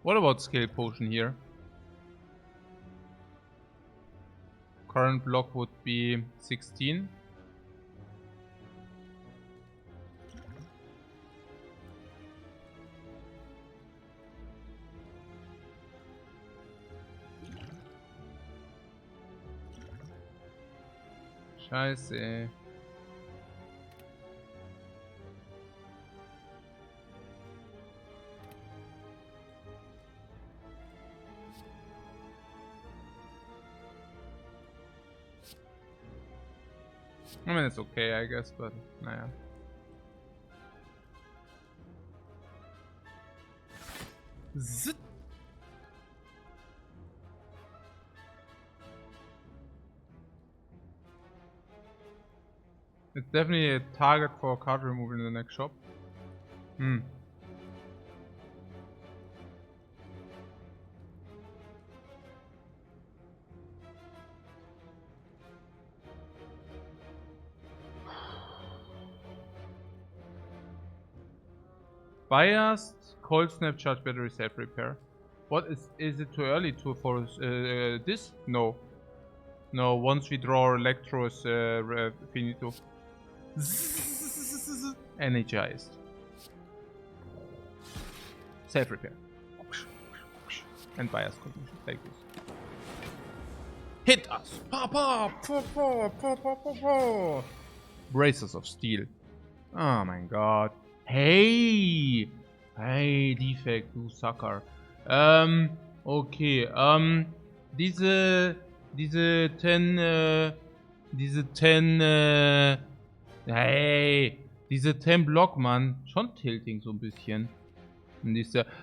[SPEAKER 1] What about skill potion here? Current block would be 16. Scheiße. I mean, it's okay, I guess, but naja. Zit. It's definitely a target for card removal in the next shop. Biased, cold snap, charge battery, self repair. What is it too early for this? No. No, once we draw Electros, finito. Energized. Self repair. And bias cognition, like this. Hit us! Braces of steel. Oh my god. Hey! Hey, Defect, du Sucker. Okay, diese 10, hey, diese 10 Block, Mann. Schon tilting so ein bisschen.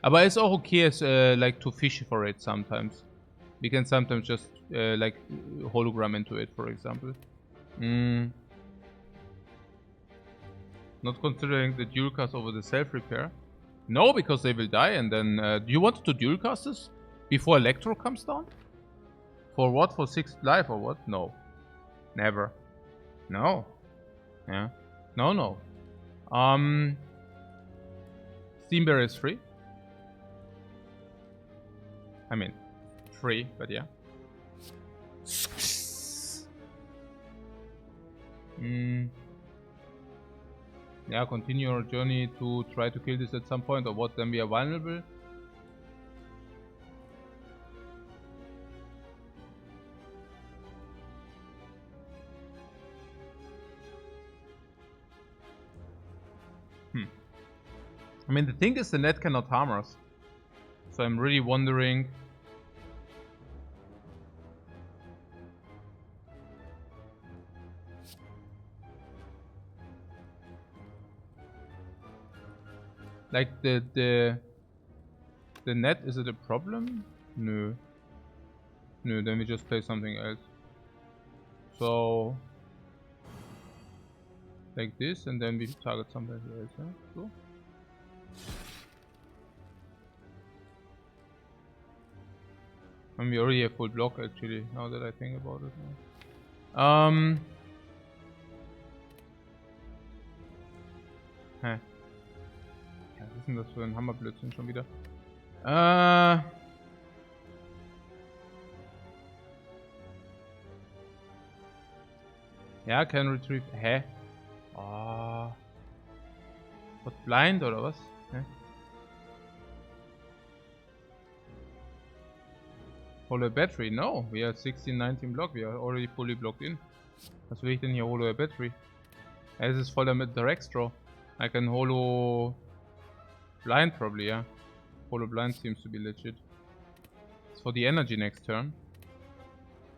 [SPEAKER 1] Aber ist auch okay, as, like, to fish for it sometimes. We can sometimes just, like, hologram into it, for example. Not considering the dual cast over the self-repair. No, because they will die, and then... do you want to dual cast this? Before Electro comes down? For what? For 6th life or what? No. Never. No. Yeah. No. Steam Barrier is free. I mean, free, but yeah. Yeah, continue your journey to try to kill this at some point, or what, then we are vulnerable. I mean, the thing is, the net cannot harm us. So I'm really wondering... Like, the net, is it a problem? No. No, then we just play something else. So... like this, and then we target something else, yeah? So. And we already have full block, actually, now that I think about it. Hä? Ja, was ist denn das für ein Hammerblödsinn schon wieder? Ja, can retrieve. Hä? Oh. What, blind oder was? Hä? Holo Battery? No, we are 16, 19 block. We are already fully blocked in. Was will ich denn hier Holo Battery? Es ist voller mit Direct Straw. I can Holo Blind probably, yeah. Holo Blind seems to be legit. It's for the energy next turn.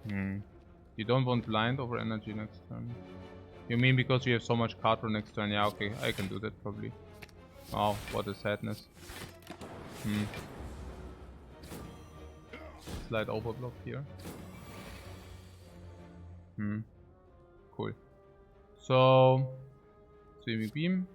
[SPEAKER 1] You don't want Blind over energy next turn. You mean because you have so much card draw next turn? Yeah, okay, I can do that probably. Wow, what a sadness. Slight overblock here. Cool. So, Swimming Beam.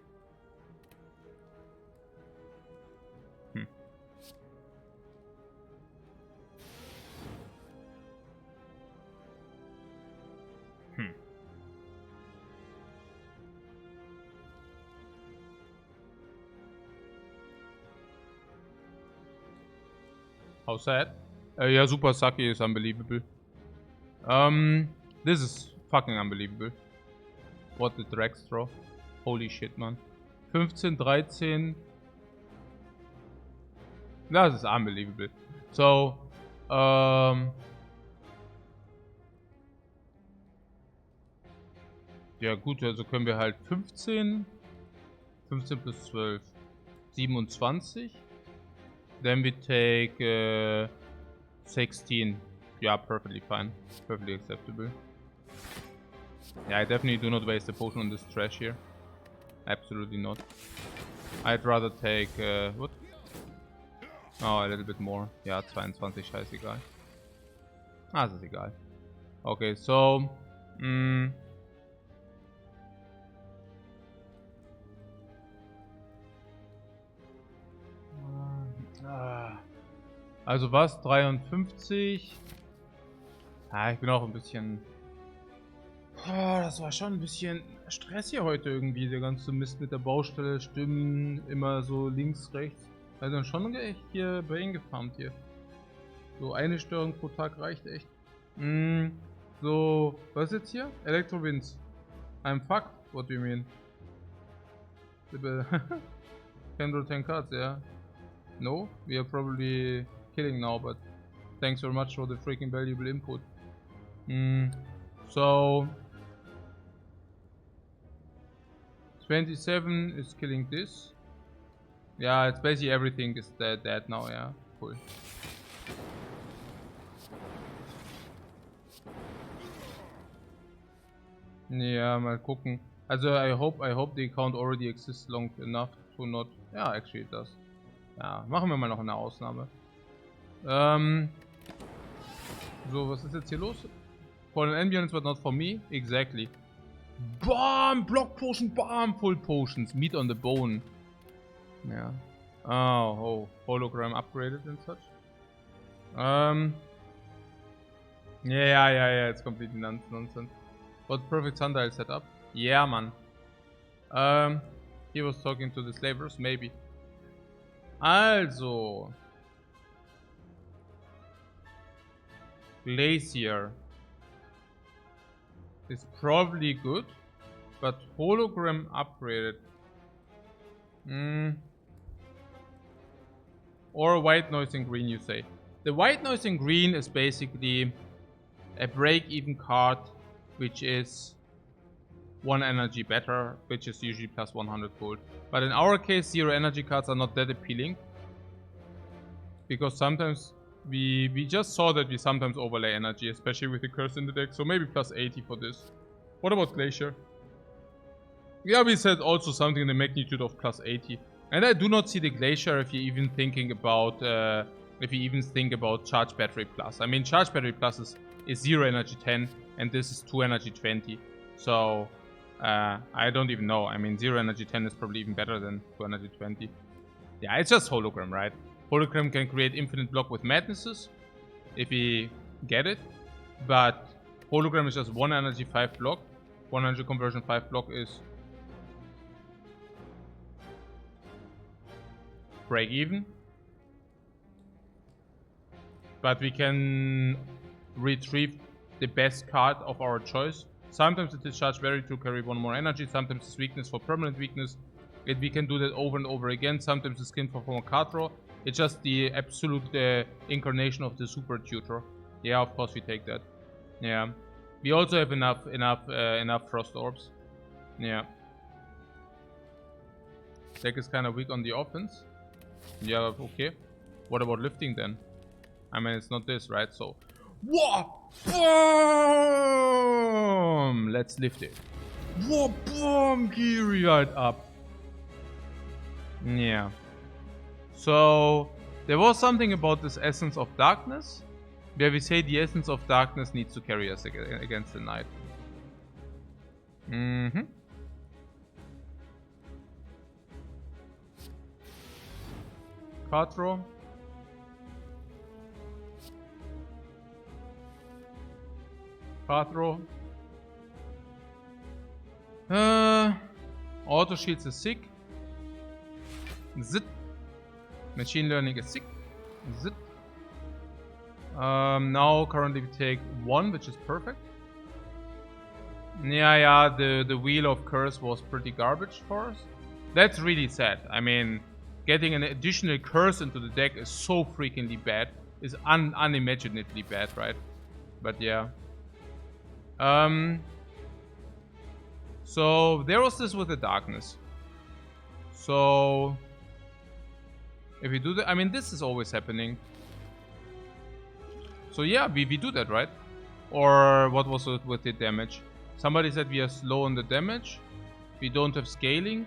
[SPEAKER 1] How sad? Yeah, Super Saki is unbelievable. This is fucking unbelievable. What the drag straw. Holy shit, man. 15, 13. Das ist unbelievable. So, ja gut, also können wir halt 15 plus 12, 27. Then we take 16. Yeah, perfectly fine. Perfectly acceptable. Yeah, I definitely do not waste a potion on this trash here. Absolutely not. I'd rather take, what? Oh, a little bit more. Ja, 22, scheißegal. Ah, das ist egal. Okay, so, also was? 53? Ah, ich bin auch ein bisschen... das war schon ein bisschen Stress hier heute irgendwie, der ganze Mist mit der Baustelle, Stimmen, immer so links, rechts. Also dann schon echt hier Brain gefarmt hier. So eine Störung pro Tag reicht echt. So, was ist jetzt hier? Electro-Winds. I'm fucked? What do you mean? 10 or 10 cards, yeah. No, we are probably killing now, but thanks very much for the freaking valuable input. So 27 is killing this. Yeah, it's basically everything is dead now, yeah. Cool. Ja, mal gucken. Also I hope the account already exists long enough to not... Ja, actually it does. Ja, machen wir mal noch eine Ausnahme. So, was ist jetzt hier los? For an ambience but not for me? Exactly. Bam! Block Potion, bam! Full Potions. Meat on the bone. Ja. Oh, Hologram upgraded and such. Yeah, it's completely nonsense. What perfect sundial setup? Yeah, man. He was talking to the slavers, maybe. Also. Glacier is probably good, but hologram upgraded. Or white noise in green, you say. The white noise in green is basically a break-even card, which is 1 energy better, which is usually plus 100 gold. But in our case, 0 energy cards are not that appealing, because sometimes we just saw that we sometimes overlay energy, especially with the curse in the deck, so maybe plus 80 for this. What about Glacier? Yeah, we said also something in the magnitude of plus 80. And I do not see the Glacier if you're even thinking about Charge Battery Plus. I mean, Charge Battery Plus is 0 energy 10, and this is 2 energy 20. So, I don't even know. I mean, 0 energy 10 is probably even better than 2 energy 20. Yeah, it's just hologram, right? Hologram can create infinite block with madnesses, if we get it. But hologram is just 1 energy 5 block. 1 energy conversion 5 block is break even. But we can retrieve the best card of our choice. Sometimes it is Charge Battery to carry 1 more energy, sometimes it's weakness for permanent weakness. We can do that over and over again. Sometimes it's skin for more card draw. It's just the absolute incarnation of the super tutor. Yeah, of course we take that. Yeah. We also have enough frost orbs. Yeah. Deck is kind of weak on the offense. Yeah, okay. What about lifting then? I mean, it's not this, right? So, whoa, boom! Let's lift it. Whoa, boom! Gilead up. Yeah. So, there was something about this Essence of Darkness, where we say the Essence of Darkness needs to carry us against the Knight. Mm-hmm. Card throw. Card throw. Auto shields is sick. Zit. Machine learning is sick. Zit. Now currently we take 1, which is perfect. Yeah, the Wheel of Curse was pretty garbage for us. That's really sad. I mean, getting an additional curse into the deck is so freakingly bad. Is unimaginably bad, right? But yeah. So there was this with the darkness. So if we do that, I mean, this is always happening. So yeah, we do that, right? Or what was it with the damage? Somebody said we are slow on the damage. We don't have scaling.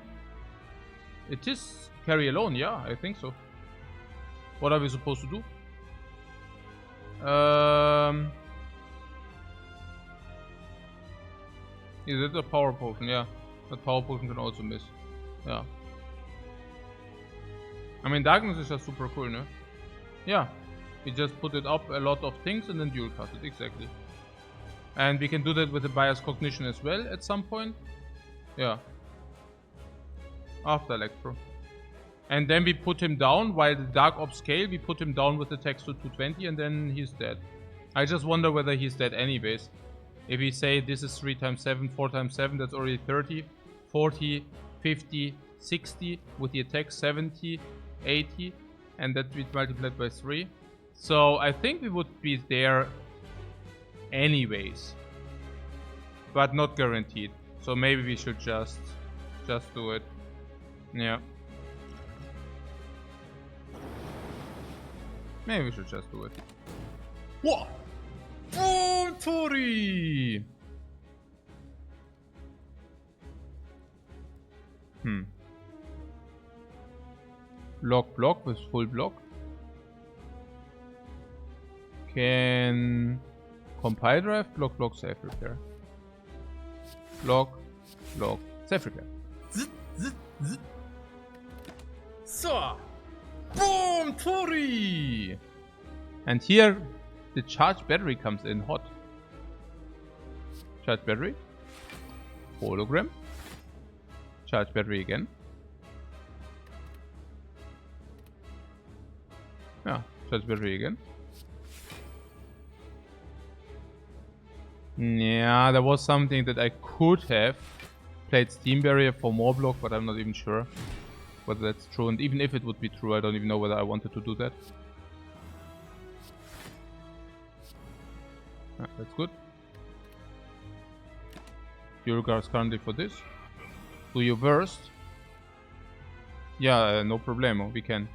[SPEAKER 1] It is carry alone, yeah, I think so. What are we supposed to do? Is it a power potion? Yeah. That power potion can also miss. Yeah. I mean, darkness is just super cool, no? Yeah. We just put it up a lot of things and then dual cast it, exactly. And we can do that with the bias cognition as well at some point. Yeah. After Electro. And then we put him down while the Dark Ops scale, we put him down with the text to 220 and then he's dead. I just wonder whether he's dead anyways. If we say this is 3 times 7, 4 times 7, that's already 30, 40, 50, 60, with the attack 70, 80, and that we multiplied by 3. So I think we would be there anyways, but not guaranteed. So maybe we should just do it. Yeah. Maybe we should just do it. What? Oh, Tori! Block with full block. Can compile drive, block, safe repair. Block, safe repair. So, boom, Tori! And here the charged battery comes in hot. Charged battery. Hologram. Charged battery again. Yeah, charged battery again. Yeah, there was something that I could have played Steam Barrier for more block, but I'm not even sure whether that's true. And even if it would be true, I don't even know whether I wanted to do that. Ah, that's good. Eurogars currently for this. Do your worst. Yeah, no problemo, we can.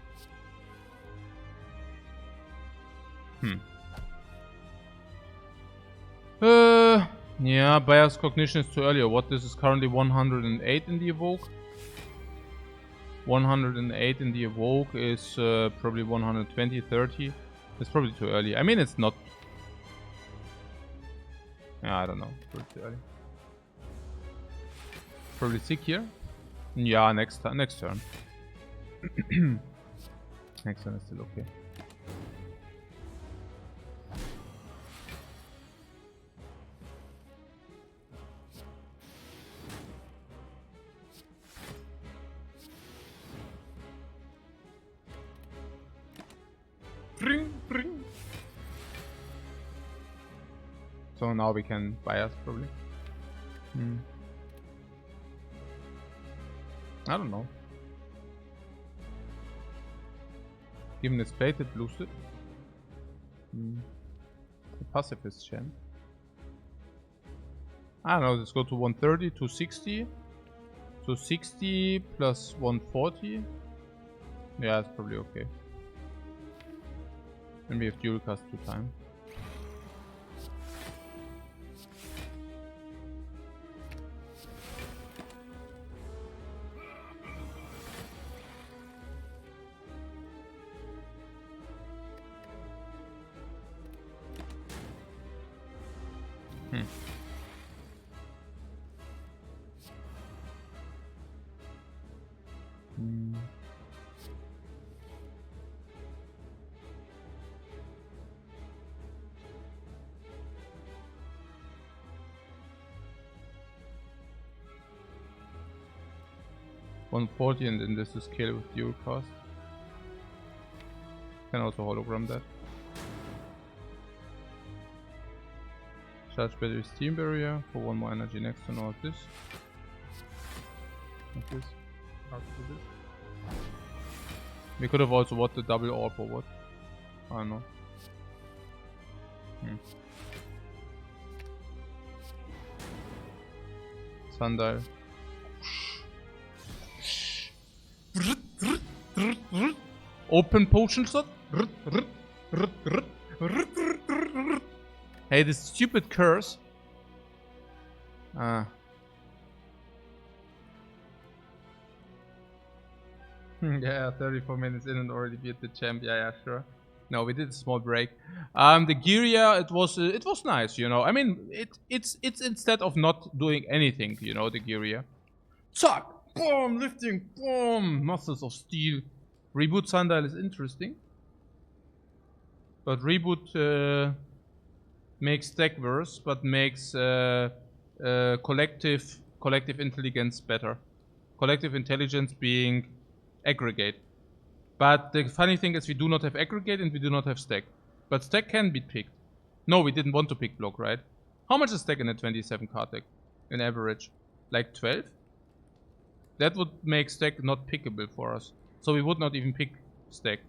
[SPEAKER 1] Yeah, bias cognition is too early. What, this is currently 108 in the evoke. 108 in the evoke is probably 120, 30. It's probably too early. I mean, it's not. Yeah, I don't know. Probably too early. Probably sick here. Yeah, next turn. Next turn is still okay. Bring. So now we can bias probably. I don't know. Given its plated, boosted. The pacifist champ. I don't know, let's go to 130, 260. So 60 plus 140. Yeah, that's probably okay. And we have dual cast 2 times. $140 and then this is scale with dual cost. Can also hologram that. Charge battery steam barrier for 1 more energy next to all of this. Like this. After this. We could have also what the double orb or what? I don't know. Sundial. Open potion slot. Hey, this stupid curse. Yeah, 34 minutes in and already beat the champ. Yeah, sure. No, we did a small break. The Giria, it was nice, you know. I mean, it's instead of not doing anything, you know, the Giria. Suck! Boom! Lifting! Boom! Muscles of steel. Reboot Sundial is interesting. But Reboot makes stack worse, but makes collective intelligence better. Collective intelligence being aggregate. But the funny thing is we do not have aggregate and we do not have stack. But stack can be picked. No, we didn't want to pick block, right? How much is stack in a 27 card deck? In average? Like 12? That would make stack not pickable for us. So we would not even pick stack.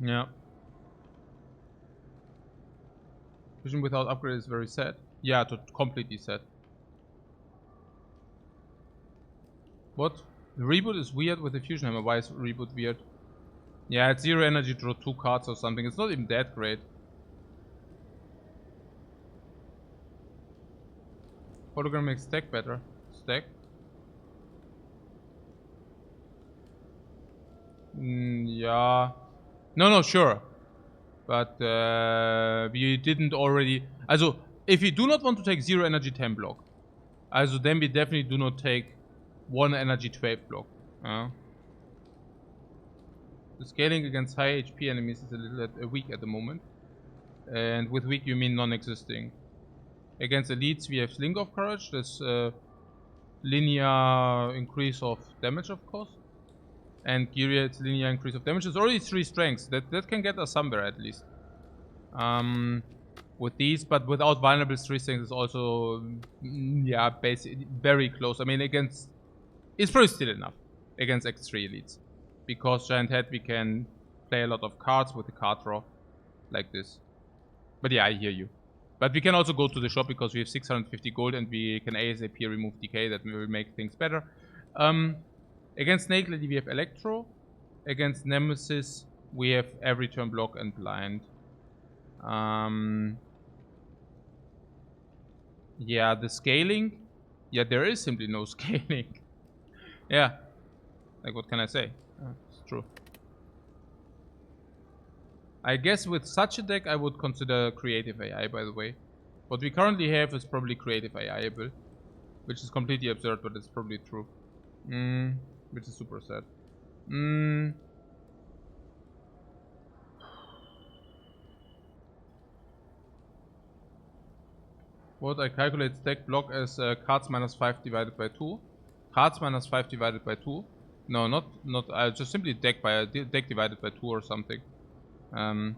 [SPEAKER 1] Yeah. Vision without upgrade is very sad. Yeah, completely sad. What? The reboot is weird with the fusion hammer. Why is reboot weird? Yeah, it's 0 energy, draw 2 cards or something. It's not even that great. Hologram makes stack better. Stack? Yeah. No, sure. But we didn't already... Also, if we do not want to take 0 energy 10 block, also then we definitely do not take 1 energy 12 block. The scaling against high HP enemies is a little weak at the moment. And with weak you mean non-existing. Against elites we have Sling of Courage. There's linear increase of damage, of course. And Giria, it's linear increase of damage. It's already 3 strengths. That can get us somewhere at least. With these, but without vulnerable 3 strengths is also, yeah, basically very close. I mean, against, it's probably still enough against X3 elites. Because Giant Head, we can play a lot of cards with the card draw, like this. But yeah, I hear you. But we can also go to the shop because we have 650 gold and we can ASAP remove decay. That will make things better. Against Snake Lady we have Electro. Against Nemesis we have every turn block and blind. Yeah, the scaling. Yeah, there is simply no scaling. Yeah. Like, what can I say? It's true. I guess with such a deck I would consider Creative AI, by the way. What we currently have is probably Creative AI-able. Which is completely absurd, but it's probably true. Which is super sad. What I calculate stack block as cards minus 5 divided by 2. Cards minus 5 divided by 2. No, not just simply deck divided by 2 or something. And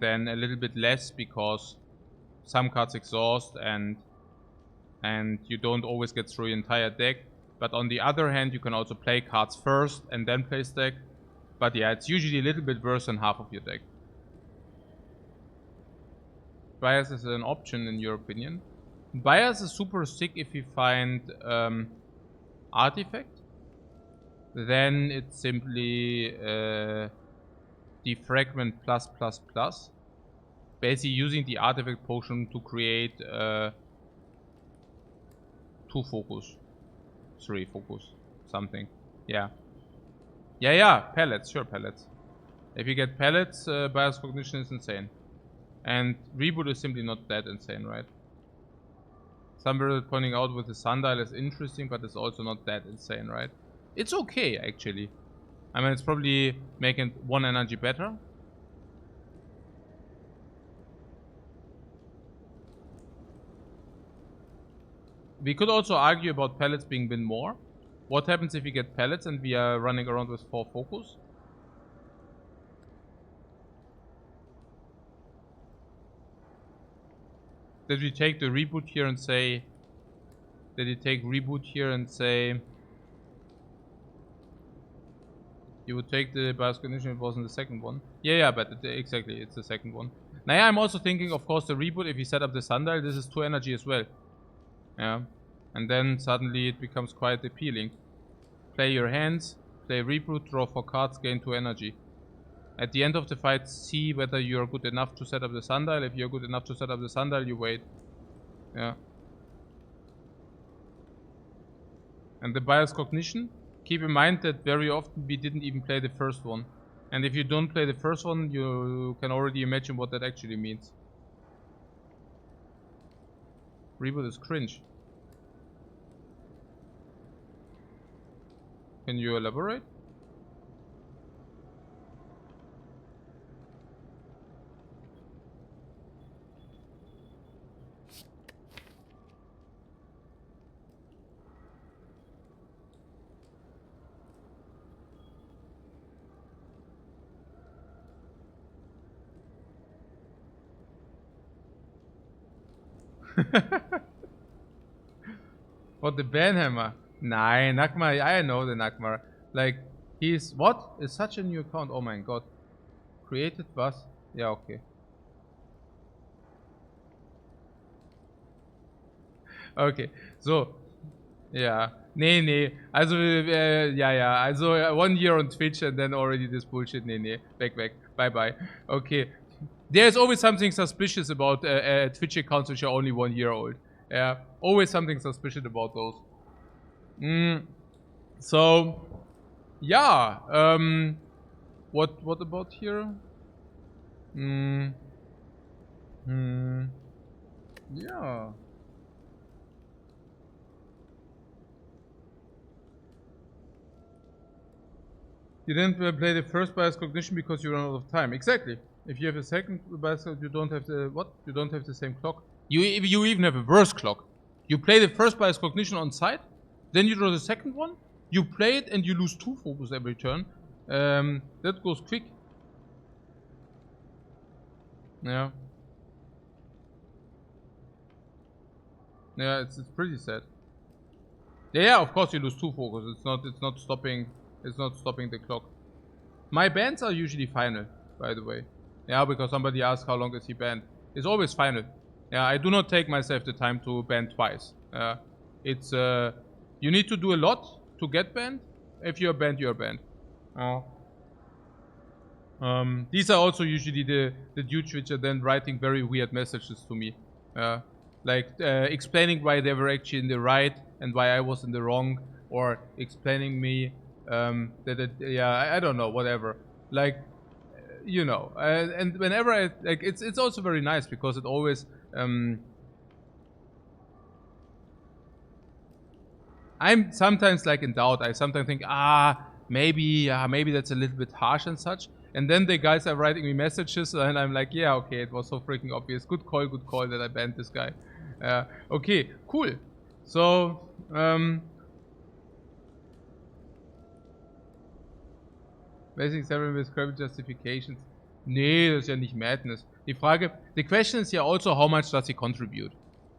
[SPEAKER 1] then a little bit less because some cards exhaust and you don't always get through your entire deck. But on the other hand, you can also play cards first and then play stack. But yeah, it's usually a little bit worse than half of your deck. Bias is an option in your opinion. Bias is super sick if you find Artifact. Then it's simply Defragment plus plus plus. Basically using the Artifact potion to create 2 focus. 3 focus. Something. Yeah. Yeah, pellets. Sure, pellets. If you get pellets, Bias Cognition is insane. And Reboot is simply not that insane, right? Somebody pointing out with the Sundial is interesting, but it's also not that insane, right? It's okay, actually. I mean, it's probably making 1 energy better. We could also argue about pellets being bin more. What happens if we get pellets and we are running around with 4 focus? Did we take the reboot here and say... Did you take reboot here and say... You would take the Bias Cognition if it wasn't the second one? Yeah, but exactly, it's the second one. Now yeah, I'm also thinking, of course, the reboot, if you set up the Sundial, this is 2 energy as well. Yeah. And then suddenly it becomes quite appealing. Play your hands, play reboot, draw 4 cards, gain 2 energy. At the end of the fight, see whether you're good enough to set up the Sundial. If you're good enough to set up the Sundial, you wait. Yeah. And the Bias Cognition, keep in mind that very often we didn't even play the first one. And if you don't play the first one, you can already imagine what that actually means. Reboot is cringe. Can you elaborate? What, the Banhammer? Nein, Nagmar, I know the Nagmar. Like, he's... What? It's such a new account. Oh my god. Created was? Yeah, okay. Okay, so... Yeah. Nee. Also, yeah. Also, 1 year on Twitch and then already this bullshit. Nee. Back. Bye. Okay. There's always something suspicious about Twitch accounts which are only 1 year old. Yeah. Always something suspicious about those. So... Yeah. What about here? Yeah. You didn't play the first Bias Cognition because you ran out of time. Exactly. If you have a second Bias, you don't have the... What? You don't have the same clock. You even have a worse clock. You play the first Bias Cognition on site, then you draw the second one, you play it and you lose 2 focus every turn. That goes quick. Yeah. Yeah, it's pretty sad. Yeah, of course you lose 2 focus. It's not stopping the clock. My bans are usually final, by the way. Yeah, because somebody asked how long is he banned. It's always final. Yeah, I do not take myself the time to ban twice. It's you need to do a lot to get banned. If you're banned, you're banned. These are also usually the dudes which are then writing very weird messages to me. Like explaining why they were actually in the right and why I was in the wrong, or explaining me I don't know, whatever. Like, you know, and whenever I like, it's also very nice because it always I'm sometimes like in doubt. I sometimes think, maybe that's a little bit harsh and such. And then the guys are writing me messages and I'm like, yeah, okay, it was so freaking obvious. Good call that I banned this guy. Okay, cool. So, basically several described justifications. Nee, das ist ja nicht Madness. Die Frage, the question is here also how much does he contribute?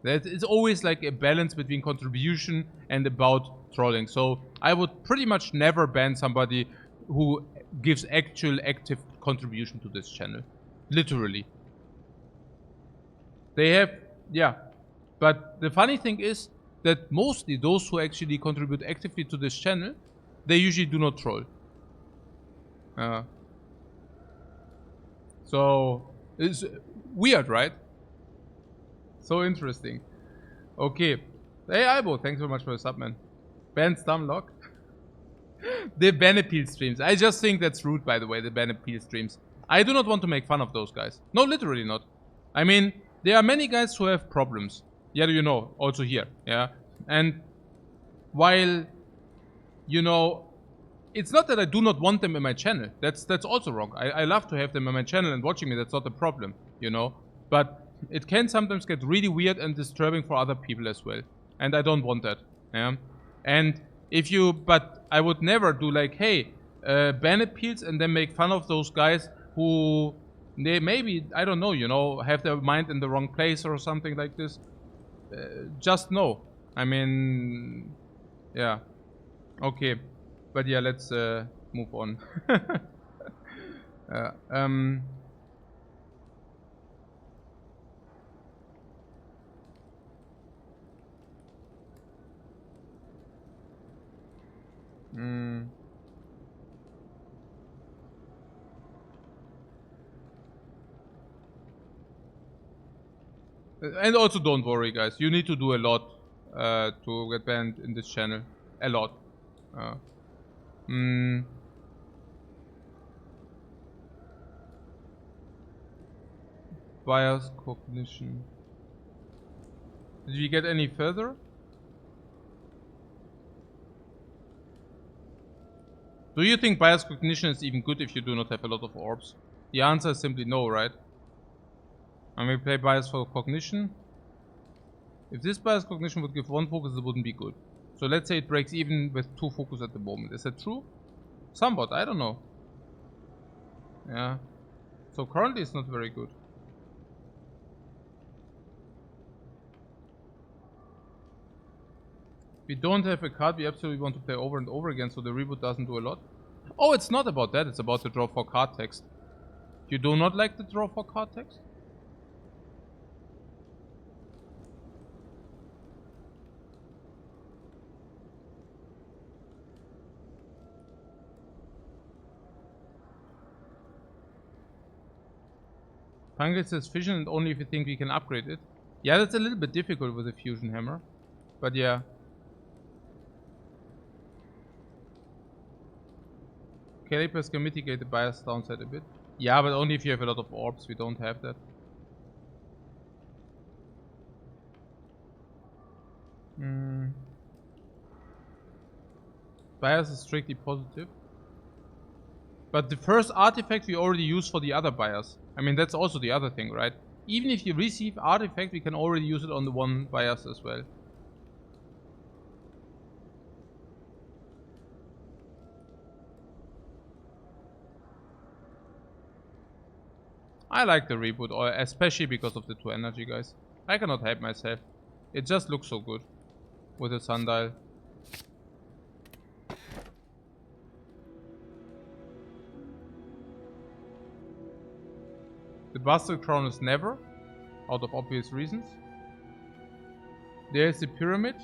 [SPEAKER 1] That is always like a balance between contribution and about trolling. So I would pretty much never ban somebody who gives actual active contribution to this channel. Literally. They have, yeah. But the funny thing is that mostly those who actually contribute actively to this channel, they usually do not troll. So, it's weird, right? So interesting. Okay. Hey, Albo, thanks so much for the sub, man. Ban Stumlock. The ban appeal streams. I just think that's rude, by the way, the ban appeal streams. I do not want to make fun of those guys. No, literally not. I mean, there are many guys who have problems. Yeah, you know, also here. Yeah. And while, you know, it's not that I do not want them in my channel. That's also wrong. I love to have them in my channel and watching me. That's not a problem, you know. But it can sometimes get really weird and disturbing for other people as well. And I don't want that. Yeah. And if you, but I would never do like, hey, ban appeals and then make fun of those guys who they maybe, I don't know, you know, have their mind in the wrong place or something like this. Just no. I mean, yeah. Okay. But yeah, let's move on. And also don't worry, guys. You need to do a lot to get banned in this channel. A lot. Bias cognition. Did we get any further? Do you think bias cognition is even good if you do not have a lot of orbs? The answer is simply no, right? And we play bias for cognition. If this bias cognition would give 1 focus, it wouldn't be good. So let's say it breaks even with 2 focus at the moment. Is that true? Somewhat, I don't know. Yeah. So currently it's not very good. We don't have a card we absolutely want to play over and over again, so the reboot doesn't do a lot. Oh, it's not about that, it's about the draw for card text. You do not like the draw for card text? Fungal says fission and only if you think we can upgrade it. Yeah, that's a little bit difficult with the fusion hammer. But yeah. Calipers can mitigate the bias downside a bit. Yeah, but only if you have a lot of orbs. We don't have that. Bias is strictly positive. But the first artifact we already use for the other bias. I mean, that's also the other thing, right? Even if you receive artifact, we can already use it on the one bias as well. I like the reboot, or especially because of the 2 energy, guys. I cannot help myself. It just looks so good with the sundial. The Bastard Crown is never, out of obvious reasons. There's the Pyramid.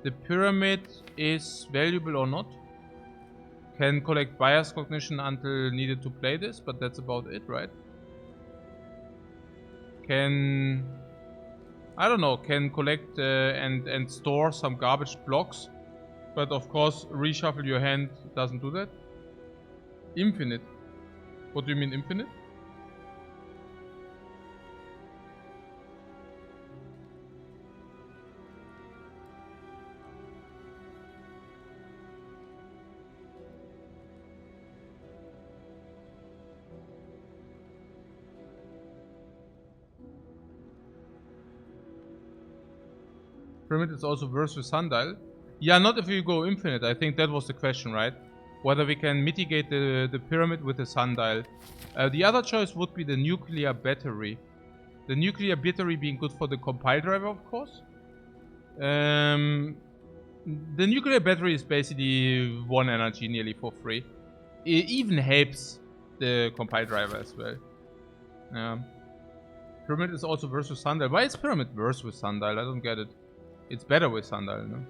[SPEAKER 1] The Pyramid is valuable or not. Can collect bias cognition until needed to play this, but that's about it, right? Can, I don't know, can collect and store some garbage blocks. But of course, reshuffle your hand doesn't do that. Infinite. What do you mean infinite? Pyramid is also worse with Sundial. Yeah, not if you go infinite. I think that was the question, right? Whether we can mitigate the Pyramid with the Sundial. The other choice would be the Nuclear Battery. The Nuclear Battery being good for the compile driver, of course. The nuclear battery is basically 1 energy nearly for free. It even helps the compile driver as well. Pyramid is also worse with Sundial. Why is Pyramid worse with Sundial? I don't get it. It's better with Sundial, no?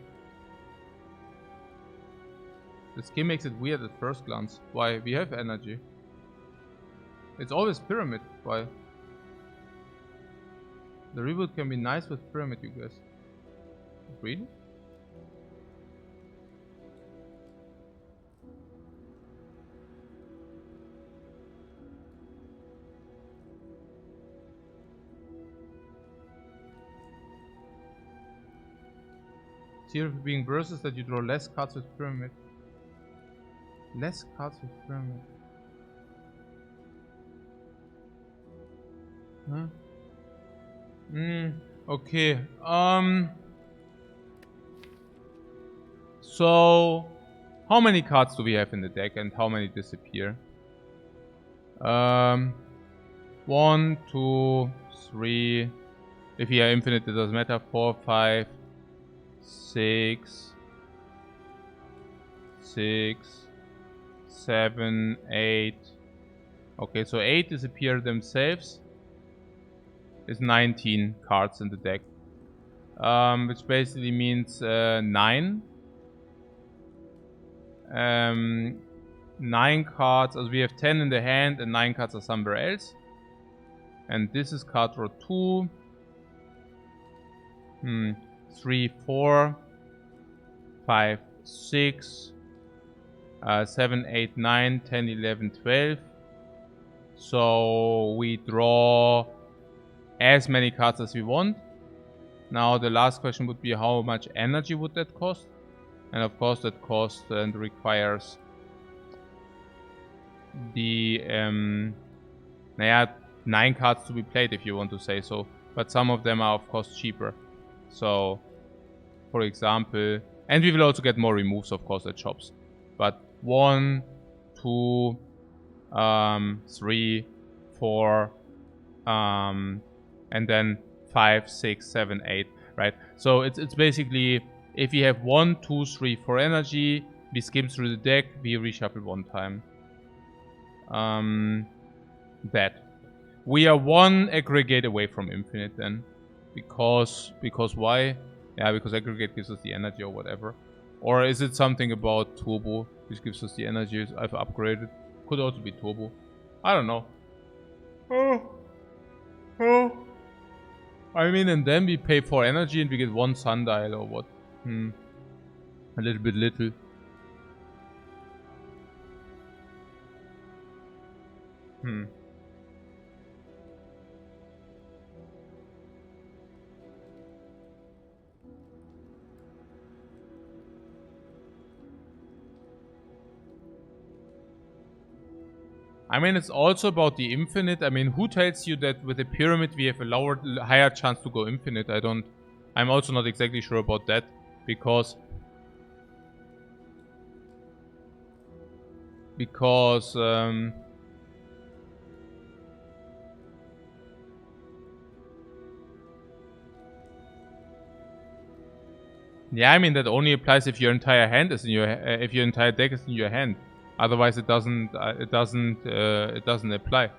[SPEAKER 1] The skin makes it weird at first glance. Why? We have energy. It's always Pyramid. Why? The reboot can be nice with Pyramid, you guys. Really? Theory of being worse is that you draw less cards with Pyramid. Less cards with Pyramid. Huh? Okay. So, how many cards do we have in the deck and how many disappear? 1, 2, 3. If you are infinite, it doesn't matter. 4, 5, 6, 7, 8. Okay, so 8 disappear themselves. It's 19 cards in the deck. Which basically means 9. 9 cards, as we have 10 in the hand and 9 cards are somewhere else. And this is card draw 2. 3, 4, 5, 6, 7, 8, 9, 10, 11, 12. So we draw as many cards as we want. Now the last question would be how much energy would that cost? And of course that costs and requires the 9 cards to be played if you want to say so. But some of them are of course cheaper. So for example, and we will also get more removes of course at shops. But 1, 2, 3, 4, and then 5, 6, 7, 8, right? So it's basically, if you have 1, 2, 3, 4 energy, we skim through the deck, we reshuffle 1 time. That. We are 1 aggregate away from infinite then. Because why? Yeah, because aggregate gives us the energy or whatever. Or is it something about turbo, which gives us the energy I've upgraded? Could also be turbo. I don't know. I mean, and then we pay 4 energy and we get 1 sundial or what? A little bit little. I mean, it's also about the infinite. I mean, who tells you that with a pyramid we have a higher chance to go infinite? I'm also not exactly sure about that. Because yeah, I mean that only applies if your entire hand is in your if your entire deck is in your hand. Otherwise, it doesn't apply.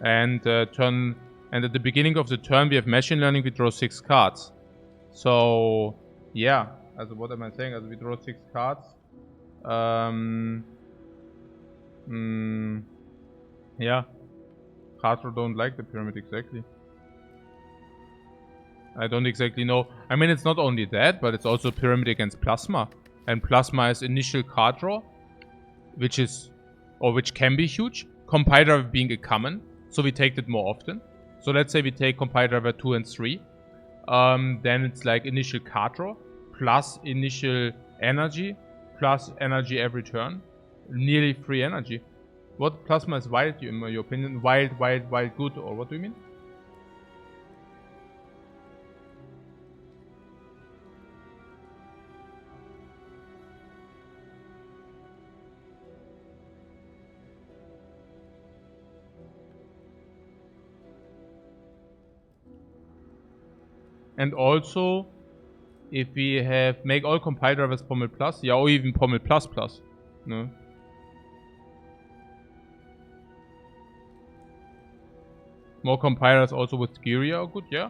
[SPEAKER 1] And at the beginning of the turn, we have machine learning. We draw 6 cards. So yeah, what am I saying? We draw 6 cards. Yeah, Carter don't like the pyramid exactly. I don't exactly know. I mean, it's not only that, but it's also pyramid against plasma. And plasma is initial card draw, which can be huge. Compile driver being a common, so we take it more often. So let's say we take compile driver 2 and 3. Then it's like initial card draw, plus initial energy, plus energy every turn. Nearly free energy. What plasma is wild, in your opinion? Wild, good, or what do you mean? And also, if we have make all compile drivers Pommel Plus, yeah, or even Pommel Plus Plus. No. More compilers also with Skiria are good, yeah.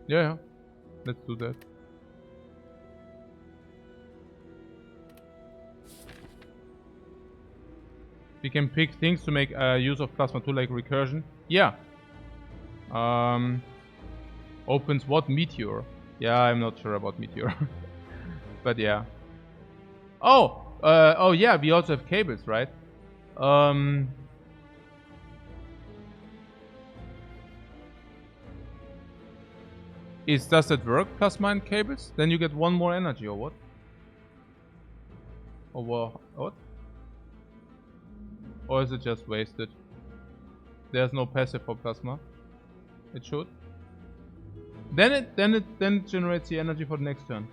[SPEAKER 1] Yeah, let's do that. We can pick things to make use of Plasma 2 like recursion. Yeah. Opens what? Meteor. Yeah, I'm not sure about Meteor. But yeah. Oh! Oh yeah, we also have cables, right? Does that work, Plasma and cables? Then you get 1 more energy, or what? Or what? Or is it just wasted? There's no passive for Plasma. It should. Then it generates the energy for the next turn.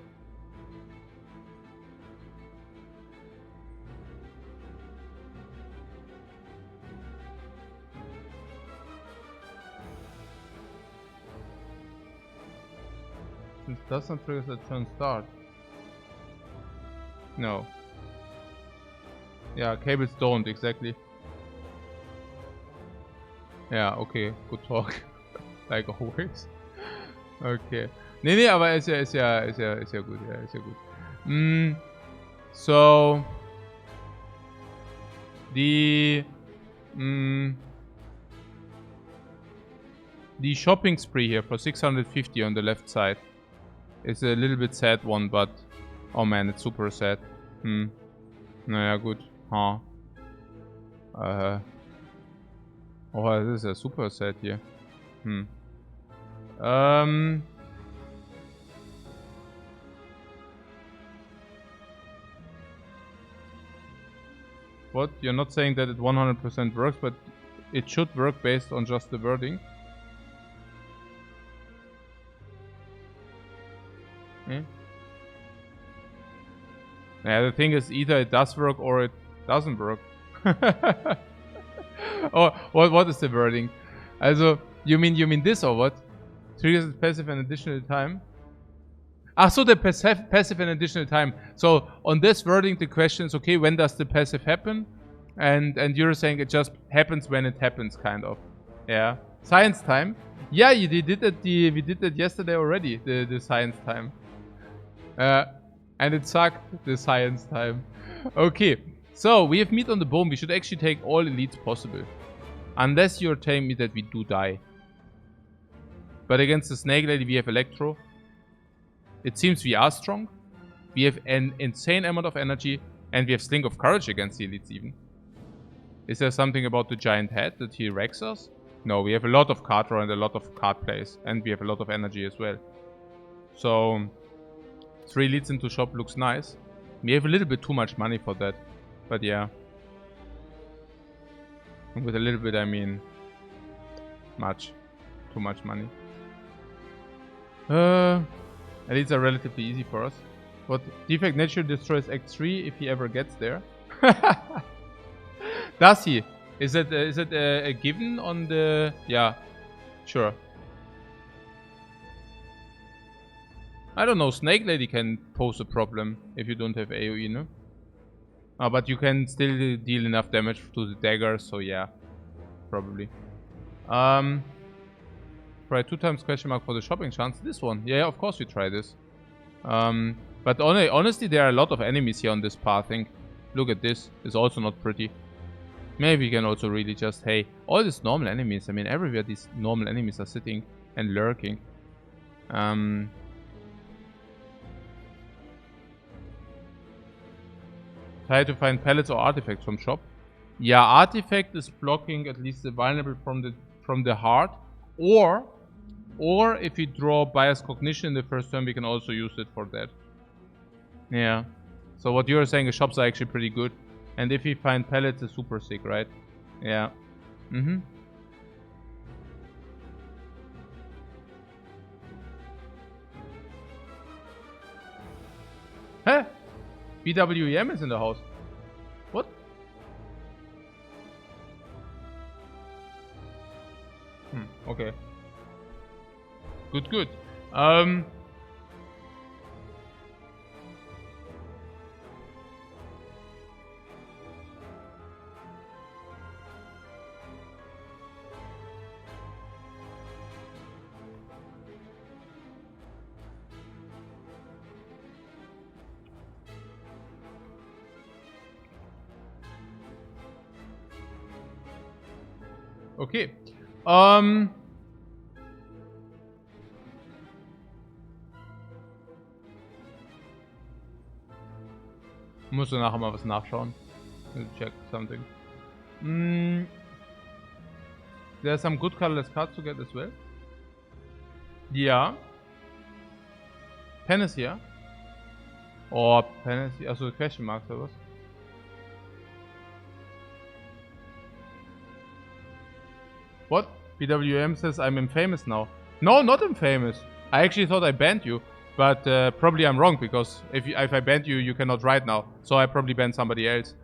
[SPEAKER 1] Since it does not trigger the turn start. No. Yeah, cables don't, exactly. Ja, okay, good talk. Like always. Okay. Nee, aber ist ja gut, ja, ist ja gut. So. The shopping spree here for 650 on the left side is a little bit sad one, but oh man, it's super sad. Naja, gut. Huh. Oh, this is a super sad here. What? You're not saying that it 100% works, but it should work based on just the wording. Yeah, the thing is, either it does work or it doesn't work. Oh, what is the wording? Also, you mean this or what? Triggers its passive an additional time? Ah, so the passive an additional time. So on this wording, the question is, okay, when does the passive happen? And you're saying it just happens when it happens, kind of. Yeah. Science time. Yeah, we did that yesterday already. The science time. And it sucked, the science time. Okay. So, we have meat on the bone. We should actually take all elites possible. Unless you're telling me that we do die. But against the snake lady, we have electro. It seems we are strong. We have an insane amount of energy. And we have Sling of Courage against the elites even. Is there something about the giant head that he wrecks us? No, we have a lot of card draw and a lot of card plays. And we have a lot of energy as well. So, 3 elites into shop looks nice. We have a little bit too much money for that. But yeah. And with a little bit, I mean much. Too much money. Elites are relatively easy for us. But Defect naturally destroys Act 3 if he ever gets there. Does he? Is it a given on the... Yeah, sure. I don't know, Snake Lady can pose a problem if you don't have AoE, no? But you can still deal enough damage to the dagger, so yeah. Probably. Try 2 times question mark for the shopping chance. This one. Yeah, of course we try this. But honestly, there are a lot of enemies here on this path, I think. Look at this. It's also not pretty. Maybe we can also really just, hey, all these normal enemies. I mean, everywhere these normal enemies are sitting and lurking. Try to find pellets or artifacts from shop. Yeah, artifact is blocking at least the vulnerable from the heart. Or if we draw bias cognition in the first turn, we can also use it for that. Yeah. So what you're saying is shops are actually pretty good. And if we find pellets, it's super sick, right? Yeah. Huh? BWEM is in the house. What? Okay. Okay. Good. Okay. Musst du nachher mal was nachschauen. Check something. There's some good colorless cards to get as well. Ja. Panacea. Oh, Panacea. Also Question Marks oder was? What? BWM says I'm infamous now. No, not infamous. I actually thought I banned you. But probably I'm wrong, because if I banned you, you cannot write now. So I probably banned somebody else.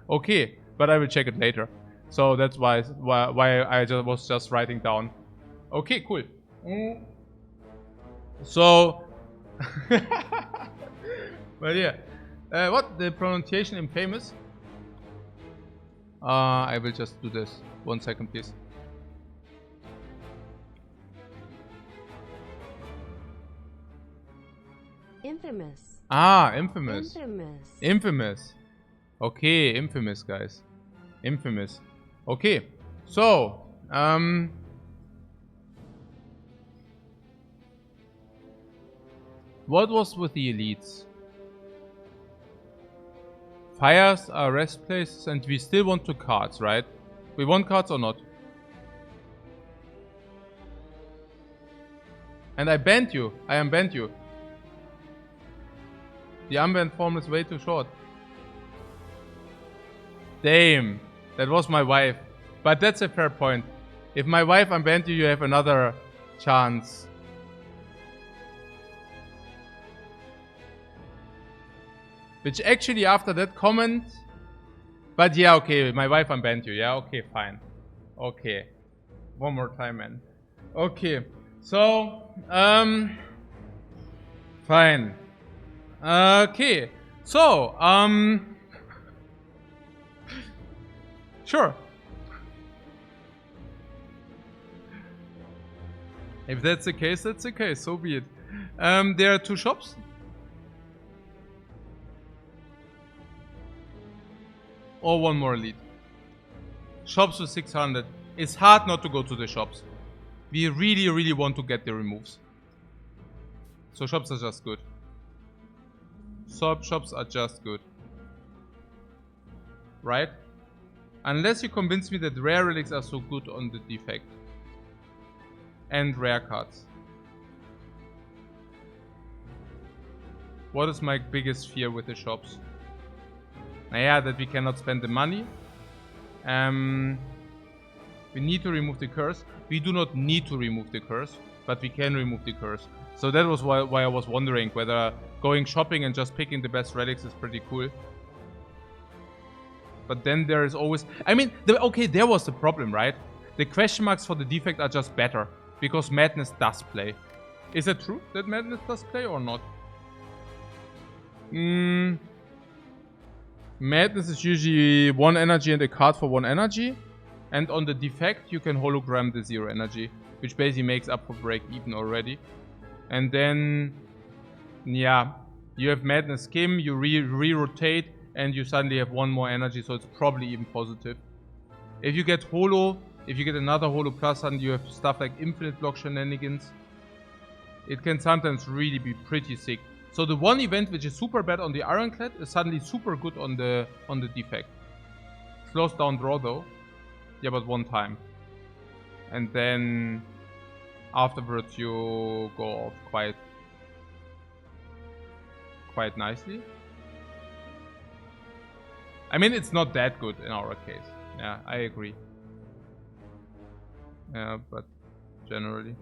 [SPEAKER 1] Okay, but I will check it later. So that's why I was just writing down. Okay, cool. So, but yeah, what the pronunciation infamous? I will just do this. 1 second, please.
[SPEAKER 2] Infamous.
[SPEAKER 1] Ah, infamous.
[SPEAKER 2] Infamous.
[SPEAKER 1] Infamous. Okay, infamous, guys. Infamous. Okay, so, what was with the elites? Fires are rest places, and we still want to cards, right? We want cards or not? And I banned you. I unbanned you. The unbanned form is way too short. Damn. That was my wife. But that's a fair point. If my wife unbanned you, you have another chance. Which actually after that comment... But yeah, okay, my wife unbanned you. Yeah, okay, fine. Okay. One more time, man. Okay. So, fine. Okay. So, sure. If that's the case, that's the case. So be it. There are 2 shops. Or 1 more elite. Shops with 600. It's hard not to go to the shops. We really want to get the removes. So shops are just good. Shops are just good. Right? Unless you convince me that rare relics are so good on the defect. And rare cards. What is my biggest fear with the shops? Yeah, that we cannot spend the money. We need to remove the curse. We do not need to remove the curse, but we can remove the curse. So that was why I was wondering whether going shopping and just picking the best relics is pretty cool. But then there is always... I mean, okay, there was the problem, right? The question marks for the defect are just better, because Madness does play. Is it true that Madness does play or not? Madness is usually 1 energy and a card for 1 energy. And on the defect, you can hologram the 0 energy, which basically makes up for break even already. And then, yeah, you have Madness Skim, you re-rotate, and you suddenly have 1 more energy, so it's probably even positive. If you get holo, if you get another holo plus, and you have stuff like infinite block shenanigans, it can sometimes really be pretty sick. So the one event which is super bad on the Ironclad is suddenly super good on the defect. Slows down draw though. Yeah, but 1 time. And then afterwards you go off quite nicely. I mean, it's not that good in our case. Yeah, I agree. Yeah, but generally.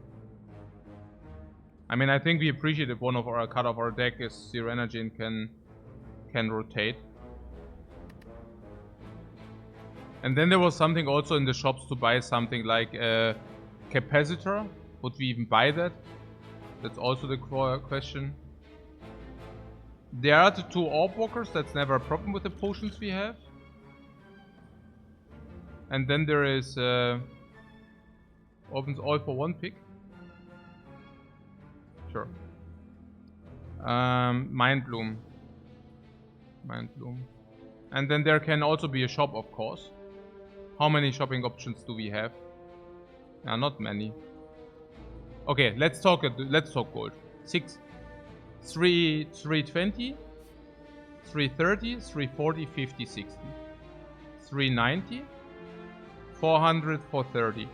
[SPEAKER 1] I mean, I think we appreciate if one of our card of our deck is 0 energy and can rotate. And then there was something also in the shops to buy something like capacitor. Would we even buy that? That's also the question. There are the 2 orb walkers. That's never a problem with the potions we have. And then there is opens all for 1 pick. Sure. Mind Bloom. And then there can also be a shop, of course. How many shopping options do we have? Not many. Okay, let's talk gold. 320, 330, 340, 50, 60. 390, 400, 430,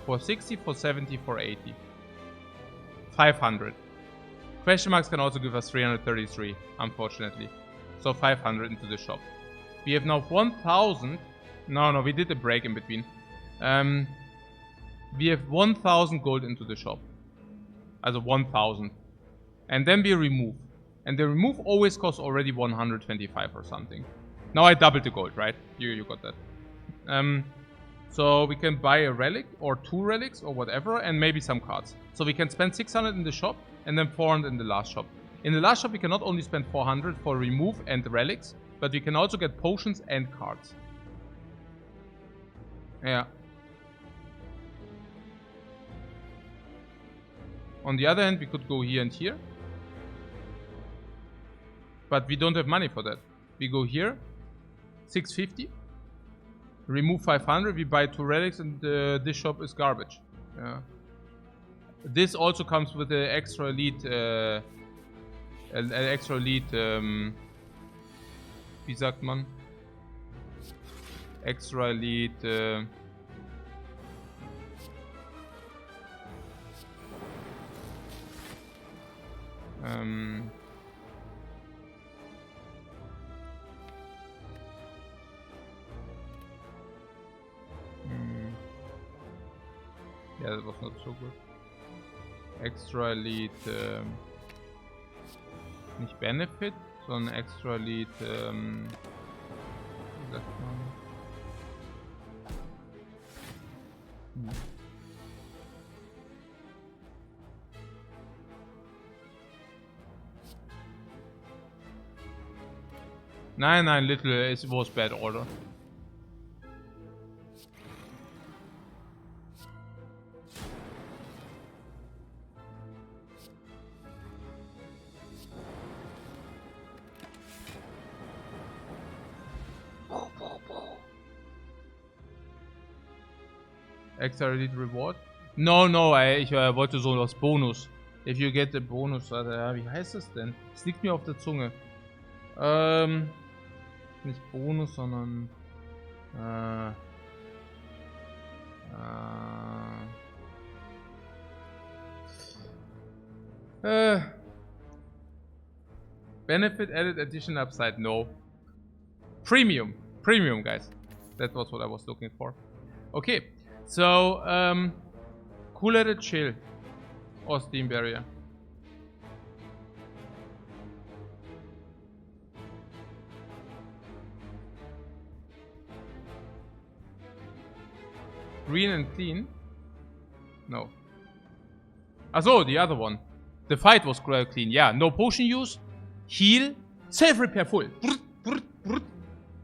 [SPEAKER 1] 460, 470, 480. 500. Question marks can also give us 333, unfortunately. So 500 into the shop. We have now 1000. No, we did a break in between. We have 1000 gold into the shop. Also 1000. And then we remove. And the remove always costs already 125 or something. Now I doubled the gold, right? You got that. So we can buy a relic or 2 relics or whatever and maybe some cards. So we can spend 600 in the shop and then 400 in the last shop. In the last shop we can not only spend 400 for remove and relics, but we can also get potions and cards. Yeah. On the other hand, we could go here and here. But we don't have money for that. We go here, 650. Remove 500, we buy 2 relics, and this shop is garbage. Yeah. This also comes with an extra elite, wie sagt man? Extra elite, yeah, that was not so good. Extra elite, nicht Benefit, sondern extra elite, wie sagt man? Nein, little, it was bad order. Extra elite reward? No, ich wollte so was Bonus. If you get the bonus, wie heißt das denn? Es liegt mir auf der Zunge. Nicht Bonus, sondern benefit added addition upside, no. Premium, guys. That was what I was looking for. Okay, so cool-headed chill or steam barrier. Green and clean? No. So the other one. The fight was clean. Yeah, no potion use. Heal. Self-repair full.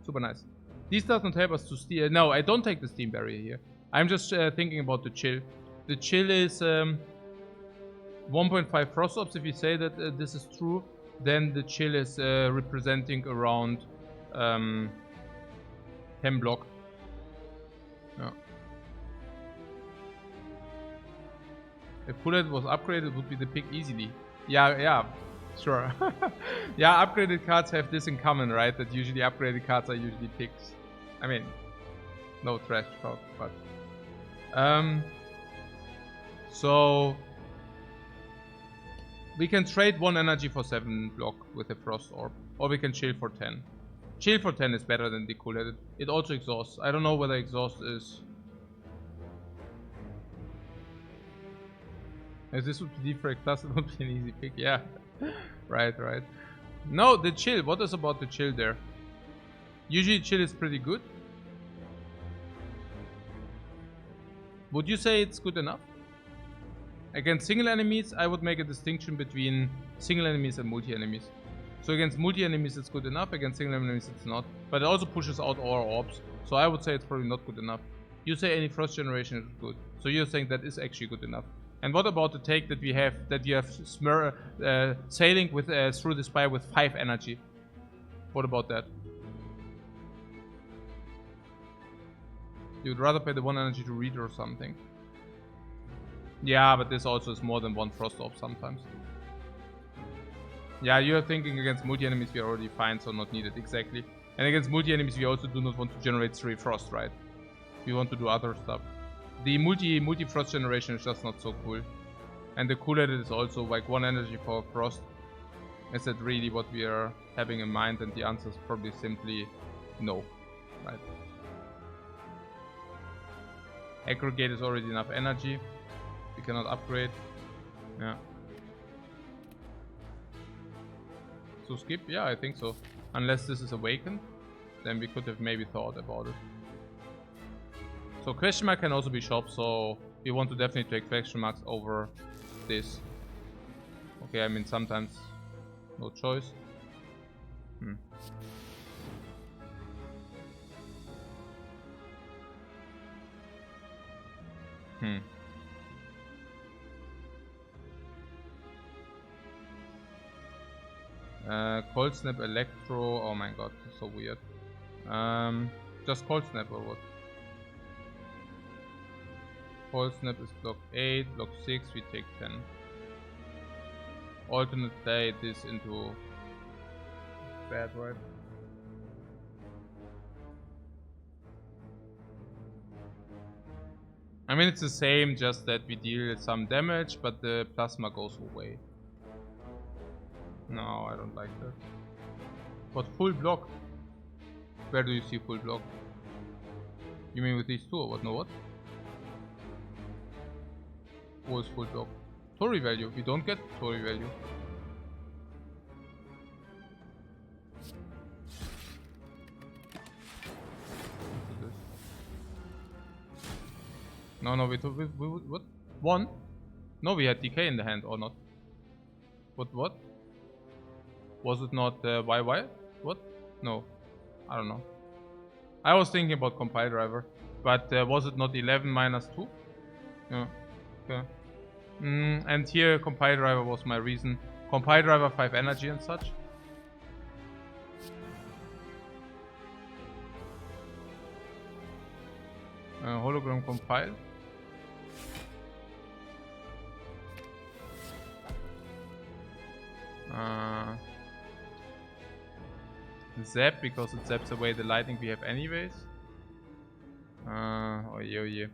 [SPEAKER 1] Super nice. This does not help us to steal. No, I don't take the steam barrier here. I'm just thinking about the chill. The chill is 1.5 frost ops. If you say that this is true, then the chill is representing around 10 block. Yeah. If Bullet was upgraded, it would be the pick easily. Yeah, sure. Yeah, upgraded cards have this in common, right? That usually upgraded cards are usually picks. I mean, no trash talk, but so we can trade 1 energy for 7 block with a frost orb, or we can chill for 10. Chill for 10 is better than the cool-headed. It also exhausts. I don't know whether exhaust is. If this would be Defect class, it would be an easy pick. Yeah, right. No, the chill. What is about the chill there? Usually chill is pretty good. Would you say it's good enough? Against single enemies, I would make a distinction between single enemies and multi-enemies. So against multi-enemies it's good enough, against single enemies it's not. But it also pushes out all orbs. So I would say it's probably not good enough. You say any frost generation is good. So you're saying that is actually good enough. And what about the take that we have, sailing with through the Spire with 5 energy? What about that? You'd rather pay the 1 energy to read or something. Yeah, but this also is more than 1 frost orb sometimes. Yeah, you're thinking against multi-enemies we are already fine, so not needed, exactly. And against multi-enemies we also do not want to generate 3 frost, right? We want to do other stuff. The multi-frost generation is just not so cool. And the cool edit is also like 1 energy for frost. Is that really what we are having in mind? And the answer is probably simply no, right? Aggregate is already enough energy. We cannot upgrade. Yeah. So skip? Yeah, I think so. Unless this is awakened, then we could have maybe thought about it. So question mark can also be shop, so we want to definitely take question marks over this. Okay, I mean sometimes no choice. Cold Snap, Electro, oh my god, so weird. Just Cold Snap or what? Cold Snap is block 8, block 6, we take 10. Alternate play this into bad, right? I mean, it's the same, just that we deal some damage, but the plasma goes away. No, I don't like that. But full block? Where do you see full block? You mean with these two or what? No, what? What is full block? Tori value. We don't get Tori value. No, we what? 1? No, we had DK in the hand or not? What? Was it not YY? What? No. I don't know. I was thinking about compile driver. But was it not 11 minus 2? Yeah. Okay. And here compile driver was my reason. Compile driver 5 energy and such. Hologram compile. Zap, because it zaps away the lightning we have anyways. Oh yeah.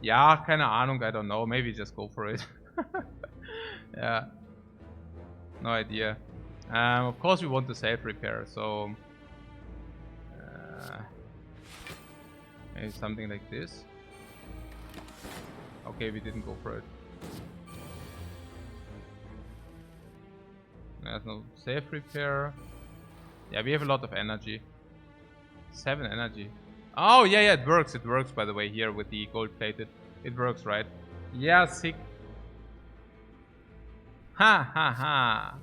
[SPEAKER 1] Ja, keine Ahnung, I don't know. Maybe just go for it. Yeah. No idea. Of course we want to self-repair, so... maybe something like this. Okay, we didn't go for it. There's no self-repair. Yeah, we have a lot of energy. 7 energy. Oh, yeah, it works. It works, by the way, here with the gold-plated. It works, right? Yeah, sick. Ha.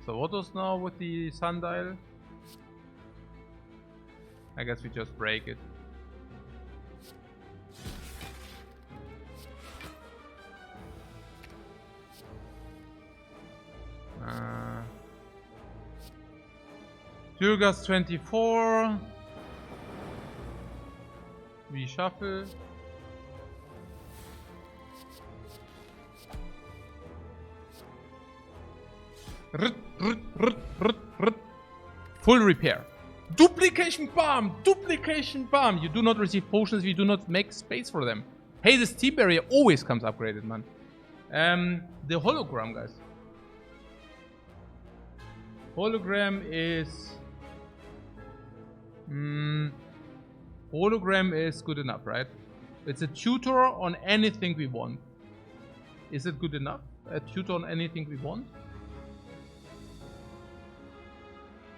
[SPEAKER 1] So what was now with the sundial? I guess we just break it. Durgas 24. Reshuffle. Full repair. Duplication bomb! Duplication bomb! You do not receive potions, we do not make space for them. Hey, this team barrier always comes upgraded, man. The hologram, guys. Hologram is... hologram is good enough, right? It's a tutor on anything we want. Is it good enough? Tutor on anything we want?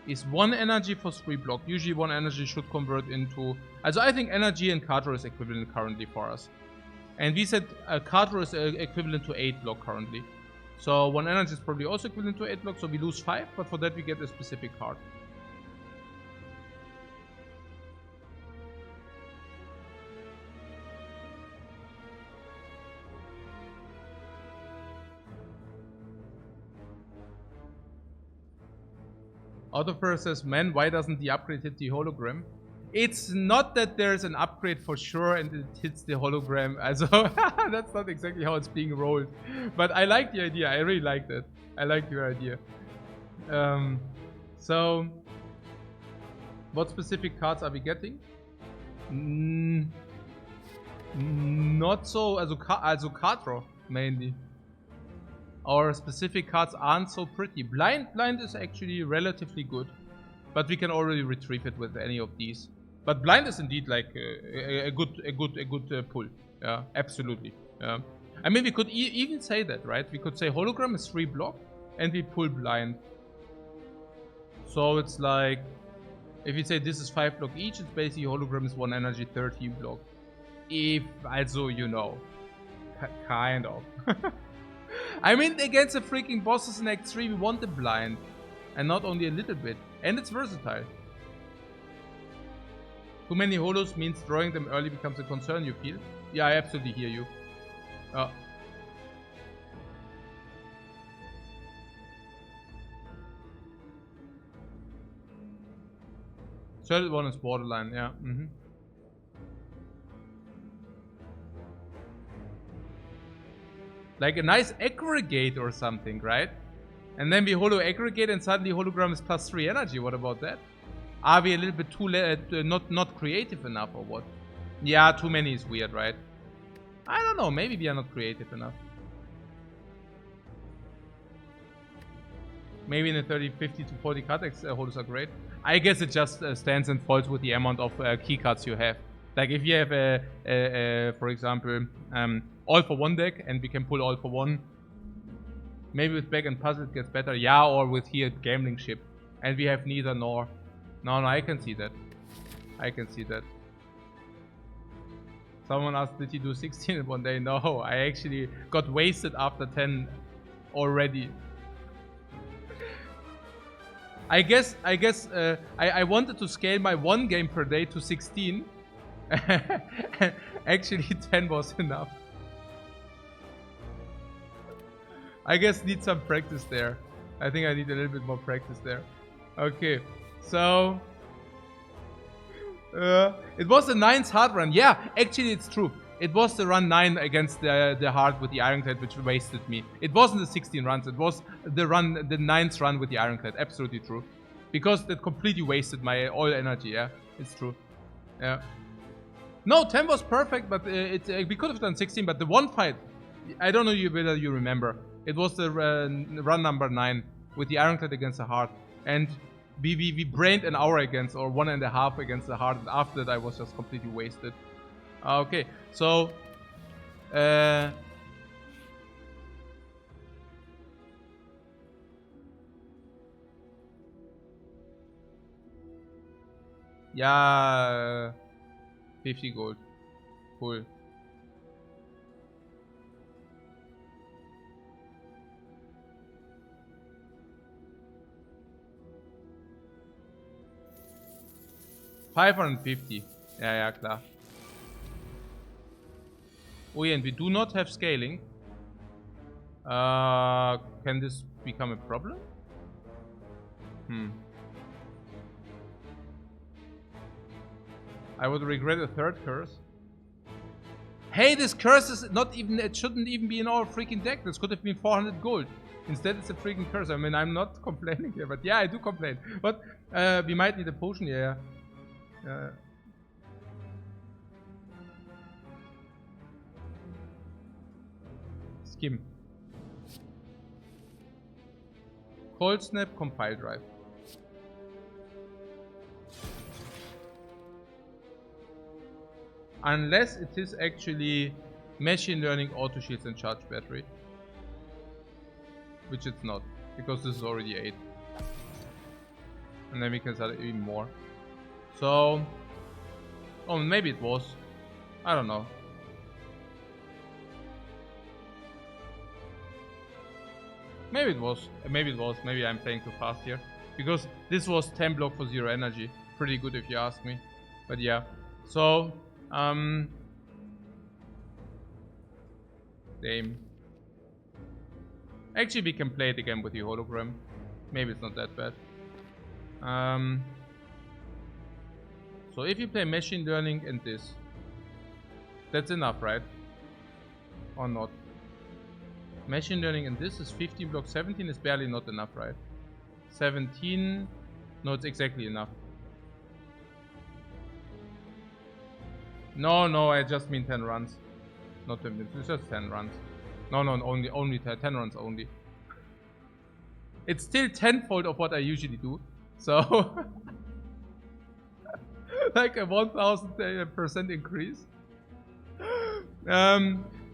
[SPEAKER 1] Is 1 energy for 3 block. Usually 1 energy should convert into... Also I think energy and card draw is equivalent currently for us. And we said card draw is equivalent to 8 block currently. So 1 energy is probably also equivalent to 8 block, so we lose 5, but for that we get a specific card. Autofer says, man, why doesn't the upgrade hit the hologram? It's not that there's an upgrade for sure and it hits the hologram. Also, that's not exactly how it's being rolled. But I like the idea. I really like that. I like your idea. So, what specific cards are we getting? Not so, also card draw mainly. Our specific cards aren't so pretty. Blind is actually relatively good, but we can already retrieve it with any of these. But blind is indeed like a good pull. Yeah, absolutely. Yeah. I mean, we could even say that, right? We could say hologram is 3 block, and we pull blind. So it's like, if you say this is 5 block each, it's basically hologram is 1 energy, 13 block. If also, you know, kind of. I mean, against the freaking bosses in Act 3, we want the blind. And not only a little bit. And it's versatile. Too many holos means drawing them early becomes a concern, you feel? Yeah, I absolutely hear you. 31 is borderline, yeah. Like a nice aggregate or something, right? And then we holo aggregate and suddenly hologram is +3 energy. What about that? Are we a little bit too not creative enough or what? Yeah, too many is weird, right? I don't know, maybe we are not creative enough. Maybe in the 30, 50 to 40 card holders are great. I guess it just stands and falls with the amount of key cards you have. Like if you have for example, all for 1 deck and we can pull all for 1. Maybe with back and puzzle it gets better. Yeah, or with here gambling ship. And we have neither nor. No, I can see that. I can see that. Someone asked, did you do 16 in 1 day? No, I actually got wasted after 10 already. I guess I wanted to scale my 1 game per day to 16. Actually 10 was enough. I guess need some practice there. I think I need a little bit more practice there. Okay, so it was the 9th hard run. Yeah, actually it's true. It was the run 9 against the hard with the Ironclad, which wasted me. It wasn't the 16 runs. It was the 9th run with the Ironclad. Absolutely true, because that completely wasted my all energy. Yeah, it's true. Yeah. No, 10 was perfect, but we could have done 16. But the one fight, I don't know whether you remember. It was the run number 9 with the Ironclad against the Heart. And we brained an hour against, or 1.5 against the Heart. And after that, I was just completely wasted. Okay, so... yeah... 50 gold. Cool. $550. Ja, klar. Oh yeah, and we do not have scaling. Can this become a problem? I would regret a 3rd curse. Hey, this curse is not even, it shouldn't even be in our freaking deck. This could have been 400 gold. Instead, it's a freaking curse. I mean, I'm not complaining here, but yeah, I do complain. But we might need a potion here. Skim. Cold Snap, Compile Drive. Unless it is actually machine learning, auto shields and charge battery. which it's not, because this is already 8. And then we can sell it even more. So, oh, maybe it was. I don't know. Maybe it was. Maybe it was. Maybe I'm playing too fast here. Because this was 10 block for 0 energy. Pretty good if you ask me. But yeah. So, Dame. Actually, we can play it again with the hologram. Maybe it's not that bad. So if you play machine learning and this, that's enough, right? Or not? Machine learning and this is 15 block. 17 is barely not enough, right? 17, no, it's exactly enough. No, I just mean 10 runs. Not 10 minutes, it's just 10 runs. No, only 10 runs only. It's still tenfold of what I usually do. So, like a 1000% increase.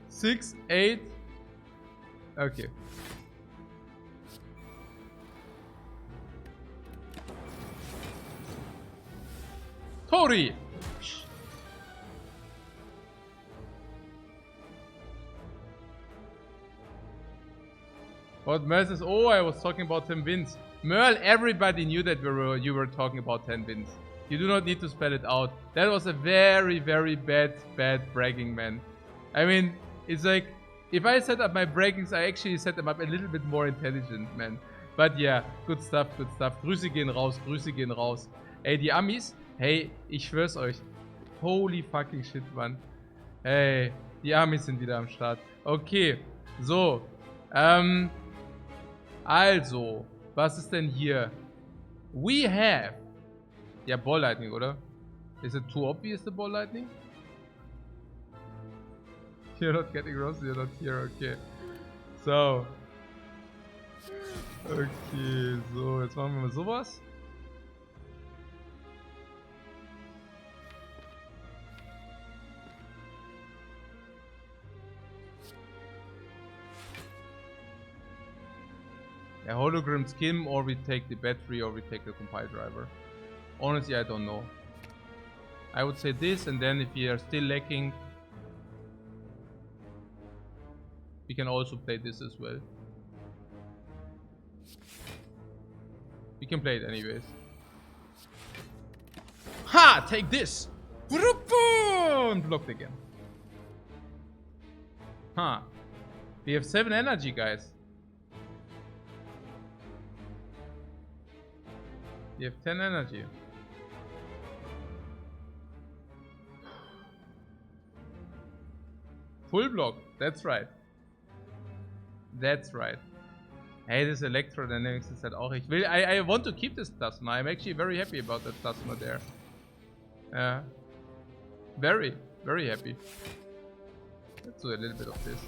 [SPEAKER 1] 6, 8. Okay. Tori! What Merl says, oh, I was talking about 10 wins. Merl, everybody knew that you were talking about 10 wins. You do not need to spell it out. That was a very, very bad bragging, man. I mean, it's like, if I set up my braggings, I actually set them up a little bit more intelligent, man. But yeah, good stuff, good stuff. Grüße gehen raus, Grüße gehen raus. Ey, die Amis, hey, ich schwör's euch. Holy fucking shit, Mann. Hey, die Amis sind wieder am Start. Okay, so. Also, was ist denn hier? We have. Ja, Ball Lightning, oder? Is it too obvious, the Ball Lightning? You're not getting Ross, you're not here, okay. So. Okay, so, jetzt machen wir mal sowas. A hologram skin, or we take the battery, or we take the compile driver. Honestly, I don't know. I would say this, and then if we are still lacking, we can also play this as well. We can play it anyways. Ha! Take this! And blocked again. Huh. We have 7 energy, guys. You have 10 energy. Full block. That's right. That's right. Hey, this electrodynamics is halt auch. I want to keep this plasma. I'm actually very happy about that plasma there. Very, very happy. Let's do a little bit of this.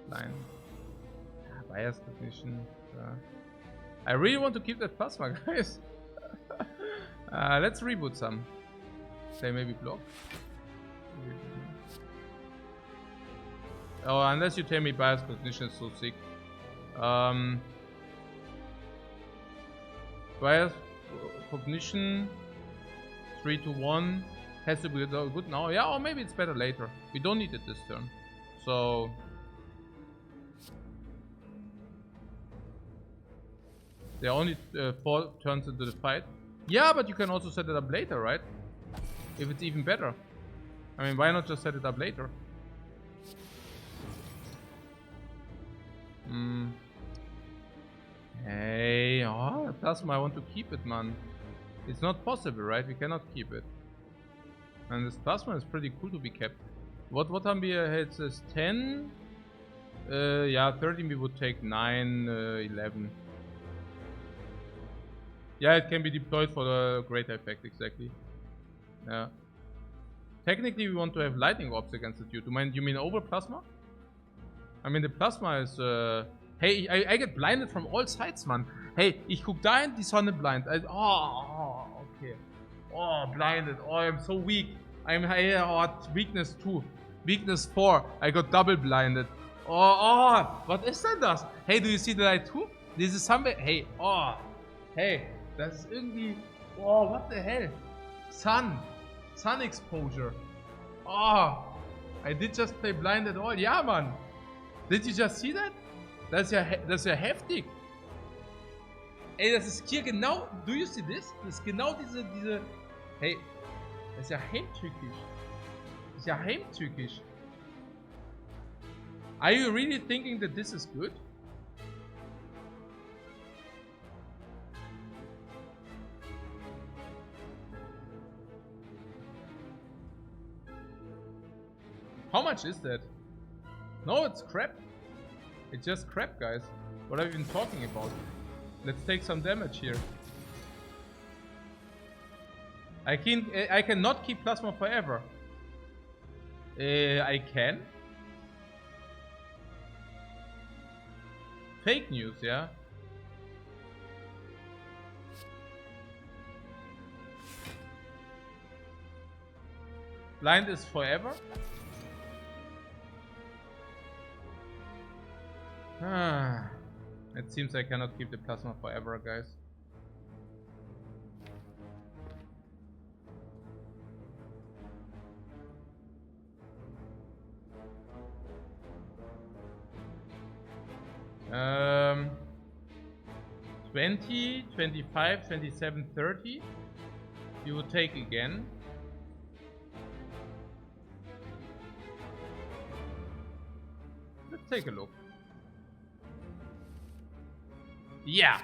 [SPEAKER 1] Line. Bias cognition. I really want to keep that plasma, guys. Let's reboot some. Say maybe block. Oh, unless you tell me bias cognition is so sick. Bias cognition 3 to 1 has to be good now. Yeah, or maybe it's better later. We don't need it this turn. So there are only 4 turns into the fight. Yeah, but you can also set it up later, right? If it's even better. I mean, why not just set it up later? Hey, oh, plasma, I want to keep it, man. It's not possible, right? We cannot keep it. And this plasma is pretty cool to be kept. What haben wir? It says 10. Yeah, 13 we would take 9, 11. Yeah, it can be deployed for the greater effect, exactly. Yeah. Technically, we want to have lightning orbs against the dude. You mean over plasma? I mean, the plasma is... Hey, I get blinded from all sides, man. Hey, ich guck da in die Sonne blind. Oh, okay. Oh, blinded. Oh, I'm so weak. I'm weakness 2. Weakness 4. I got double blinded. Was ist denn das? Hey, do you see the light too? This is somewhere. Hey, hey, das ist irgendwie. Oh, what the hell? Sun exposure. I did just play blind at all. Ja, Mann. Did you just see that? Das ist ja heftig. Ey, das ist hier genau. Do you see this? Das ist genau diese. Hey, das ist ja heimtückisch. Das ist ja heimtückisch. Are you really thinking that this is good? How much is that? No, it's crap. It's just crap, guys. What are we even talking about? Let's take some damage here. I cannot keep plasma forever. I can. Fake news, yeah. Blind is forever. It seems I cannot keep the plasma forever, guys. Um, 20, 25, 27, 30. You would take again. Let's take a look. Yeah.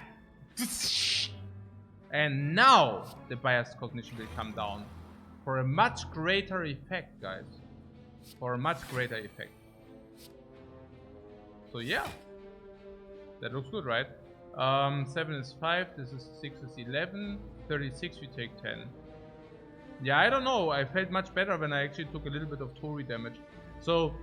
[SPEAKER 1] And now the biased cognition will come down for a much greater effect, guys. For a much greater effect. So yeah. That looks good, right? 7 is 5, this is 6 is 11, 36 we take 10. Yeah, I don't know. I felt much better when I actually took a little bit of Tori damage. So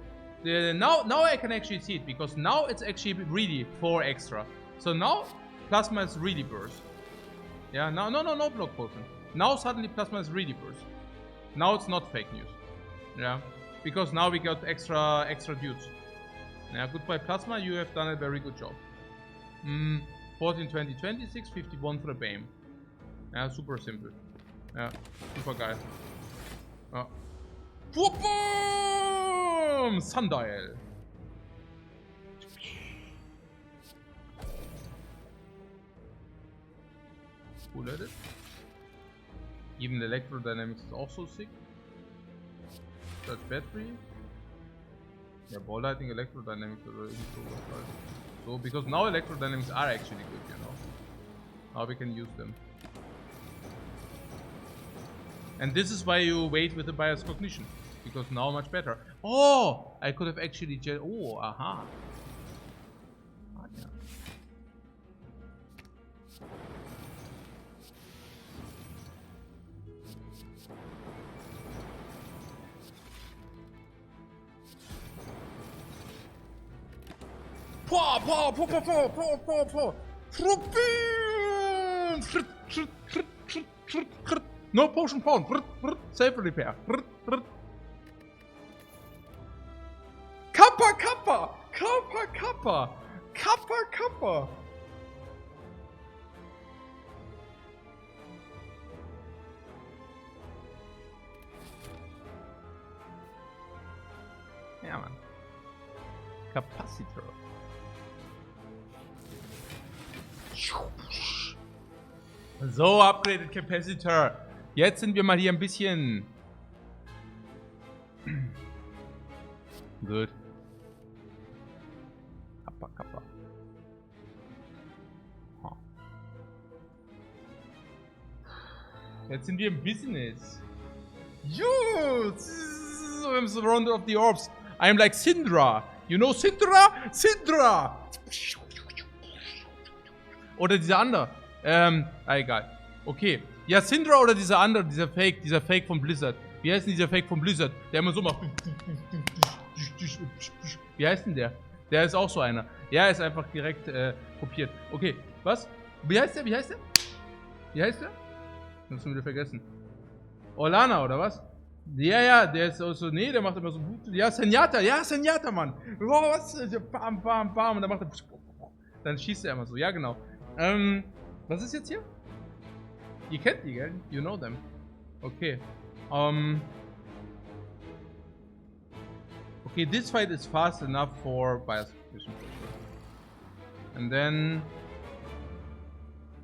[SPEAKER 1] now I can actually see it, because now it's actually really 4 extra. So now plasma is really burst. Yeah, no block potion. Now suddenly plasma is really burst. Now it's not fake news. Yeah, because now we got extra dudes. Yeah, goodbye plasma, you have done a very good job. 14, 20, 26, 51 for the BAME. Yeah, super simple. Yeah, super geil. Ja. Boom! Sundial. Cool at it. Even the electrodynamics is also sick. That's battery. Yeah, ball lighting, electrodynamics are really cool. So, because now electrodynamics are actually good, you know. Now we can use them. And this is why you wait with the biased cognition. Because now much better. Oh! I could have actually oh, aha. Ah, yeah. No potion pawn. Save repair. Kappa kappa. Kappa kappa. Kappa kappa. Ja, Mann. Capacitor. So, upgraded Capacitor. Jetzt sind wir mal hier ein bisschen... Gut. Kappa, kappa. Huh. Jetzt sind wir im Business. Yo! I'm surrounded of the orbs. I'm like Syndra. You know Syndra? Syndra! Oder dieser andere. Egal. Okay. Ja, Syndra oder dieser andere, dieser Fake von Blizzard. Wie heißt denn dieser Fake von Blizzard? Der immer so macht. Wie heißt denn der? Der ist auch so einer. Ja, ist einfach direkt kopiert. Okay, was? Wie heißt der? Wie heißt der? Wie heißt der? Ich hab's schon wieder vergessen. Orlana, oder was? Ja, der ist auch so, nee, der macht immer so gut. Ja, Senjata, Mann. Boah, was? Bam, bam, bam. Und dann macht er. Dann schießt er immer so, ja, genau. Was ist jetzt hier? Ihr kennt die, gell? You know them. Okay. Okay, this fight is fast enough for bias vision for sure. And then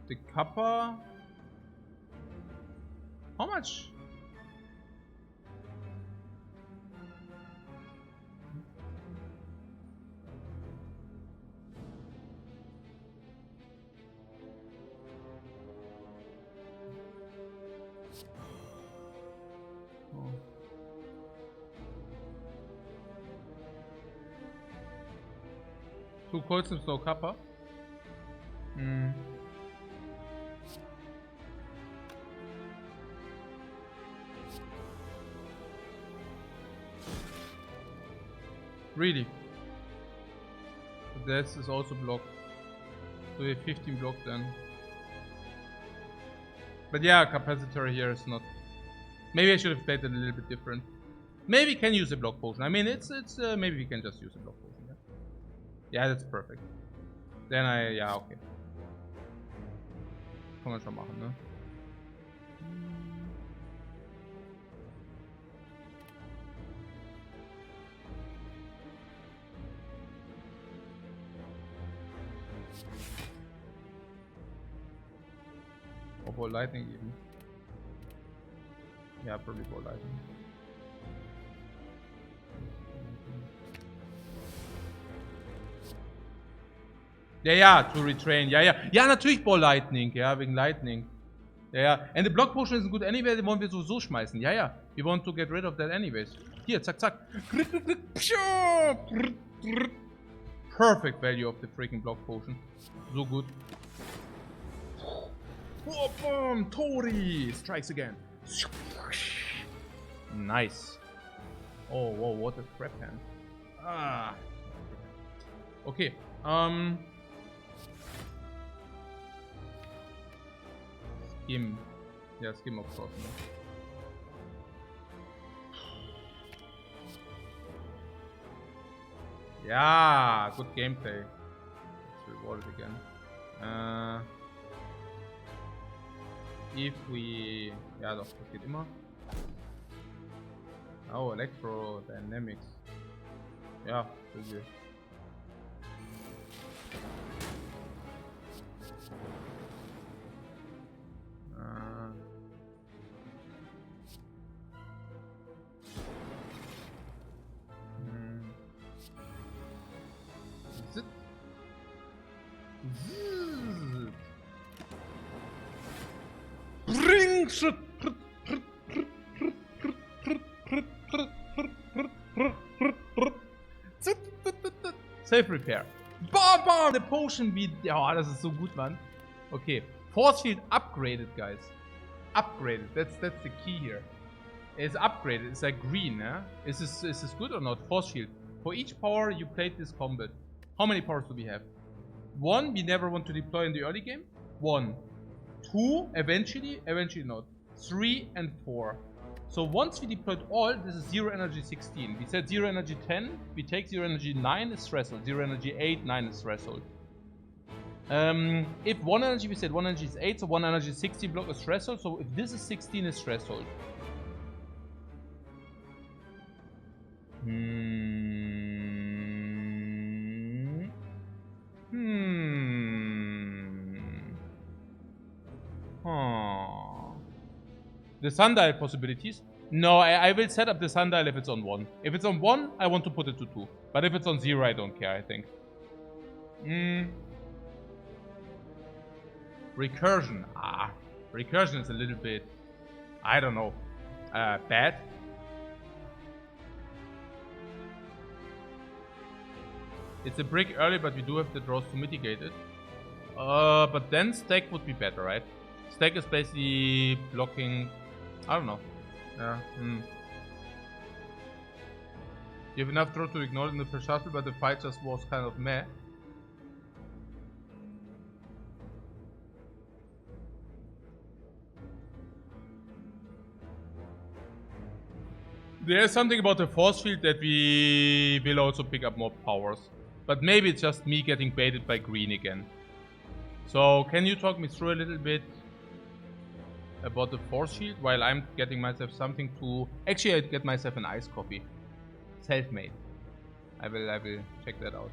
[SPEAKER 1] the Kappa. How much? Oh. Two Colts and no Kappa. Really? This is also blocked. So we have 15 blocked then. But yeah, capacitor here is not. Maybe I should have played it a little bit different. Maybe we can use a block potion. I mean, it's maybe we can just use a block potion. Yeah, that's perfect. Then ja, okay. Kann man schon machen, ne? Obwohl Lightning eben. Yeah, probably Ball Lightning. Ja, to retrain. Ja, natürlich Ball Lightning. Ja, wegen Lightning. Ja. And the Block Potion isn't good anyway, den wollen wir so schmeißen. Ja. We want to get rid of that anyways. Hier, zack. Perfect value of the freaking Block Potion. So gut. Oh, boom! Tori strikes again. Nice. Oh, whoa, what a crap hand. Ah. Okay. Skim. Yeah, skim of course. No? Yeah, good gameplay. Let's reward it again. If we... Ja doch, das geht immer. Oh, Electrodynamics. Ja, so gut. Safe Repair. Bam! The Potion wie... Ja, das ist so gut, Mann. Okay. Force Field upgraded, guys. Upgraded. That's the key here. It's upgraded. It's like green, yeah? Is this good or not? Force Field. For each power you played this combat. How many powers do we have? 1, we never want to deploy in the early game. 1. 2, eventually not. 3 and 4. So once we deployed all, this is 0 energy 16. We said 0 energy 10, we take 0 energy 9 is threshold, 0 energy 8, 9 is threshold. If 1 energy, we said 1 energy is 8, so 1 energy 16 block is threshold, so if this is 16 is threshold. The sundial possibilities? No, I will set up the sundial if it's on 1. If it's on 1, I want to put it to 2. But if it's on 0, I don't care, I think. Recursion. Recursion is a little bit, I don't know, bad. It's a brick early, but we do have the draws to mitigate it. But then stack would be better, right? Stack is basically blocking... I don't know. Yeah. You have enough draw to ignore it in the first shuffle, but the fight just was kind of meh. There's something about the force field that we will also pick up more powers. But maybe it's just me getting baited by green again. So can you talk me through a little bit about the force field while I'm getting myself something to... Actually, I'd get myself an iced coffee. Self-made. I will check that out.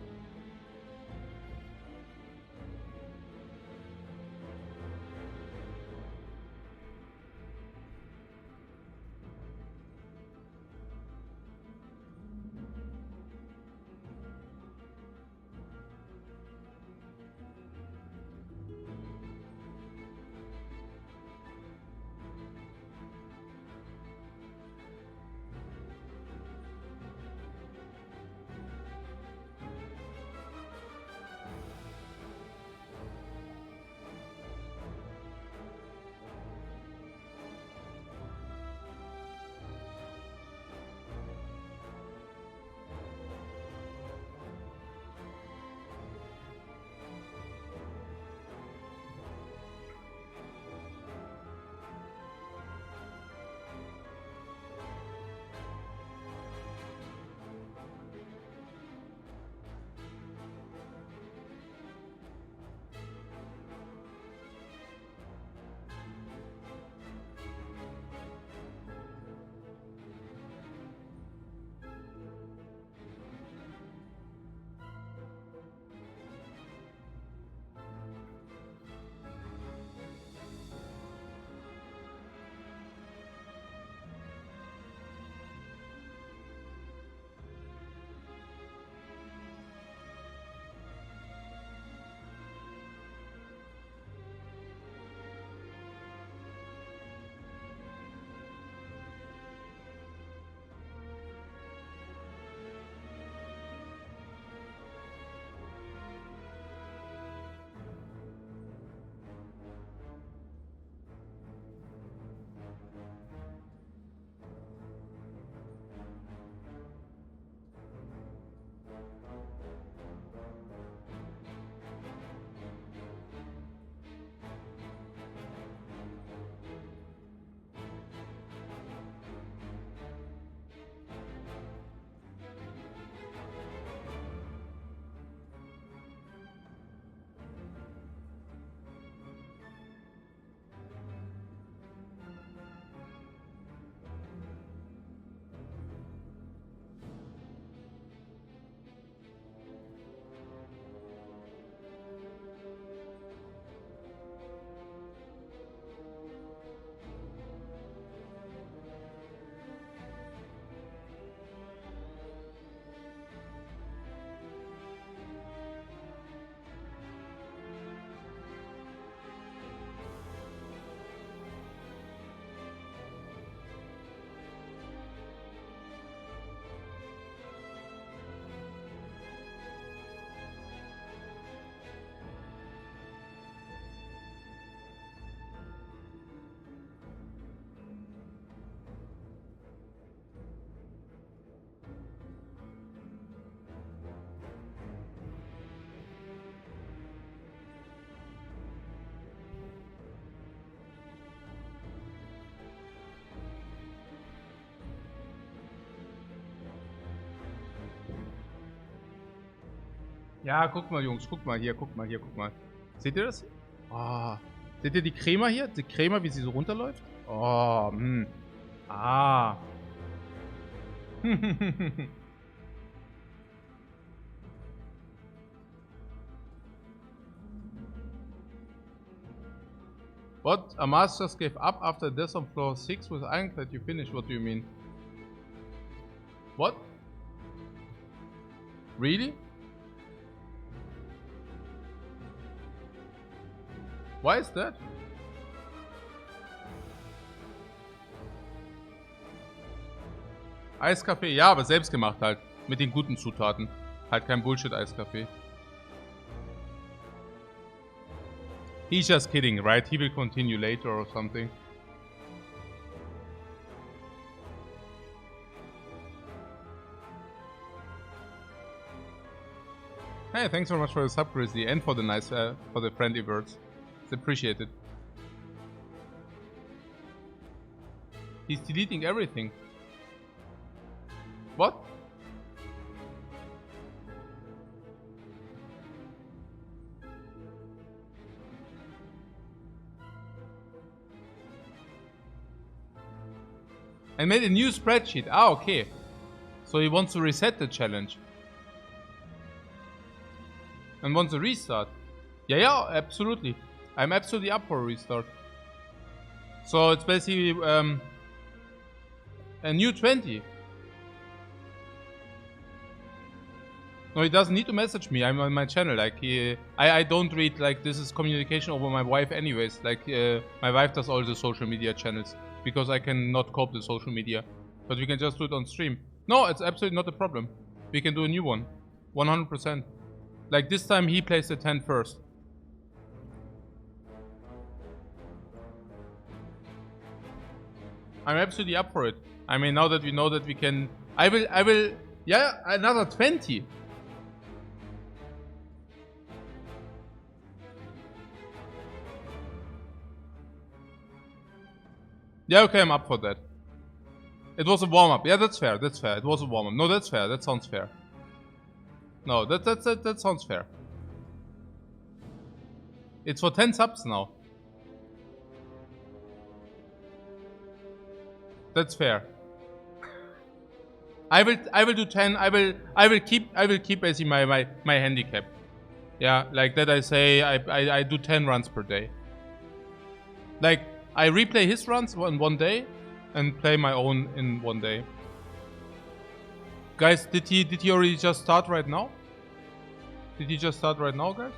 [SPEAKER 1] Ja, guck mal, Jungs, guck mal hier, guck mal hier, guck mal. Seht ihr das? Oh. Seht ihr die Crema hier? Die Crema, wie sie so runterläuft? Oh, Ah. What? A master gave up after death on floor 6 with ironclad. You finished. What do you mean? What? Really? Why is that? Eiskaffee, ja, aber selbst gemacht halt. Mit den guten Zutaten. Halt kein Bullshit-Eiskaffee. He's just kidding, right? He will continue later or something. Hey, thanks so much for the sub, Grizzly, and for the nice, for the friendly words. It's appreciated. He's deleting everything. What? I made a new spreadsheet. Ah, okay. So he wants to reset the challenge. And wants a restart. Yeah, absolutely. I'm absolutely up for a restart. So it's basically a new 20. No, he doesn't need to message me. I'm on my channel. Like I don't read, like, this is communication over my wife anyways. Like my wife does all the social media channels because I cannot cope with social media. But we can just do it on stream. No, it's absolutely not a problem. We can do a new one. 100%. Like this time he plays the 10 first. I'm absolutely up for it. I mean, now that we know that we can... I will... Yeah, another 20. Yeah, okay, I'm up for that. It was a warm-up. Yeah, that's fair, that's fair. It was a warm-up. No, that's fair. That sounds fair. No, that sounds fair. It's for 10 subs now. That's fair. I will do 10. I will keep basically my handicap. Yeah, like that I say I do 10 runs per day. Like I replay his runs in one day and play my own in one day. Guys, did he already just start right now? Did he just start right now, guys?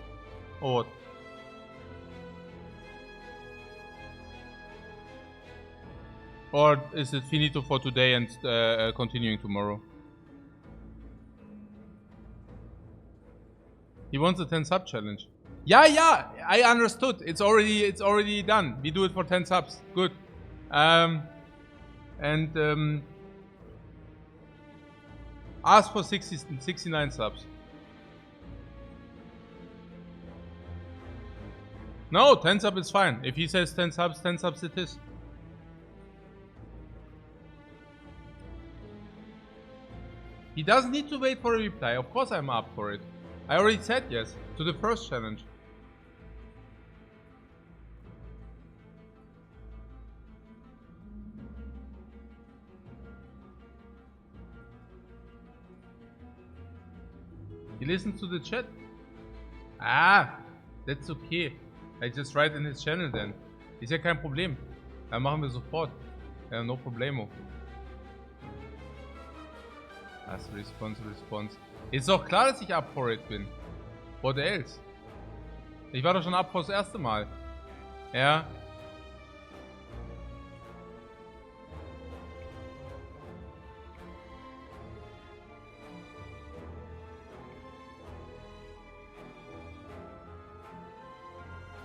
[SPEAKER 1] Or what? Or is it finito for today and continuing tomorrow? He wants a 10 sub challenge. Yeah, I understood. It's already done. We do it for 10 subs. Good. Ask for 69 subs. No, 10 subs is fine. If he says 10 subs it is. He doesn't need to wait for a reply. Of course I'm up for it. I already said yes to the first challenge. He listens to the chat. Ah, that's okay. I just write in his channel then. Ist ja kein Problem. Dann machen wir sofort. Ja, no problemo. Das Response. Ist doch klar, dass ich up for it bin. What else? Ich war doch schon up for das erste Mal. Ja.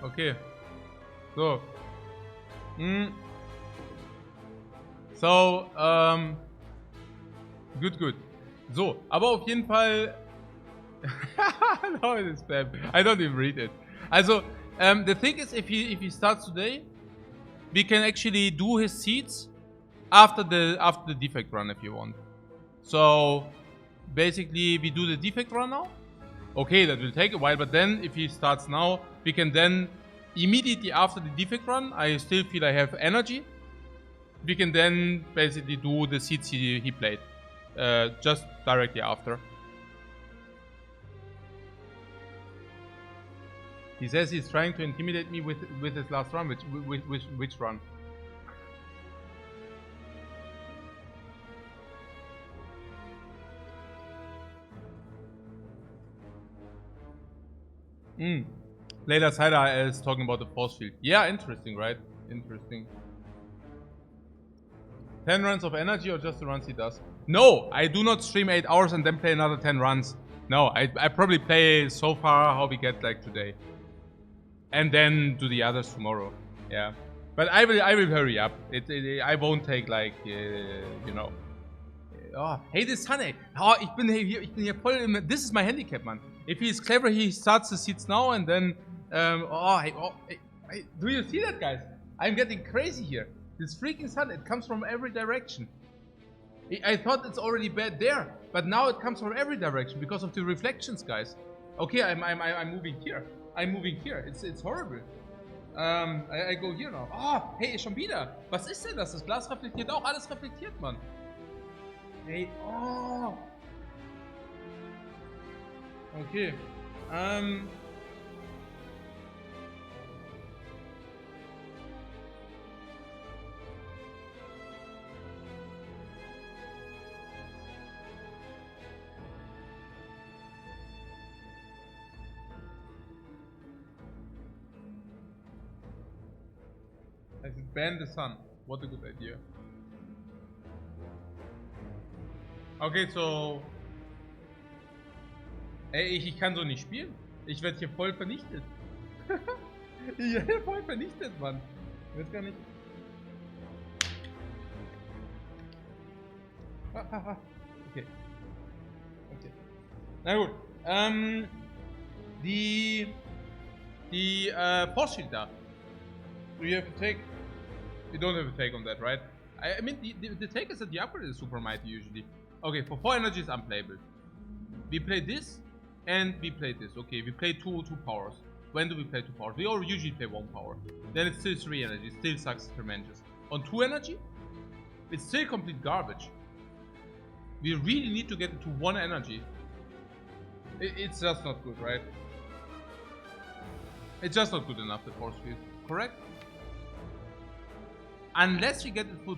[SPEAKER 1] Okay. So. So, Good. So, aber auf jeden Fall... No, it is spam. I don't even read it. Also, the thing is, if he starts today, we can actually do his seeds after the defect run if you want. So, basically, we do the defect run now. Okay, that will take a while, but then if he starts now, we can then immediately after the defect run, I still feel I have energy. We can then basically do the seeds he played. Just directly after. He says he's trying to intimidate me with his last run. Which run? Later Cider is talking about the force field. Yeah, interesting, right? Interesting. 10 runs of energy or just the runs he does? No, I do not stream 8 hours and then play another 10 runs. No, I probably play so far how we get like today. And then do the others tomorrow. Yeah. But I will hurry up. I won't take like, you know. Oh, hey, this Sunny. Oh, ich bin hier voll im... This is my handicap, man. If he's clever, he starts the seats now and then... hey, do you see that, guys? I'm getting crazy here. This freaking sun, it comes from every direction. I thought it's already bad there, but now it comes from every direction because of the reflections, guys. Okay, I'm moving here. I'm moving here. It's horrible. I go here now. Oh, hey, schon wieder. Was ist denn das? Das Glas reflektiert auch. Alles reflektiert, Mann. Hey, oh. Okay. I should ban the sun. What a good idea. Okay, so... Ey, ich kann so nicht spielen. Ich werde hier voll vernichtet. Ich werde hier voll vernichtet, Mann. Ich weiß gar nicht... Okay. Okay. Na gut. Die Force Shield da. Do you have to take? You don't have to take on that, right? I mean, the take is that the upgrade is super mighty usually. Okay, for 4 energies, unplayable. We play this, and we play this. Okay, we play two powers. When do we play 2 powers? We all usually play 1 power. Then it's still 3 energy. Still sucks tremendous. On 2 energy, it's still complete garbage. We really need to get it to 1 energy. It's just not good, right? It's just not good enough, the force field. Correct? Unless we get it to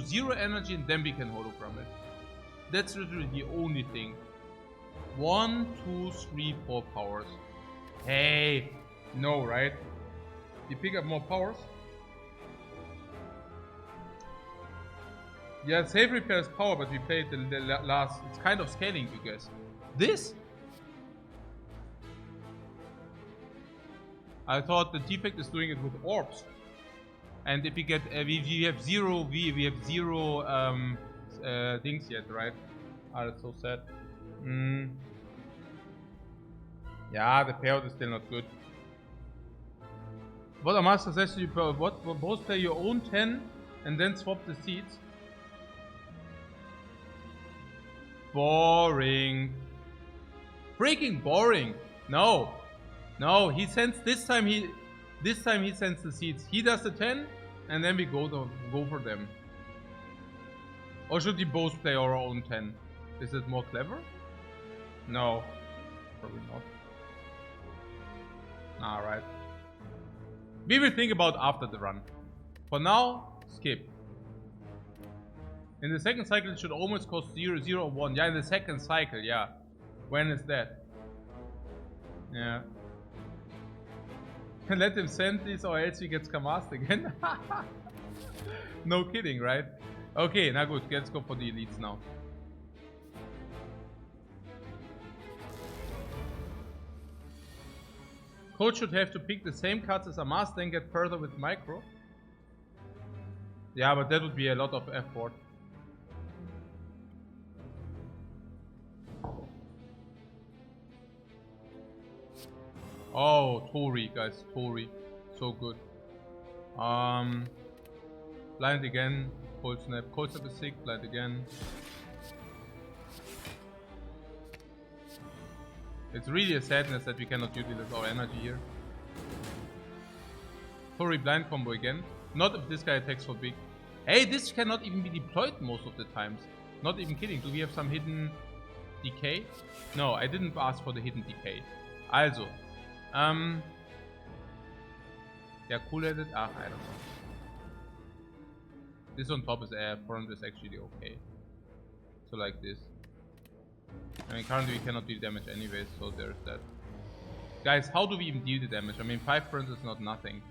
[SPEAKER 1] 0 energy and then we can hologram it. That's literally the only thing. 1, 2, 3, 4 powers. Hey! No, right? You pick up more powers. Yeah, save repair is power, but we played the last... It's kind of scaling, you guys. This? I thought the Defect is doing it with orbs. And if we get... we have zero... We have 0 things yet, right? Ah, that's so sad. Yeah, the payout is still not good. What a master says to you, what? Both play your own 10 and then swap the seats. Boring. Freaking boring. No. No, he sends this time he sends the seeds. He does the 10 and then we go for them. Or should we both play our own 10? Is it more clever? No. Probably not. Alright. We will think about after the run. For now, skip. In the second cycle it should almost cost 0, 0, 1. Yeah, in the second cycle, yeah. When is that? Yeah. Let him send this or else he gets cast again. No kidding, right? Okay, now good. Let's go for the elites now. Coach should have to pick the same cards as Amas, then get further with micro. Yeah, but that would be a lot of effort. Oh, Tori, guys, Tori. So good. Blind again. Cold snap. Cold snap is sick. Blind again. It's really a sadness that we cannot utilize our energy here. Tori blind combo again. Not if this guy attacks for big. Hey, this cannot even be deployed most of the times. Not even kidding. Do we have some hidden decay? No, I didn't ask for the hidden decay. Also. Yeah, cool-headed? I don't know. This on top is front is actually okay. So like this. I mean, currently we cannot deal damage anyways, so there's that. Guys, how do we even deal the damage? I mean, 5 burns is not nothing.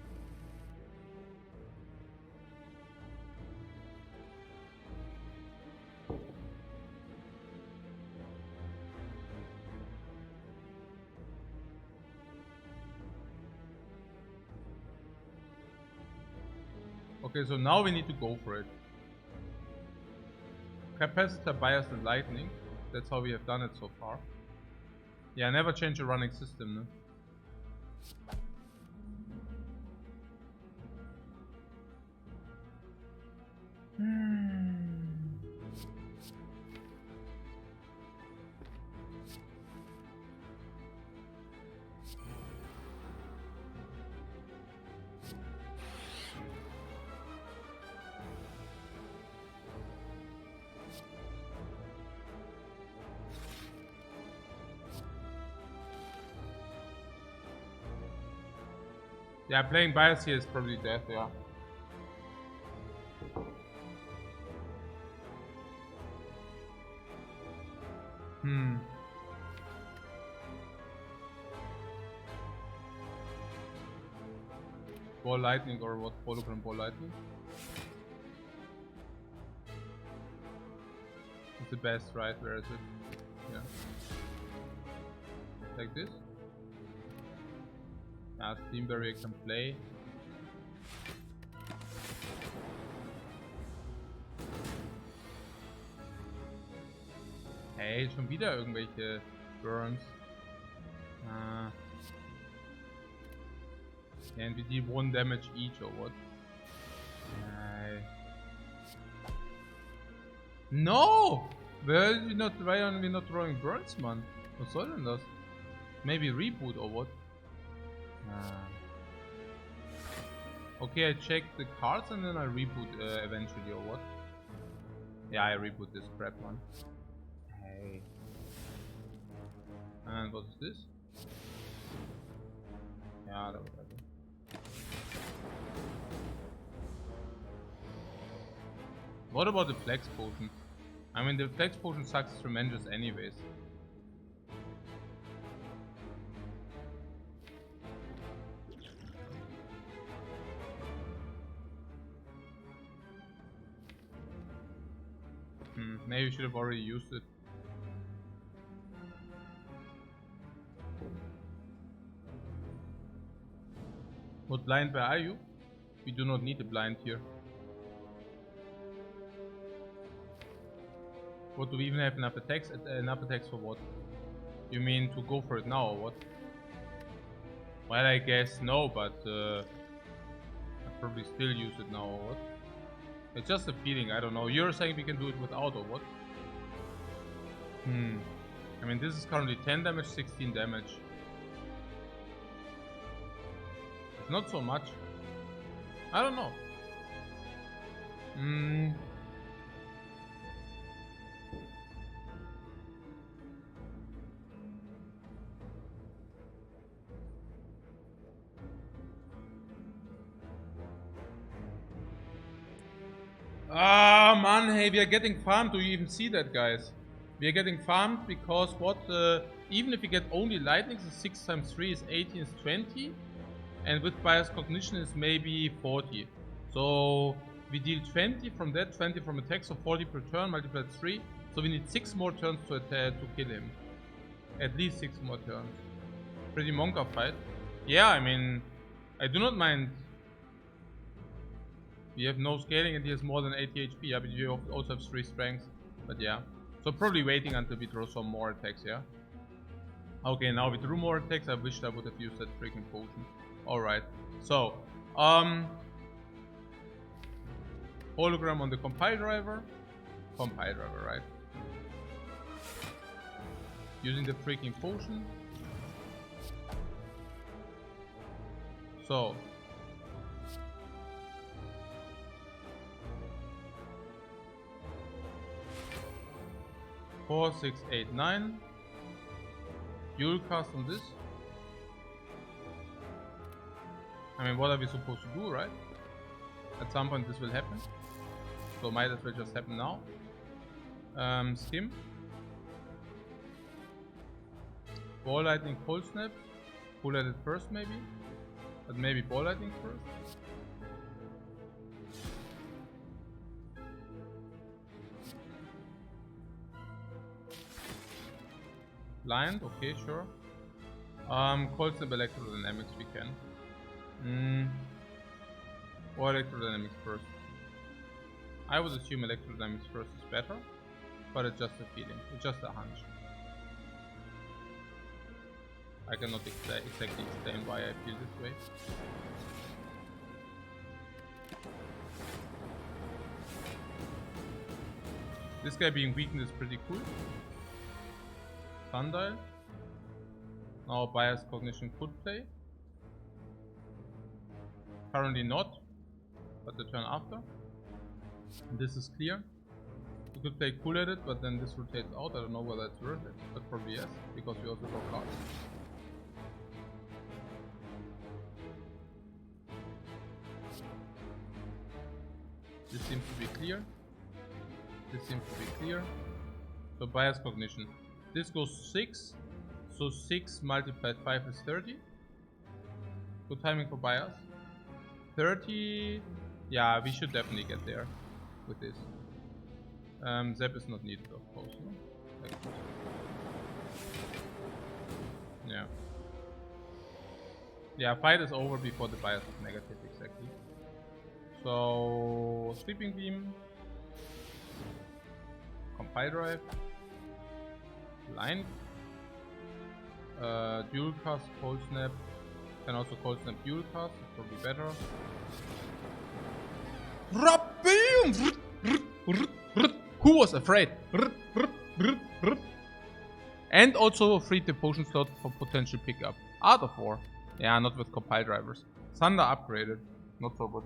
[SPEAKER 1] Okay, so now we need to go for it. Capacitor, bias, and lightning. That's how we have done it so far. Yeah, never change a running system, no? Yeah, playing bias here is probably death, yeah. Ball lightning or what? Hologram ball lightning? It's the best, right? Where is it? Yeah. Like this? Yeah, Steam Barrier can play. Hey, schon wieder irgendwelche Burns. And we deal 1 damage each or what? No! Why are we not drawing burns, man? Was soll denn das? Maybe reboot or what? Okay, I check the cards and then I reboot eventually or what? Yeah, I reboot this crap one. Hey. And what's this? Yeah, that was it. What about the flex potion? I mean, the flex potion sucks tremendous anyways. Maybe we should have already used it. What blind where are you? We do not need a blind here. What do we even have enough attacks? Enough attacks for what? You mean to go for it now or what? Well, I guess no, but I'll probably still use it now or what? It's just a feeling, I don't know. You're saying we can do it without or what? I mean, this is currently 10 damage, 16 damage. It's not so much. I don't know. Ah, man, hey, we are getting farmed. Do you even see that, guys? We are getting farmed because what? Even if we get only lightning, the 6 times 3 is 18, is 20. And with bias cognition is maybe 40. So we deal 20 from that, 20 from attack, so 40 per turn multiplied 3. So we need 6 more turns to kill him. At least 6 more turns. Pretty Monka fight. Yeah, I mean, I do not mind. We have no scaling and he has more than 80 HP. Yeah, but we also have 3 strength. But yeah. So probably waiting until we draw some more attacks, yeah? Okay, now we drew more attacks. I wished I would have used that freaking potion. Alright. So, hologram on the compile driver. Compile driver, right? Using the freaking potion. So, 4, 6, 8, 9. You'll cast on this. I mean, what are we supposed to do, right? At some point this will happen. So might as well just happen now. Skim. Ball lightning, cold snap. Pull at it first maybe. But maybe ball lightning first. Blind, okay, sure. Cold snap electrodynamics we can. Or electrodynamics first. I would assume electrodynamics first is better, but it's just a feeling, it's just a hunch. I cannot exactly explain why I feel this way. This guy being weakened is pretty cool. Sundial. Now bias cognition could play. Currently not, but the turn after. And this is clear. We could play cool at it, but then this rotates out. I don't know whether it's worth it, but probably yes, because we also draw cards. This seems to be clear. This seems to be clear. So bias cognition. This goes 6. So 6 multiplied 5 is 30. Good timing for bias. 30. Yeah, we should definitely get there with this. Zap is not needed, of course. No? Like, yeah. Yeah, fight is over before the bias is negative, exactly. So, Sweeping Beam. Compile Drive. Line. Dual Cast, Cold Snap. Can also Cold Snap Dual Cast, it's probably better. Who was afraid? And also freed the potion slot for potential pickup. Out of 4. Yeah, not with compile drivers. Thunder upgraded. Not so good.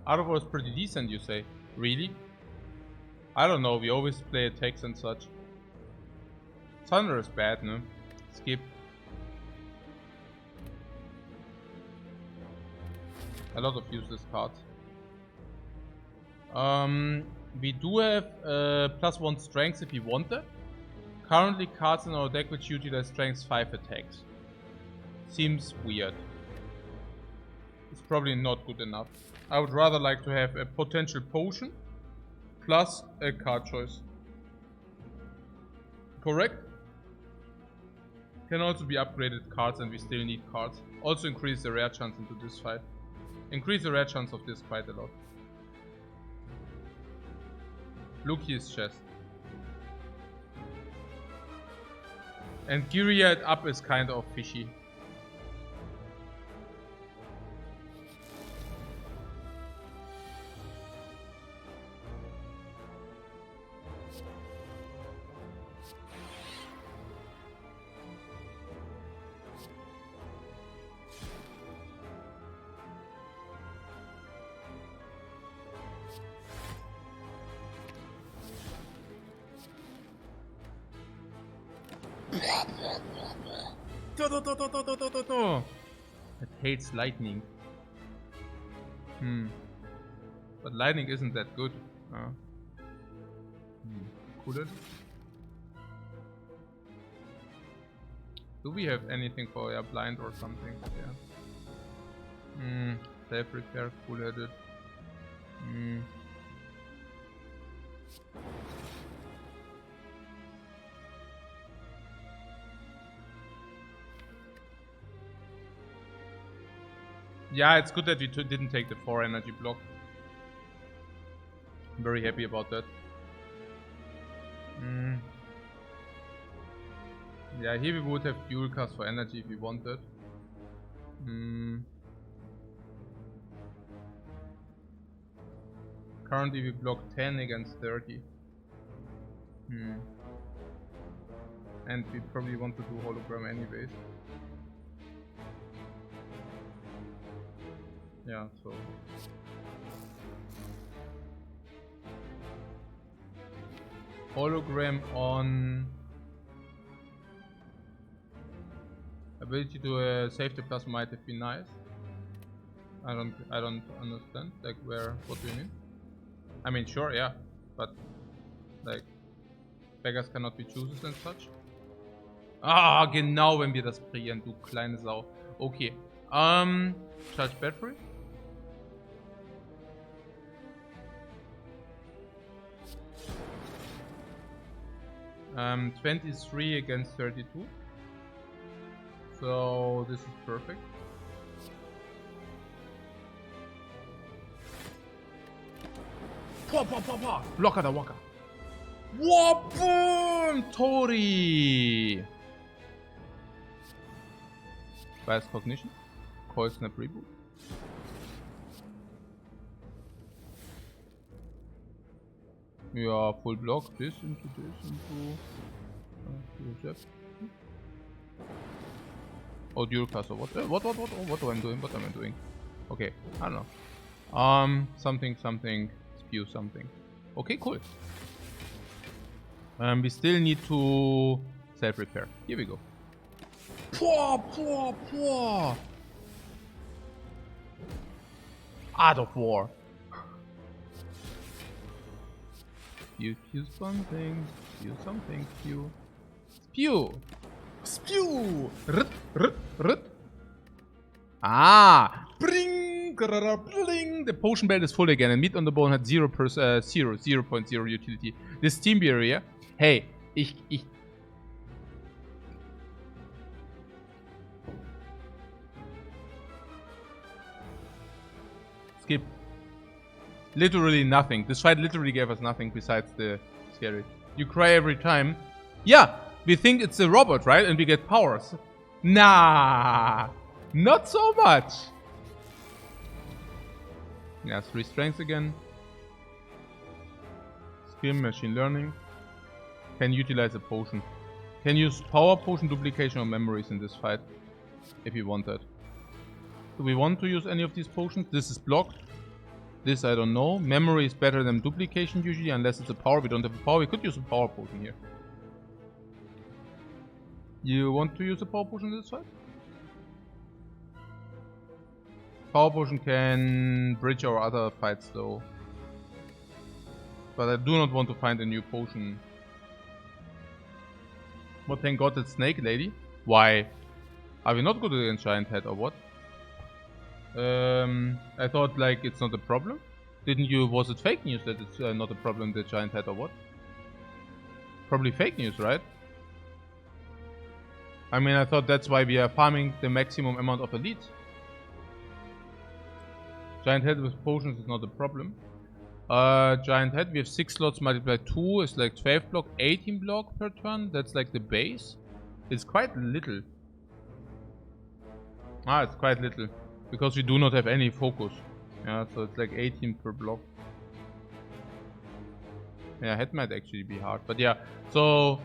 [SPEAKER 1] Out of 4 is pretty decent, you say? Really? I don't know, we always play attacks and such. Thunder is bad, no? Skip. A lot of useless cards. We do have +1 strength if we want it. Currently cards in our deck which utilize strength 5 attacks. Seems weird. It's probably not good enough. I would rather like to have a potential potion plus a card choice. Correct? Can also be upgraded cards and we still need cards. Also increase the rare chance into this fight. Increase the rare chance of this quite a lot. Luki's chest. And Gilead up is kind of fishy. It hates lightning. But lightning isn't that good. Could it? Do we have anything for blind or something? Yeah. Self repair, cool-headed. Yeah, it's good that we didn't take the 4 energy block. I'm very happy about that. Yeah, here we would have dual cast for energy if we wanted. Currently we block 10 against 30. And we probably want to do hologram anyways. Yeah, so hologram on ability to save the plus might have been nice. I don't understand. Like what do you mean? I mean sure, yeah, but like beggars cannot be chooses and such. Ah, genau, wenn wir das brillieren, du kleine Sau. Okay. Charge battery. 23 against 32. So this is perfect. Blocker the walker. Boom! Tori! Bias cognition. Coil snap reboot. Yeah, full block. This into this into. Oh, dual cast. What am I doing? What am I doing? Okay, I don't know. Something, spew something. Okay, cool. We still need to self-repair. Here we go. Art of War. You something. You something. Spew. Spew. Spew. Rut, rut, rut. Ah. Bling. Bling. The potion belt is full again, and meat on the bone had 0.0 utility. This steam barrier. Hey, ich. Skip. Literally nothing. This fight literally gave us nothing besides the scary. You cry every time. Yeah, we think it's a robot, right? And we get powers. Nah, not so much. Yeah, 3 strengths again. Skill, machine learning. Can utilize a potion. Can use power potion, duplication, or memories in this fight. If you want that. Do we want to use any of these potions? This is blocked. This I don't know. Memory is better than duplication usually, unless it's a power. We don't have a power. We could use a power potion here. You want to use a power potion in this fight? Power potion can bridge our other fights though. But I do not want to find a new potion. But thank God it's Snake Lady. Why? Are we not good against Giant Head or what? I thought like it's not a problem. Didn't you? Was it fake news that it's not a problem, the Giant Head or what? Probably fake news, right? I mean, I thought that's why we are farming the maximum amount of elite. Giant Head with potions is not a problem. Giant Head, we have 6 slots multiplied 2 is like 12 block, 18 block per turn. That's like the base. It's quite little. Ah, it's quite little. Because we do not have any focus. Yeah, so it's like 18 per block. Yeah, head might actually be hard. But yeah, so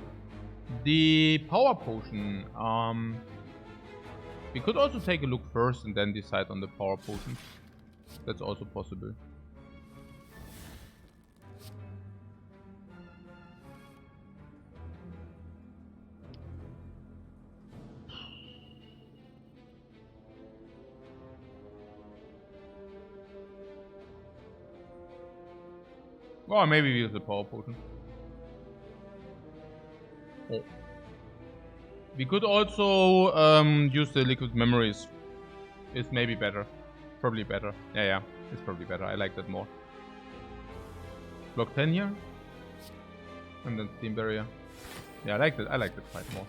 [SPEAKER 1] the power potion. We could also take a look first and then decide on the power potion. That's also possible. Or maybe we use the power potion. Oh. We could also use the liquid memories. It's maybe better. Probably better. Yeah. It's probably better. I like that more. Block 10 here. And then steam barrier. Yeah, I like that. I like that fight more.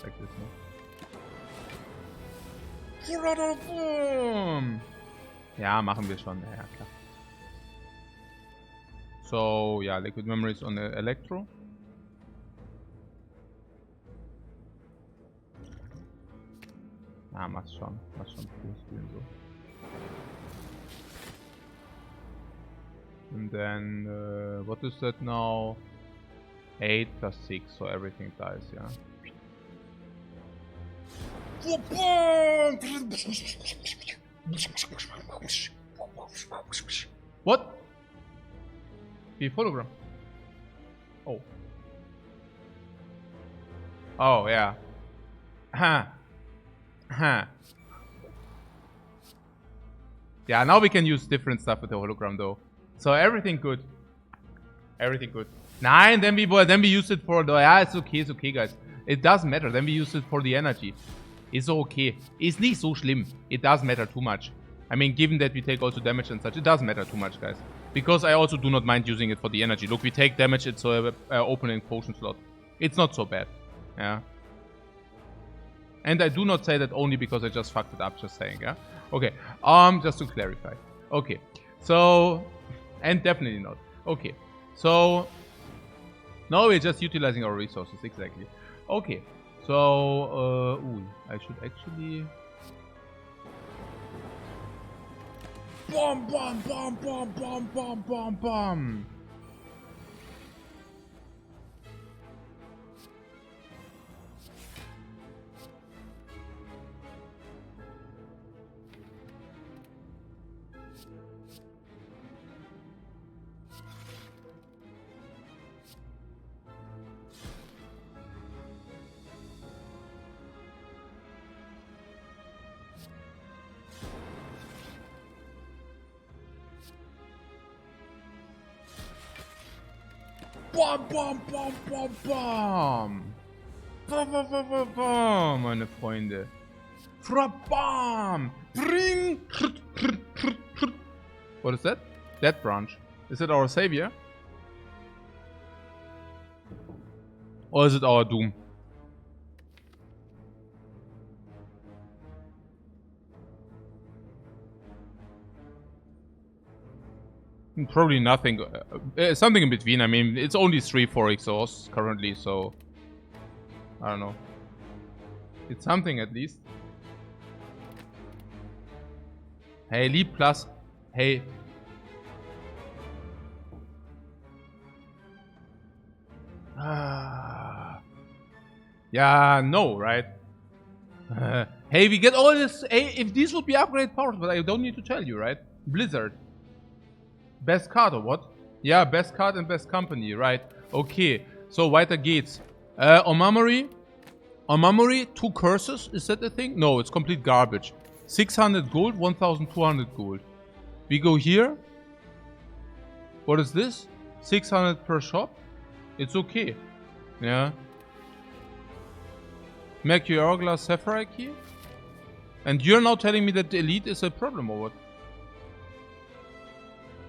[SPEAKER 1] Like this more. Ja, machen wir schon. Ja, klar. So, yeah, liquid memories on the Electro. Ah, mach's schon cool spielen so. And then, what is that now? 8 plus 6, so everything dies, yeah. What? The hologram. Oh. Oh, yeah. Yeah, now we can use different stuff with the hologram though. So everything good. Everything good. Nine, then we use it for the... Yeah, it's okay guys. It doesn't matter. Then we use it for the energy. It's okay. It's nicht so schlimm. It doesn't matter too much. I mean, given that we take also damage and such, it doesn't matter too much, guys. Because I also do not mind using it for the energy. Look, we take damage, it's an opening potion slot. It's not so bad. Yeah. And I do not say that only because I just fucked it up, just saying, yeah? Okay, just to clarify. Okay, so... And definitely not. Okay, so... Now we're just utilizing our resources, exactly. Okay, so... ooh, I should actually... Bomb, bomb, bomb, bomb, bomb, bomb, bomb, bomb. Bam, bam, bam, bam, bam. Bam, bam, bam, bam, bam, meine Freunde. Bam. Bring. What is that? That branch. Is it our savior? Or is it our doom? Probably nothing. Something in between. I mean, it's only 3-4 exhausts currently, so I don't know. It's something at least. Hey, Leap Plus. Hey. Yeah, no, right? Hey, we get all this. Hey, if these would be upgrade powers, but I don't need to tell you, right? Blizzard. Best card or what? Yeah, best card and best company, right? Okay, so weiter geht's. Omamori. Omamori, 2 curses. Is that the thing? No, it's complete garbage. 600 gold, 1200 gold. We go here. What is this? 600 per shop. It's okay. Yeah. Mercury Hourglass Sapphire Key. And you're now telling me that the Elite is a problem or what?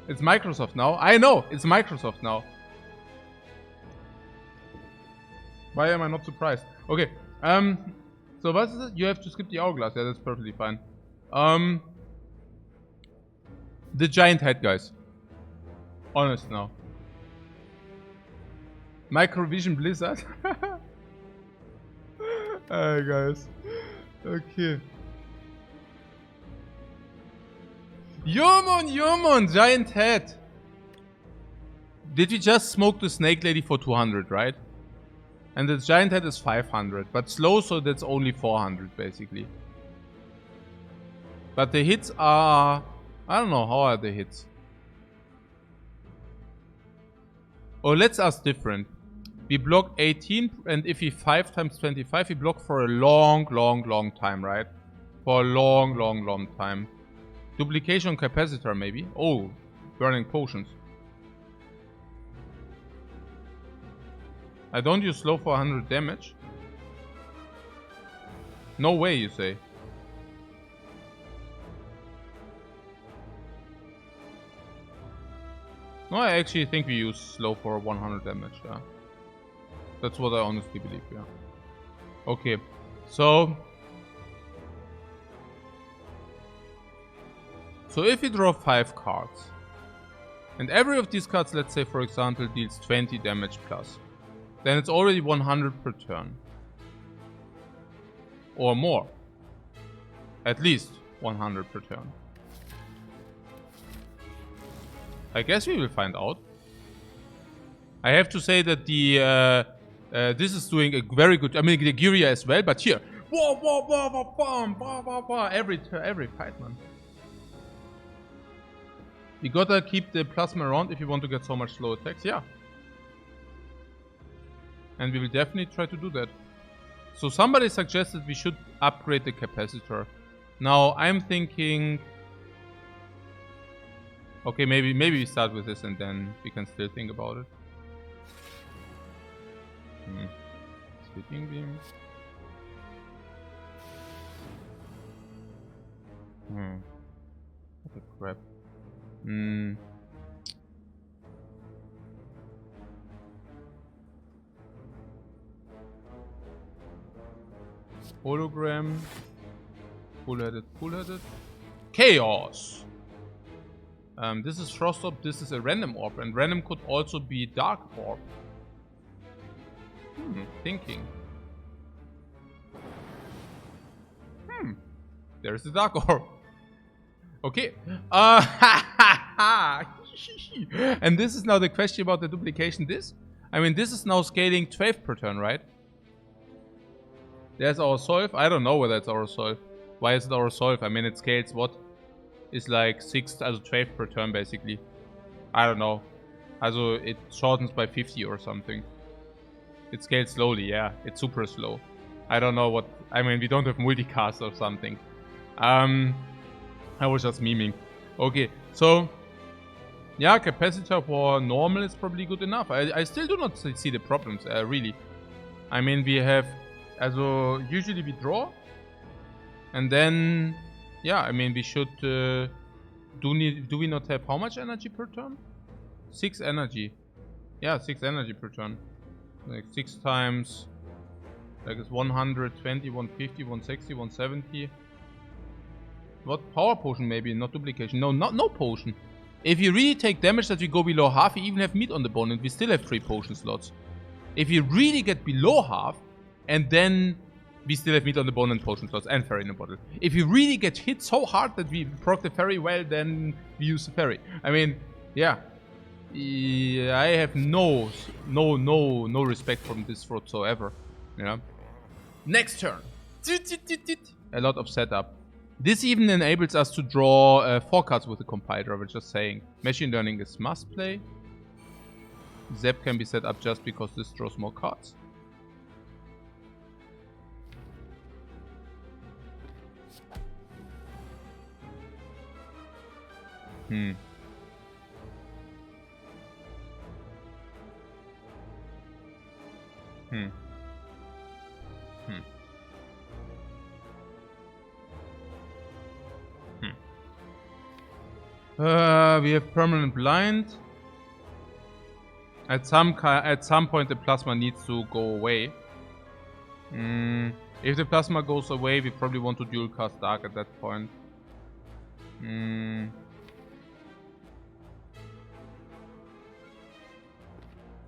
[SPEAKER 1] It's Microsoft now. I know, it's Microsoft now. Why am I not surprised? Okay, so what is it? You have to skip the hourglass. Yeah, that's perfectly fine. The giant head, guys. Honest now. Microvision Blizzard. Alright, guys. Okay. Yomon, giant head. Did we just smoke the snake lady for 200, right? And the giant head is 500, but slow, so that's only 400 basically. But the hits are... I don't know, how are the hits? Oh, let's ask different. We block 18, and if we 5 times 25, we block for a long time, right? For a long time. Duplication capacitor, maybe? Oh, burning potions. I don't use slow for 100 damage. No way, you say. No, I actually think we use slow for 100 damage, yeah. That's what I honestly believe, yeah. Okay, so... So if we draw 5 cards, and every of these cards, let's say for example, deals 20 damage plus, then it's already 100 per turn. Or more. At least 100 per turn. I guess we will find out. I have to say that the this is doing a very good, I mean the Gyria as well, but here, every fight, man. You gotta keep the plasma around if you want to get so much slow attacks, yeah. And we will definitely try to do that. So somebody suggested we should upgrade the capacitor. Now I'm thinking... Okay, maybe we start with this and then we can still think about it. Splitting beam. What the crap. Hologram. Full-headed. Chaos! This is Frost Orb, this is a random orb, and random could also be Dark Orb. Thinking. There's the Dark Orb. Okay. And this is now the question about the duplication. I mean, this is now scaling 12 per turn, right? There's our solve. I don't know whether it's our solve. Why is it our solve? I mean, it scales what? Is like 6, also 12 per turn basically. I don't know. Also, it shortens by 50 or something. It scales slowly, yeah. It's super slow. I don't know what... I mean, we don't have multicast or something. I was just memeing. Okay, so... Yeah, capacitor for normal is probably good enough. I still do not see the problems, really. I mean, we have, also usually we draw, and then, yeah, I mean, we should, do we not have how much energy per turn? 6 energy. Yeah, 6 energy per turn. Like 6 times, like it's 120, 150, 160, 170. What? Power potion maybe, not duplication. No, no potion. If you really take damage that we go below half, we even have meat on the bone and we still have 3 potion slots. If you really get below half, and then we still have meat on the bone and potion slots and fairy in a bottle. If you really get hit so hard that we proc the fairy well, then we use the fairy. I mean, yeah. I have no respect from this whatsoever. You know? Next turn. A lot of setup. This even enables us to draw 4 cards with the compiler, I was just saying. Machine learning is must play. Zap can be set up just because this draws more cards. We have permanent blind. At some point the plasma needs to go away. If the plasma goes away, we probably want to dual cast dark at that point.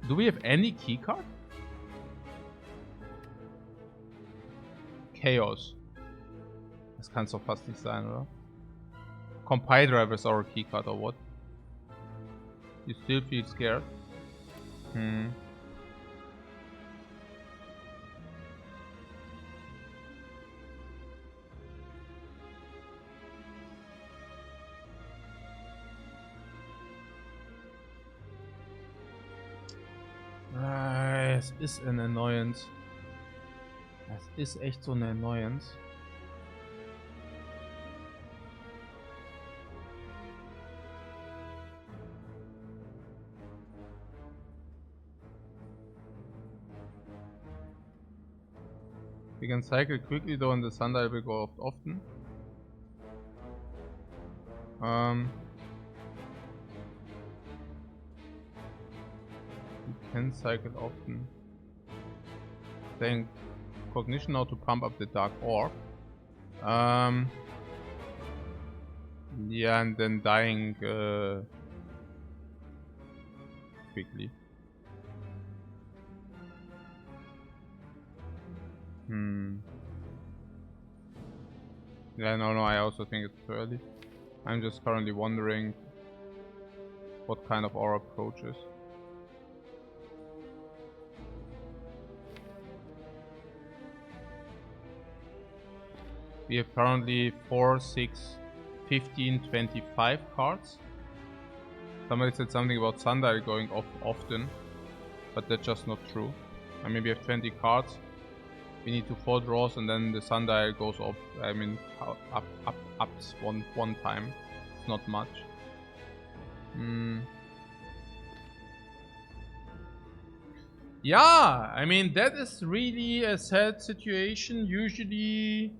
[SPEAKER 1] Do we have any key card? Chaos. Das kann es doch fast nicht sein, oder? Compile driver is our key card or what? You still feel scared? Es ist eine Annoyance. Es ist echt so eine Annoyance. We can cycle quickly though, and the sundial will go off often. We can cycle often. Saying cognition now to pump up the dark orb. Yeah, and then dying quickly. Yeah, no, I also think it's too early. I'm just currently wondering what kind of our approach is. We have currently 4, 6, 15, 25 cards. Somebody said something about sundial going off often, but that's just not true. I mean, we have 20 cards. We need to 4 draws and then the sundial goes off. I mean, ups one time. It's not much. Yeah, I mean, that is really a sad situation. Usually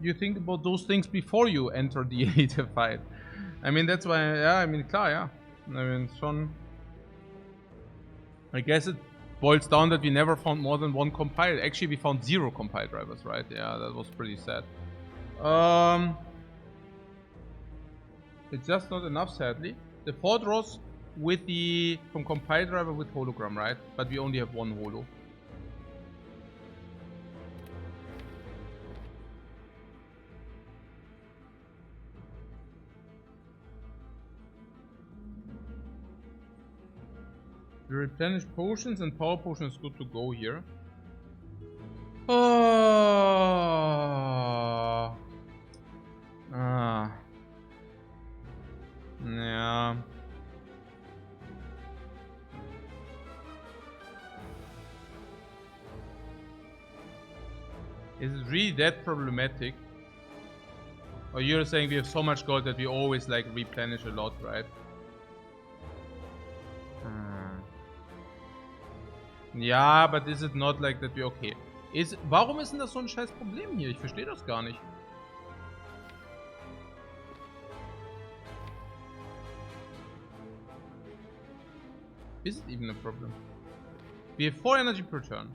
[SPEAKER 1] you think about those things before you enter the elite fight. I mean, that's why, yeah, I mean, klar, yeah. I mean, schon. I guess it boils down that we never found more than 1 compile. Actually, we found 0 compile drivers, right? Yeah, that was pretty sad. It's just not enough, sadly. The 4 draws with the from compile driver with hologram, right? But we only have 1 holo. We replenish potions and power potion is good to go here. Yeah. Is it really that problematic? Or you're saying we have so much gold that we always like replenish a lot, right? Ja, but is it not like that we okay? Warum ist denn das so ein scheiß Problem hier? Ich verstehe das gar nicht. Is it even a problem? We have 4 energy per turn.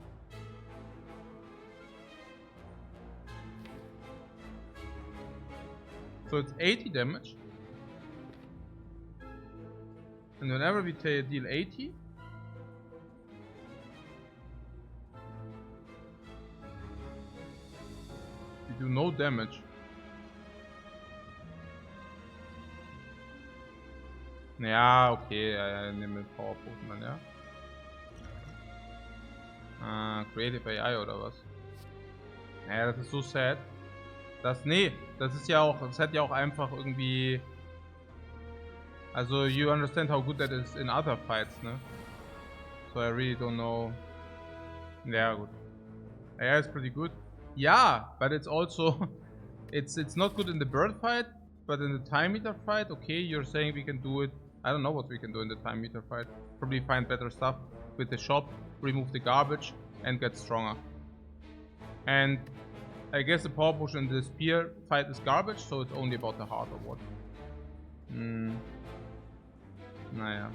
[SPEAKER 1] So it's 80 damage. And whenever we deal 80, we do no damage. Ja, okay, ja, nehmen wir Power Pokémon, ja. Creative AI oder was? Naja, das ist so sad. Nee, das ist ja auch, das hätte ja auch einfach irgendwie... Also, you understand how good that is in other fights, ne? So I really don't know. Ja, gut. AI is pretty good. Yeah, but it's also... It's not good in the bird fight, but in the time meter fight, okay, you're saying we can do it. I don't know what we can do in the time meter fight. Probably find better stuff with the shop, remove the garbage, and get stronger. And I guess the power potion in the spear fight is garbage, so it's only about the heart or what? Naja.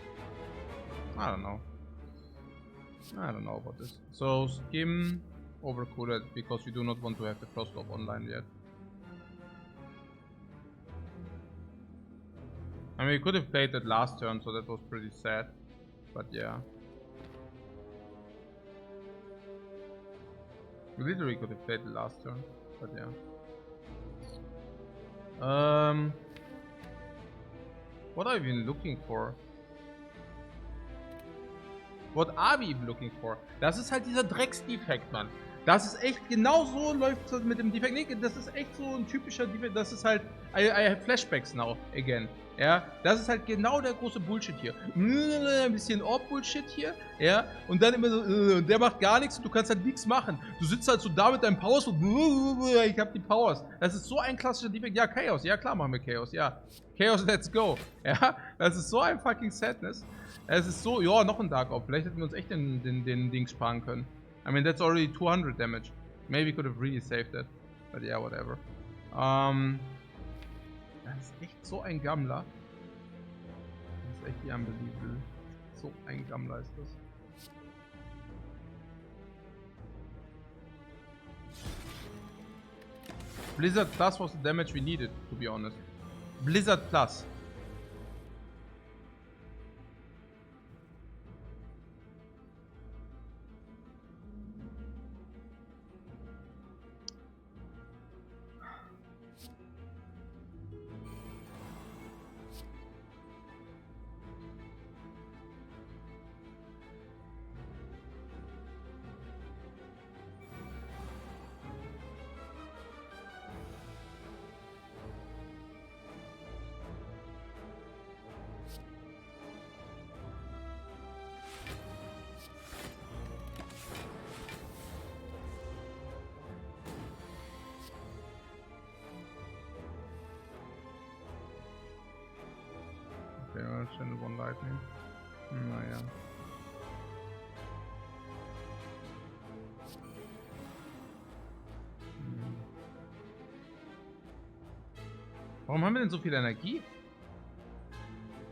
[SPEAKER 1] I don't know. I don't know about this. So skim overcooled because we do not want to have the crosslope online yet. I mean, we could have played that last turn, so that was pretty sad. But yeah. We literally could have played the last turn, but yeah. What are we even looking for? What are we even looking for? Das ist halt dieser Drecks-Defekt, Mann. Das ist echt, genau so läuft es mit dem Defekt. Nee, das ist echt so ein typischer Defekt. Das ist halt, I have Flashbacks now, again. Ja, das ist halt genau der große Bullshit hier. Ein bisschen Orb-Bullshit hier, ja, und dann immer so, der macht gar nichts und du kannst halt nichts machen. Du sitzt halt so da mit deinen Powers und ich hab die Powers. Das ist so ein klassischer Defekt. Ja, Chaos, ja klar machen wir Chaos, ja. Chaos, let's go. Ja, das ist so ein fucking Sadness. Es ist so, ja, noch ein Dark Orb. Vielleicht hätten wir uns echt den Ding sparen können. I mean, that's already 200 damage. Maybe we could have really saved that. But yeah, whatever. Das ist echt so ein Gammler. Das ist echt unbelievable. So ein Gammler ist das. Blizzard Plus was the damage we needed, to be honest. Blizzard Plus. Okay, Channel 1 Lightning. Naja. Warum haben wir denn so viel Energie?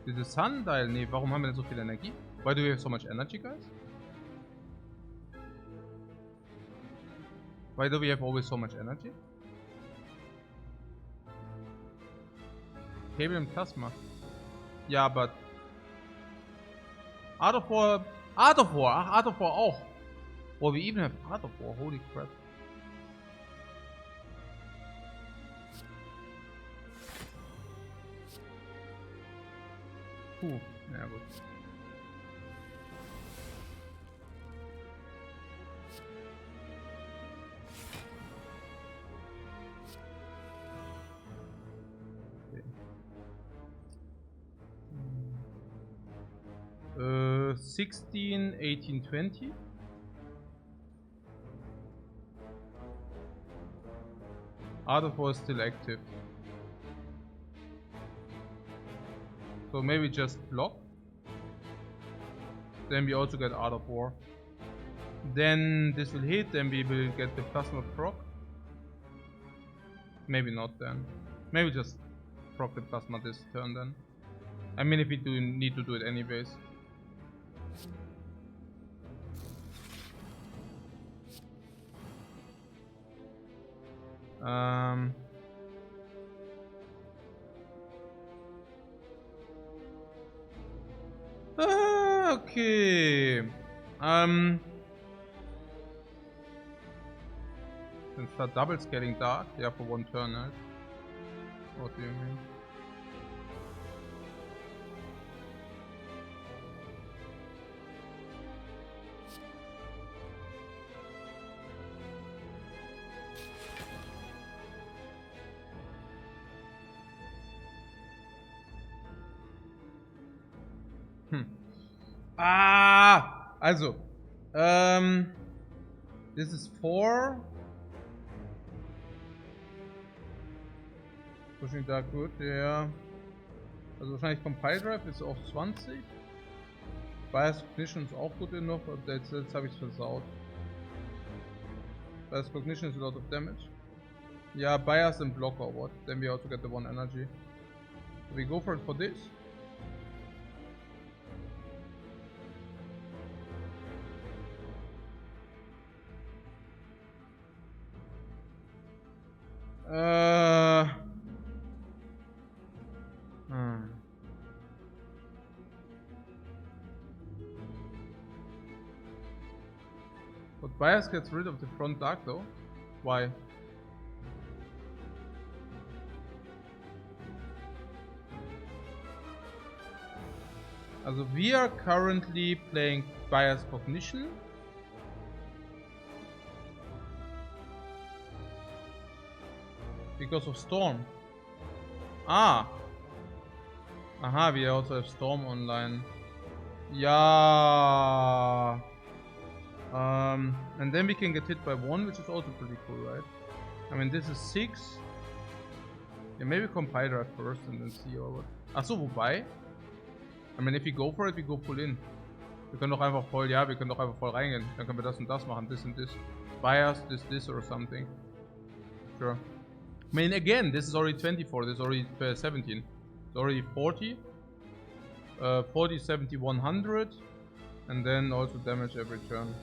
[SPEAKER 1] Diese Sundial, nee, warum haben wir denn so viel Energie? Why do we have so much energy, guys? Why do we have always so much energy? Cable and Plasma. Ja, but Art of War, ach, Art of War auch. Oh, we even have Art of War, holy crap. Puh, ja gut. Okay. 16, 18, 20. Art of War is still active. So maybe just block. Then we also get Art of War. Then this will hit, then we will get the plasma proc. Maybe not then. Maybe just proc the plasma this turn then. I mean, if we do need to do it anyways. Okay. Then start double scaling dark. Yeah, for one turn, right? What do you mean? Also, this is 4. Pushing Dark gut, ja. Also wahrscheinlich Compile Drive ist auch 20. Bias Cognition ist auch gut genug, aber jetzt habe ich es versaut. Bias Cognition is a lot of damage. Yeah, Bias and block or what? Then we also get the 1 energy. So we go for it for this. But Bias gets rid of the front dark though. Why? Also we are currently playing Bias Cognition. Because of Storm. Ah. Aha, we also have Storm online. Yeah. And then we can get hit by 1, which is also pretty cool, right? I mean, this is 6. Yeah, maybe Compile Drive first and then see or what. Achso, wobei. I mean, if we go for it, we go full in. Wir können doch einfach voll, ja, wir können doch einfach voll reingehen. Dann können wir das und das machen, this and this. Bias, this or something. Sure. I mean, again, this is already 24, this is already 17. It's already 40. 40, 70, 100. And then also damage every turn.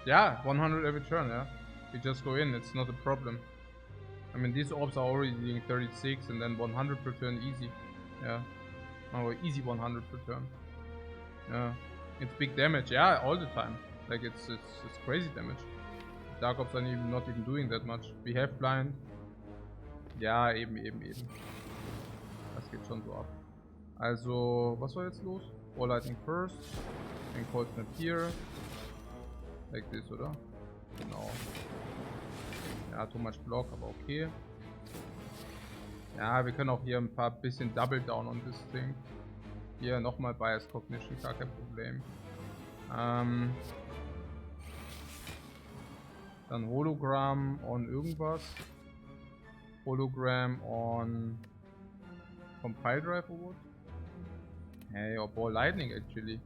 [SPEAKER 1] Yeah, 100 every turn, yeah. We just go in, it's not a problem. I mean, these orbs are already doing 36 and then 100 per turn easy. Yeah. Oh, easy 100 per turn. Yeah. It's big damage, yeah, all the time. Like, it's crazy damage. Dark Ops are not even doing that much. We have blind. Ja, eben. Das geht schon so ab. Also, was war jetzt los? Ball Lightning first. Then Cold Snap here. Like this, oder? Genau. Ja, too much block, aber okay. Ja, wir können auch hier ein bisschen Double Down on this thing. Hier nochmal Bias Cognition, gar kein Problem. Dann Hologram on irgendwas. Hologram on Compile Drive or what? Hey, or Ball Lightning actually.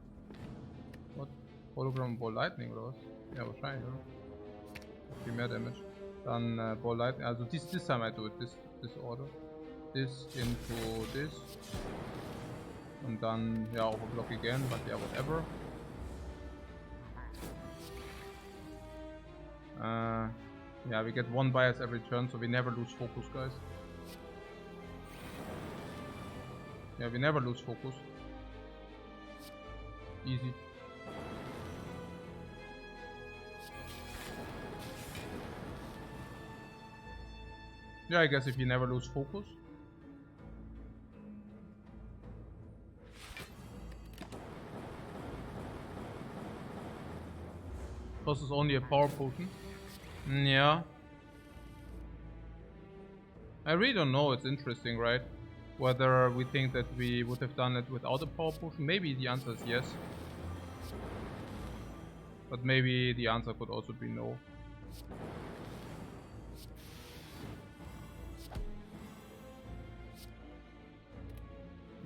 [SPEAKER 1] What? Hologram Ball Lightning oder was? Ja, wahrscheinlich, oder? Viel mehr Damage. Dann Ball Lightning, also this time I do it, this order. This into this. Und dann, ja, Overblock again, but yeah, whatever. Yeah, we get 1 bias every turn, so we never lose focus, guys. Yeah, we never lose focus. Easy. Yeah, I guess if you never lose focus. Because it's only a power potion. Yeah. I really don't know, it's interesting, right? Whether we think that we would have done it without a power potion. Maybe the answer is yes. But maybe the answer could also be no.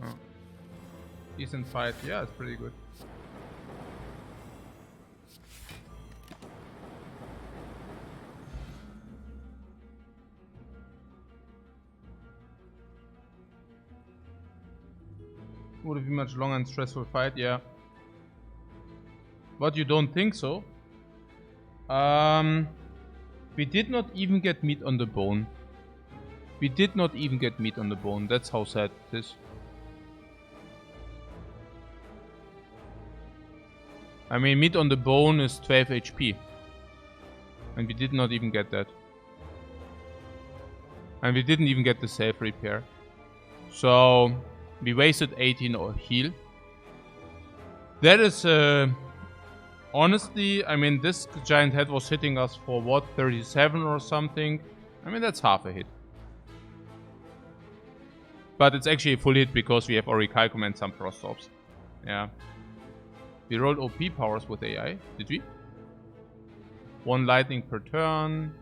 [SPEAKER 1] Oh. Decent fight. Yeah, it's pretty good. Would it be much longer and stressful fight? Yeah. What, you don't think so? We did not even get meat on the bone. We did not even get meat on the bone. That's how sad it is. I mean, meat on the bone is 12 HP. And we did not even get that. And we didn't even get the self repair. So, we wasted 18 or heal. That is, honestly, I mean, this giant head was hitting us for what, 37 or something? I mean, that's half a hit. But it's actually a full hit because we have Orichalcum and some Frost Orbs. Yeah. We rolled OP powers with AI, did we? 1 lightning per turn.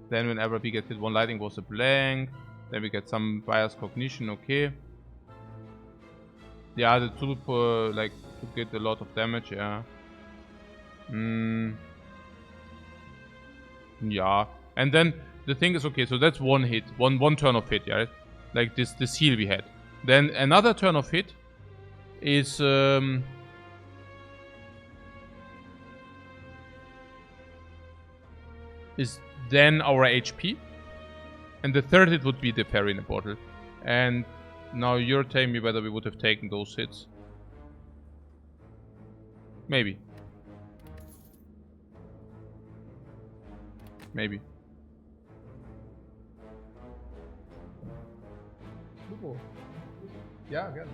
[SPEAKER 1] Then whenever we get hit, 1 lightning was a blank. Then we get some bias cognition, okay. Yeah, the tulip like to get a lot of damage, yeah. Yeah. And then the thing is, okay, so that's 1 hit, one turn of hit, yeah. Like this heal we had. Then another turn of hit is then our HP. And the third hit would be the fairy in a bottle. And now you're telling me whether we would have taken those hits. Maybe. Maybe. Ja, gerne.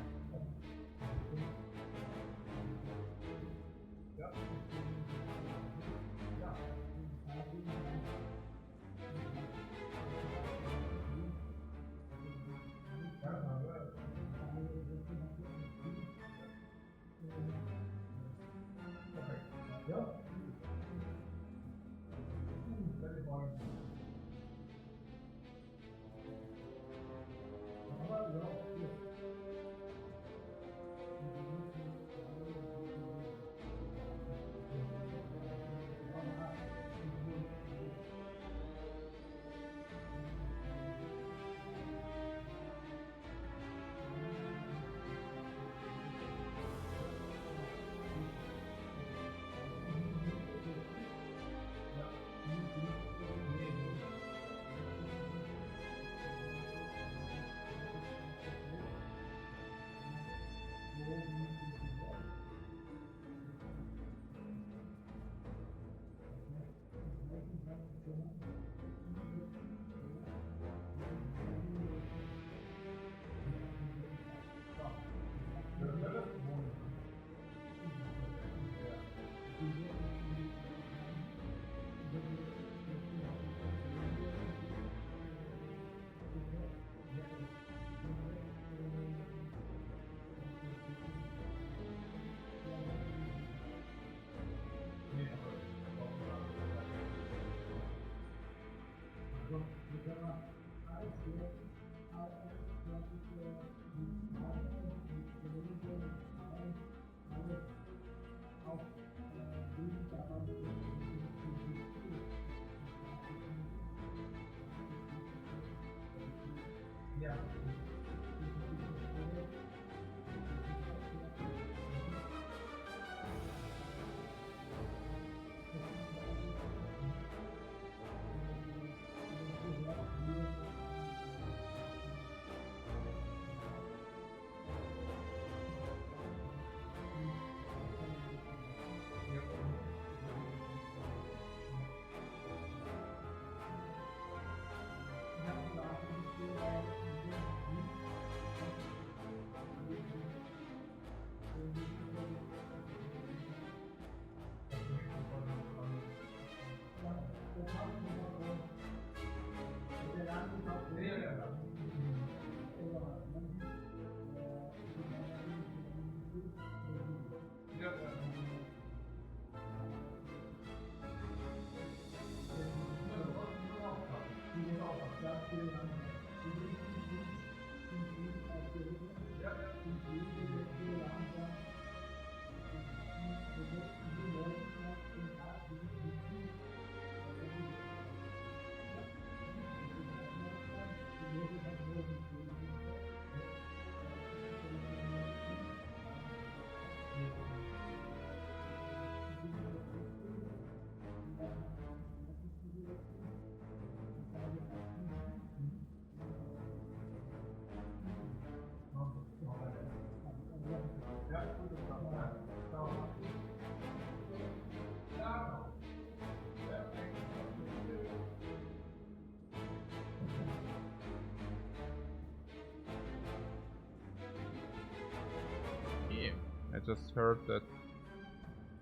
[SPEAKER 1] Yeah, I just heard that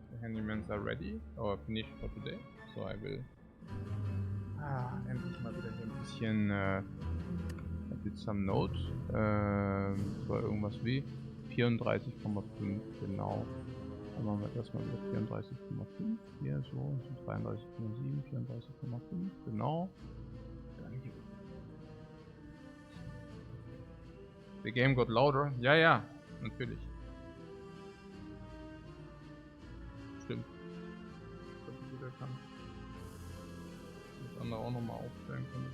[SPEAKER 1] the handymans are ready or finished for today, so I will endlich mal wieder hier ein bisschen mit some Notes. Das war irgendwas wie 34,5, genau. Dann machen wir erstmal wieder 34,5. Hier so, 33,7, 34,5, genau. The game got louder. Ja, ja, natürlich. Stimmt. Das ist wieder kann. Das andere auch nochmal aufstellen können.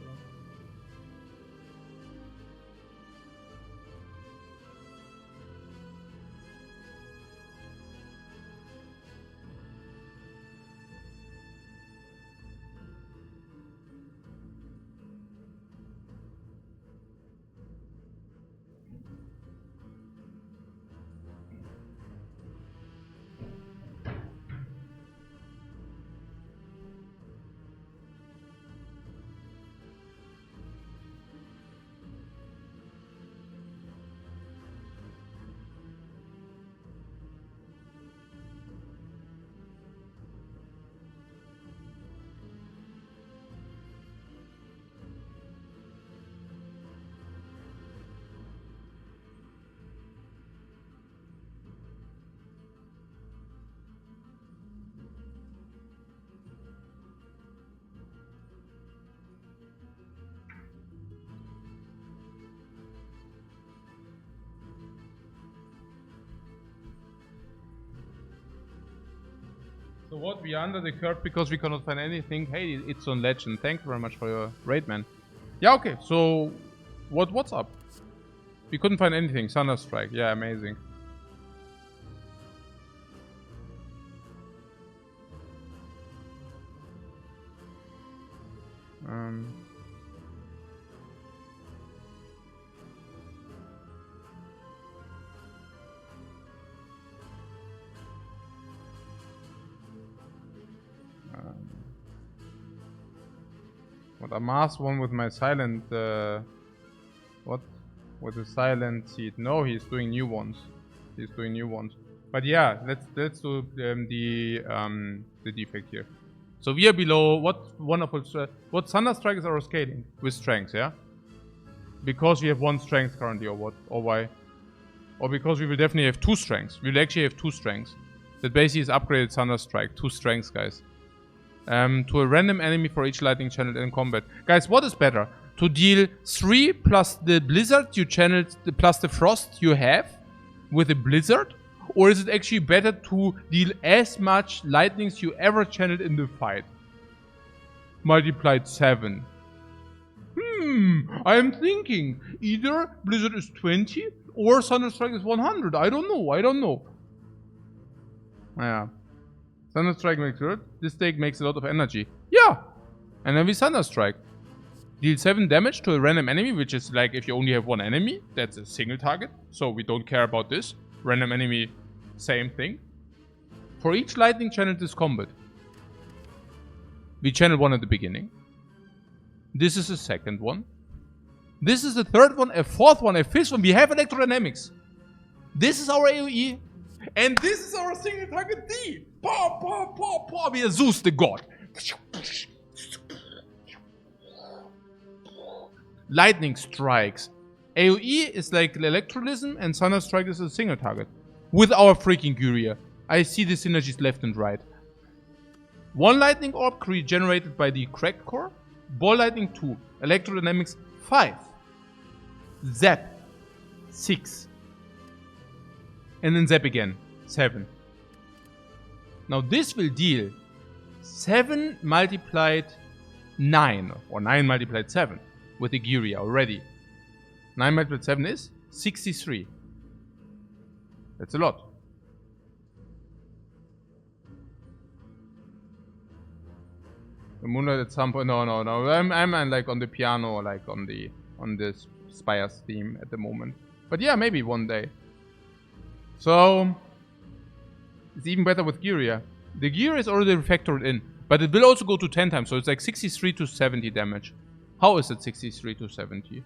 [SPEAKER 1] So what, we are under the curve because we cannot find anything. Hey, it's on Legend. Thank you very much for your raid, man. Yeah, okay, so what's up? We couldn't find anything. Thunderstrike, yeah, amazing. What a mass one with my silent what? With the silent seed. No, he's doing new ones. He's doing new ones. But yeah, let's do the defect here. So we are below what wonderful what Thunderstrike is our scaling with strength, yeah? Because we have one strength currently, or what? Or why? Or because we will definitely have two strengths. We will actually have two strengths. That basically is upgraded Thunderstrike. Two strengths, guys. To a random enemy for each lightning channeled in combat. Guys, what is better? To deal 3 plus the blizzard you channeled, plus the frost you have with a blizzard? Or is it actually better to deal as much lightnings you ever channeled in the fight? Multiplied 7. I am thinking either blizzard is 20 or Thunderstrike is 100. I don't know. Yeah. Thunderstrike makes it. This take makes a lot of energy. Yeah! And then we Thunderstrike. Deal 7 damage to a random enemy, which is like if you only have one enemy, that's a single target. So we don't care about this. Random enemy, same thing. For each lightning channeled this combat. We channel one at the beginning. This is the second one. This is the third one, a fourth one, a fifth one. We have electrodynamics. This is our AoE. And this is our single target D. Paw, paw, paw, paw. We are Zeus the god. Lightning strikes. AoE is like electrolysm and Thunderstrike is a single target. With our freaking Gyria. I see the synergies left and right. One lightning orb generated by the cracked core. Ball lightning 2. Electrodynamics 5. Zap. 6. And then zap again. 7. Now this will deal 7 multiplied 9. Or 9 multiplied 7. With the Gyria already. 9 multiplied 7 is 63. That's a lot. The Moonlight at some point. No. I'm like on the piano, like on the Spire's theme at the moment. But yeah, maybe one day. So it's even better with Gyria. The Gyria is already refactored in, but it will also go to 10 times, so it's like 63 to 70 damage. How is it 63 to 70?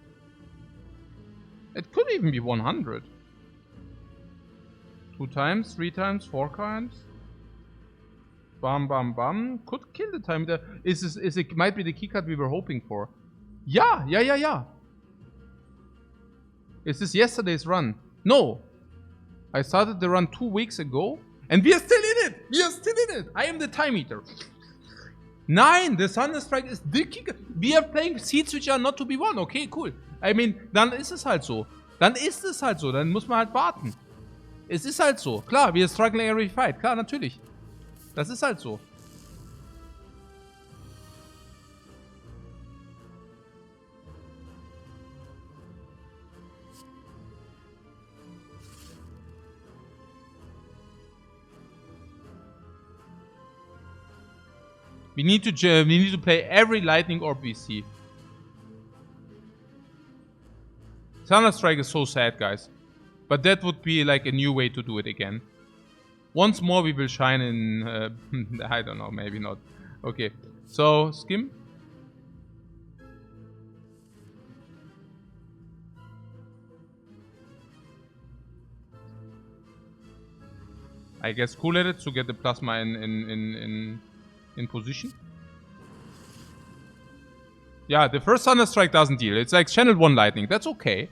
[SPEAKER 1] It could even be 100. 2 times, 3 times, 4 times. Bam, bam, bam. Could kill the time. It might be the keycard we were hoping for. Yeah. Is this yesterday's run? No. I started the run 2 weeks ago. And we are still in it. I am the time eater. 9. The Thunderstrike is the keycard. We are playing seeds which are not to be won. Okay, cool. I mean, dann ist es halt so. Dann muss man halt warten. Es ist halt so. Klar, wir struggling every fight. Klar, natürlich. Das ist halt so. We need to play every lightning orb we see. Thunderstrike is so sad, guys. But that would be like a new way to do it again. Once more we will shine in... I don't know, maybe not. Okay, so skim. I guess cool at it to get the plasma in position. Yeah, the first Thunderstrike doesn't deal. It's like channel 1 lightning. That's okay.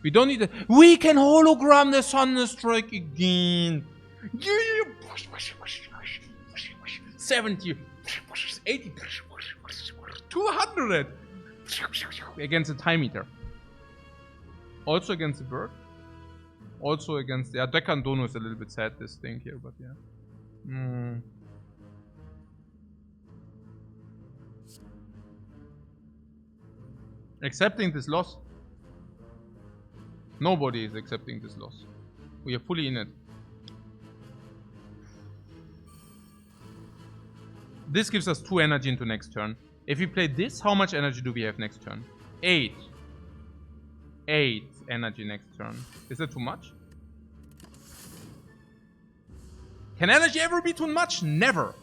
[SPEAKER 1] We don't need it. We can hologram the Thunderstrike again. 70, 80, 200 against the time meter. Also against the bird. Also against the Dekan Dono is a little bit sad, this thing here, but yeah. Accepting this loss. Nobody is accepting this loss. We are fully in it. This gives us 2 energy into next turn. If we play this, how much energy do we have next turn? 8. 8 energy next turn. Is that too much? Can energy ever be too much? Never.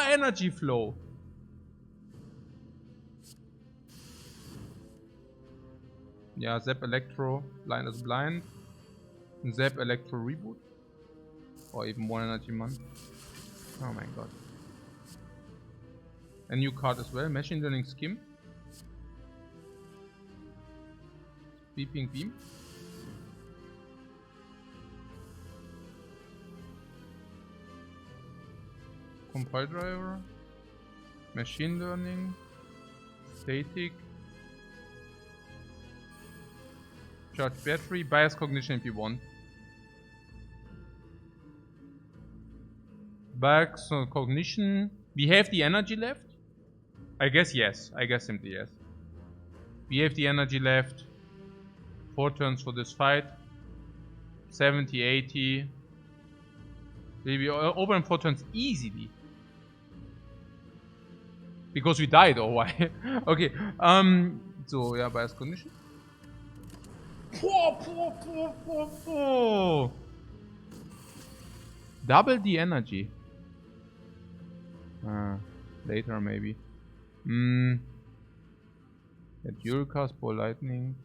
[SPEAKER 1] Energy flow. Yeah, Zap Electro, Blind is Blind. Zap Electro Reboot. Or even 1 energy month. Oh my god. A new card as well, Machine Learning Skim. Beeping Beam. Compile Driver. Machine Learning. Static. Charge Battery. Bias Cognition if you want. Bias Cognition. We have the energy left? I guess yes. I guess simply yes. We have the energy left. 4 turns for this fight. 70, 80. Maybe open 4 turns easily. Because we died or why? Okay. So yeah, Bias Cognition. Double the energy. Later maybe. At Eurocast, Ball Lightning.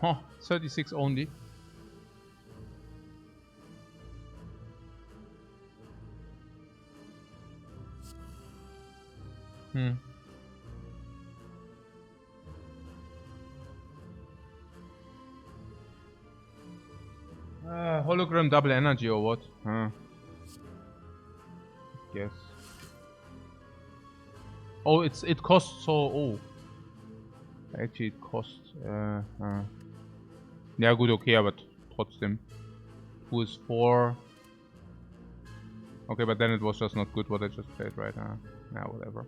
[SPEAKER 1] Huh, 36 only. hologram double energy or what? Huh. Guess. Oh, it costs so. Oh. Actually, it costs. Ja, gut, okay, aber trotzdem. 2 is 4. Okay, but then it was just not good what I just played, right? Yeah, whatever.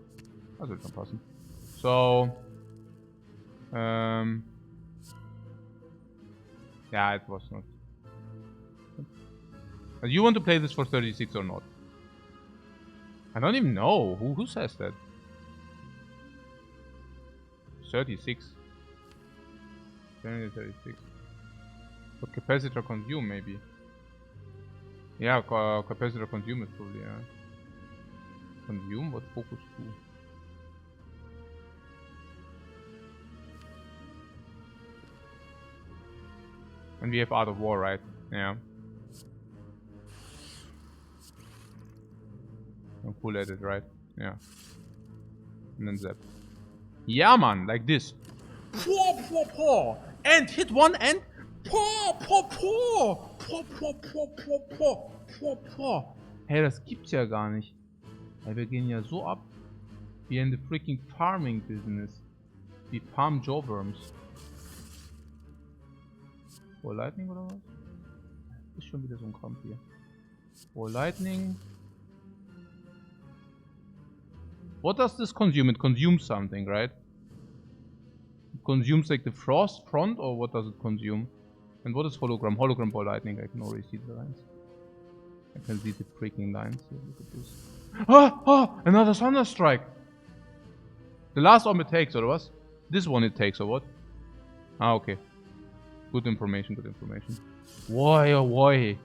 [SPEAKER 1] Das wird schon passen. So. Yeah, it was not. You want to play this for 36 or not? I don't even know. Who says that? 36. 36. But capacitor consume maybe. Yeah, capacitor consume is probably, yeah. Consume? What focus to? And we have Art of War, right? Yeah. I'm cool at it, right? Yeah. And then zap. Yeah, man, like this. Paw, paw, paw. And hit one and paw, paw, paw. Paw, paw, paw, paw, paw, paw, paw. Hey, das gibt's ja gar nicht. Hey, wir gehen ja so ab. Wie in the freaking farming business. Wie farm jobworms. Oh, Lightning oder was? Ist schon wieder so ein Kampf hier. Oh, Lightning. What does this consume? It consumes something, right? It consumes like the frost front, or what does it consume? And what is hologram? Hologram ball lightning. I can already see the lines. I can see the freaking lines. Here, look at this. Ah! Another thunder strike! The last one it takes, or what? This one it takes, or what? Ah, okay. Good information, good information. Why, oh why?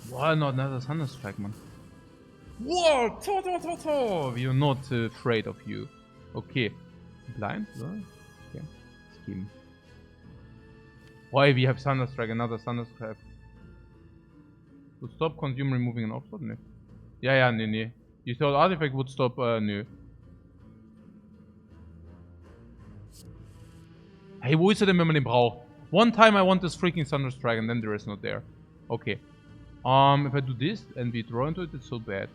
[SPEAKER 1] Why not another thunder strike, man? Whoa! We are not afraid of you. Okay. Blind? Okay. Scheme. Why we have Thunderstrike, another Thunderstrike. To stop consume removing an obstacle? Ne. Ja, nee. You thought artifact would stop? Nö. Hey, wo ist er denn, wenn man den braucht? One time I want this freaking Thunderstrike and then there is not there. Okay. If I do this and we draw into it, it's so bad.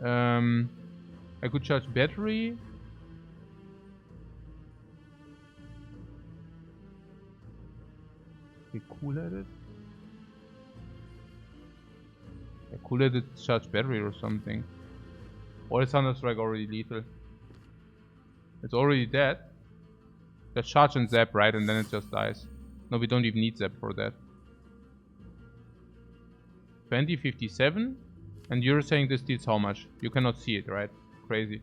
[SPEAKER 1] I could charge battery. Be cool at it. Yeah, cool at it, charge battery or something. Or is Thunderstrike already lethal? It's already dead. Just charge and zap, right? And then it just dies. No, we don't even need zap for that. 2057. And you're saying this deals how much? You cannot see it, right? Crazy.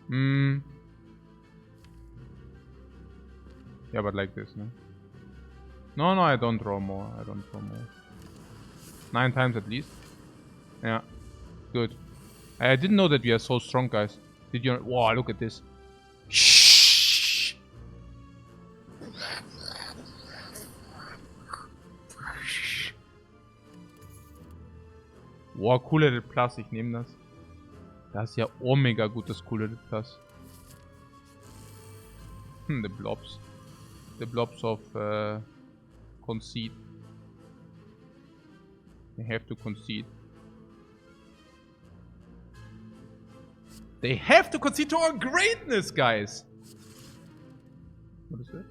[SPEAKER 1] Yeah, but like this, no? No, I don't draw more. 9 times at least. Yeah. Good. I didn't know that we are so strong, guys. Did you? Wow, look at this. Shh. Wow, Cooler Plus, ich nehme das. Das ist ja mega gut, das Cooler Plus. The blobs. The blobs of conceit. They have to concede. They have to concede to our greatness, guys! What is that?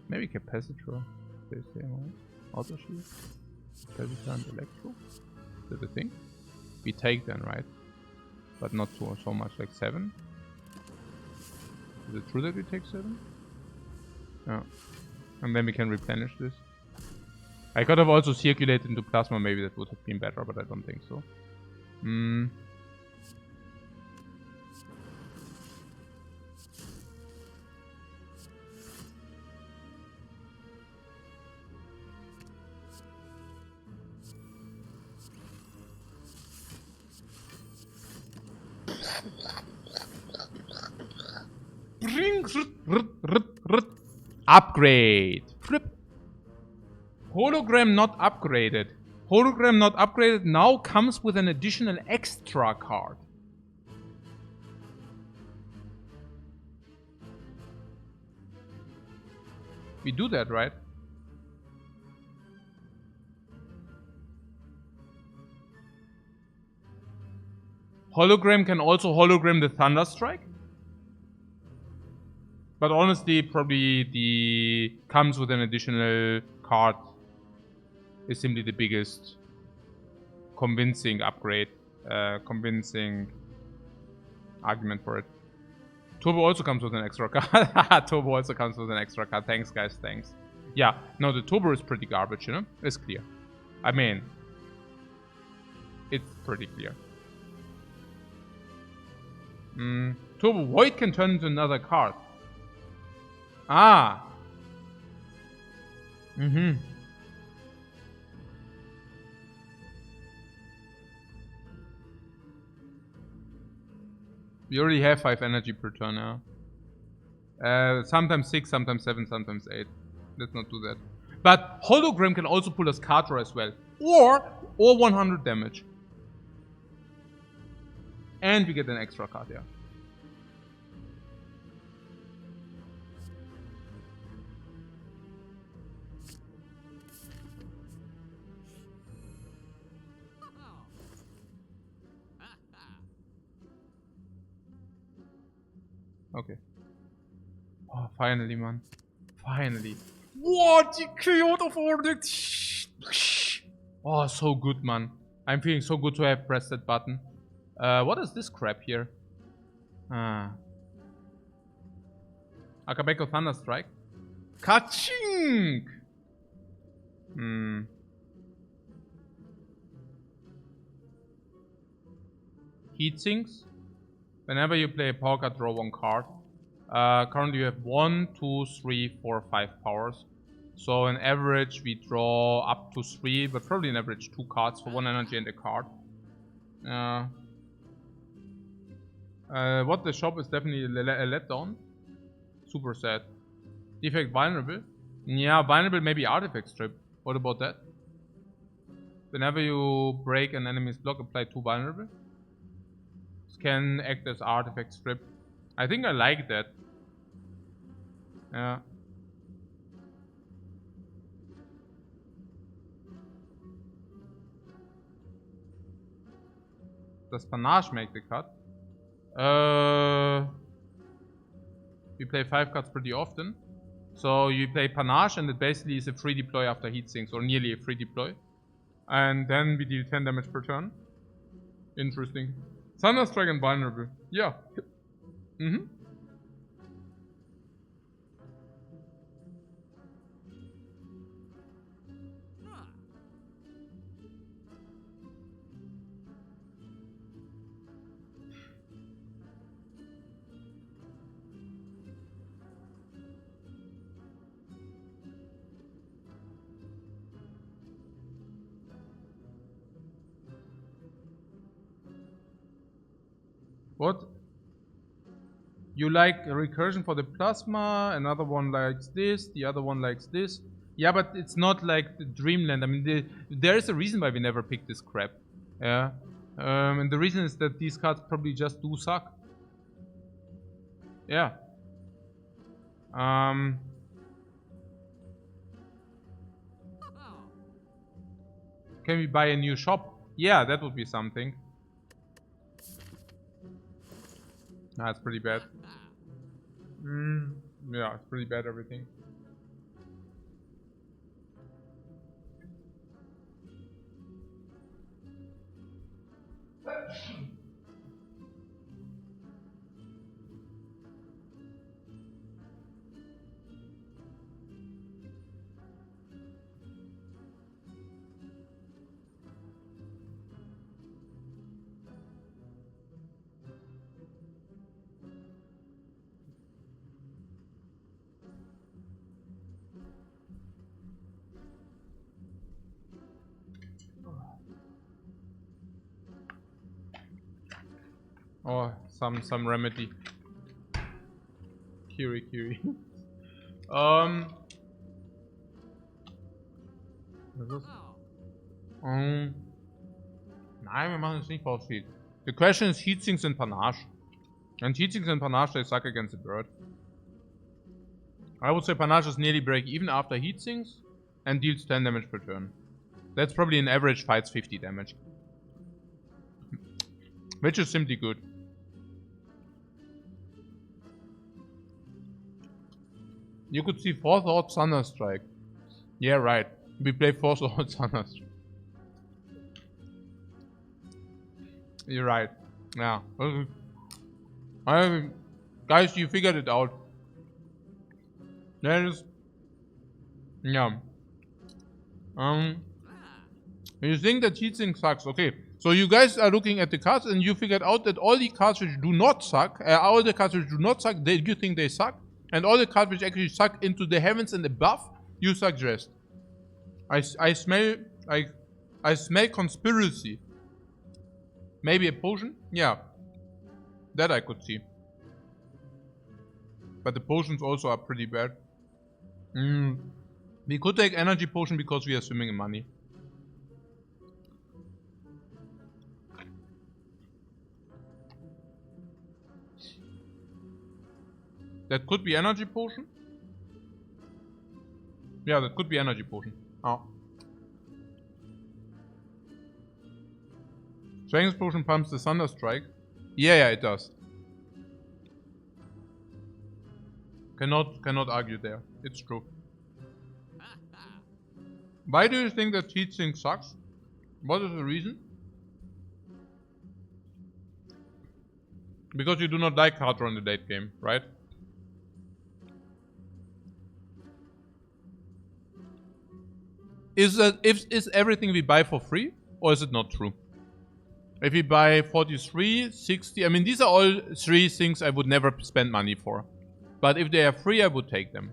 [SPEAKER 1] Maybe capacitor. They say, right? Auto shield. Capacitor and electro. Is that the thing? We take then, right? But not so much, like 7. Is it true that we take 7? Yeah. And then we can replenish this. I could have also circulated into plasma, maybe that would have been better, but I don't think so. Upgrade. Flip. Hologram not upgraded. Hologram not upgraded now comes with an additional extra card. We do that, right? Hologram can also hologram the Thunderstrike. But honestly, probably the comes with an additional card is simply the biggest convincing upgrade, convincing argument for it. Turbo also comes with an extra card. Turbo also comes with an extra card. Thanks, guys. Thanks. Yeah, no, the Turbo is pretty garbage, you know? It's clear. I mean, it's pretty clear. Turbo Void can turn into another card. Ah. We already have 5 energy per turn now. Sometimes 6, sometimes 7, sometimes 8. Let's not do that. But Hologram can also pull us card draw as well. Or 100 damage. And we get an extra card, yeah. Okay. Oh, finally, man. Finally. What? Die Kyoto for the... Oh, so good, man. I'm feeling so good to have pressed that button. What is this crap here? Akabeko Thunderstrike. Kaching! Heat sinks. Whenever you play a power card, draw 1 card. Currently you have 1, 2, 3, 4, 5 powers. So on average we draw up to 3, but probably on average 2 cards for 1 energy and a card. What the shop is definitely a letdown. Super sad. Defect vulnerable. Yeah, vulnerable maybe artifact strip. What about that? Whenever you break an enemy's block, apply 2 vulnerable. This can act as artifact strip. I think I like that. Yeah. Does Panache make the cut? We play 5 cards pretty often. So you play Panache and it basically is a free deploy after heat sinks, or nearly a free deploy. And then we deal 10 damage per turn. Interesting. Thunderstrike and vulnerable. Yeah. What? You like recursion for the plasma, another one likes this, the other one likes this. Yeah, but it's not like the Dreamland. I mean, there is a reason why we never picked this crap. Yeah. And the reason is that these cards probably just do suck. Yeah. Can we buy a new shop? Yeah, that would be something. Nah, it's pretty bad. Yeah, it's pretty bad, everything. Oh, some remedy. Kiri. Was ist das? Nein, wir machen es nicht Force Feed. The question is Heatsinks and Panache. And Heatsinks and Panache, they suck against the bird. I would say Panache is nearly break even after heat sinks and deals 10 damage per turn. That's probably an average fights 50 damage. Which is simply good. You could see 4th Horde Thunderstrike. Yeah, right. We play 4th Horde Thunderstrike. You're right. Yeah. Guys, you figured it out. That is... Yeah. You think that heatsink sucks. Okay. So you guys are looking at the cards and you figured out that all the cards which do not suck, you think they suck. And all the cards which actually suck into the heavens and above, you suggest. I smell conspiracy. Maybe a potion? Yeah. That I could see. But the potions also are pretty bad. We could take energy potion because we are swimming in money. That could be energy potion. Yeah, that could be energy potion. Oh. Strength potion pumps the Thunderstrike. Yeah, it does. Cannot argue there. It's true. Why do you think that heatsink sucks? What is the reason? Because you do not like hard run the late game, right? Is everything we buy for free, or is it not true? If we buy 43, 60, I mean these are all 3 things I would never spend money for. But if they are free, I would take them.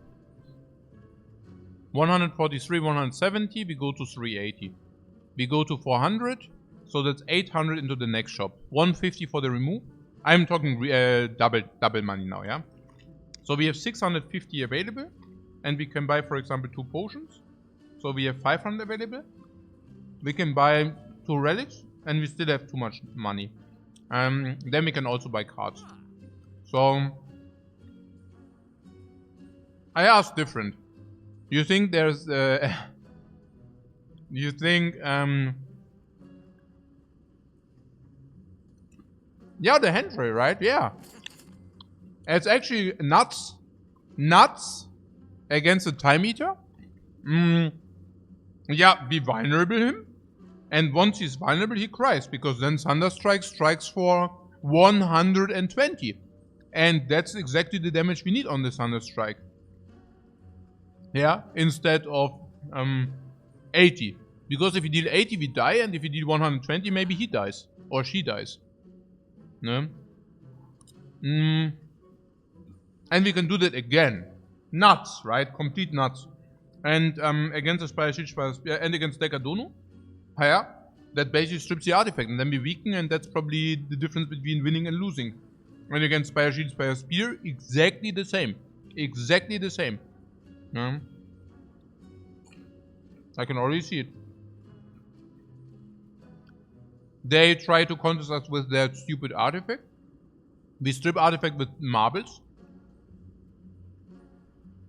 [SPEAKER 1] 143, 170, we go to 380. We go to 400, so that's 800 into the next shop. 150 for the remove. I'm talking double money now, yeah? So we have 650 available, and we can buy, for example, 2 potions. So we have 500 available. We can buy 2 relics, and we still have too much money. Then we can also buy cards. So I asked different. You think there's you think yeah, the hand tray, right? Yeah. It's actually nuts against the time eater. Yeah, we vulnerable him. And once he's vulnerable, he cries, because then Thunderstrike strikes for 120. And that's exactly the damage we need on the Thunderstrike. Yeah, instead of 80. Because if you deal 80, we die, and if you deal 120, maybe he dies. Or she dies. No? And we can do that again. Nuts, right? Complete nuts. And against the Spire, and against Decadono, yeah, that basically strips the artifact, and then we weaken, and that's probably the difference between winning and losing. And against Spire Shield, Spire Spear, exactly the same. Exactly the same. I can already see it. They try to contest us with their stupid artifact. We strip artifact with marbles.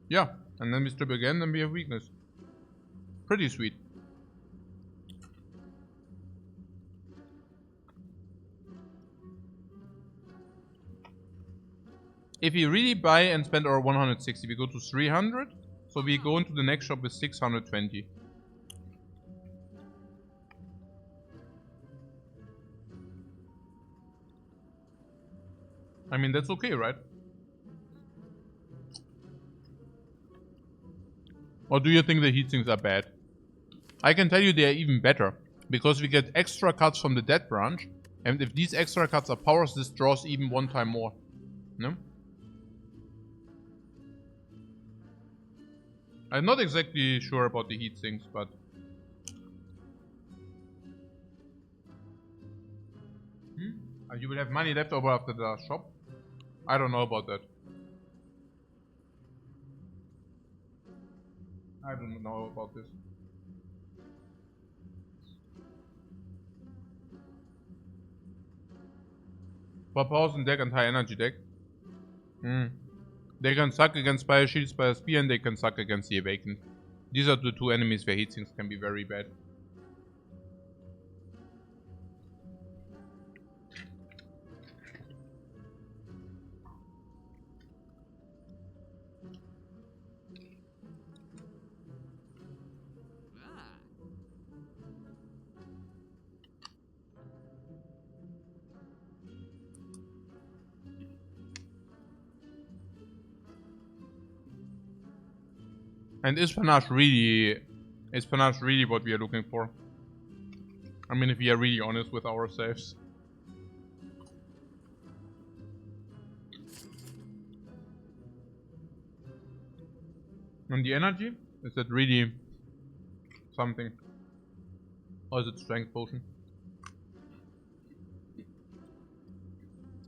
[SPEAKER 1] Yeah, and then we strip again, and we have weakness. Pretty sweet. If we really buy and spend our 160, we go to 300. So we go into the next shop with 620. I mean, that's okay, right? Or do you think the heatsinks are bad? I can tell you they are even better. Because we get extra cuts from the dead branch. And if these extra cuts are powers, this draws even 1 time more. No? I'm not exactly sure about the heatsinks, but... You will have money left over after the shop? I don't know about that. I don't know about this. For powers in deck and high energy deck. They can suck against Spire Shield, Spire Spear, and they can suck against the Awakened. These are the two enemies where heatsinks can be very bad. And is panache really what we are looking for? I mean, if we are really honest with ourselves. And the energy? Is that really something? Or is it strength potion?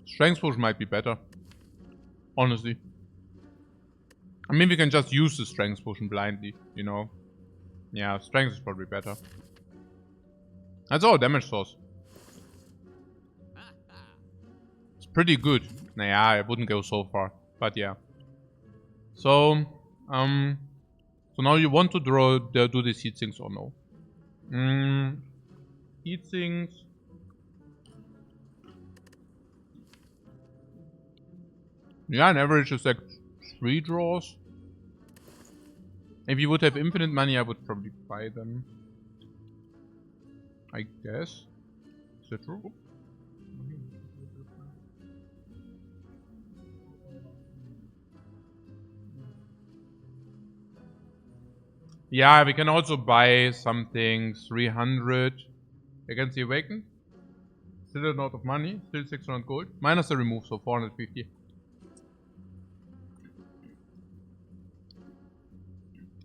[SPEAKER 1] Strength potion might be better. Honestly. I mean, we can just use the strength potion blindly, you know. Yeah, strength is probably better. That's our damage source. It's pretty good. Nah, I wouldn't go so far, but yeah. So, so now you want to do these heatsinks or no? Heatsinks. Yeah, on average is like 3 draws. If you would have infinite money, I would probably buy them. I guess. Is that true? Yeah, we can also buy something 300 against the Awakened. Still a lot of money, still 600 gold. Minus the remove, so 450.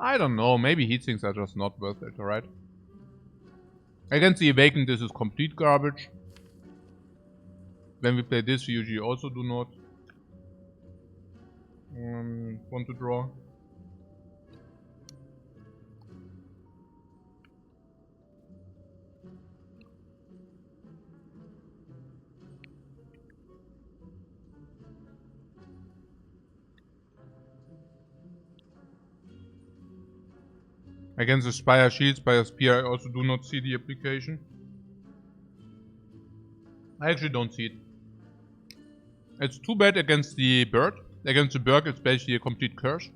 [SPEAKER 1] I don't know, maybe heatsinks are just not worth it, alright? Against the Awakened, this is complete garbage. When we play this, we usually also do not want to draw. Against the Spire Shield, Spire Spear, I also do not see the application. I actually don't see it. It's too bad against the bird. Against the bird, it's basically a complete curse.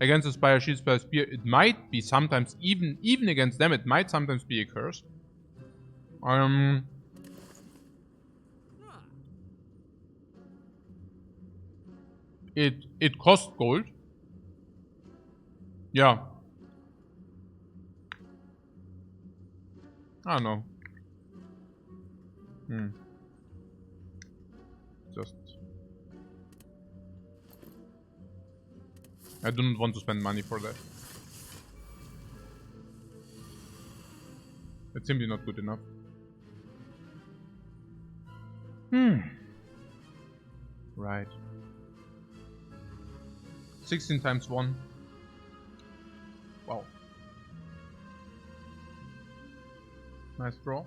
[SPEAKER 1] Against the Spire Shield, Spire Spear, it might be sometimes, even against them, it might sometimes be a curse. It costs gold. Yeah. I don't know. Just... I do not want to spend money for that. It's simply not good enough. Right. 16 times 1. Wow. Nice draw.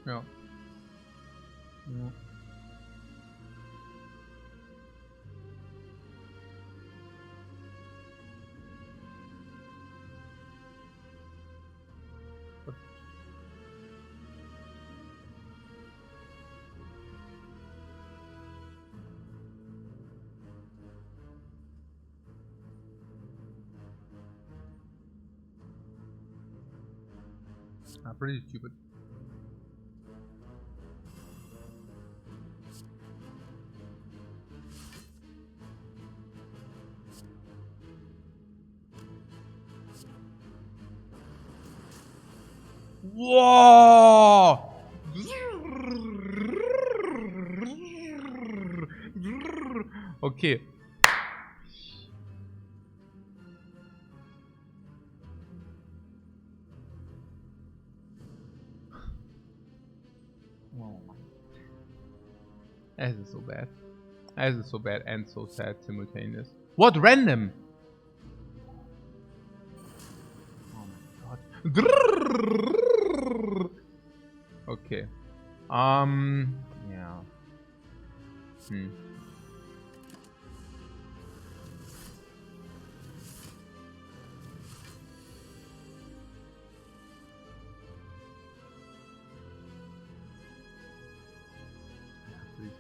[SPEAKER 1] Yeah. Yeah. Pretty stupid. Whoa! Okay. This is so bad. This is so bad and so sad simultaneous. What random? Oh my god. Okay. Yeah.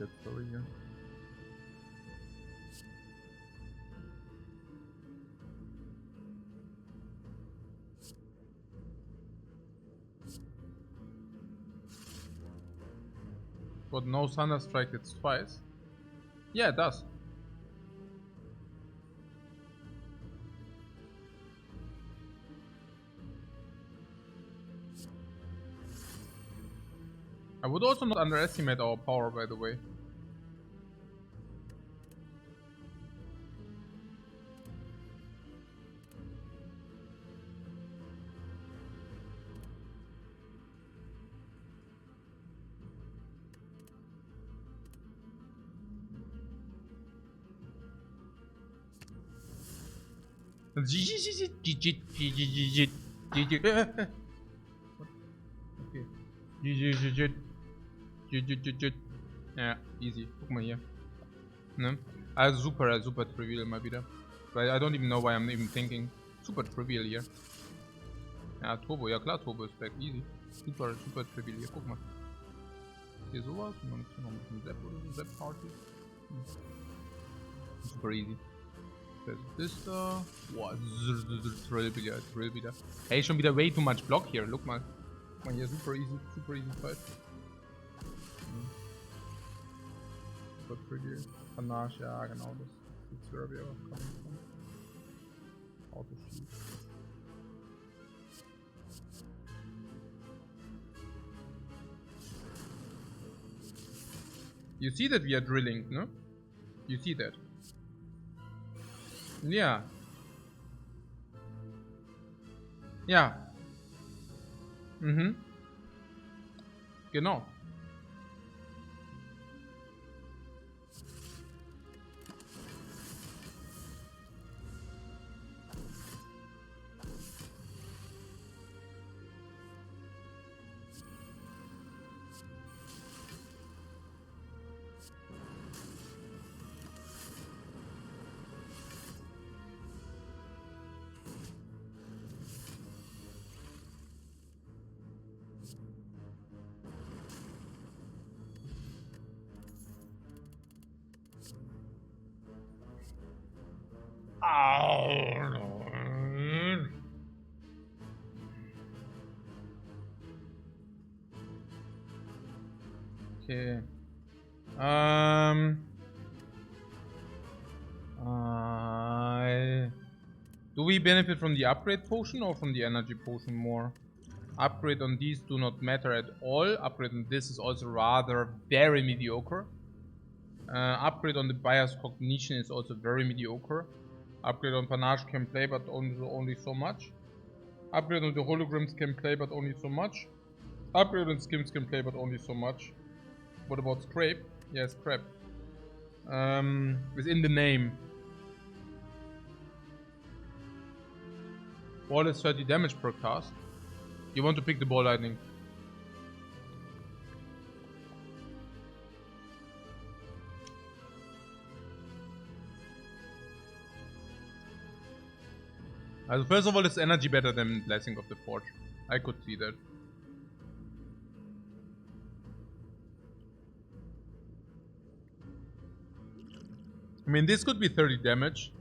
[SPEAKER 1] that story here. But no Thunderstrike, it's twice. Yeah, it does. I would also not underestimate our power, by the way. Ja, easy. Guck mal hier. Ne? Also super trivial mal wieder. Weil I don't even know why I'm even thinking. Super trivial hier. Ja, Turbo, ja klar, Turbo ist back. Easy. Super trivial hier. Guck mal. Hier sowas. Und dann noch ein bisschen Zap oder so. Zap Party. Super easy. Das da. Boah, Drill wieder. Hey, schon wieder way too much block hier. Look mal. Guck mal hier, super easy fight. Super trivial. Panache, ja genau, das ist where we are coming from. Auto shoot. You see that we are drilling, no? You see that? Ja. Ja. Mhm. Genau. Okay. Do we benefit from the upgrade potion or from the energy potion more? Upgrade on these do not matter at all. Upgrade on this is also rather very mediocre. Upgrade on the buyer's cognition is also very mediocre. Upgrade on panache can play, but only so much. Upgrade on the holograms can play, but only so much. Upgrade on skims can play, but only so much. What about scrape? Yeah, scrap. Within the name. Ball is 30 damage per cast. You want to pick the ball lightning. Also first of all, it's energy better than Blessing of the Forge. I could see that. I mean, this could be 30 damage.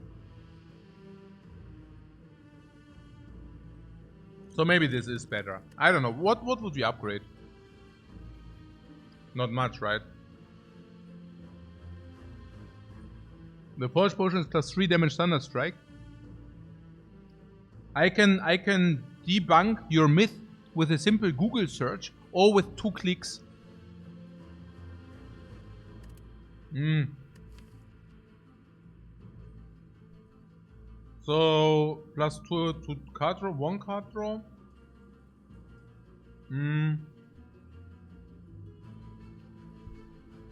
[SPEAKER 1] So maybe this is better. I don't know. What would we upgrade? Not much, right? The Forge Potion is plus 3 damage Thunder Strike. I can debunk your myth with a simple Google search or with 2 clicks. So plus 2 to card draw, 1 card draw.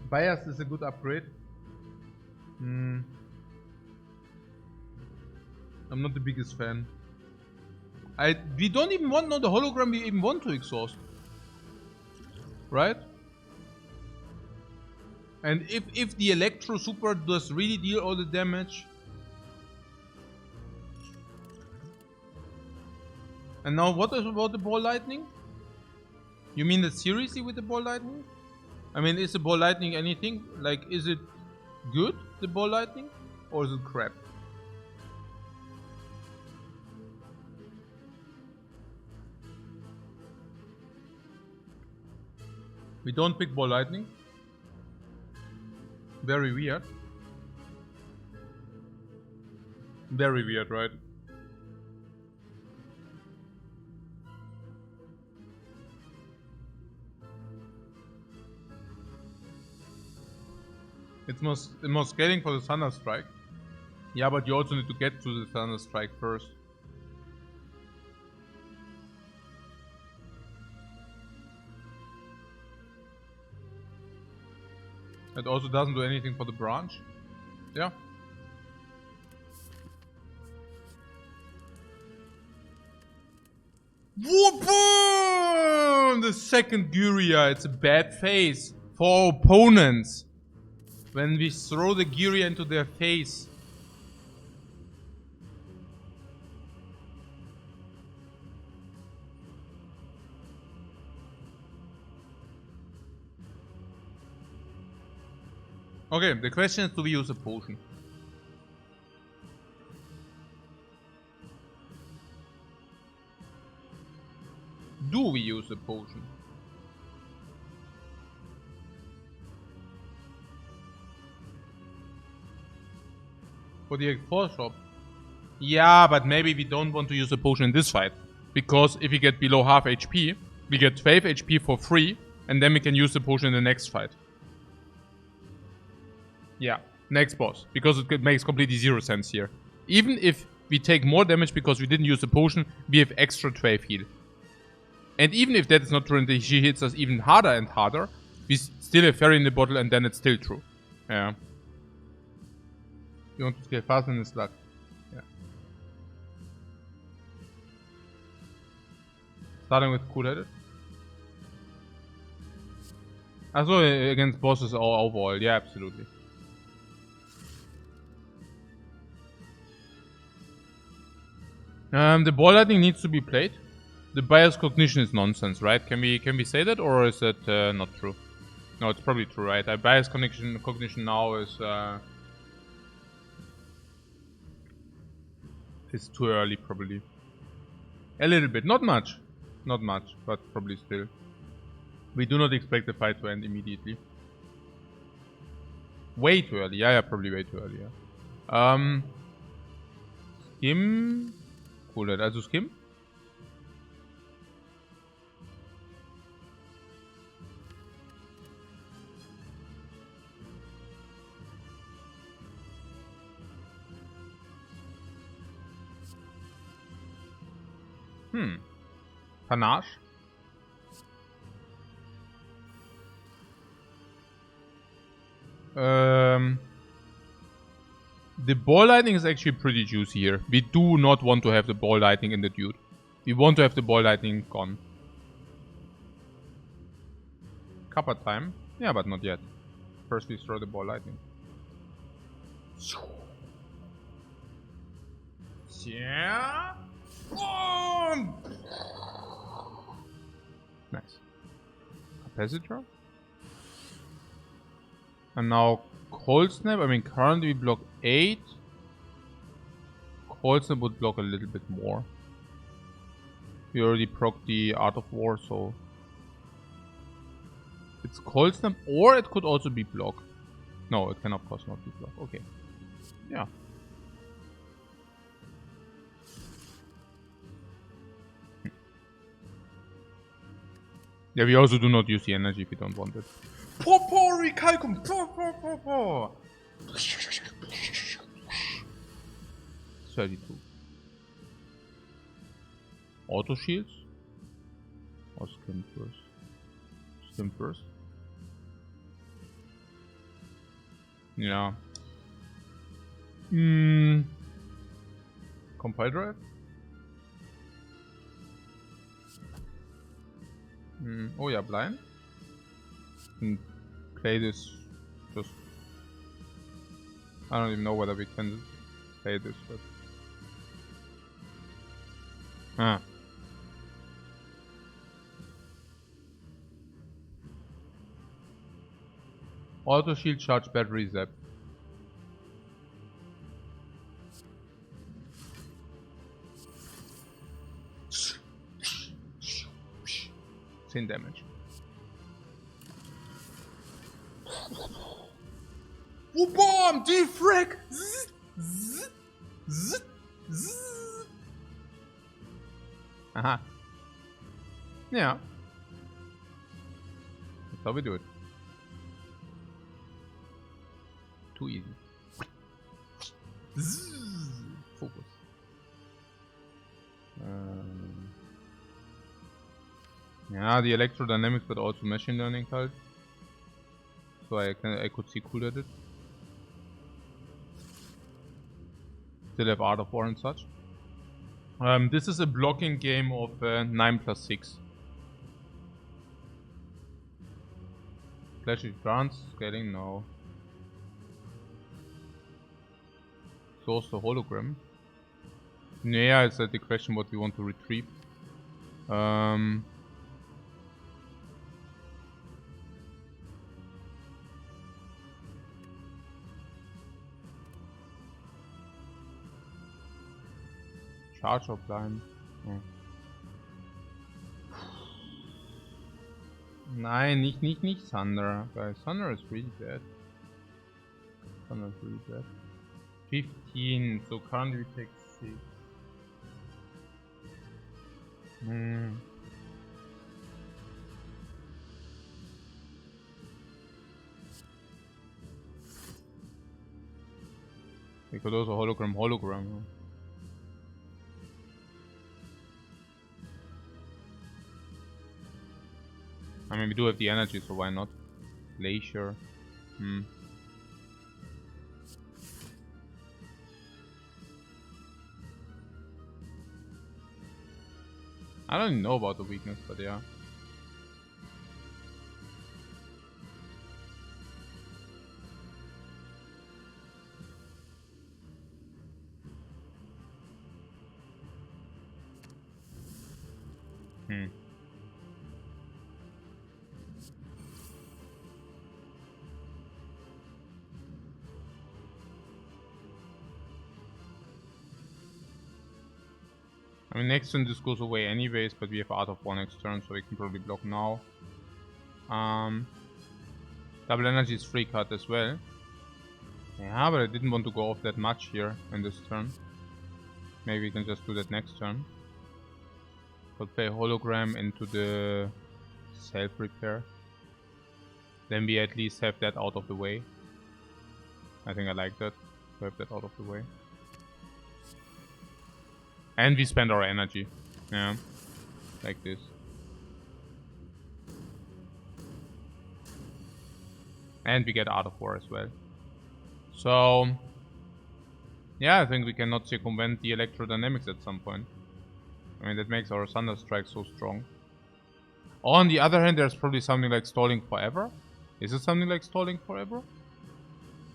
[SPEAKER 1] Bias is a good upgrade. I'm not the biggest fan. We don't even want the hologram we even want to exhaust. Right? And if the Electro Super does really deal all the damage. And now what is about the ball lightning? You mean the seriously with the ball lightning? I mean, is the ball lightning anything? Like, is it good, the ball lightning? Or is it crap? We don't pick ball lightning. Very weird. Very weird, right? It's more scaling for the Thunder Strike. Yeah, but you also need to get to the Thunder Strike first. It also doesn't do anything for the branch. Yeah. Whoop! The second Gyria. It's a bad phase for opponents. When we throw the Gyria into their face. Okay, the question is, do we use a potion? Do we use a potion? For the X4 shop? Yeah, but maybe we don't want to use a potion in this fight. Because if we get below half HP, we get 12 HP for free, and then we can use the potion in the next fight. Yeah, next boss. Because it makes completely zero sense here. Even if we take more damage because we didn't use the potion, we have extra 12 heal. And even if that is not true and she hits us even harder and harder, we still have fairy in the bottle and then it's still true. Yeah. You want to scale fast and it's luck. Yeah. Starting with cool-headed. Also against bosses or overall, yeah, absolutely. The ball lightning needs to be played. The bias cognition is nonsense, right? Can we say that, or is that not true? No, it's probably true, right? Bias cognition now is too early, probably. A little bit, not much, but probably still. We do not expect the fight to end immediately. Way too early, yeah, probably way too early. Yeah. Skim, cool, also Skim. Panache. The ball lightning is actually pretty juicy here. We do not want to have the ball lightning in the dude. We want to have the ball lightning gone. Kappa time. Yeah, but not yet. First we throw the ball lightning. Yeah. Boom! Nice. Capacitor. And now Cold Snap. I mean, currently we block 8. Cold Snap would block a little bit more. We already proc the Art of War, so it's Cold Snap, or it could also be block. No, it can of course not be block. Okay. Yeah. Yeah, we also do not use the energy if we don't want it. Popori Calcum! 32. Auto shields? Or skim first? Skim first? Yeah. Compile drive? Oh yeah, blind. Play this. Just. I don't even know whether we can play this, but. Ah. Auto shield charge battery zap. Sin damage. Oh, bomb! Defect! Aha. Yeah. That's how we do it. Too easy. Focus. Yeah, the electrodynamics, but also machine learning halt. So I could see cool at it. Still have Art of War and such. This is a blocking game of 9+6. Flash advance scaling, no. Source the hologram. Yeah, it's the question what we want to retrieve. Charge or blind? Oh. Nein, nicht Thunder. Guys, Thunder is really bad. Thunder is really bad. 15, so currently we take 6. We could also hologram. Huh? I mean, we do have the energy, so why not? Glacier. I don't even know about the weakness, but yeah. I mean, next turn this goes away anyways, but we have Art of War next turn, so we can probably block now. Double energy is free card as well. Yeah, but I didn't want to go off that much here in this turn. Maybe we can just do that next turn. Could play hologram into the self-repair. Then we at least have that out of the way. I think I like that, to have that out of the way. And we spend our energy. Yeah. Like this. And we get Art of War as well. So... yeah, I think we cannot circumvent the electrodynamics at some point. I mean, that makes our Thunder Strike so strong. On the other hand, there's probably something like Stalling Forever. Is it something like Stalling Forever?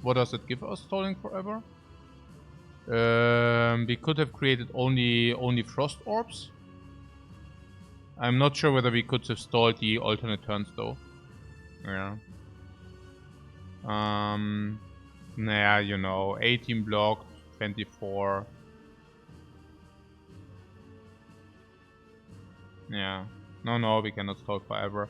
[SPEAKER 1] What does it give us, Stalling Forever? We could have created only Frost Orbs. I'm not sure whether we could have stalled the alternate turns though. Yeah. Nah, you know, 18 blocked, 24. Yeah. No, we cannot stall forever.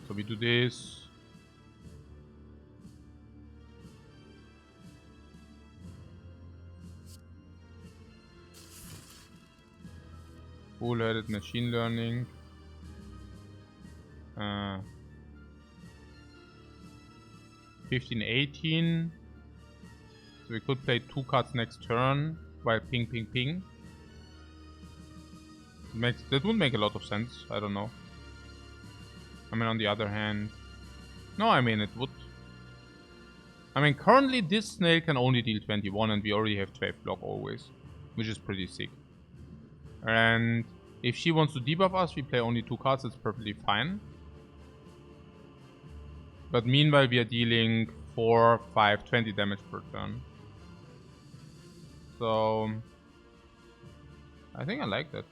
[SPEAKER 1] So we do this. Full-headed machine learning. 15, 18. So we could play 2 cards next turn while ping. That would make a lot of sense. I don't know. I mean, on the other hand... no, I mean, it would. I mean, currently this snail can only deal 21 and we already have 12 block always. Which is pretty sick. And if she wants to debuff us, we play only 2 cards. That's perfectly fine. But meanwhile, we are dealing 4, 5, 20 damage per turn. So... I think I like that.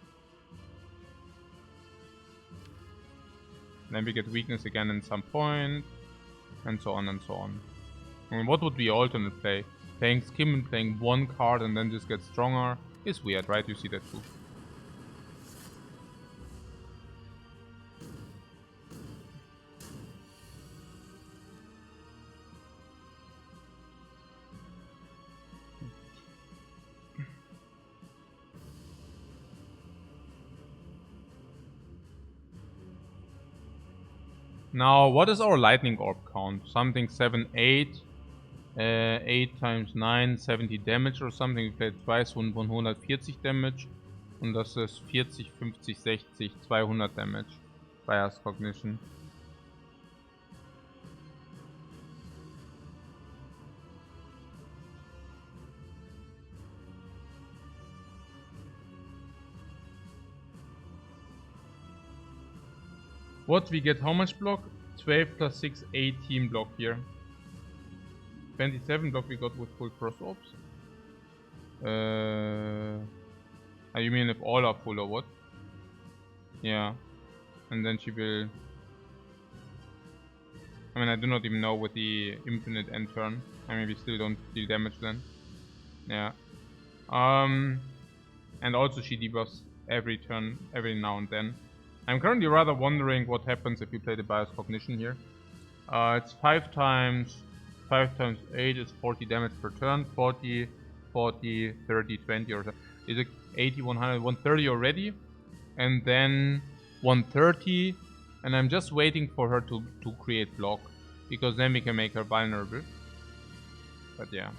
[SPEAKER 1] Then we get weakness again in some point, and so on and so on. I mean, what would be alternate play? Playing Skim and playing one card and then just get stronger is weird, right? You see that too. Now, what is our lightning orb count? Something 7, 8. 8 times 9, 70 damage or something. We played twice, 140 damage. Und das ist 40, 50, 60, 200 damage. Spire's Cognition. What we get? How much block? 12 plus 6, 18 block here. 27 block we got with full cross orbs. You mean if all are full or what? Yeah. And then she will... I mean, I do not even know with the infinite end turn. I mean, we still don't deal damage then. Yeah. And also she debuffs every turn, every now and then. I'm currently rather wondering what happens if you play the Bias Cognition here. It's 5 times 8 is 40 damage per turn. 40, 40, 30, 20 or so. Is it 80, 100, 130 already? And then 130. And I'm just waiting for her to create block. Because then we can make her vulnerable. But yeah.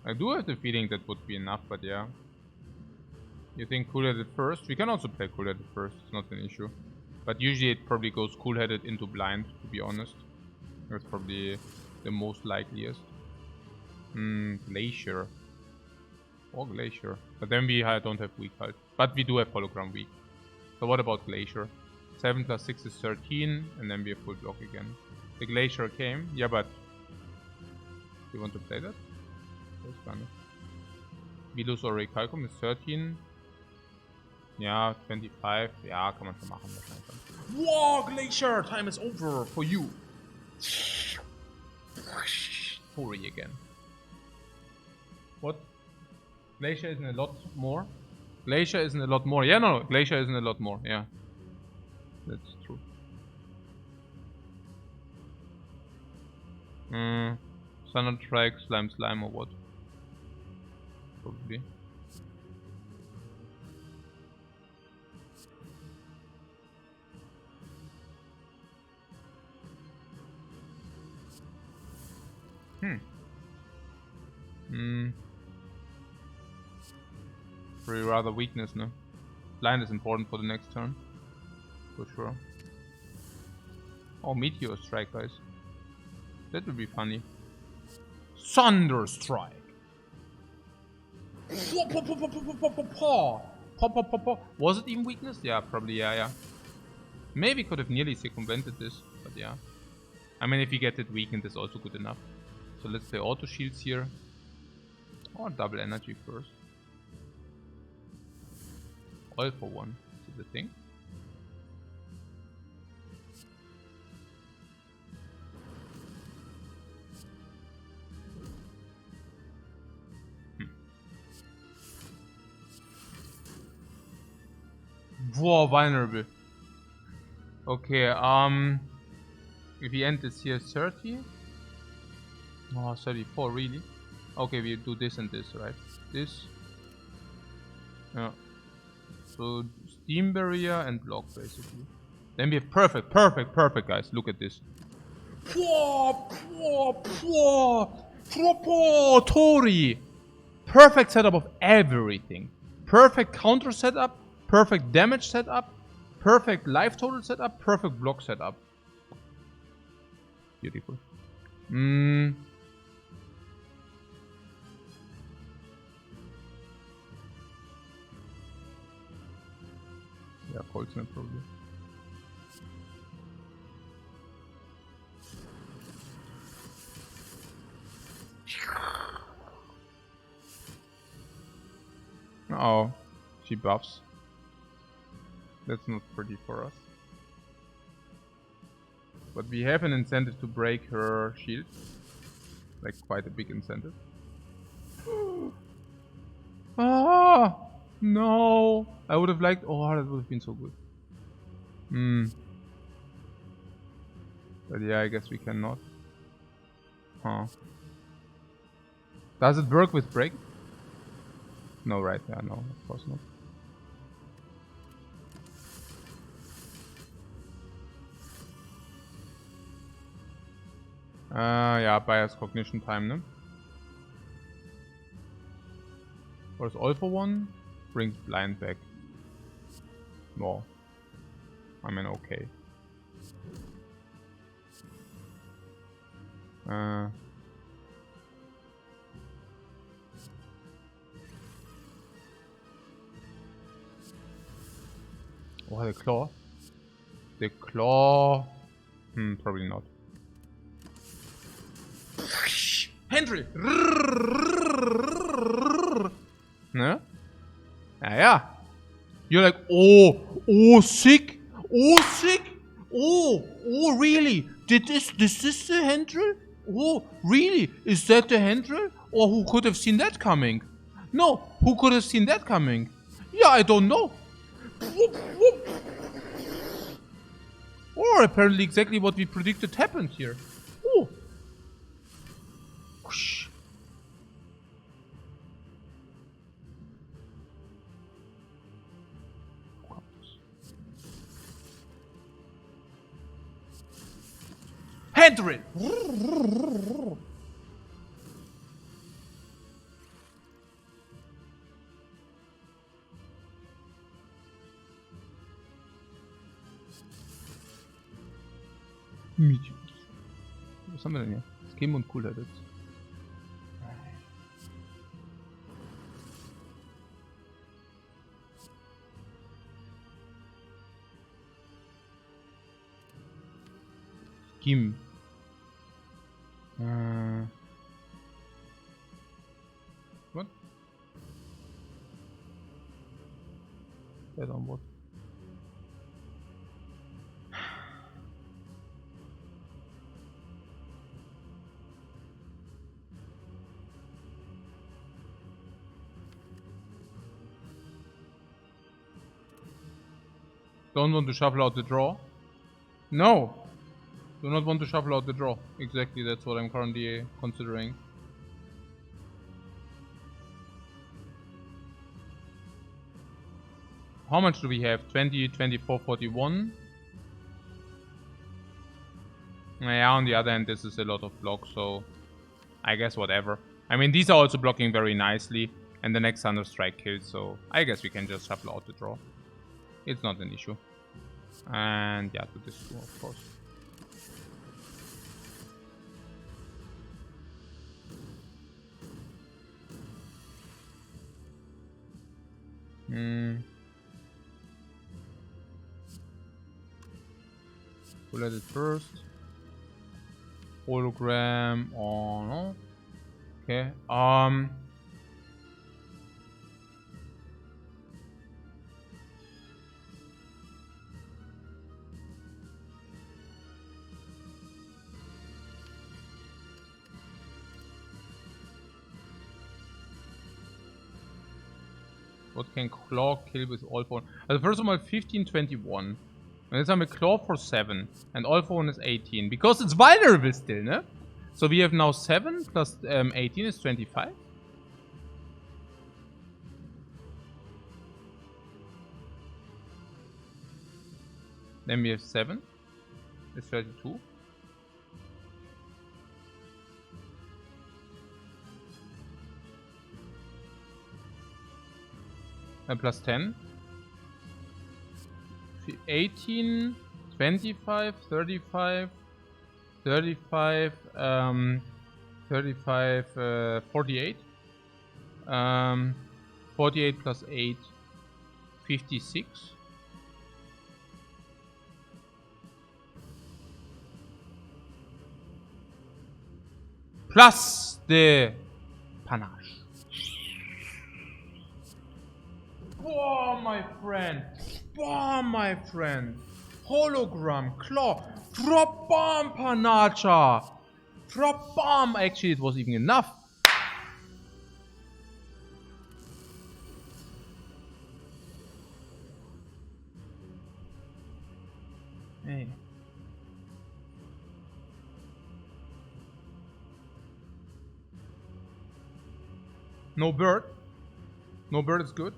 [SPEAKER 1] I do have the feeling that would be enough, but yeah. You think cool-headed first? We can also play cool-headed first, it's not an issue. But usually it probably goes cool-headed into blind, to be honest. That's probably the most likeliest. Glacier. Or Glacier. But then we don't have weak health. But we do have hologram weak. So what about Glacier? 7 plus 6 is 13, and then we have full block again. The Glacier came. Yeah, but... You want to play that? That's kind of... Vilus or Recalcum is 13. Yeah, 25. Ja, kann man schon machen. Wow, Glacier! Time is over for you! Fury again. What? Glacier isn't a lot more? Glacier isn't a lot more. Yeah, no, Glacier isn't a lot more. Yeah. That's true. Thunder Strike, Slime or what? Probably. Pretty rather weakness, no? Blind is important for the next turn. For sure. Oh, Meteor Strike, guys. That would be funny. Thunder Strike! Was it even weakness? Yeah, probably, yeah. Maybe could have nearly circumvented this, but yeah. I mean, if you get it weakened, it's also good enough. So let's play auto shields here. Or double energy first. All for one. Is it the thing? Whoa, vulnerable. Okay, if we end this here 30. Oh, 34, really? Okay, we do this and this, right? This. Yeah. So, steam barrier and block, basically. Then we have perfect, guys. Look at this. Tori! Perfect setup of everything. Perfect counter setup. Perfect damage setup. Perfect life total setup. Perfect block setup. Beautiful. Yeah, cold snap probably. She buffs. That's not pretty for us. But we have an incentive to break her shield. Like quite a big incentive. Ah, no. I would have liked... Oh, that would have been so good. But yeah, I guess we cannot. Huh. Does it work with break? No, right? Yeah, no, of course not. Yeah, bias cognition time, ne? What is all for one? Brings blind back. No. I mean, okay. Oh, the claw. The claw. Probably not. Henry! No? Yeah. You're like, oh, sick. Oh, sick. Oh, really? This the Hendril? Oh, really? Is that the Hendril? Or who could have seen that coming? No, who could have seen that coming? Yeah, I don't know. Or apparently exactly what we predicted happened here. Oh. Whoosh. Hendril! Was haben wir denn hier? Skim und Cooler jetzt. Skim. What? Dead on what? Don't want to shuffle out the draw? No! Do not want to shuffle out the draw. Exactly, that's what I'm currently considering. How much do we have? 20, 24, 41? Yeah, on the other hand, this is a lot of blocks, so I guess whatever. I mean, these are also blocking very nicely, and the next Thunder Strike kills, so I guess we can just shuffle out the draw. It's not an issue. And yeah, to this too, of course. We'll let it first. Hologram. Oh no. Okay. What can Claw kill with All for One? Also first of all, 15, 21. And jetzt haben wir Claw for 7. And All for One is 18. Because it's vulnerable still, ne? So we have now 7 plus 18 is 25. Then we have 7. It's 32. And plus 10. 18, 25, 35, 35, 35, 48. 48 plus 8, 56. Plus the panache. Oh. Boah, my friend. Boah, my friend. Hologram, claw. Drop bomb, Panacha. Drop bomb. Actually, it was even enough. Hey. No bird. No bird is good.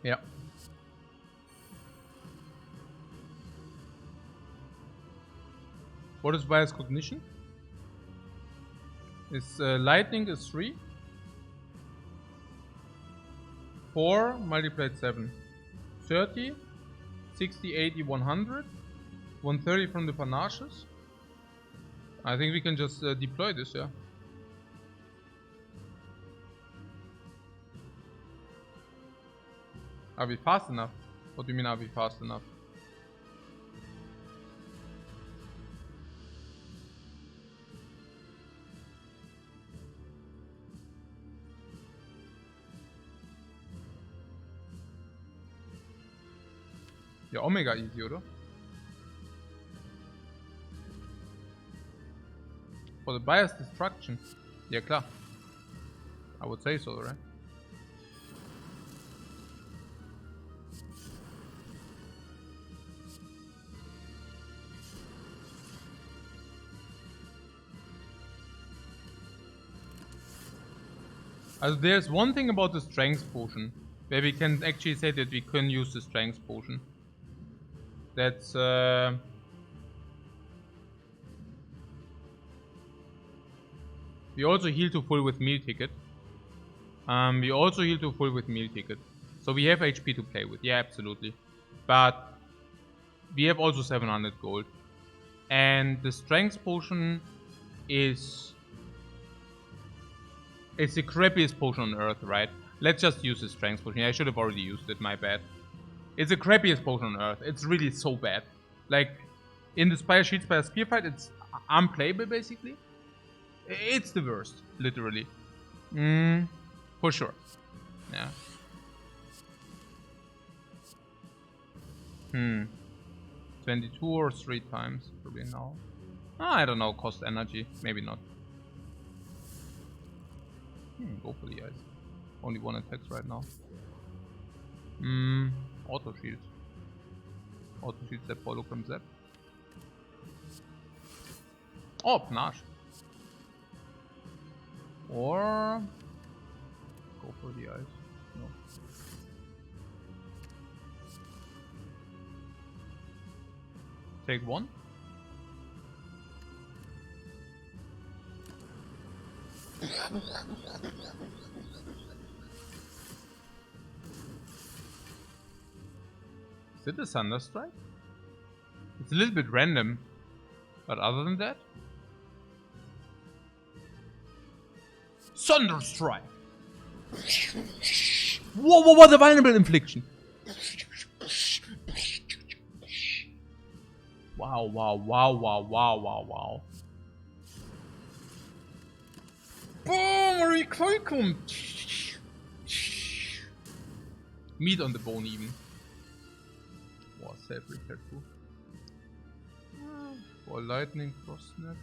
[SPEAKER 1] Yeah. What is bias cognition? It's lightning is 3. 4 multiplied 7. 30, 60, 80, 100. 130 from the panaches. I think we can just deploy this, yeah. Are we fast enough? What do you mean, are we fast enough? Ja, Omega easy, oder? For the bias destruction. Ja, klar. I would say so, right? Also there's one thing about the strength potion where we can actually say that we can use the strength potion. That's we also heal to full with meal ticket. We also heal to full with meal ticket. So we have HP to play with, yeah, absolutely. But we have also 700 gold. And the strength potion is... It's the crappiest potion on earth, right? Let's just use the strength potion. Yeah, I should have already used it, my bad. It's the crappiest potion on earth. It's really so bad. Like, in the Spire Shield Spire Spear fight, it's unplayable, basically. It's the worst, literally. For sure. Yeah. 22 or 3 times, probably now. I don't know, cost energy. Maybe not. Go for the ice. Only 1 attacks right now. Auto shield. Auto shield zap, hologram zap. Oh, panache. Or go for the ice. No. Take 1. Is it a Thunder Strike? It's a little bit random, but other than that, Thunder Strike. Whoa, the vulnerable infliction. Wow. Boom, recoil kommt. Meat on the bone even. Wow, self-repair too. For lightning, cross snap.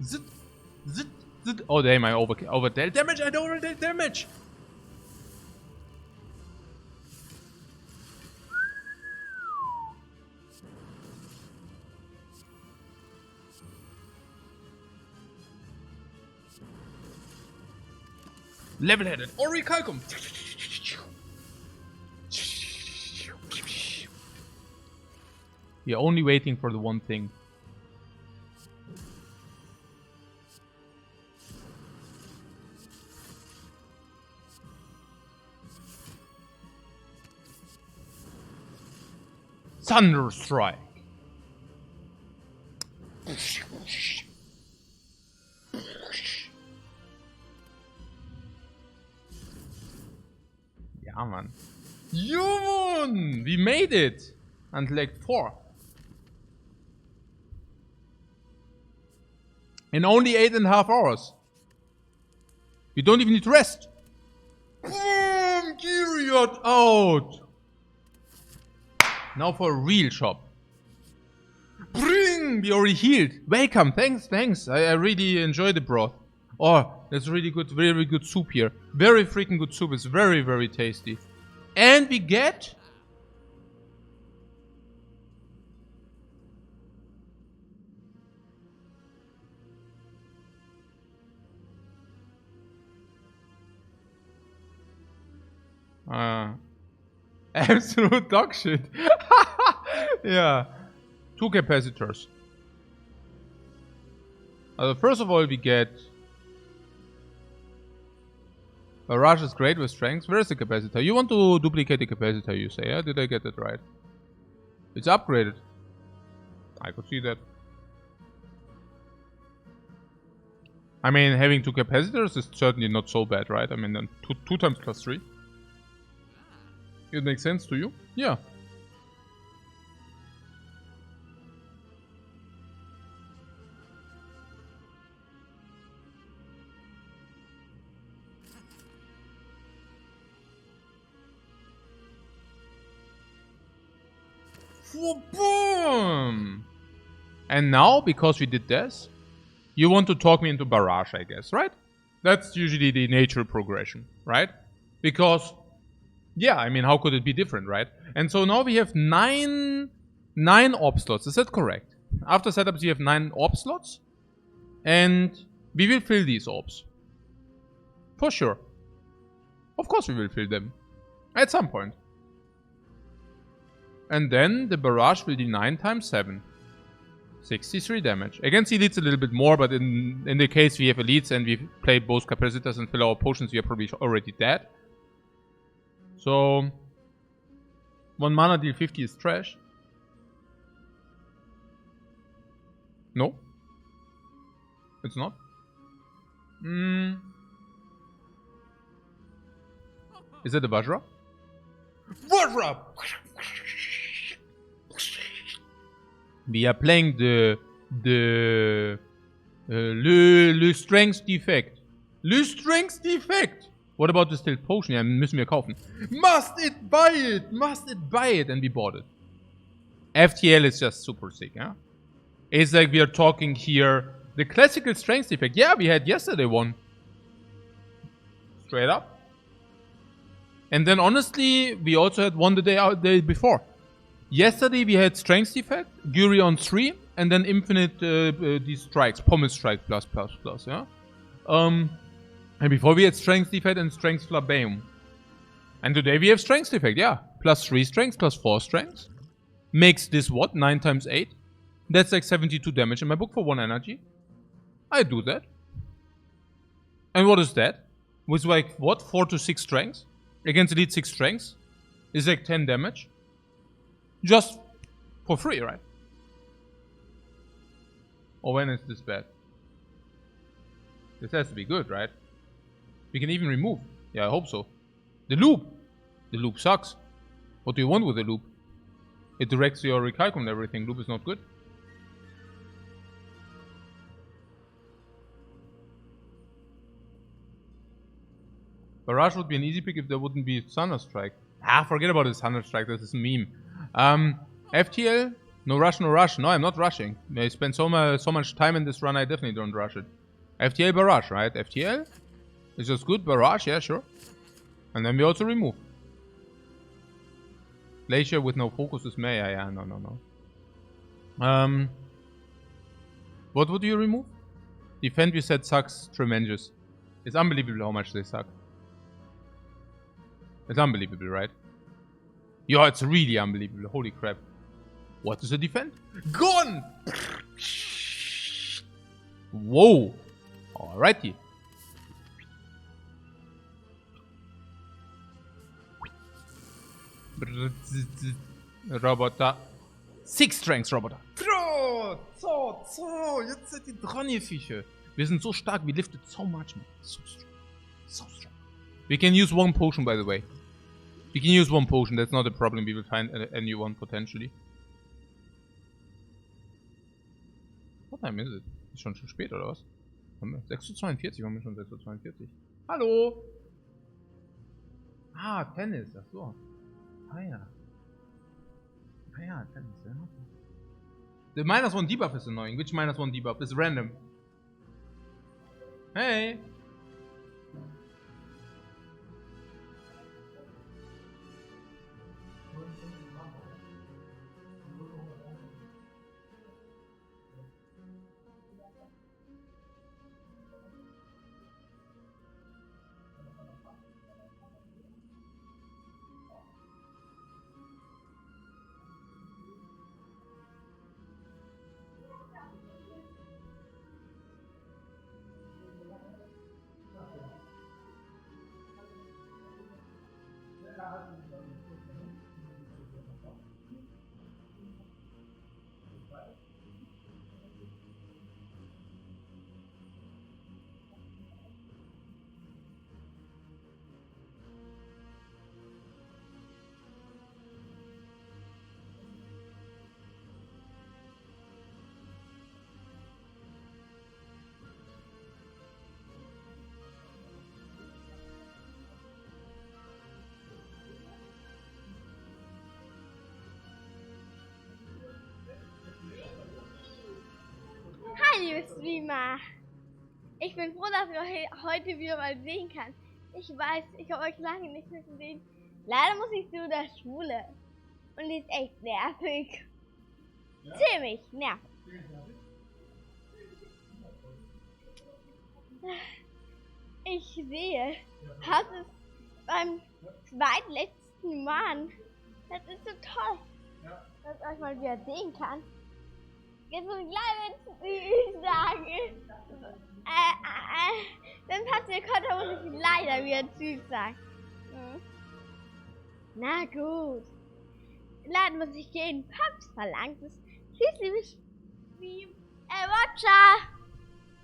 [SPEAKER 1] Zit. Oh damn, I overdealt damage, I don't overdealt damage! Level-headed, Orichalcum! You're only waiting for the one thing. Thunder Strike. Ja, man. Human! We made it! Until Act 4. In only 8.5 hours. You don't even need to rest. Boom! Gyriot out! Now for a real shop. Bring! We already healed. Welcome. Thanks, thanks. I really enjoy the broth. Oh, that's really good. Very good soup here. Very freaking good soup. It's very, very tasty. And we get... absolute dog shit. Yeah. 2 capacitors. First of all, we get... Barrage is great with strength. Where is the capacitor? You want to duplicate the capacitor, you say, yeah? Did I get that right? It's upgraded. I could see that. I mean, having 2 capacitors is certainly not so bad, right? I mean, then 2 times plus 3. It makes sense to you? Yeah. Boom! And now, because we did this, you want to talk me into Barrage, I guess, right? That's usually the natural progression, right? Because, yeah, I mean, how could it be different, right? And so now we have 9 orb slots. Is that correct? After setups, we have 9 orb slots. And we will fill these orbs. For sure. Of course we will fill them. At some point. And then the barrage will do 9 times 7. 63 damage. Against elites a little bit more, but in the case we have elites and we play both capacitors and fill our potions, we are probably already dead. So 1 mana deal 50 is trash. No. It's not. Is that a Vajra? Vajra! We are playing le Strength Defect. Le Strength Defect! What about the Stealth Potion? Ja, müssen wir kaufen. Must it buy it! Must it buy it! And we bought it. FTL is just super sick, yeah? It's like we are talking here. The classical Strength Defect. Yeah, we had yesterday one. Straight up. And then honestly, we also had one the day before. Yesterday we had Strength Defect, Guri on 3, and then infinite these strikes, Pommel Strike plus, yeah? And before we had Strength Defect and Strength Flabame. And today we have Strength Defect, yeah. Plus 3 strength, plus 4 strength. Makes this what? 9 times 8? That's like 72 damage in my book for 1 energy. I do that. And what is that? With like, what? 4 to 6 strength? Against elite 6 strength? Is like 10 damage. Just for free, right? Or when is this bad? This has to be good, right? We can even remove. Yeah, I hope so. The loop! The loop sucks. What do you want with the loop? It directs your recalculate and everything. Loop is not good. Barrage would be an easy pick if there wouldn't be Thunder Strike. Ah, forget about this Thunder Strike. This is a meme. FTL? No rush, no rush. No, I'm not rushing. I spent so much time in this run, I definitely don't rush it. FTL Barrage, right? FTL? Is just good. Barrage, yeah, sure. And then we also remove. Glacier with no focus is May. Yeah, no. What would you remove? Defend, we said, sucks tremendous. It's unbelievable how much they suck. It's unbelievable, right? Yeah, it's really unbelievable. Holy crap. What is a defend? Gone! Whoa. Alrighty. Roboter. 6 Strengths Roboter. Jetzt seid ihr dran, ihr Viecher. Wir sind so stark, we lifted so much, man. So strong. So strong. We can use one potion, by the way. We can use one potion, that's not a problem. We will find a new one potentially. What time is it? Ist schon spät, oder was? 6:42, haben wir schon 6:42. Hallo! Ah, Tennis, ach so. Ah ja. Ah ja, Tennis, ja. The -1 debuff is annoying. Which -1 debuff? Is random. Hey!
[SPEAKER 3] Hi, liebe Streamer! Ich bin froh, dass ich heute wieder mal sehen kann. Ich weiß, ich habe euch lange nicht mehr gesehen. Leider muss ich zu der Schule. Und die ist echt nervig. Ja? Ziemlich nervig. Ich sehe, das ist beim zweitletzten Mann. Das ist so toll, dass ich euch mal wieder sehen kann. Jetzt muss ich leider sagen. Wenn Patrick kommt, dann muss ich leider wieder Tschüss sagen. Na gut. Leider muss ich gehen. Paps verlangt es. Tschüss, liebe Stream. Watcher.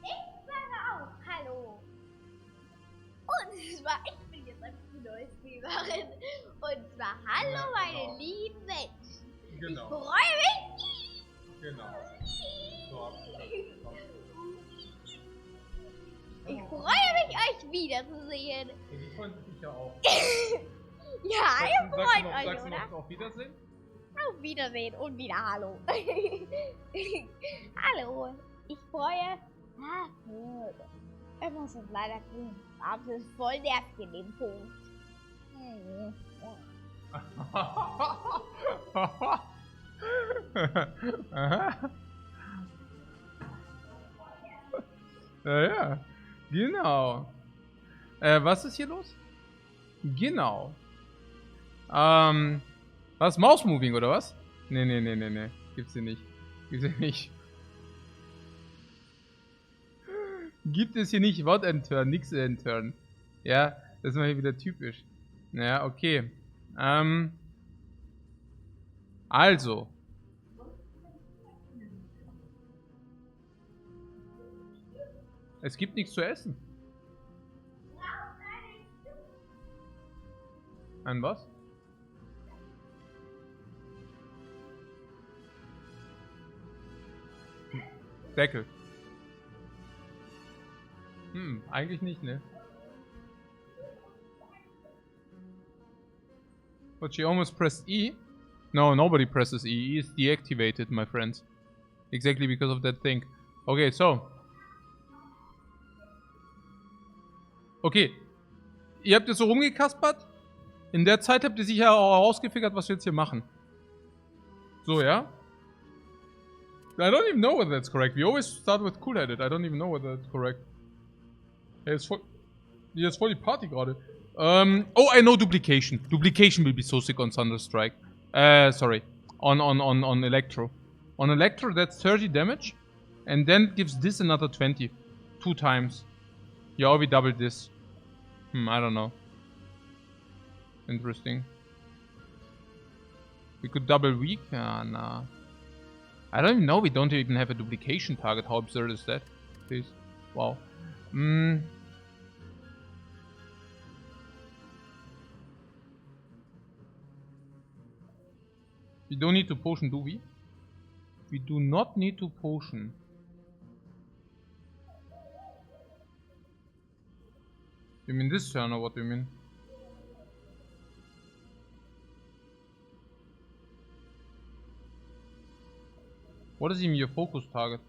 [SPEAKER 3] Ich sage auch Hallo. Und zwar, ich bin jetzt eine neue Streamerin. Und zwar Hallo, meine lieben Menschen.
[SPEAKER 1] Genau.
[SPEAKER 3] Ich freue mich.
[SPEAKER 1] Genau.
[SPEAKER 3] Ich freue mich, euch wiederzusehen.
[SPEAKER 1] Ich freue mich ja auch.
[SPEAKER 3] Ja, ihr freut euch,
[SPEAKER 1] sagst du
[SPEAKER 3] oder?
[SPEAKER 1] noch auf Wiedersehen?
[SPEAKER 3] Auf Wiedersehen und wieder Hallo. Hallo. Ich freue mich. Ich muss es leider tun. Aber es ist voll nervig in dem Punkt.
[SPEAKER 1] Ja, genau. Was ist hier los? Genau. Was? Mouse-Moving oder was? Nee. Gibt's hier nicht. Gibt's hier nicht. Gibt es hier nicht What-End-Turn, nix End-Turn. Ja, das ist mal hier wieder typisch. Ja, okay. Also. Es gibt nichts zu essen. Ein was? Deckel. Eigentlich nicht, ne? But she almost pressed E? No, nobody presses E. E is deactivated, my friends. Exactly because of that thing. Okay, so. Okay. Ihr habt jetzt so rumgekaspert. In der Zeit habt ihr sicher auch herausgefigert, was wir jetzt hier machen. So, ja? I don't even know whether that's correct. We always start with cool-headed. I don't even know whether that's correct. Hey, hier ist voll die Party gerade. Oh, I know duplication. Duplication will be so sick on Thunderstrike. Sorry. On Electro. On Electro, that's 30 damage. And then gives this another 20. 2 times. Yeah, we doubled this. I don't know. Interesting. We could double weak? Ah, nah. I don't even know. We don't even have a duplication target. How absurd is that? Please. Wow. We don't need to potion, do we? We do not need to potion. You mean this turn, or what do you mean? What is even your focus target?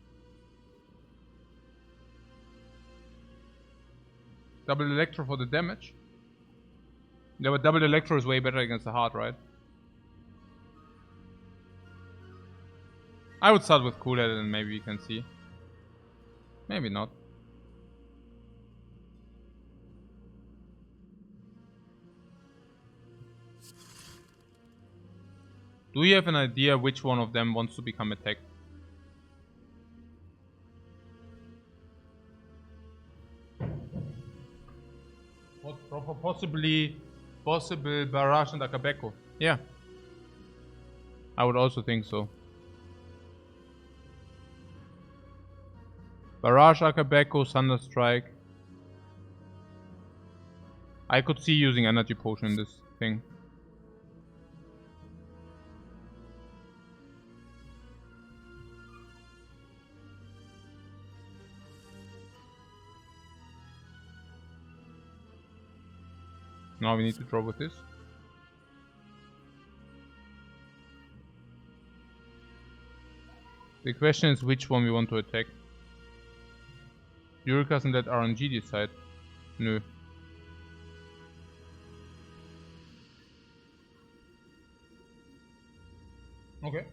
[SPEAKER 1] Double Electro for the damage? Yeah, but double Electro is way better against the heart, right? I would start with Cool Head and maybe we can see. Maybe not. Do you have an idea which one of them wants to become attacked? Possible Barrage and Akabeko. Yeah. I would also think so. Barrage, Akabeko, Thunderstrike. I could see using Energy Potion in this thing. Now we need to draw with this. The question is which one we want to attack. Yurika and let RNG decide. No. Okay.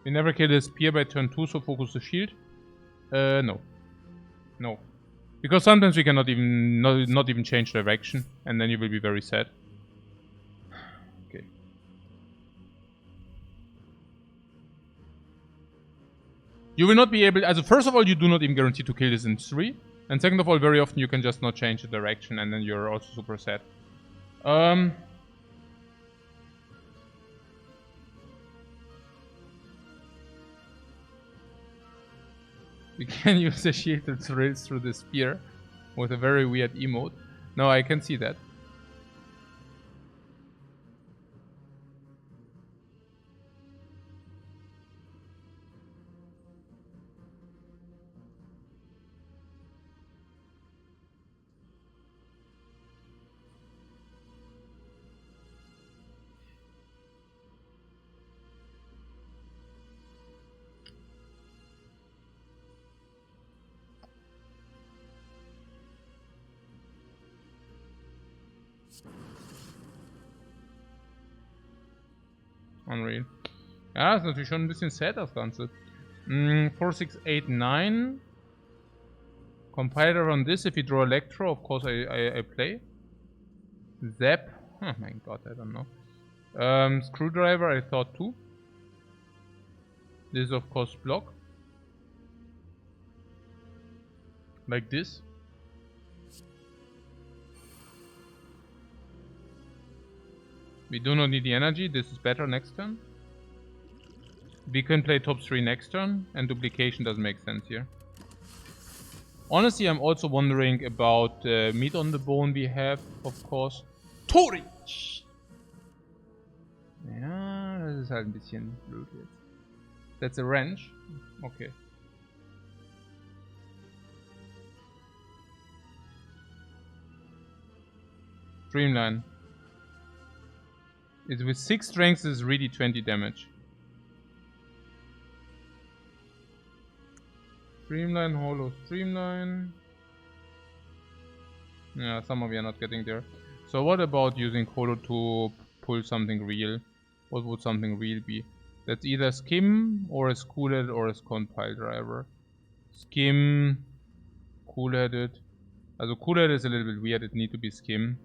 [SPEAKER 1] We never kill the spear by turn 2, so focus the shield. No. No. Because sometimes we cannot even not even change direction, and then you will be very sad. Okay. You will not be able... Also, first of all, you do not even guarantee to kill this in 3. And second of all, very often you can just not change the direction, and then you're also super sad. We can use the shield to race through the spear with a very weird emote. No, I can see that. Unreal. Ja, ist natürlich schon ein bisschen sad, das Ganze. 4, 6, 8, 9. Compiler on this, if you draw Electro, of course I play. Zap. Oh my god, I don't know. Screwdriver, I thought too. This is of course block. Like this. We do not need the energy, this is better next turn. We can play top 3 next turn, and duplication doesn't make sense here. Honestly, I'm also wondering about meat on the bone we have, of course. Tori! Ja, das ist halt ein bisschen blöd jetzt. That's a wrench. Okay. Streamline. It's with 6 strengths is really 20 damage. Streamline, Holo, Streamline. Yeah, some of you are not getting there. So what about using Holo to pull something real? What would something real be? That's either Skim or as Coolheaded or as Compile Driver. Skim, Coolheaded. Also Coolheaded is a little bit weird, it needs to be Skim.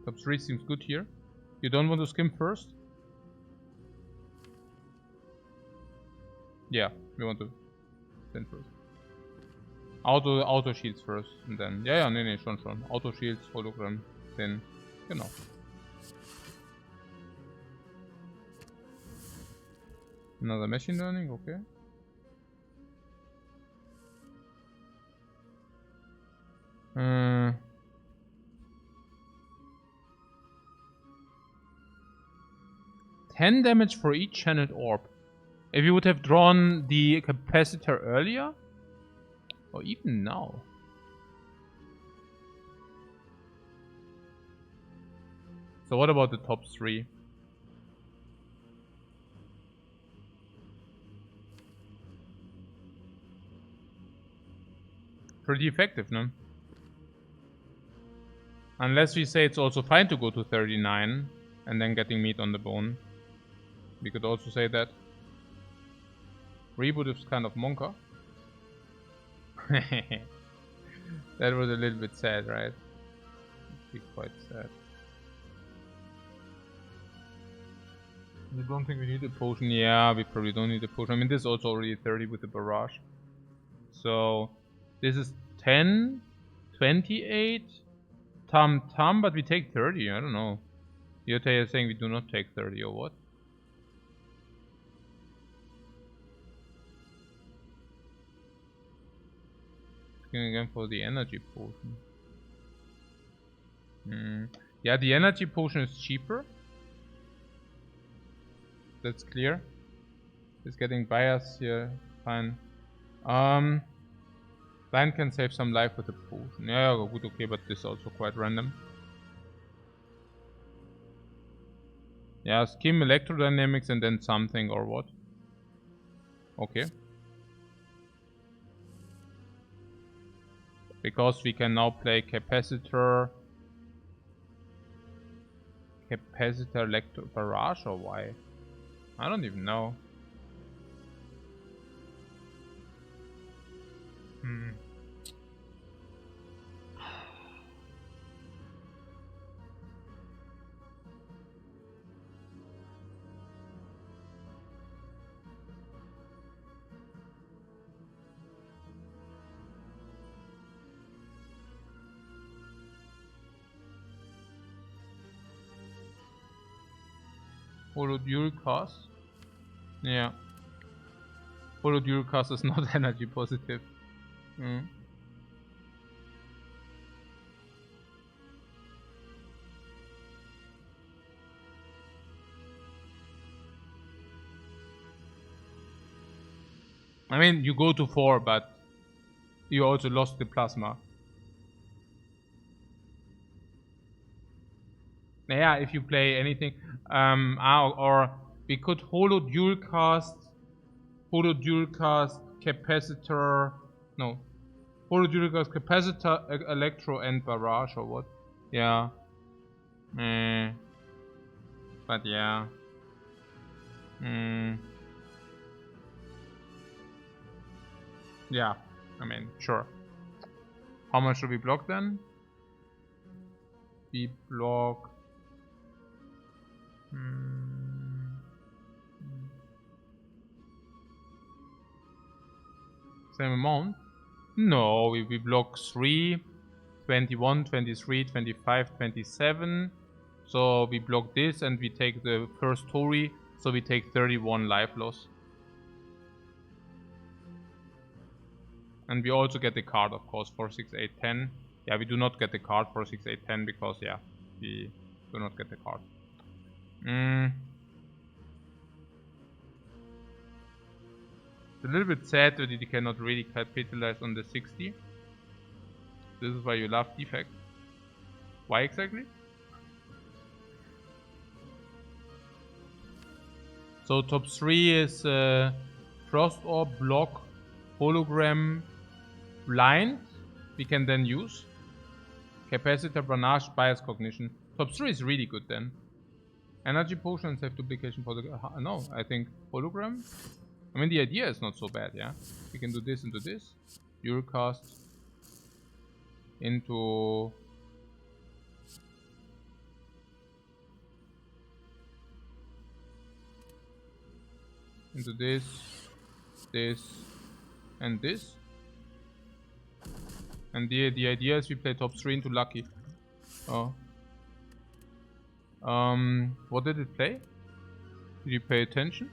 [SPEAKER 1] Top 3 seems good here. You don't want to Skim first? Yeah, we want to send first. Auto Shields first and then. Ja, nee, schon. Auto Shields, Hologramm, then. Genau. Another machine learning, okay. Uh, 10 damage for each channeled orb. If you would have drawn the capacitor earlier, or even now. So what about the top 3? Pretty effective, no? Unless we say it's also fine to go to 39 and then getting meat on the bone. We could also say that. Reboot is kind of monka. That was a little bit sad, right? It's quite sad. You don't think we need a potion? Yeah, we probably don't need a potion. I mean, this is also already 30 with the barrage. So, this is 10, 28, Tam, but we take 30, I don't know. Yote is saying we do not take 30 or what? Looking again for the energy potion. Yeah, the energy potion is cheaper. That's clear. It's getting bias here. Fine. Blind can save some life with a potion. Yeah, good, okay, but this is also quite random. Yeah, Skim electrodynamics and then something or what? Okay. Because we can now play capacitor, electro barrage or why? I don't even know. Holo dual cast? Yeah. Holo dual cast is not energy positive. I mean, you go to 4, but you also lost the plasma. Yeah, if you play anything, or we could holo dual cast capacitor. No, holo dual cast capacitor, electro, and barrage or what? Yeah. But yeah. Yeah, I mean, sure. How much should we block then? We block. Same amount? No, we block 3, 21, 23, 25, 27. So we block this and we take the first Tori. So we take 31 life loss. And we also get the card, of course, for 6, 8, 10. Yeah, we do not get the card for 6, 8, 10 because, yeah, we do not get the card. It's a little bit sad that you cannot really capitalize on the 60. This is why you love Defect. Why exactly? So top 3 is Frost Orb, Block, Hologram, Blind. We can then use. Capacitor, Barrage, Bias, Cognition. Top 3 is really good then. Energy Potion and Save Duplication for the... no, I think Hologram. I mean, the idea is not so bad, yeah? We can do this into this. Eurocast into... into this, this, and this. And the idea is we play top 3 into Lucky. Oh. What did it play? Did you pay attention?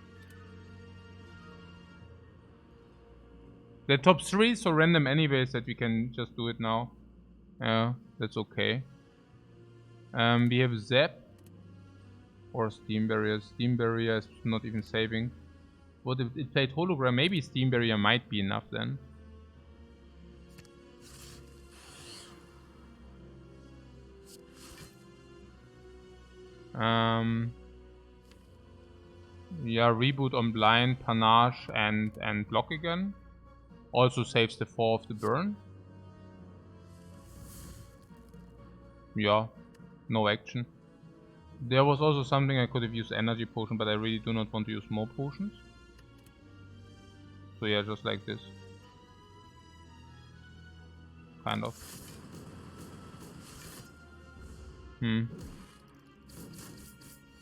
[SPEAKER 1] The top 3 is so random anyways that we can just do it now. Yeah, that's okay. We have Zap or Steam Barrier. Steam Barrier is not even saving. What if it played Hologram? Maybe Steam Barrier might be enough then. Yeah, reboot on Blind, Panache and Block again. Also saves the 4 of the burn. Yeah, no action. There was also something I could have used Energy Potion, but I really do not want to use more potions. So yeah, just like this. Kind of.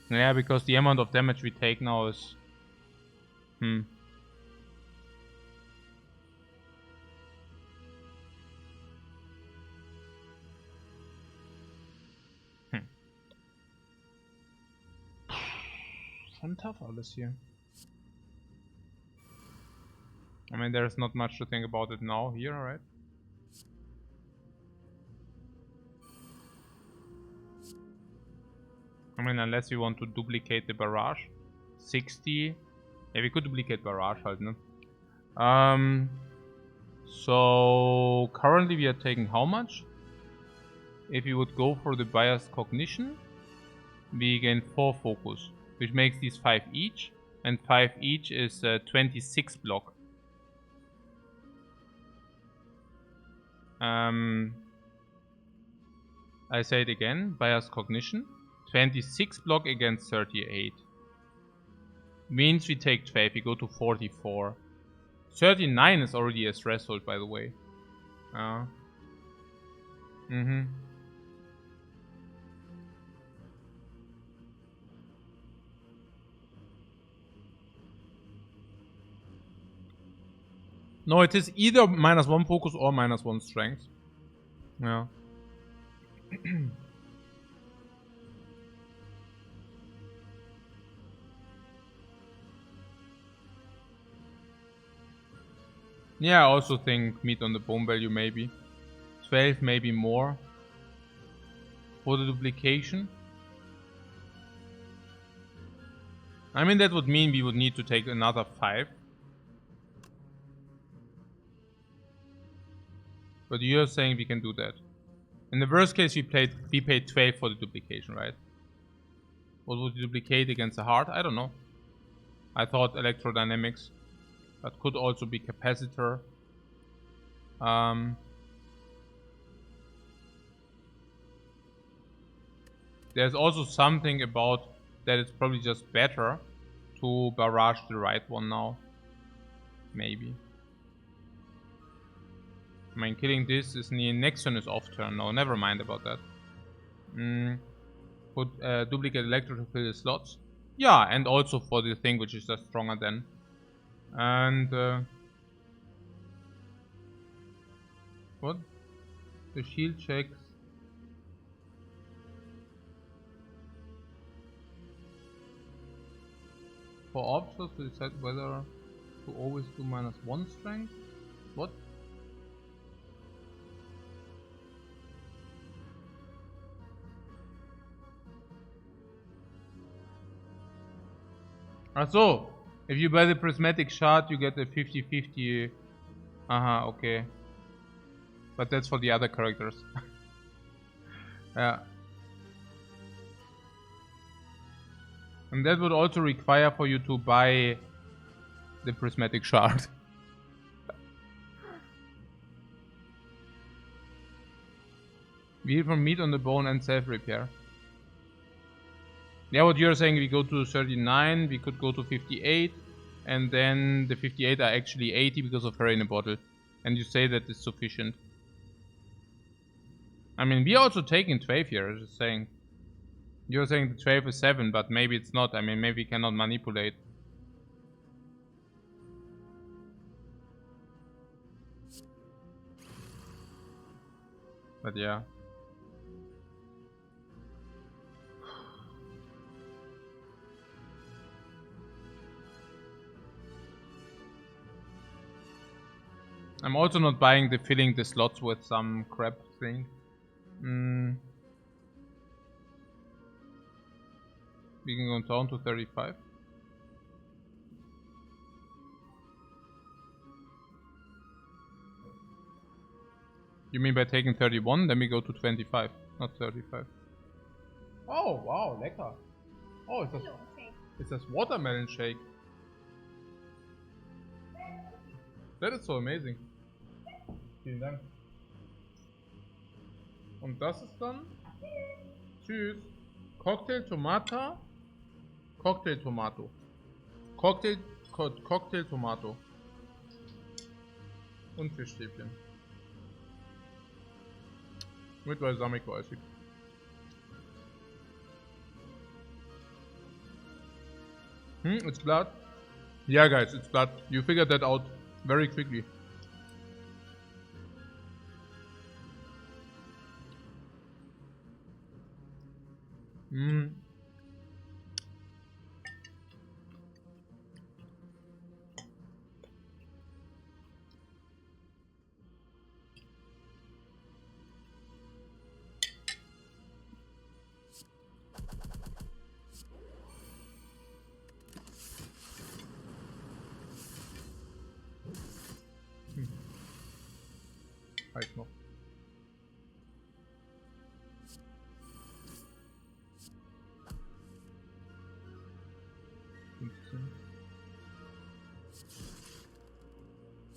[SPEAKER 1] Yeah, because the amount of damage we take now is... Schon tough alles hier. I mean, there's not much to think about it now here, right? I mean, unless we want to duplicate the barrage. 60. Yeah, we could duplicate barrage halt, ne? So currently we are taking how much? If we would go for the biased cognition, we gain 4 focus, which makes these 5 each, and 5 each is 26 block. I say it again, biased cognition. 26 block against 38. Means we take 12, we go to 44. 39 is already a threshold, by the way. No, it is either -1 focus or -1 strength. Yeah. Yeah, I also think meat on the bone value maybe. 12 maybe more. For the duplication. I mean, that would mean we would need to take another 5. But you're saying we can do that. In the worst case, we paid 12 for the duplication, right? What would you duplicate against a heart? I don't know. I thought electrodynamics. That could also be capacitor. There's also something about that it's probably just better to barrage the right one now. Maybe. I mean, killing this is next turn is off turn. No, never mind about that. Put duplicate electro to fill the slots. Yeah, and also for the thing which is just stronger than. And what? The shield checks. For obstacles to decide whether to always do -1 strength. What? So, if you buy the prismatic shard, you get a 50-50. Okay. But that's for the other characters. Yeah. And that would also require for you to buy the prismatic shard. We heal from meat on the bone and self-repair. Yeah, what you're saying, we go to 39, we could go to 58, and then the 58 are actually 80 because of her in a bottle. And you say that is sufficient. I mean, we are also taking 12 here, I'm just saying. You're saying the 12 is 7, but maybe it's not. I mean, maybe we cannot manipulate. But yeah. I'm also not buying the filling the slots with some crap thing. We can go down to 35. You mean by taking 31? Then we go to 25, not 35. Oh, wow, lecker. Oh, it's this watermelon shake. That is so amazing. Vielen Dank. Und das ist dann? Tschüss. Cocktail Tomata. Cocktail Tomato. Cocktail Tomato. Und Fischstäbchen. Mit Balsamico-Essig. It's blood. Yeah, guys, it's blood. You figured that out very quickly. Halt noch.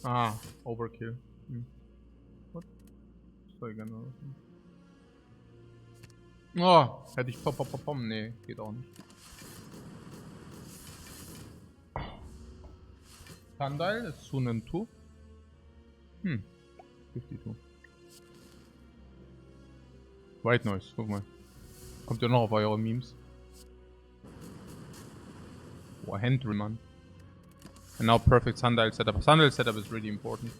[SPEAKER 1] Ah, Overkill. What? Soll ich gerne. Oh, hätte ich pom. Nee, geht auch nicht. Sundial ist Sunen 2. 52. White Noise, guck mal. Kommt ja noch auf eure Memes. Boah, Hendry, Mann. And now perfect sundial setup. Sundial setup is really important.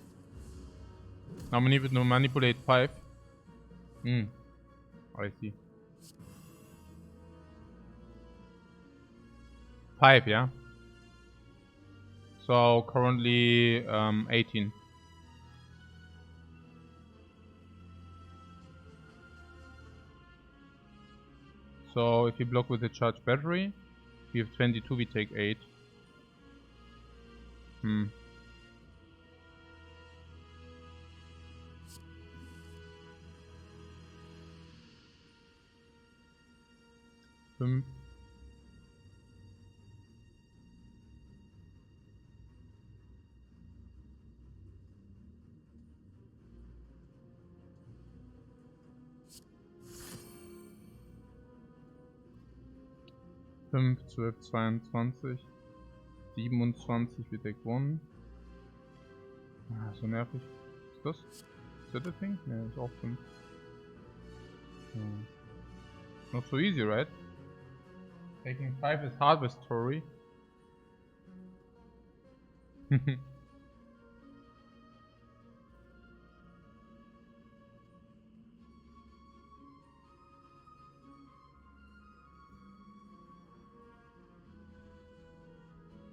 [SPEAKER 1] Now we need to manipulate 5. I see. 5, yeah? So currently 18. So if you block with a charged battery, we have 22, we take 8. 5. 5, 12, 22, 27, we take 1. Ah, so nervig. Ist das? Ist das the thing? Ja, ist auch 5. Not so easy, right? Taking 5 is harvestatory.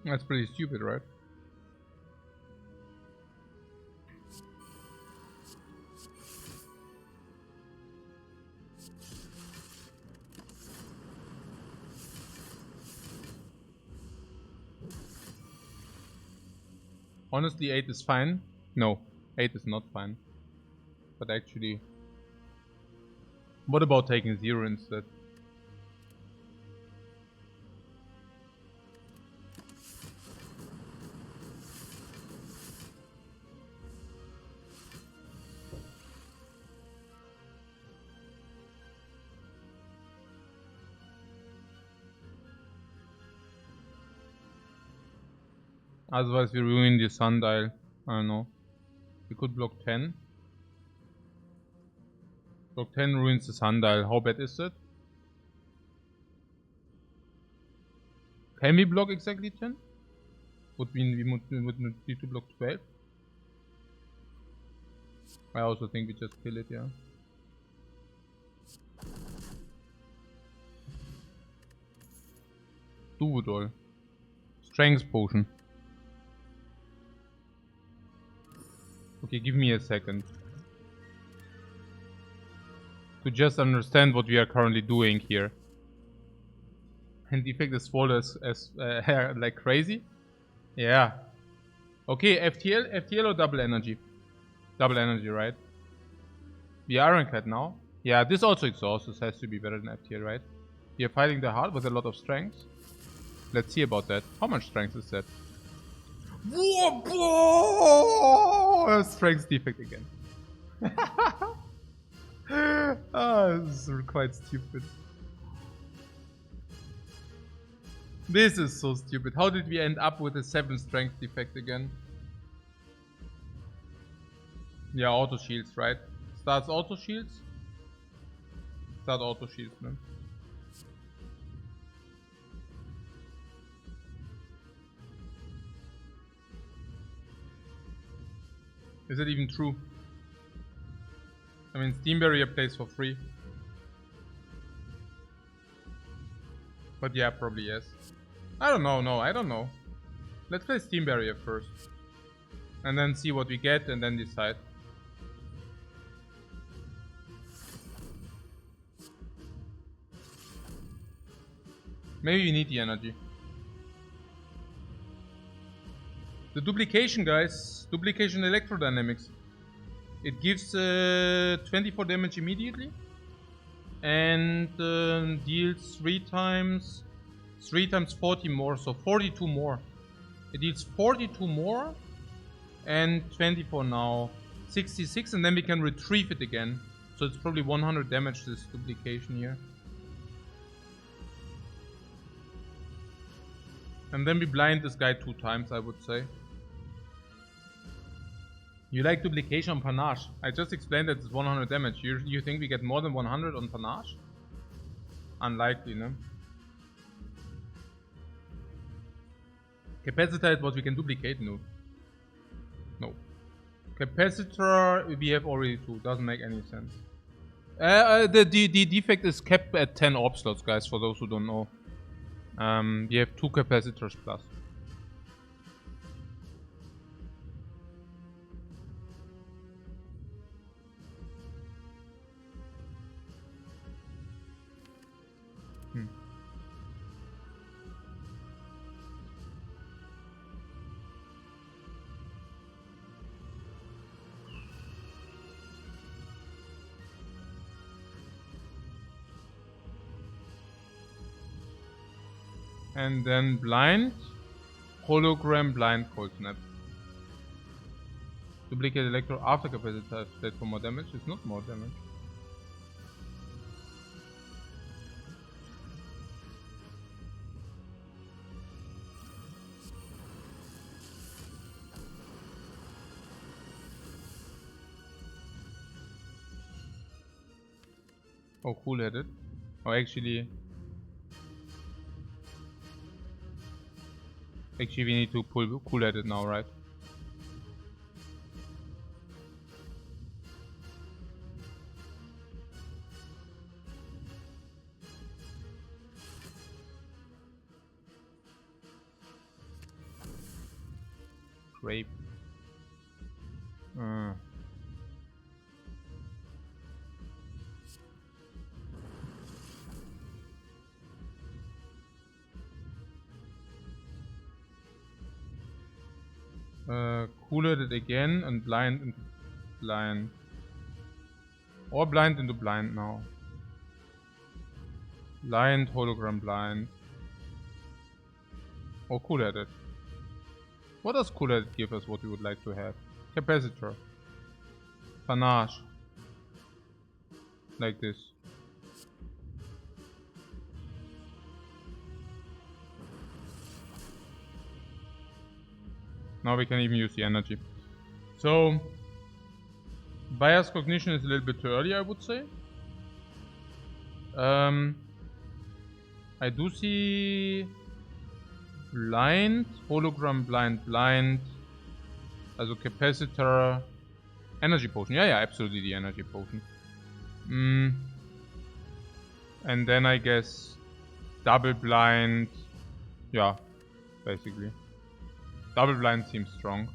[SPEAKER 1] That's pretty stupid, right? Honestly, 8 is fine. No, 8 is not fine. But actually, What about taking 0 instead? Otherwise we ruin the sundial. I don't know. We could block 10. Block 10 ruins the sundial. How bad is that? Can we block exactly 10? Would mean we would need to block 12. I also think we just kill it, yeah. Do it all. Strength potion. Okay, give me a second. To just understand what we are currently doing here. And Defect is swole as like crazy. Yeah. Okay, FTL or double energy? Double energy, right? We are Ironclad now. Yeah, this also exhausts. This has to be better than FTL, right? We are fighting the heart with a lot of strength. Let's see about that. How much strength is that? Whoa! Strength defect again. This is quite stupid. This is so stupid. How did we end up with a 7 strength defect again? Yeah, auto shields, right? Starts auto shields? Start auto shields, man. Is it even true? I mean, Steam Barrier plays for free. But yeah, probably yes. I don't know, no, I don't know. Let's play Steam Barrier first. And then see what we get and then decide. Maybe we need the energy. The duplication, guys. Duplication electrodynamics. It gives 24 damage immediately. And deals 3 times 40 more. So 42 more. It deals 42 more. And 24 now. 66. And then we can retrieve it again. So it's probably 100 damage, this duplication here. And then we blind this guy 2 times, I would say. You like duplication on Panache? I just explained that it's 100 damage. You think we get more than 100 on Panache? Unlikely, no? Capacitor is what we can duplicate? No. No. Capacitor, we have already 2. Doesn't make any sense. The defect is kept at 10 orb slots, guys, for those who don't know. We have 2 capacitors plus. And then blind, hologram, blind, cold snap. Duplicate electro after capacitor state for more damage. It's not more damage. Oh, cool-headed. Oh, actually, we need to pull cool-headed now, right? Grape. Cooler it again and blind into blind. Or blind into blind now. Blind, hologram blind. Or cool headed. What does cool headed give us what we would like to have? Capacitor. Panache. Like this. Now we can even use the energy. So, bias cognition is a little bit too early, I would say. I do see blind, hologram blind, also capacitor, energy potion. Yeah, absolutely the energy potion. And then I guess double blind. Yeah, basically. Double blind seems strong.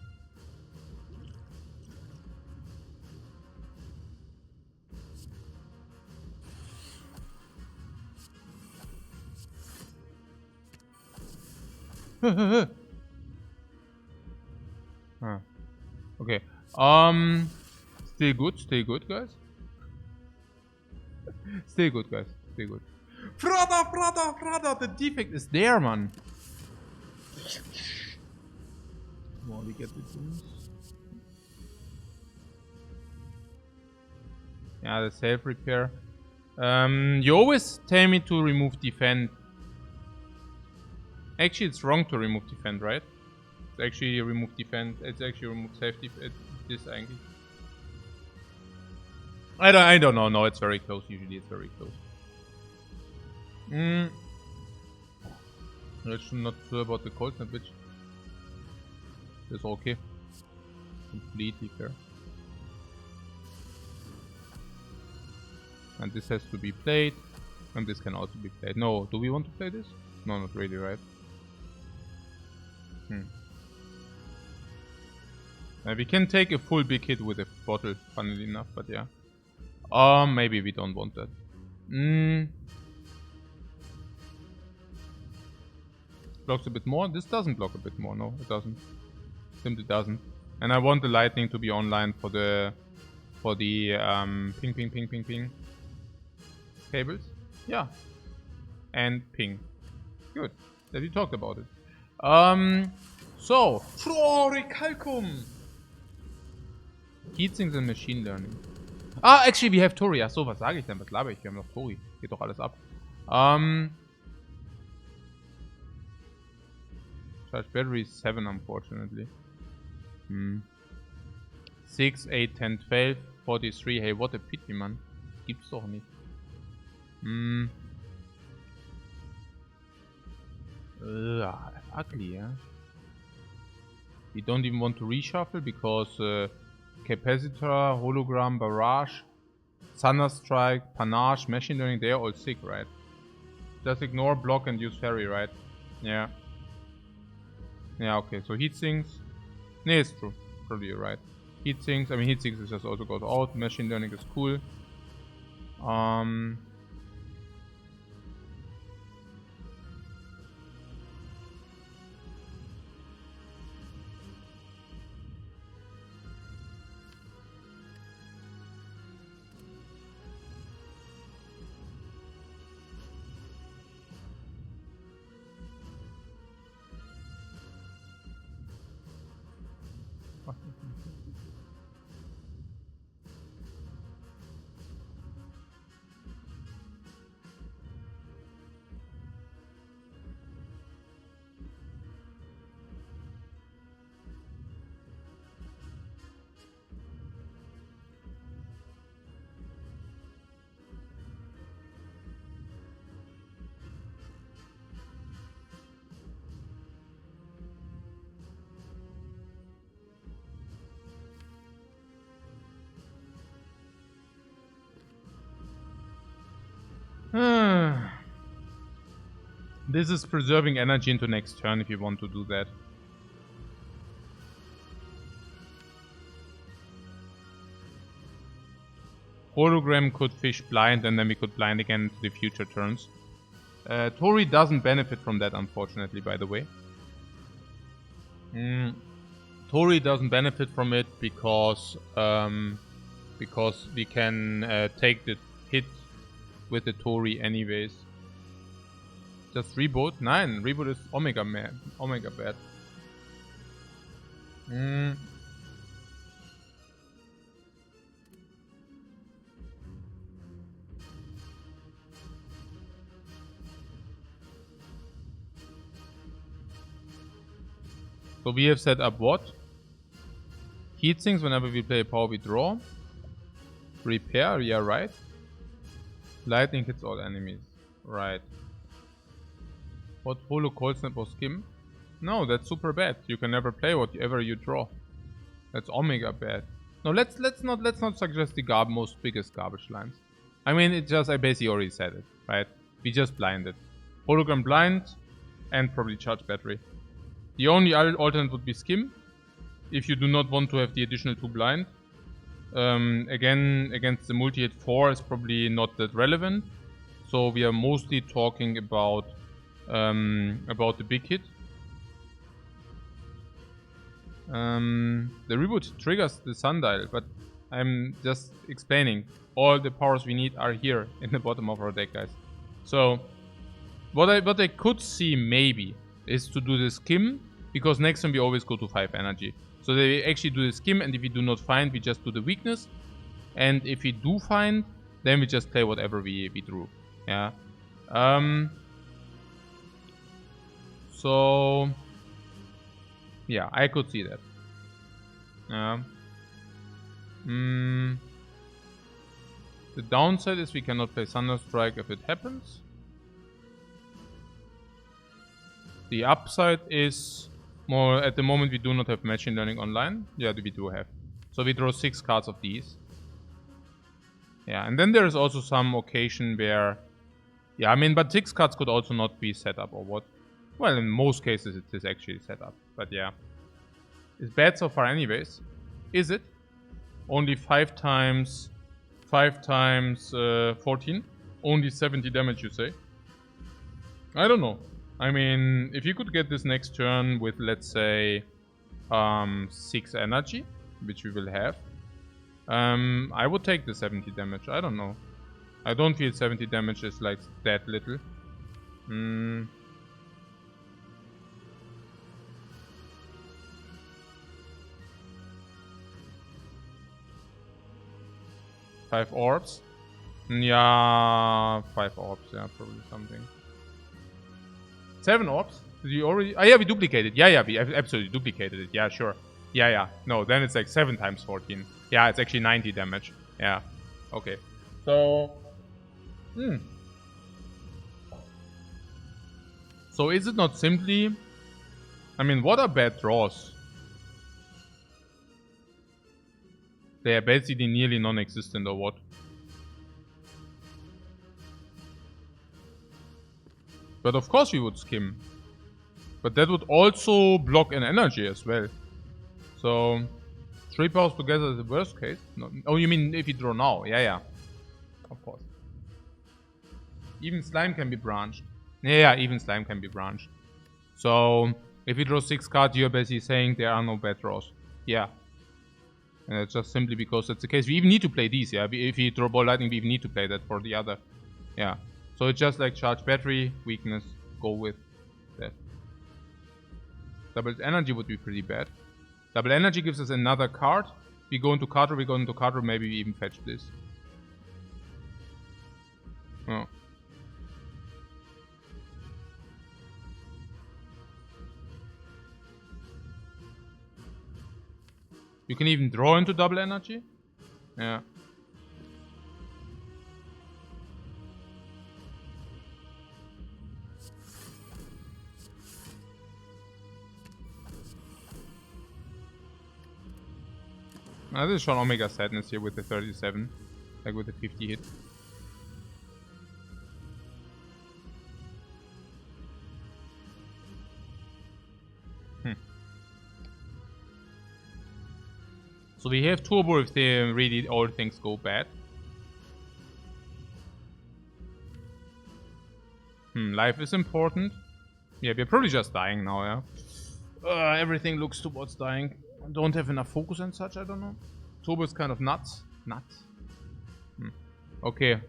[SPEAKER 1] Okay. Stay good, guys. Stay good, guys. Stay good. Brother, the defect is there, man. Well, we get this. Yeah, the self repair. You always tell me to remove defend. Actually, it's wrong to remove defend, right? It's actually remove defend. It's actually remove safety. This angle. I don't know. No, it's very close. Usually, it's very close. Let's not sure about the cold snap, which is okay. Completely fair. And this has to be played. And this can also be played. No, do we want to play this? No, not really, right? We can take a full big hit with a bottle, funnily enough, but yeah. Maybe we don't want that. Blocks a bit more. This doesn't block a bit more. No, it doesn't. Simply doesn't. And I want the lightning to be online for the ping cables. Yeah. And ping. Good. That we talked about it. So Floricalcum. Heatsinks and Machine Learning. Ah, actually, we have Tori. Achso, was sage ich denn? Was laber ich? Wir haben noch Tori. Geht doch alles ab. Charge battery is 7, unfortunately. 6, 8, 10, 12, 43. Hey, what a pity, man. Gibt's doch nicht. Ugly, yeah. We don't even want to reshuffle because Capacitor, Hologram, Barrage, Thunderstrike, Panache, Machine Learning, they're all sick, right? Just ignore, block and use Fairy, right? Yeah. Yeah, okay, so Heatsinks. No, it's true. Probably you're right. Heatsinks, I mean Heatsinks is just also goes out. Machine Learning is cool. This is preserving energy into next turn if you want to do that. Hologram could fish blind and then we could blind again into the future turns. Tori doesn't benefit from that, unfortunately, by the way. Tori doesn't benefit from it because we can take the hit with the Tori anyways. Just reboot? Nein, reboot is Omega man. Omega bad. So we have set up what? Heat sinks whenever we play power we draw. Repair, yeah, right. Lightning hits all enemies. Right. What holo cold snap or skim? No, that's super bad. You can never play whatever you draw. That's Omega bad. No, let's not suggest the most biggest garbage lines. I mean, I basically already said it, right? We just blinded. Hologram blind and probably charge battery. The only alternate would be skim, if you do not want to have the additional 2 blind. Again, against the multi-hit 4 is probably not that relevant. So we are mostly talking about the big hit. The reboot triggers the sundial, but I'm just explaining. All the powers we need are here in the bottom of our deck, guys. So what I could see maybe is to do the skim, because next time we always go to 5 energy. So they actually do the skim, and if we do not find, we just do the weakness. And if we do find, then we just play whatever we drew. Yeah. So yeah, I could see that. The downside is we cannot play Thunderstrike if it happens. The upside is more, at the moment we do not have Machine Learning online. Yeah, we do have. So we draw 6 cards of these. Yeah, and then there is also some occasion where, yeah, I mean, but 6 cards could also not be set up or what. Well, in most cases it is actually set up, but yeah. It's bad so far anyways. Is it? Only 5 times 14? Only 70 damage, you say? I don't know. I mean, if you could get this next turn with, let's say, 6 energy, which we will have, I would take the 70 damage. I don't know. I don't feel 70 damage is like that little. 5 orbs? Yeah, 5 orbs, yeah, probably something. 7 orbs? Did you already? Oh yeah, we duplicated. Yeah, we absolutely duplicated it. Yeah, sure. Yeah. No, then it's like 7 times 14. Yeah, it's actually 90 damage. Yeah. Okay. So... So is it not simply... I mean, what are bad draws? They are basically nearly non-existent or what? But of course we would skim. But that would also block an energy as well. So 3 powers together is the worst case. No. Oh, you mean if you draw now? Yeah. Of course. Even slime can be branched. Yeah, even slime can be branched. So if you draw 6 cards, you're basically saying there are no bad draws. Yeah. And it's just simply because that's the case. We even need to play these, yeah. If you draw Ball Lightning, we even need to play that for the other. Yeah. So it's just like charge battery, weakness, go with that. Double energy would be pretty bad. Double energy gives us another card. We go into card room, maybe we even fetch this. Oh. You can even draw into double energy? Yeah. Now this is shown Omega Sadness here with the 37. Like with the 50 hit. So we have Turbo if really all things go bad. Life is important. Yeah, we're probably just dying now, yeah. Everything looks towards dying. I don't have enough focus and such, I don't know. Turbo is kind of nuts. Okay.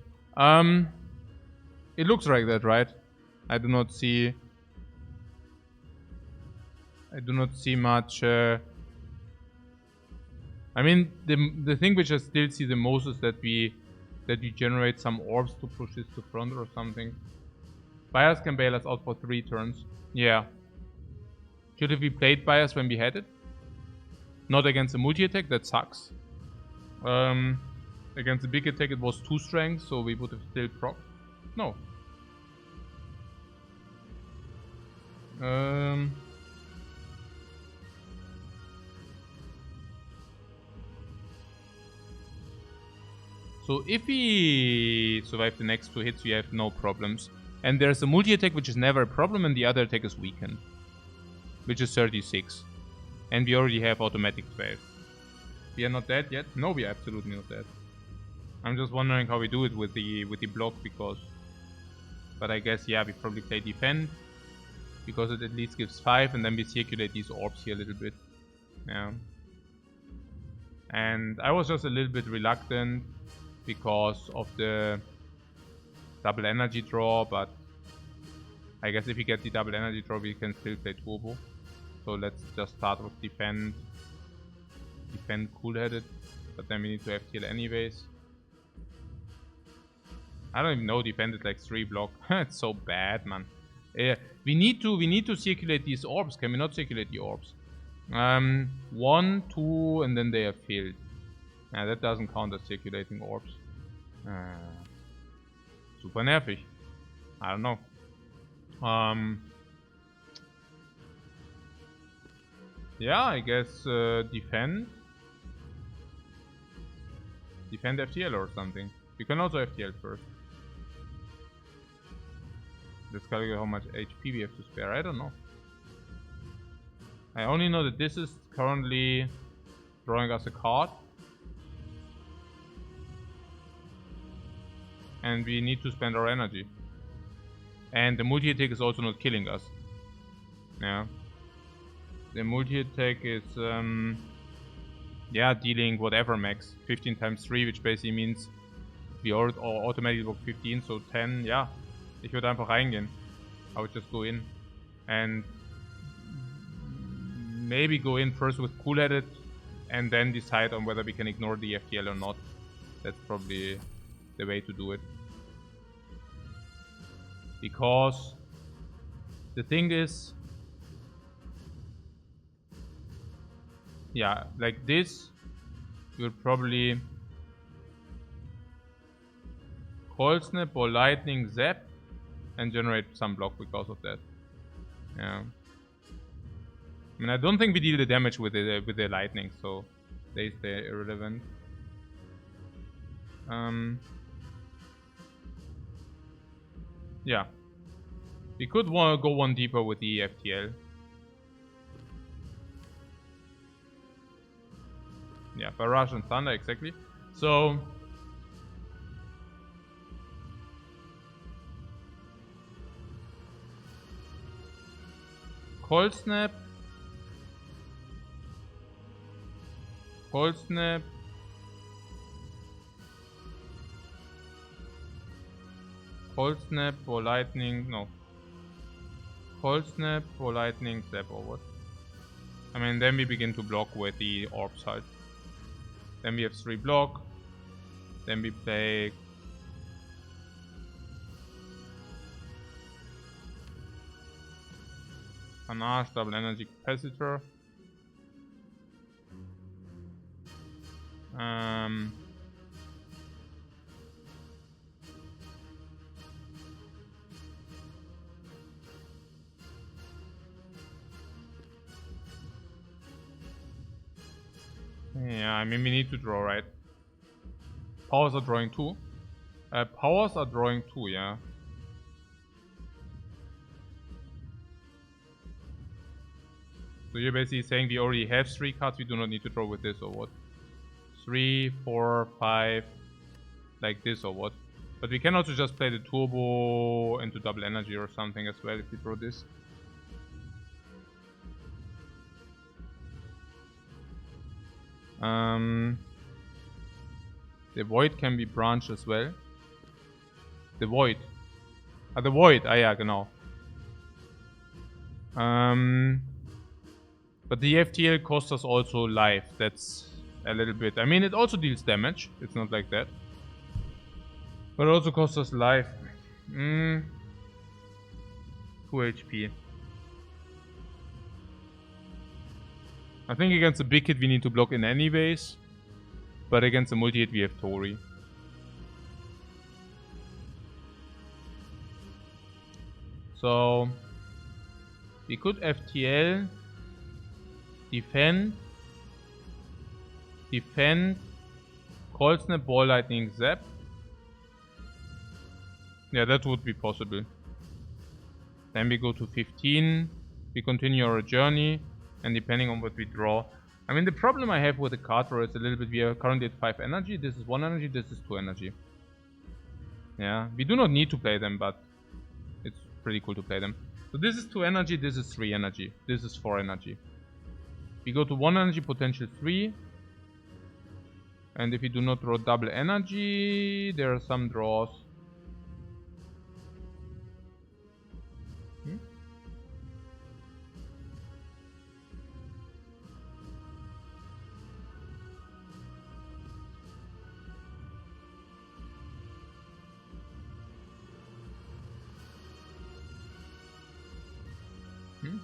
[SPEAKER 1] It looks like that, right? I do not see much. I mean, the thing which I still see the most is that we generate some orbs to push this to front or something. Bias can bail us out for 3 turns. Yeah. Should have we played Bias when we had it? Not against the multi-attack, that sucks. Against the big attack it was 2 strength, so we would have still proc. No. So if we survive the next 2 hits, we have no problems. And there's a multi-attack which is never a problem, and the other attack is weakened. Which is 36. And we already have automatic 12. We are not dead yet? No, we are absolutely not dead. I'm just wondering how we do it with the block, because... But I guess, yeah, we probably play defend. Because it at least gives 5, and then we circulate these orbs here a little bit. Yeah. And I was just a little bit reluctant because of the double energy draw, but I guess if we get the double energy draw, we can still play turbo. So let's just start with defend. Defend cool-headed, but then we need to FTL anyways. I don't even know, defend is like 3 block. It's so bad, man. We need to circulate these orbs. Can we not circulate the orbs? 1, 2, and then they are filled. Yeah, that doesn't count as circulating orbs. Super nervig. I don't know. Yeah, I guess defend. Defend FTL or something. We can also FTL first. Let's calculate how much HP we have to spare. I don't know. I only know that this is currently drawing us a card. And we need to spend our energy. And the multi-attack is also not killing us. Yeah. The multi-attack is, yeah, dealing whatever max. 15 times 3, which basically means we automatically block 15, so 10, ja. Ich würde einfach reingehen. I would just go in. And maybe go in first with cool-headed, and then decide on whether we can ignore the FTL or not. That's probably the way to do it. Because the thing is, yeah, like this, you'll probably cold snap or lightning zap and generate some block because of that. Yeah. I mean, I don't think we deal the damage with the lightning, so they stay irrelevant. Yeah. We could go 1 deeper with the FTL. Yeah, Barrage and Thunder, exactly. So... Cold Snap. Cold Snap. Cold Snap or Lightning, no. Cold Snap or Lightning Zap or what? I mean, then we begin to block with the orb side. Then we have 3 block. Then we play... Panache, double energy capacitor. Yeah, I mean, we need to draw, right? Powers are drawing 2. Powers are drawing 2, yeah. So you're basically saying we already have 3 cards, we do not need to draw with this or what? 3, 4, 5, like this or what? But we can also just play the turbo into double energy or something as well if we draw this. The Void can be branched as well. The Void. The Void, ah ja, genau. But the FTL costs us also life. That's a little bit. I mean, it also deals damage. It's not like that. But it also costs us life. 2 HP. I think against the big hit we need to block in anyways. But against the multi-hit we have Tori. So we could FTL, defend, Cold Snap, Ball Lightning, Zap. Yeah, that would be possible. Then we go to 15, we continue our journey, and depending on what we draw. I mean, the problem I have with the card draw is a little bit, we are currently at 5 energy, this is 1 energy, this is 2 energy. Yeah, we do not need to play them, but it's pretty cool to play them. So this is 2 energy, this is 3 energy, this is 4 energy. We go to 1 energy, potential 3. And if we do not draw double energy, there are some draws.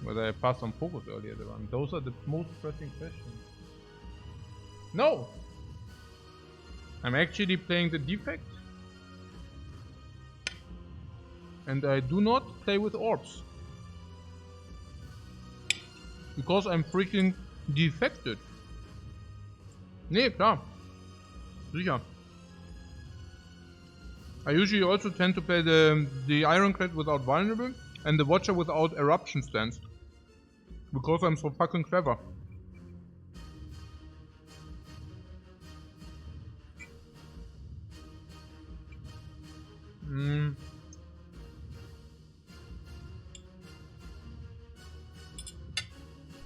[SPEAKER 1] Whether I passed on focus earlier the run. Those are the most pressing questions. No! I'm actually playing the Defect. And I do not play with orbs. Because I'm freaking defected. Nee, klar. Sicher. I usually also tend to play the Ironclad without Vulnerable and the Watcher without Eruption Stance. Because I'm so fucking clever.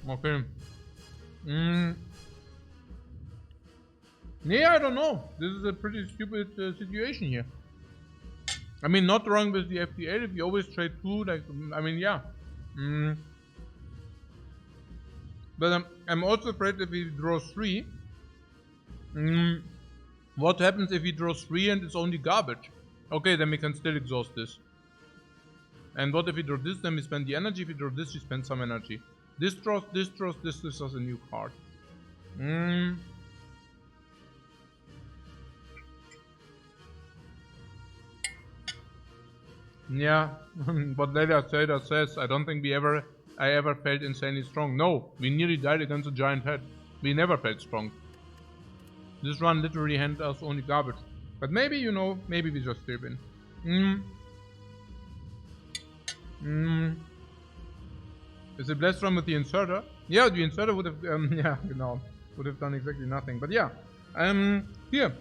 [SPEAKER 1] Okay. Yeah, I don't know. This is a pretty stupid situation here. I mean, not wrong with the FTL if you always trade 2, like, I mean, yeah. But I'm also afraid if he draws 3. What happens if he draws 3 and it's only garbage? Okay, then we can still exhaust this. And what if we draw this, then we spend the energy. If we draw this, we spend some energy. This draws, this is a new card. Yeah, what Leila Trader says, I don't think I ever felt insanely strong. No, we nearly died against a giant head. We never felt strong. This run literally handed us only garbage. But maybe, you know, maybe we just still win. Is it blessed run with the inserter? Yeah, the inserter would have, yeah, genau, would have done exactly nothing. But yeah, here,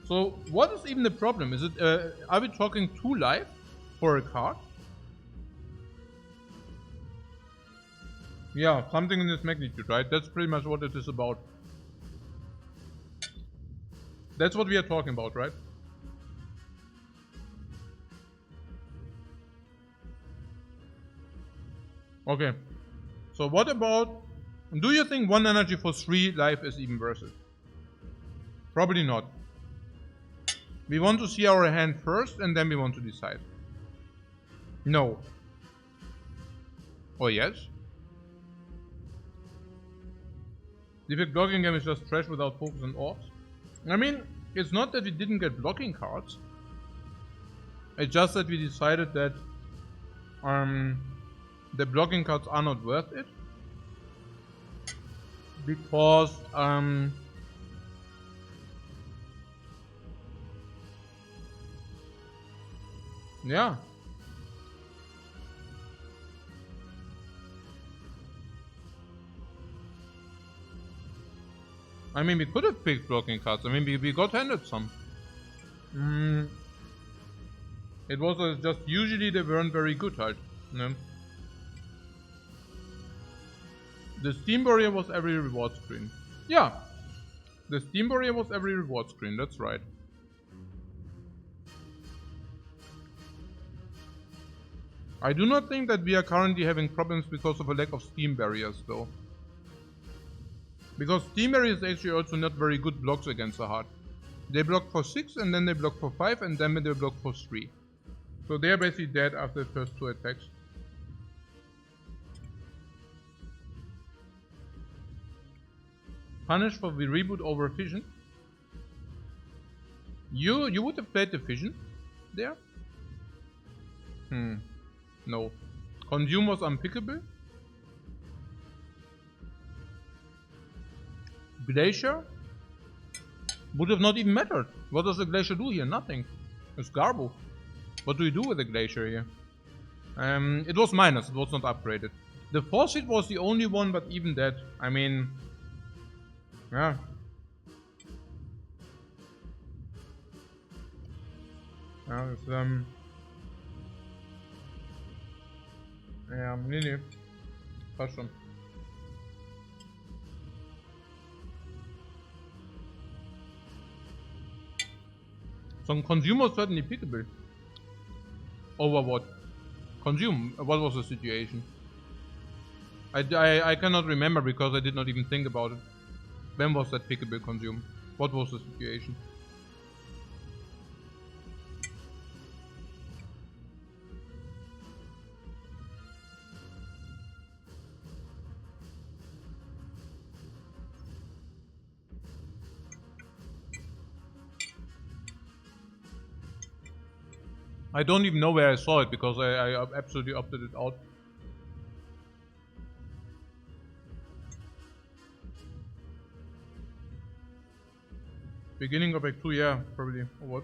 [SPEAKER 1] so what is even the problem? Is it, are we talking 2 life for a card? Yeah, something in this magnitude, right? That's pretty much what it is about. That's what we are talking about, right? Okay. So what about... Do you think 1 energy for 3 life is even worth it? Probably not. We want to see our hand first and then we want to decide. No. Or yes? Defect blocking game is just trash without focus and orbs. I mean, it's not that we didn't get blocking cards. It's just that we decided that the blocking cards are not worth it. Because yeah. I mean, we could have picked blocking cards. I mean, we got handed some. It was just usually they weren't very good, right? No. The Steam Warrior was every reward screen. Yeah. The Steam barrier was every reward screen, that's right. I do not think that we are currently having problems because of a lack of Steam barriers though. Because Steam barriers are actually also not very good blocks against the heart. They block for 6 and then they block for 5 and then they block for 3. So they are basically dead after the first 2 attacks. Punish for the reboot over Fission. You would have played the Fission there? No. Consume was unpickable. Glacier would have not even mattered. What does the Glacier do here? Nothing. It's Garbo. What do you do with the Glacier here? It was minus, it was not upgraded. The Force Hit was the only one, but even that, I mean... Yeah. Ja, das ja, nee. Passt schon. Some consumer certainly pickable. Over what? Consume. What was the situation? I cannot remember because I did not even think about it. When was that pickable consume? What was the situation? I don't even know where I saw it because I absolutely opted it out. Beginning of Act 2, yeah, probably. Or what?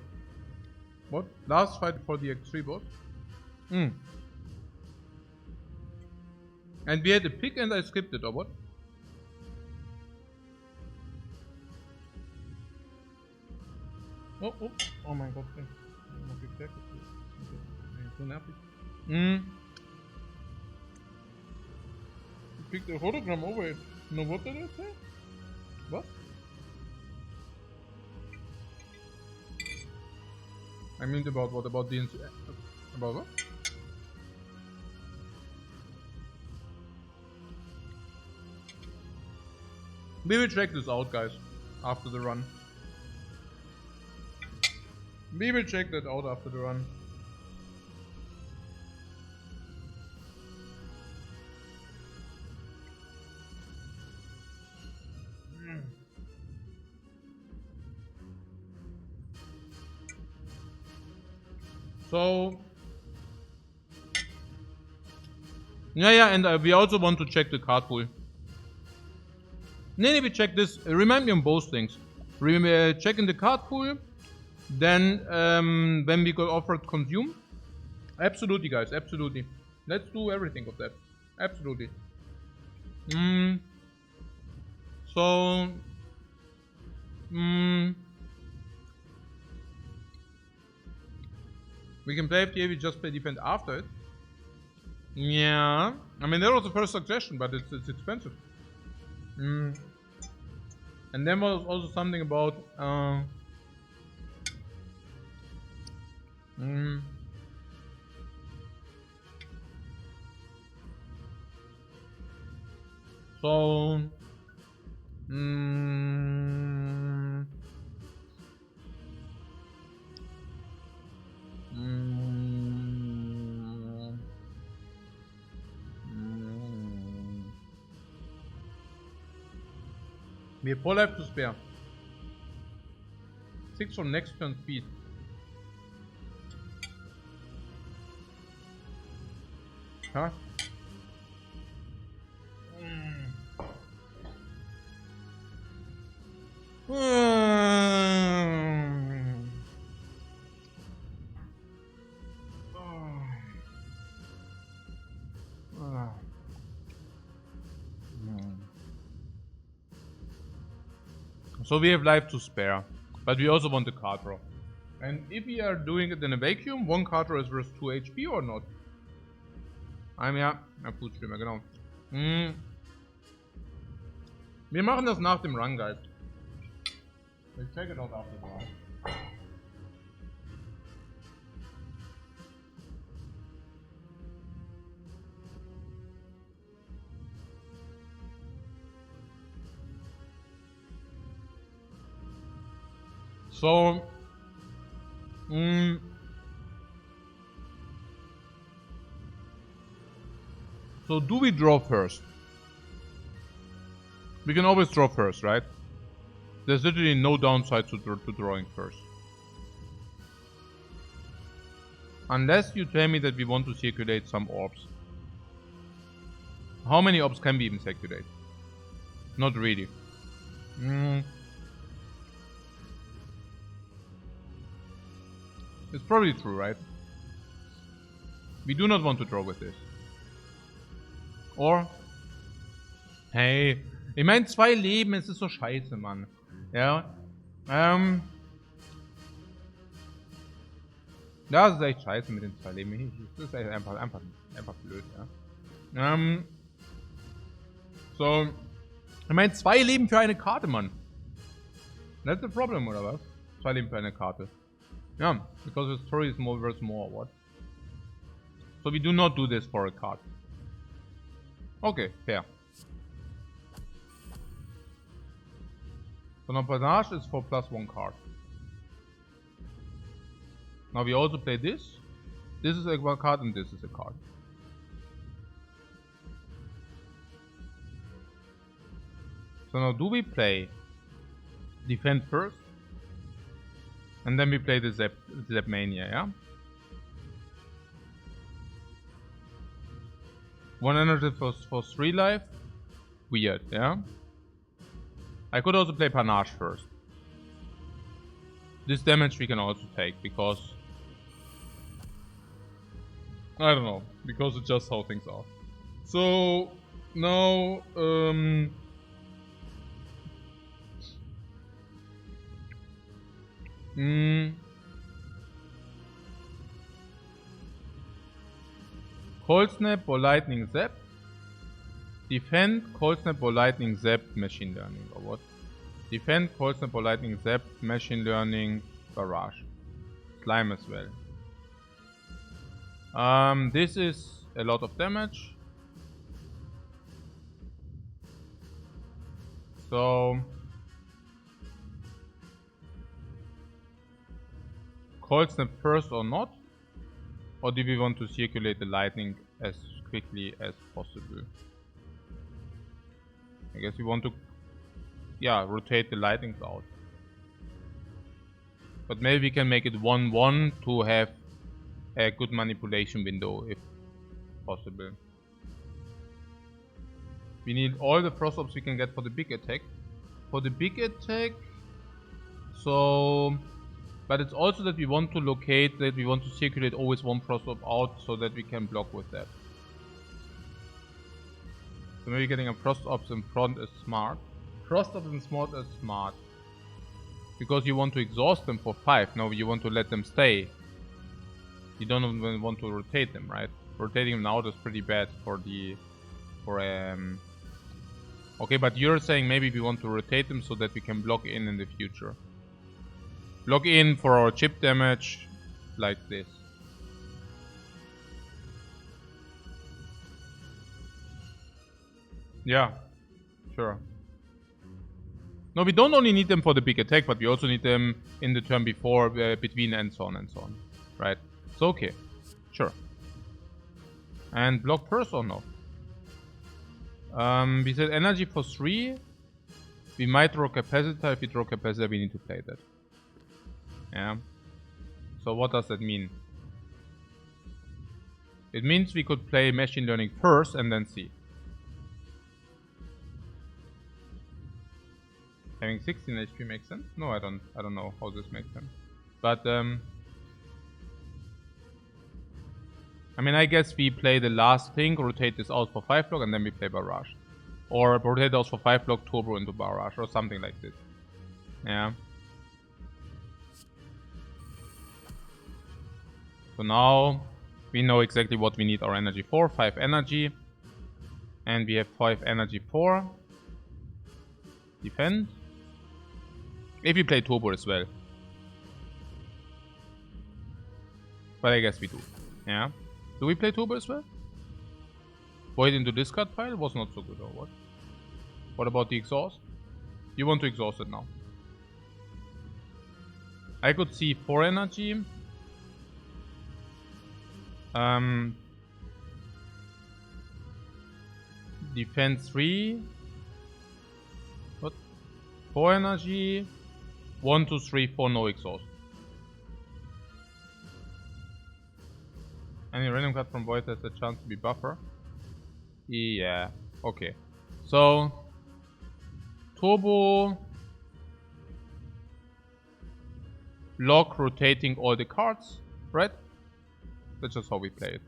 [SPEAKER 1] What? Last fight for the Act 3 boss? And we had a pick and I skipped it, or what? Oh my god. So nervig. You picked a hologram over it. No, what did I say? What? I mean about what? About the about what? We will check this out, guys, after the run. We will check that out after the run. So, yeah, and we also want to check the card pool. We check this. Remind me on both things. Check in the card pool. Then, when we got offered consume. Absolutely, guys, absolutely. Let's do everything of that. Absolutely. So, we can play FTA, we just play defend after it. Yeah. I mean, that was the first suggestion, but it's expensive. And then was also something about... So... We have 4 life to spare. 6 from next turn speed. Huh? So we have life to spare, but we also want the card draw. And if we are doing it in a vacuum, 1 card draw is worth 2 HP or not? Ja, Blutstürmer, genau. Wir machen das nach dem Run, guys. They check it out after that. So, so do we draw first? We can always draw first, right? There's literally no downside to drawing first. Unless you tell me that we want to circulate some orbs. How many orbs can we even circulate? Not really. It's probably true, right? We do not want to draw with this. Or... Hey, ich meine 2 Leben, es ist so scheiße, Mann. Ja. Ja, das ist echt scheiße mit den 2 Leben. Das ist echt einfach blöd, ja. So. Ich meine 2 Leben für eine Karte, Mann. That's the problem, oder was? 2 Leben für eine Karte. Yeah, because the story is more worth more, what? So we do not do this for a card. Okay, fair. So now Panache is for +1 card. Now we also play this. This is a card and this is a card. So now do we play Defend first? And then we play the Zap Mania, yeah? 1 energy for 3 life. Weird, yeah? I could also play Panache first. This damage we can also take because... I don't know. Because it's just how things are. So... Now... Cold Snap or Lightning Zap. Defend, Cold Snap or Lightning Zap, Machine Learning or what? Defend, Cold Snap or Lightning Zap, Machine Learning, Barrage. Slime as well. This is a lot of damage. So... Cold Snap first or not? Or do we want to circulate the lightning as quickly as possible? I guess we want to, yeah, rotate the lightnings out. But maybe we can make it 1-1 to have a good manipulation window if possible. We need all the frost orbs we can get for the big attack. For the big attack, so... But it's also that we want to locate, that we want to circulate always 1 frost orb out so that we can block with that. So maybe getting a frost orbs in front is smart. Frost orbs in front is smart. Because you want to exhaust them for 5, no, you want to let them stay. You don't even want to rotate them, right? Rotating them out is pretty bad for the... Okay, but you're saying maybe we want to rotate them so that we can block in the future. Block in for our chip damage, like this. Yeah, sure. No, we don't only need them for the big attack, but we also need them in the turn before, between, and so on, right? So okay, sure. And block first or no? We said energy for 3. We might draw capacitor. If we draw capacitor, we need to play that. Yeah. So what does that mean? It means we could play machine learning first and then see. Having 16 HP makes sense? No, I don't know how this makes sense. But I mean, I guess we play the last thing, rotate this out for 5 block, and then we play barrage. Or rotate out for 5 block, turbo into barrage, or something like this. Yeah. So now we know exactly what we need our energy for. 5 energy. And we have 5 energy for defend. If we play turbo as well. But I guess we do. Yeah. Do we play turbo as well? Void into discard pile was not so good, or what? What about the exhaust? You want to exhaust it now. I could see 4 energy. Defense 3. What? 4 energy. 1, 2, 3, 4, no exhaust. Any random card from Void has a chance to be buffer. Yeah, okay. So, turbo, lock rotating all the cards, right? That's just how we play it.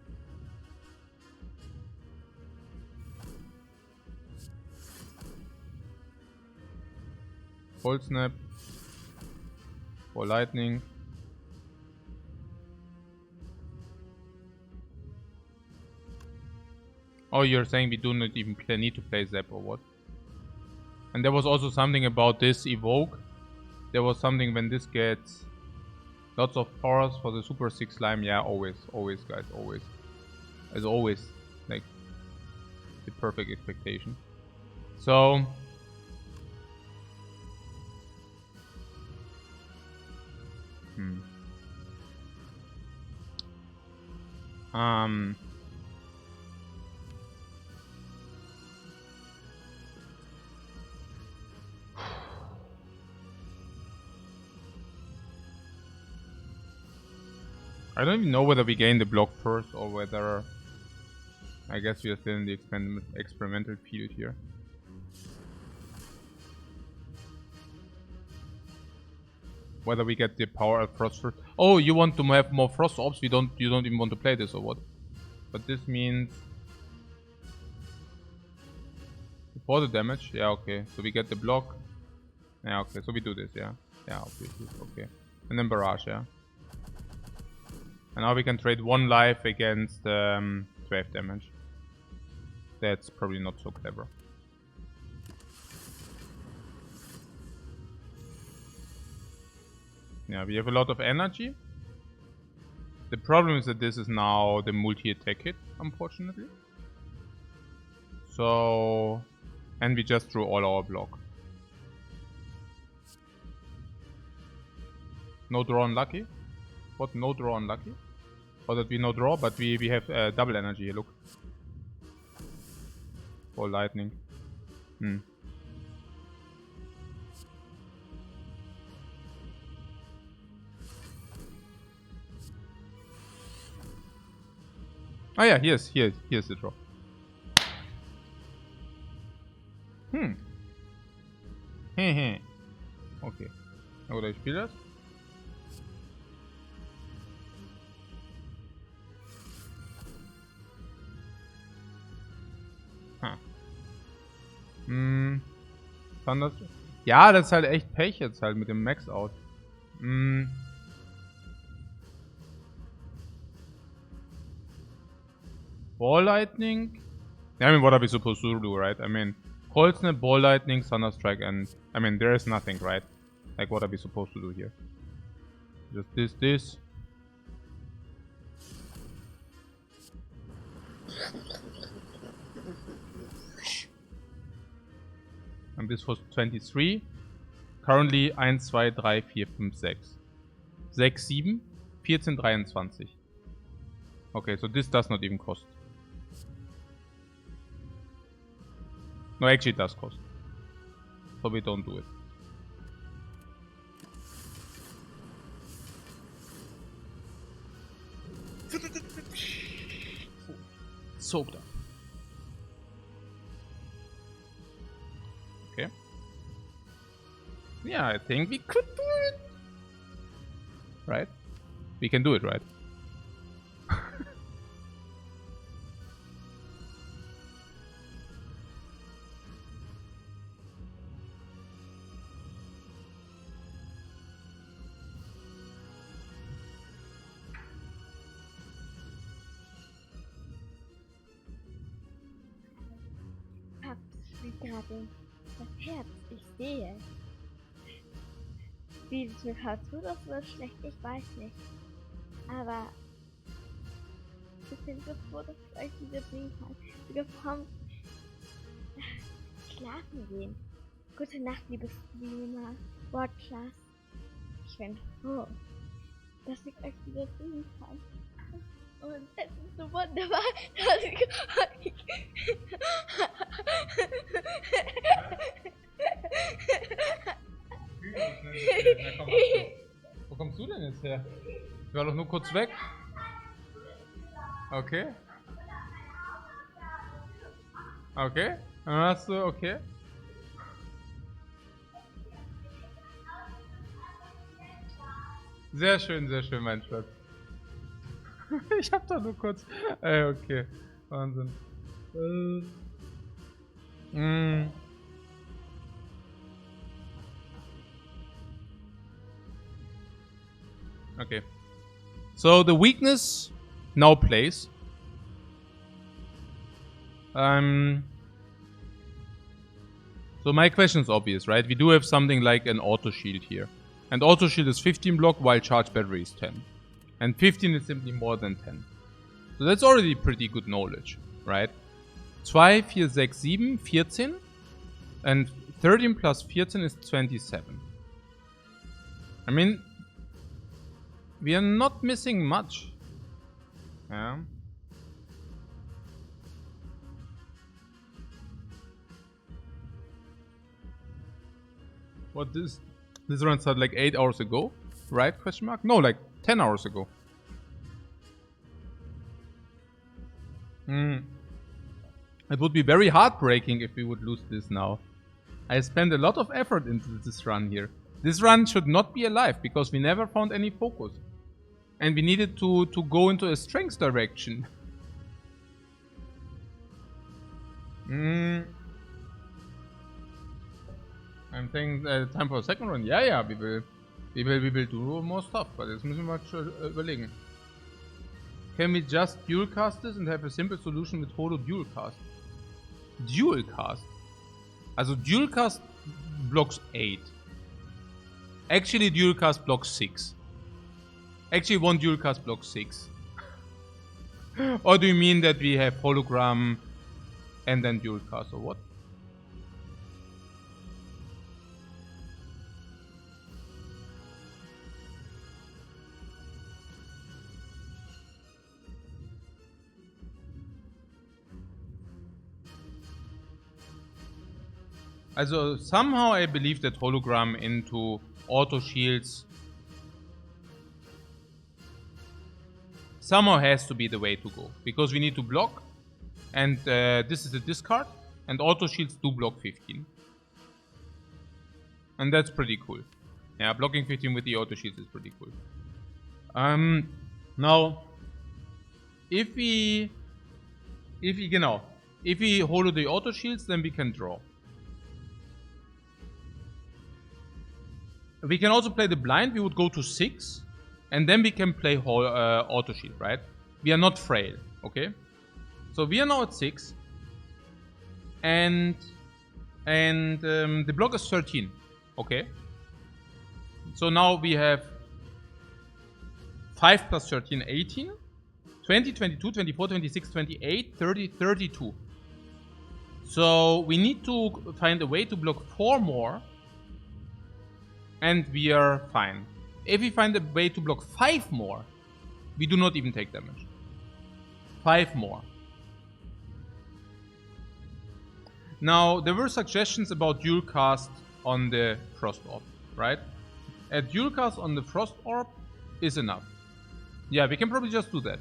[SPEAKER 1] Cold snap, or lightning. Oh, you're saying we do not even need to play Zap or what? And there was also something about this evoke. There was something when this gets lots of powers for the Super 6 slime. Yeah, always, guys, always. As always, like the perfect expectation. So I don't even know whether we gain the block first or whether... I guess we are still in the experimental field here. Whether we get the power of frost first. Oh, you want to have more frost orbs? You don't even want to play this or what? But this means... For the damage? Yeah, okay. So we get the block. Yeah, okay. So we do this, yeah. Yeah, obviously. Okay. And then barrage, yeah. And now we can trade 1 life against 12 damage. That's probably not so clever. Yeah, we have a lot of energy. The problem is that this is now the multi-attack hit, unfortunately. So... And we just drew all our block. No draw unlucky. What? No draw unlucky? Or that we no draw, but we have double energy here, look. Or lightning. Oh yeah, here's the draw. Okay. Oder ich spiele das. Thunder. Ja, das ist halt echt Pech jetzt halt mit dem Max-Out. Ball Lightning? I mean, what are we supposed to do, right? I mean, Cold Snap, Ball Lightning, Thunder Strike, and... I mean, there is nothing, right? Like, what are we supposed to do here? Just this. And this was 23. Currently 1, 2, 3, 4, 5, 6. 6, 7, 14, 23. Okay, so this does not even cost. No, actually it does cost. So we don't do it. Soaked up. Okay. Yeah, I think we could do it. Right? We can do it, right?
[SPEAKER 3] Das Herz, ich sehe. Wie das mit H2 das so schlecht, ich weiß nicht. Aber ich finde das so, dass ich euch diese bringen kann. Wir vom Schlafen gehen. Gute Nacht, liebe Streamer, Watchers. Ich bin froh, dass ich euch wieder sehen kann. Und es ist so wunderbar, dass ich
[SPEAKER 1] Wo kommst du denn jetzt her? Ich war doch nur kurz weg. Okay. Okay. Dann hast du, okay. Sehr schön, mein Schatz. Ich hab da nur kurz. Okay. Wahnsinn. Okay. So the weakness now plays. So my question is obvious, right? We do have something like an auto shield here. And auto shield is 15 block while charge battery is 10. And 15 is simply more than 10. So that's already pretty good knowledge, right? 2, 4, 6, 7, 14. And 13 plus 14 is 27. I mean, we are not missing much. Yeah. What this run started like 8 hours ago, right? Question mark? No, like 10 hours ago. It would be very heartbreaking if we would lose this now. I spent a lot of effort into this run here. This run should not be alive because we never found any focus. And we needed to go into a strength direction. I'm saying time for a second run. Yeah, we will do more stuff, but jetzt müssen wir mal überlegen. Can we just dual cast this and have a simple solution with Holo dual cast? Dual cast? Also dual cast blocks 8. Actually dual cast blocks 6. Actually one dual cast blocks 6. Or do you mean that we have hologram and then dual cast or what? Also somehow I believe that hologram into auto shields somehow has to be the way to go, because we need to block, and this is a discard, and auto shields do block 15, and that's pretty cool. Yeah, blocking 15 with the auto shields is pretty cool. Now if we holo the auto shields, then we can draw. We can also play the blind. We would go to 6, and then we can play auto shield, right? We are not frail, okay? So we are now at 6, and the block is 13, okay? So now we have 5 plus 13, 18, 20, 22, 24, 26, 28, 30, 32. So we need to find a way to block 4 more, and we are fine. If we find a way to block 5 more, we do not even take damage. 5 more. Now, there were suggestions about dual cast on the Frost Orb, right? A dual cast on the Frost Orb is enough. Yeah, we can probably just do that.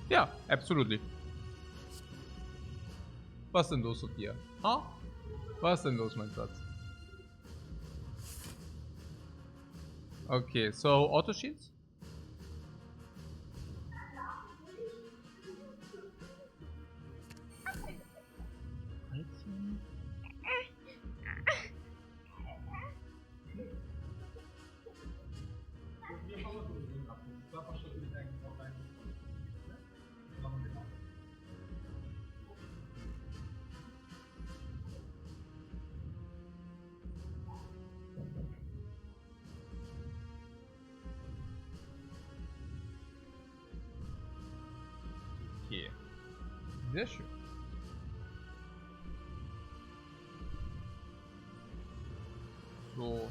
[SPEAKER 1] Yeah, absolutely. Was denn los mit dir? Huh? Was denn los, mein Schatz? Okay, so auto shields? Sehr schön. So.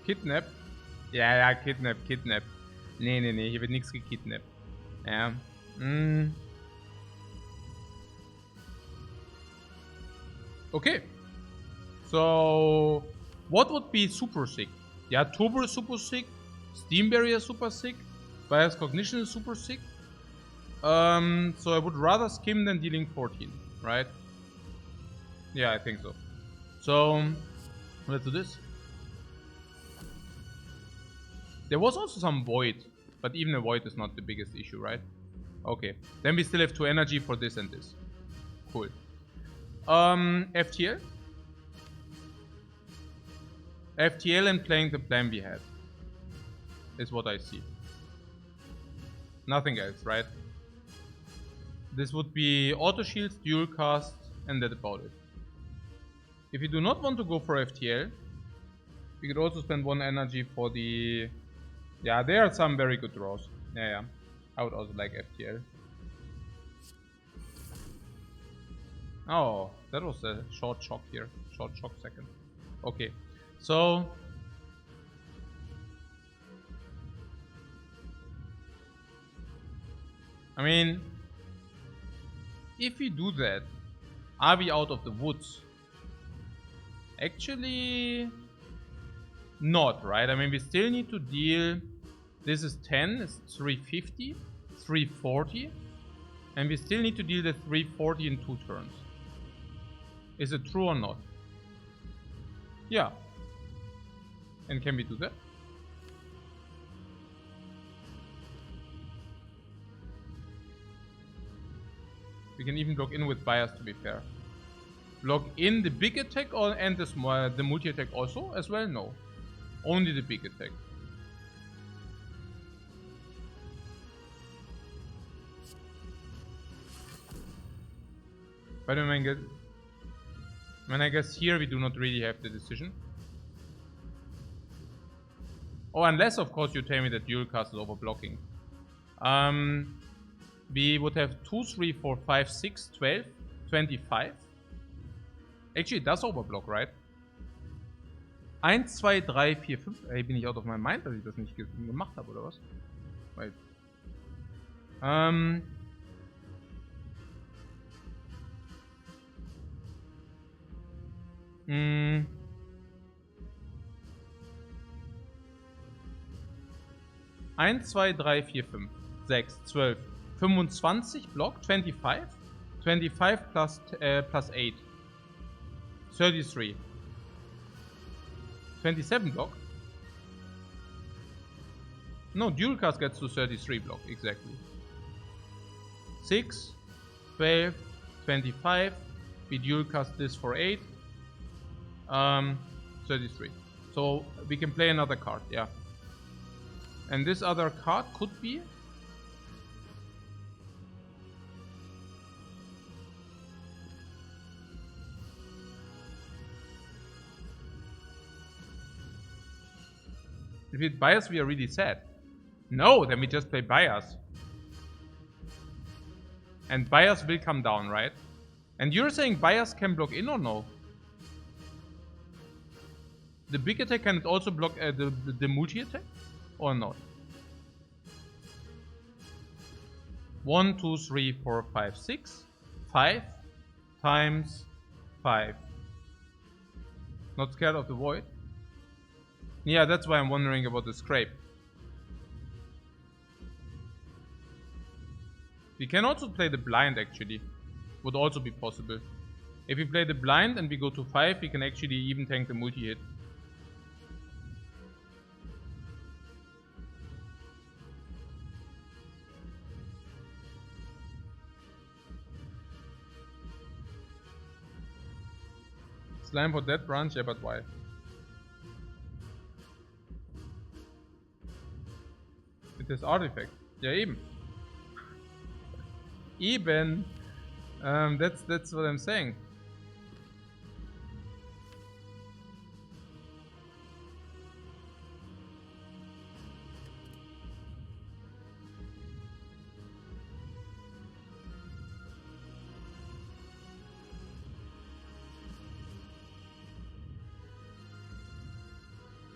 [SPEAKER 1] Kidnap. Ja, Kidnap. Nee, hier wird nichts gekidnappt. Ja. Okay. So, what would be super sick? Yeah, Turbo is super sick. Steam Barrier is super sick. Bias Cognition is super sick. So I would rather skim than dealing 14, right? Yeah, I think so. So, let's do this. There was also some void, but even a void is not the biggest issue, right? Okay, then we still have 2 energy for this and this. Cool. FTL? FTL and playing the plan we had is what I see. Nothing else, right? This would be auto shields, dual cast, and that's about it. If you do not want to go for FTL, we could also spend 1 energy for the... Yeah, there are some very good draws. Yeah. I would also like FTL. Oh, that was a short shock here. Short shock second. Okay, so... I mean... If we do that, are we out of the woods? Actually... Not, right? I mean, we still need to deal... This is 10, it's 350, 340. And we still need to deal the 340 in 2 turns. Is it true or not? Yeah. And can we do that? We can even block in with bias, to be fair. Block in the big attack and the multi attack also as well? No. Only the big attack. But I guess here we do not really have the decision. Oh, unless of course you tell me that dual cast is over blocking. We would have 2, 3, 4, 5, 6, 12, 25. Actually, it does overblock, right? 1, 2, 3, 4, 5. Ey, bin ich out of my mind, dass ich das nicht gemacht habe, oder was? Wait. 1, 2, 3, 4, 5, 6, 12, 25 block, 25, 25 plus 8, 33, 27 block. No, dual cast gets to 33 block, exactly. 6, 12, 25, we dual cast this for 8, 33. So we can play another card, yeah. And this other card could be... If it's bias, we are really sad. No, then we just play bias. And bias will come down, right? And you're saying bias can block in or no? The big attack can it also block the multi attack? Or not? 1, 2, 3, 4, 5, 6. 5 times 5. Not scared of the void? Yeah, that's why I'm wondering about the scrape. We can also play the blind actually. Would also be possible. If we play the blind and we go to 5, we can actually even tank the multi-hit. Slime for that branch, yeah, but why? It is artifact. Yeah, eben. Eben. That's what I'm saying.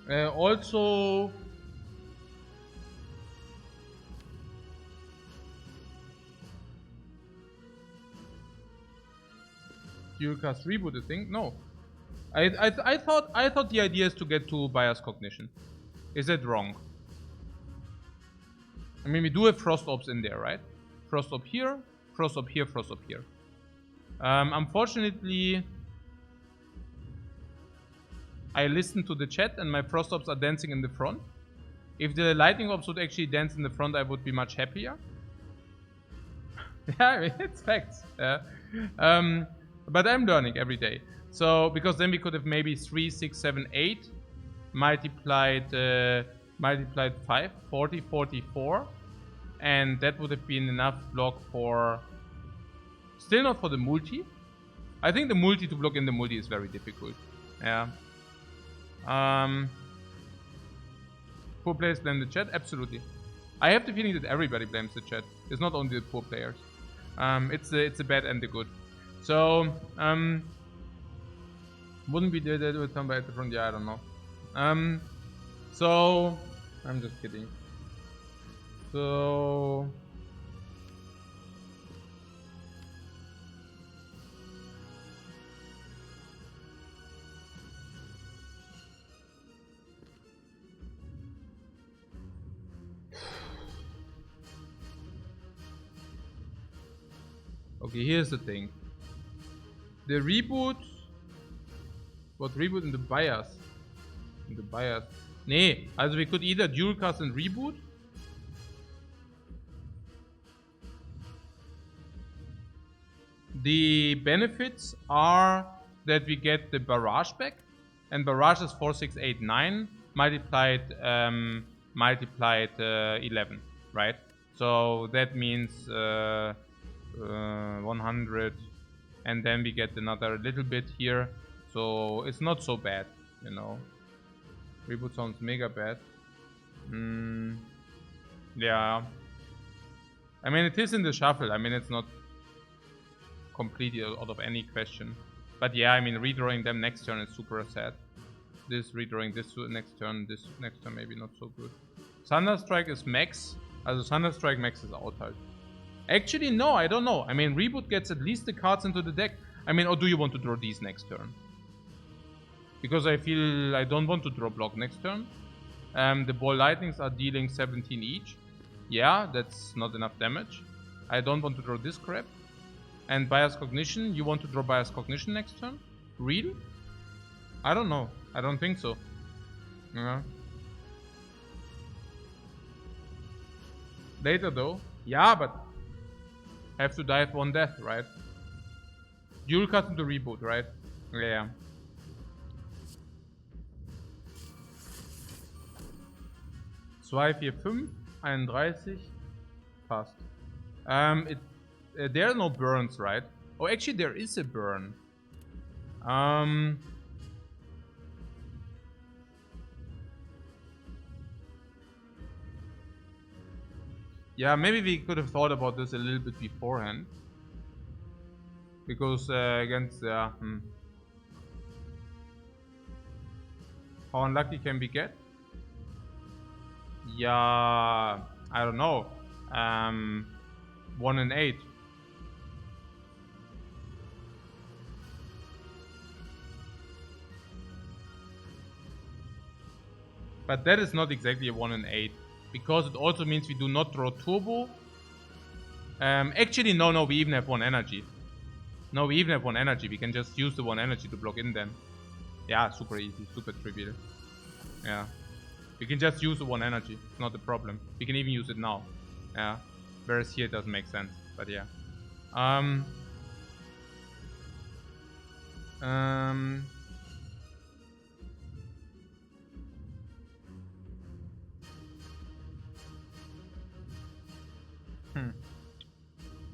[SPEAKER 1] Also, dual cast reboot, I think. No, I thought the idea is to get to bias cognition. Is that wrong? I mean, we do have frost orbs in there, right? Frost orb here, frost orb here, frost orb here. Unfortunately, I listened to the chat and my frost orbs are dancing in the front. If the lightning orbs would actually dance in the front, I would be much happier. Yeah, I mean, it's facts. But I'm learning every day. So, because then we could have maybe 3, 6, 7, 8 multiplied 5, 40, 44. And that would have been enough block for... Still not for the multi. I think the multi to block in the multi is very difficult. Yeah. Poor players blame the chat? Absolutely. I have the feeling that everybody blames the chat. It's not only the poor players. It's the bad and the good. So, wouldn't be there with somebody at the front? Yeah, I don't know. So, I'm just kidding. So... Okay, here's the thing. The reboot... What reboot in the bias? In the bias... Nee, also we could either dual cast and reboot. The benefits are that we get the barrage back. And barrage is 4689 multiplied 11, right? So that means 100, and then we get another little bit here, so it's not so bad, you know. Reboot sounds mega bad. Yeah, I mean, it is in the shuffle. I mean, it's not completely out of any question, but yeah, I mean, redrawing them next turn is super sad. This redrawing this next turn, this next turn maybe not so good. Thunderstrike is max. Also Thunderstrike max is out halt. Actually, no, I don't know. I mean, reboot gets at least the cards into the deck. I mean, or do you want to draw these next turn? Because I feel I don't want to draw block next turn. The ball lightnings are dealing 17 each. Yeah, that's not enough damage. I don't want to draw this crap. And bias cognition, you want to draw bias cognition next turn? Really? I don't know. I don't think so. Yeah. Later though. Yeah, but have to die for one death, right? Dual cut into reboot, right? Yeah. Zwei, vier, fünf, 31. Passt. There are no burns, right? Oh, actually there is a burn. Yeah, maybe we could have thought about this a little bit beforehand. Because against... how unlucky can we get? Yeah, I don't know. 1 in 8. But that is not exactly a 1 in 8. Because it also means we do not draw turbo. Actually, no, we even have 1 energy. No, we even have 1 energy. We can just use the 1 energy to block in then. Yeah, super easy, super trivial. Yeah. We can just use the 1 energy. It's not a problem. We can even use it now. Yeah. Whereas here it doesn't make sense. But yeah.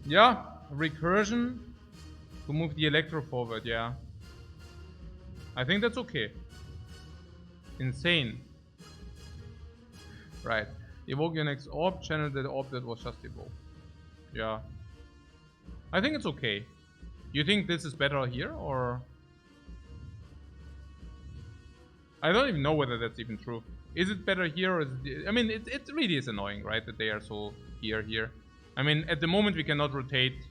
[SPEAKER 1] Yeah, recursion to move the electro forward, yeah. I think that's okay. Insane. Right. Evoke your next orb, channel the orb that was just evoked. Yeah. I think it's okay. You think this is better here, or? I don't even know whether that's even true. Is it better here or is it... I mean, it really is annoying, right? That they are so here. I mean, at the moment we cannot rotate...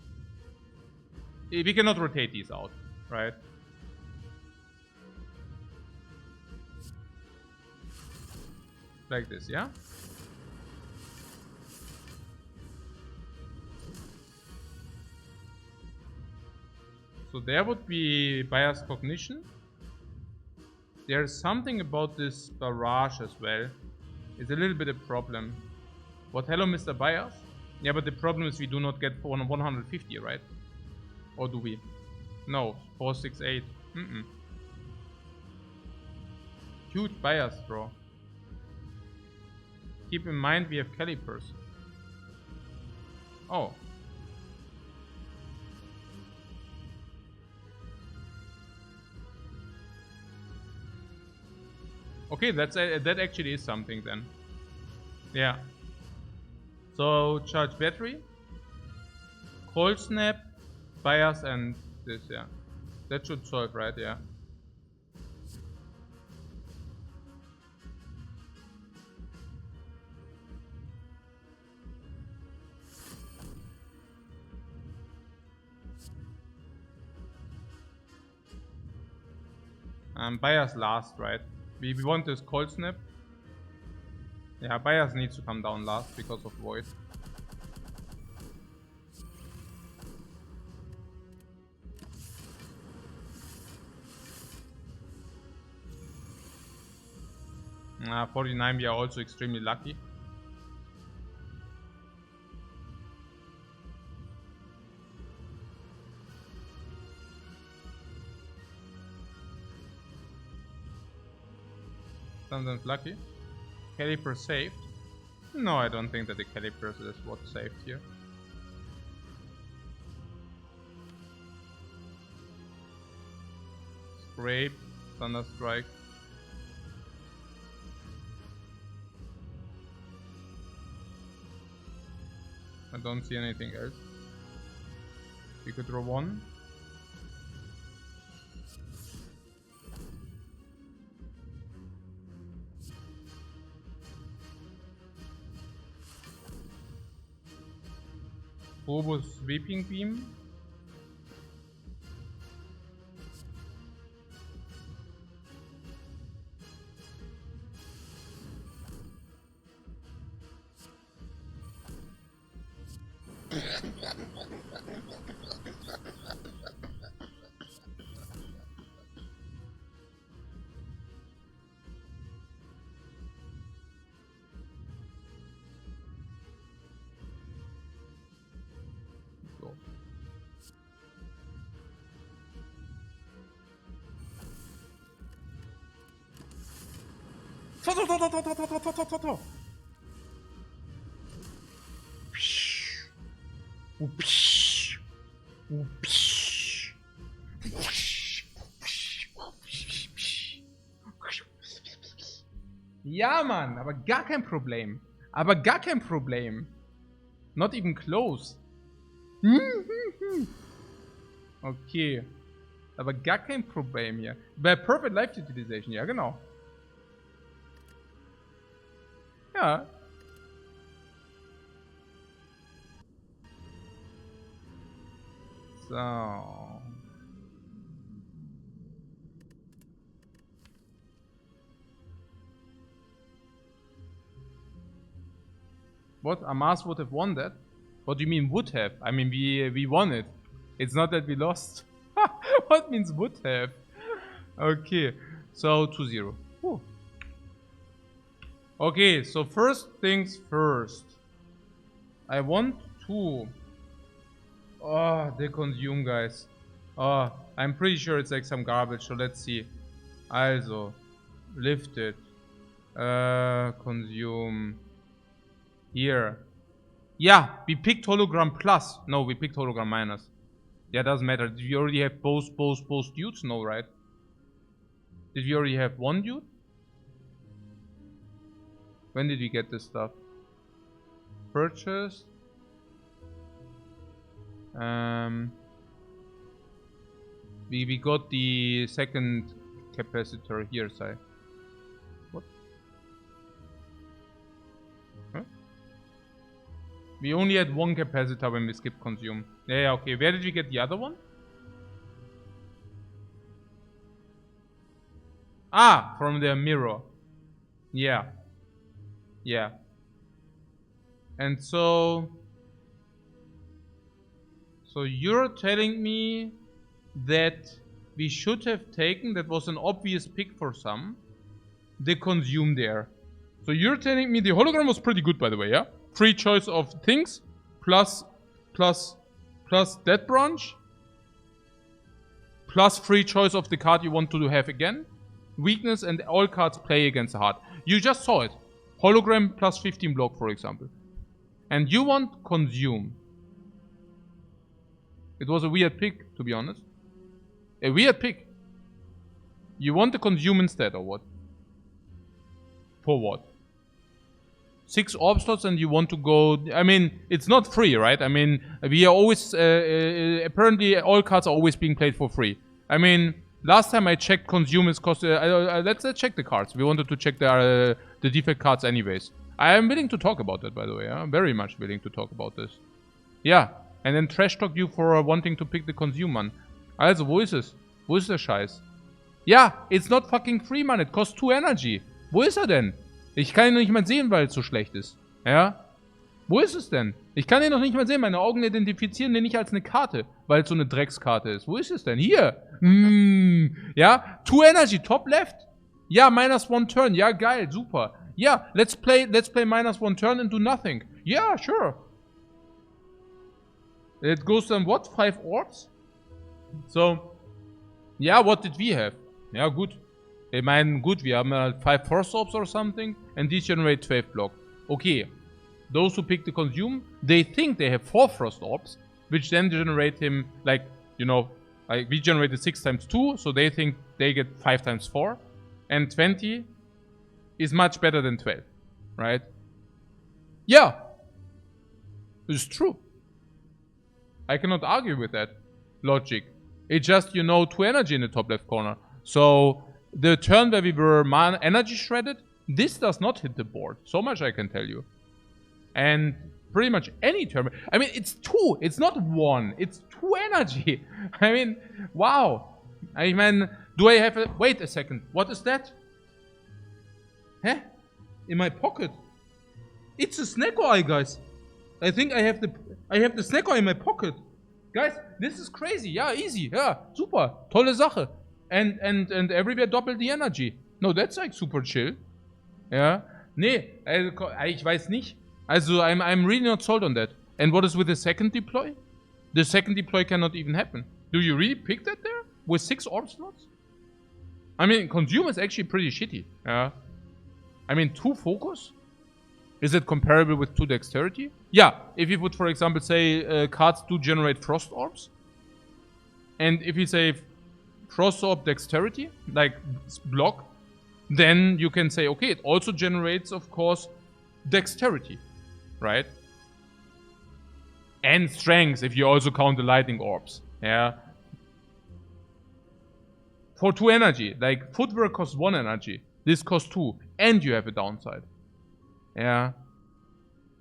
[SPEAKER 1] We cannot rotate these out, right? Like this, yeah? So there would be bias cognition. There's something about this barrage as well. It's a little bit a problem. What? Hello, Mr. Bias? Yeah, but the problem is we do not get 150, right? Or do we? No, 468. Huge bias draw. Keep in mind we have calipers. Oh. Okay, that actually is something then. Yeah. So charge battery, cold snap, bias, and this. Yeah, that should solve, right? Yeah. Bias last, right? We want this cold snap. Yeah, bias needs to come down last because of void. Ah, 49, we are also extremely lucky. Sometimes lucky. Caliper saved. No, I don't think that the caliper is what's saved here. Scrape, Thunderstrike. I don't see anything else. We could draw one. Turbo Sweeping Beam. Ja, Mann, aber gar kein Problem. Aber gar kein Problem. Not even close. Okay. Aber gar kein Problem hier. Bei Perfect Life Utilization, ja genau. Ja. So. What? Amas would have won that? What do you mean would have? I mean we won it. It's not that we lost. What means would have? Okay. So 2-0. Okay, so first things first. I want to... Oh, they consume, guys. Oh, I'm pretty sure it's like some garbage, so let's see. Also, lift it. Consume. Here. Yeah, we picked hologram plus. No, we picked hologram minus. Yeah, doesn't matter. Did we already have both dudes? No, right? Did we already have one dude? When did we get this stuff? Purchased. We got the second capacitor here, Sai. We only had one capacitor when we skipped consume. Yeah, okay. Where did we get the other one? Ah, from the mirror. Yeah. Yeah. And so you're telling me that we should have taken, that was an obvious pick for some, the consume there. So you're telling me the hologram was pretty good, by the way, yeah? Free choice of things, plus that branch, plus free choice of the card you want to have again, weakness, and all cards play against the heart. You just saw it. Hologram plus 15 block, for example. And you want consume. It was a weird pick, to be honest. A weird pick. You want the consume instead, or what? For what? 6 orb slots and you want to go... I mean, it's not free, right? I mean, we are always... apparently, all cards are always being played for free. I mean, last time I checked, consume is cost... let's check the cards. We wanted to check the defect cards anyways. I am willing to talk about that, by the way. I'm very much willing to talk about this. Yeah. And then trash talk you for wanting to pick the consume, man. Also, wo ist es? Wo ist der Scheiß? Ja, it's not fucking free, man. It costs 2 energy. Wo ist er denn? Ich kann ihn noch nicht mal sehen, weil es so schlecht ist. Ja? Wo ist es denn? Ich kann ihn noch nicht mal sehen. Meine Augen identifizieren den nicht als eine Karte, weil es so eine Dreckskarte ist. Wo ist es denn? Hier! Ja? 2 energy, top left. Ja, -1 turn. Ja, geil, super. Ja, let's play -1 turn and do nothing. Yeah, sure. It goes then what? 5 orbs? So, yeah, what did we have? Ja, gut. Ich meine, gut, wir haben halt 5 Force Orbs or something, and these generate 12 block. Okay. Those who pick the consume, they think they have 4 Frost Orbs, which then generate him, like, you know, like we generated 6 times 2, so they think they get 5 times 4. And 20 is much better than 12, right? Yeah. It's true. I cannot argue with that logic. It's just, you know, 2 energy in the top left corner. So, the turn where we were energy shredded, this does not hit the board. So much I can tell you. And pretty much any turn. I mean, it's 2. It's not 1. It's 2 energy. I mean, wow. I mean, do I have a... Wait a second. What is that? Huh? In my pocket. It's a snack eye, guys. I think I have the snack eye in my pocket. Guys, this is crazy. Yeah, easy. Yeah, super. Tolle Sache. And everywhere double the energy. No, that's like super chill. Ja. Nee, ich weiß nicht. Also, I'm really not sold on that. And what is with the second deploy? The second deploy cannot even happen. Do you really pick that there? With 6 orb slots? I mean, consume is actually pretty shitty. Yeah. I mean, 2 focus? Is it comparable with 2 dexterity? Yeah, if you would, for example, say cards do generate frost orbs. And if you say frost orb dexterity, like block, then you can say, okay, it also generates, of course, dexterity, right? And strength, if you also count the lightning orbs, yeah? For 2 energy, like footwork costs 1 energy, this costs 2, and you have a downside. Yeah.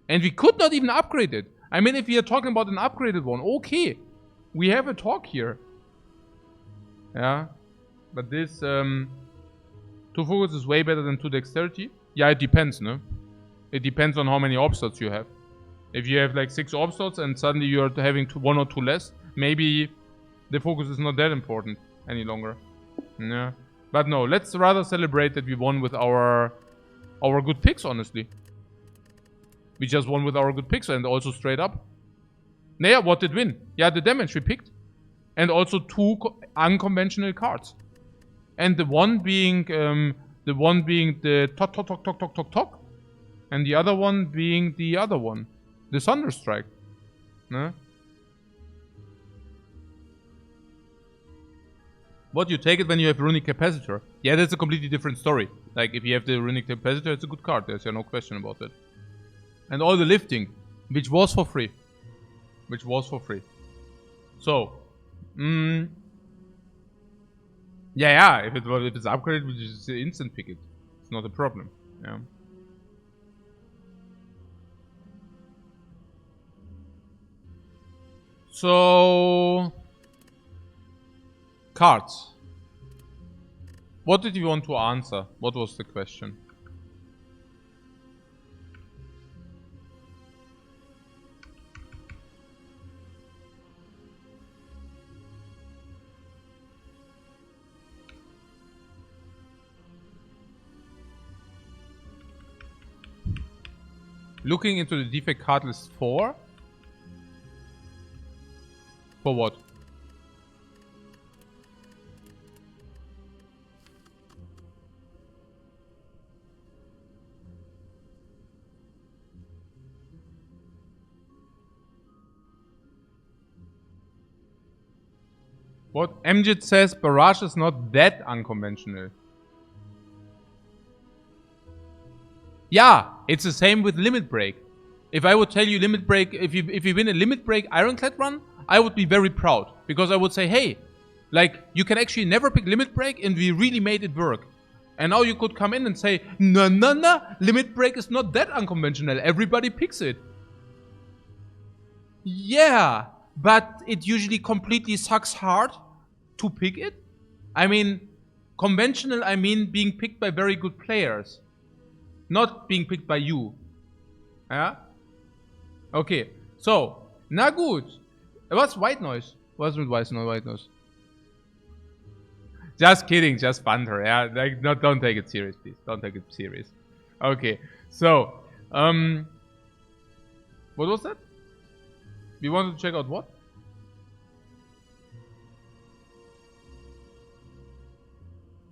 [SPEAKER 1] And we could not even upgrade it. I mean, if we are talking about an upgraded one, okay. We have a talk here. Yeah. But this, 2 focus is way better than 2 dexterity. Yeah, it depends, no? It depends on how many orb slots you have. If you have like 6 orb slots and suddenly you're having 1 or 2 less, maybe the focus is not that important any longer. Yeah. But no, let's rather celebrate that we won with our good picks, honestly. We just won with our good picks and also straight up. Naja, what did win? Yeah, the damage we picked. And also 2 unconventional cards. And the one being the tok tok tok tok tok tok tok. And the other one being the other one. The Thunderstrike. No? What, you take it when you have Runic Capacitor? Yeah, that's a completely different story. Like, if you have the Runic Capacitor, it's a good card. There's no question about it. And all the lifting, which was for free. Which was for free. So, yeah, if it's upgraded, we just instant pick it. It's not a problem. Yeah. So, cards. What did you want to answer? What was the question? Looking into the defect card list for? For what? What? Mjit says Barrage is not that unconventional. Yeah, it's the same with Limit Break. If I would tell you Limit Break, if you win a Limit Break Ironclad run, I would be very proud. Because I would say, hey, like, you can actually never pick Limit Break and we really made it work. And now you could come in and say, no, Limit Break is not that unconventional. Everybody picks it. Yeah, but it usually completely sucks hard to pick it. I mean, conventional, I mean being picked by very good players. Not being picked by you. Yeah? Okay, so, na gut. Was White Noise? Was mit White Noise? Just kidding, just banter, yeah? Like, don't take it serious, please. Don't take it serious. Okay, so, what was that? We wanted to check out what?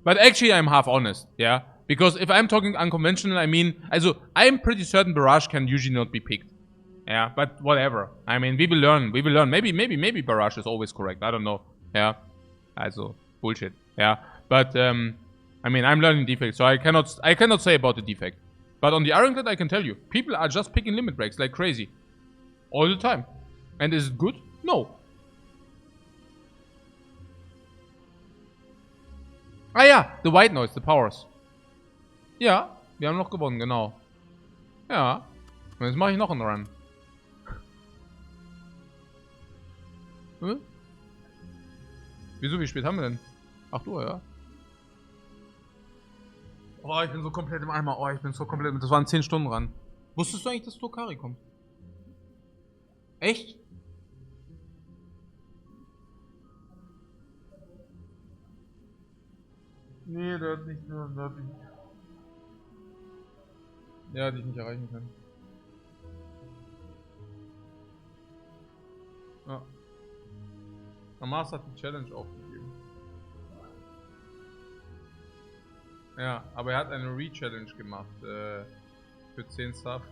[SPEAKER 1] But actually, I'm half honest, yeah? Because if I'm talking unconventional, I mean, also, I'm pretty certain Barrage can usually not be picked. Yeah, but whatever. I mean, we will learn. Maybe Barrage is always correct. I don't know. Yeah. Also, bullshit. Yeah. But, I mean, I'm learning Defect, so I cannot say about the Defect. But on the Ironclad, I can tell you, people are just picking limit breaks like crazy. All the time. And is it good? No. Ah ja, the White Noise, the Powers. Ja, wir haben noch gewonnen, genau. Ja. Und jetzt mache ich noch einen Run. Hm? Wieso, wie spät haben wir denn? 8 Uhr, ja? Oh, ich bin so komplett im Eimer. Oh, ich bin so komplett... Das waren 10 Stunden ran. Wusstest du eigentlich, dass Tokari kommt? Echt? Nee, der hat nicht nur... Der hat dich nicht erreichen können. Ja. Amas hat die Challenge aufgegeben. Ja, aber er hat eine Re-Challenge gemacht für 10 Subs.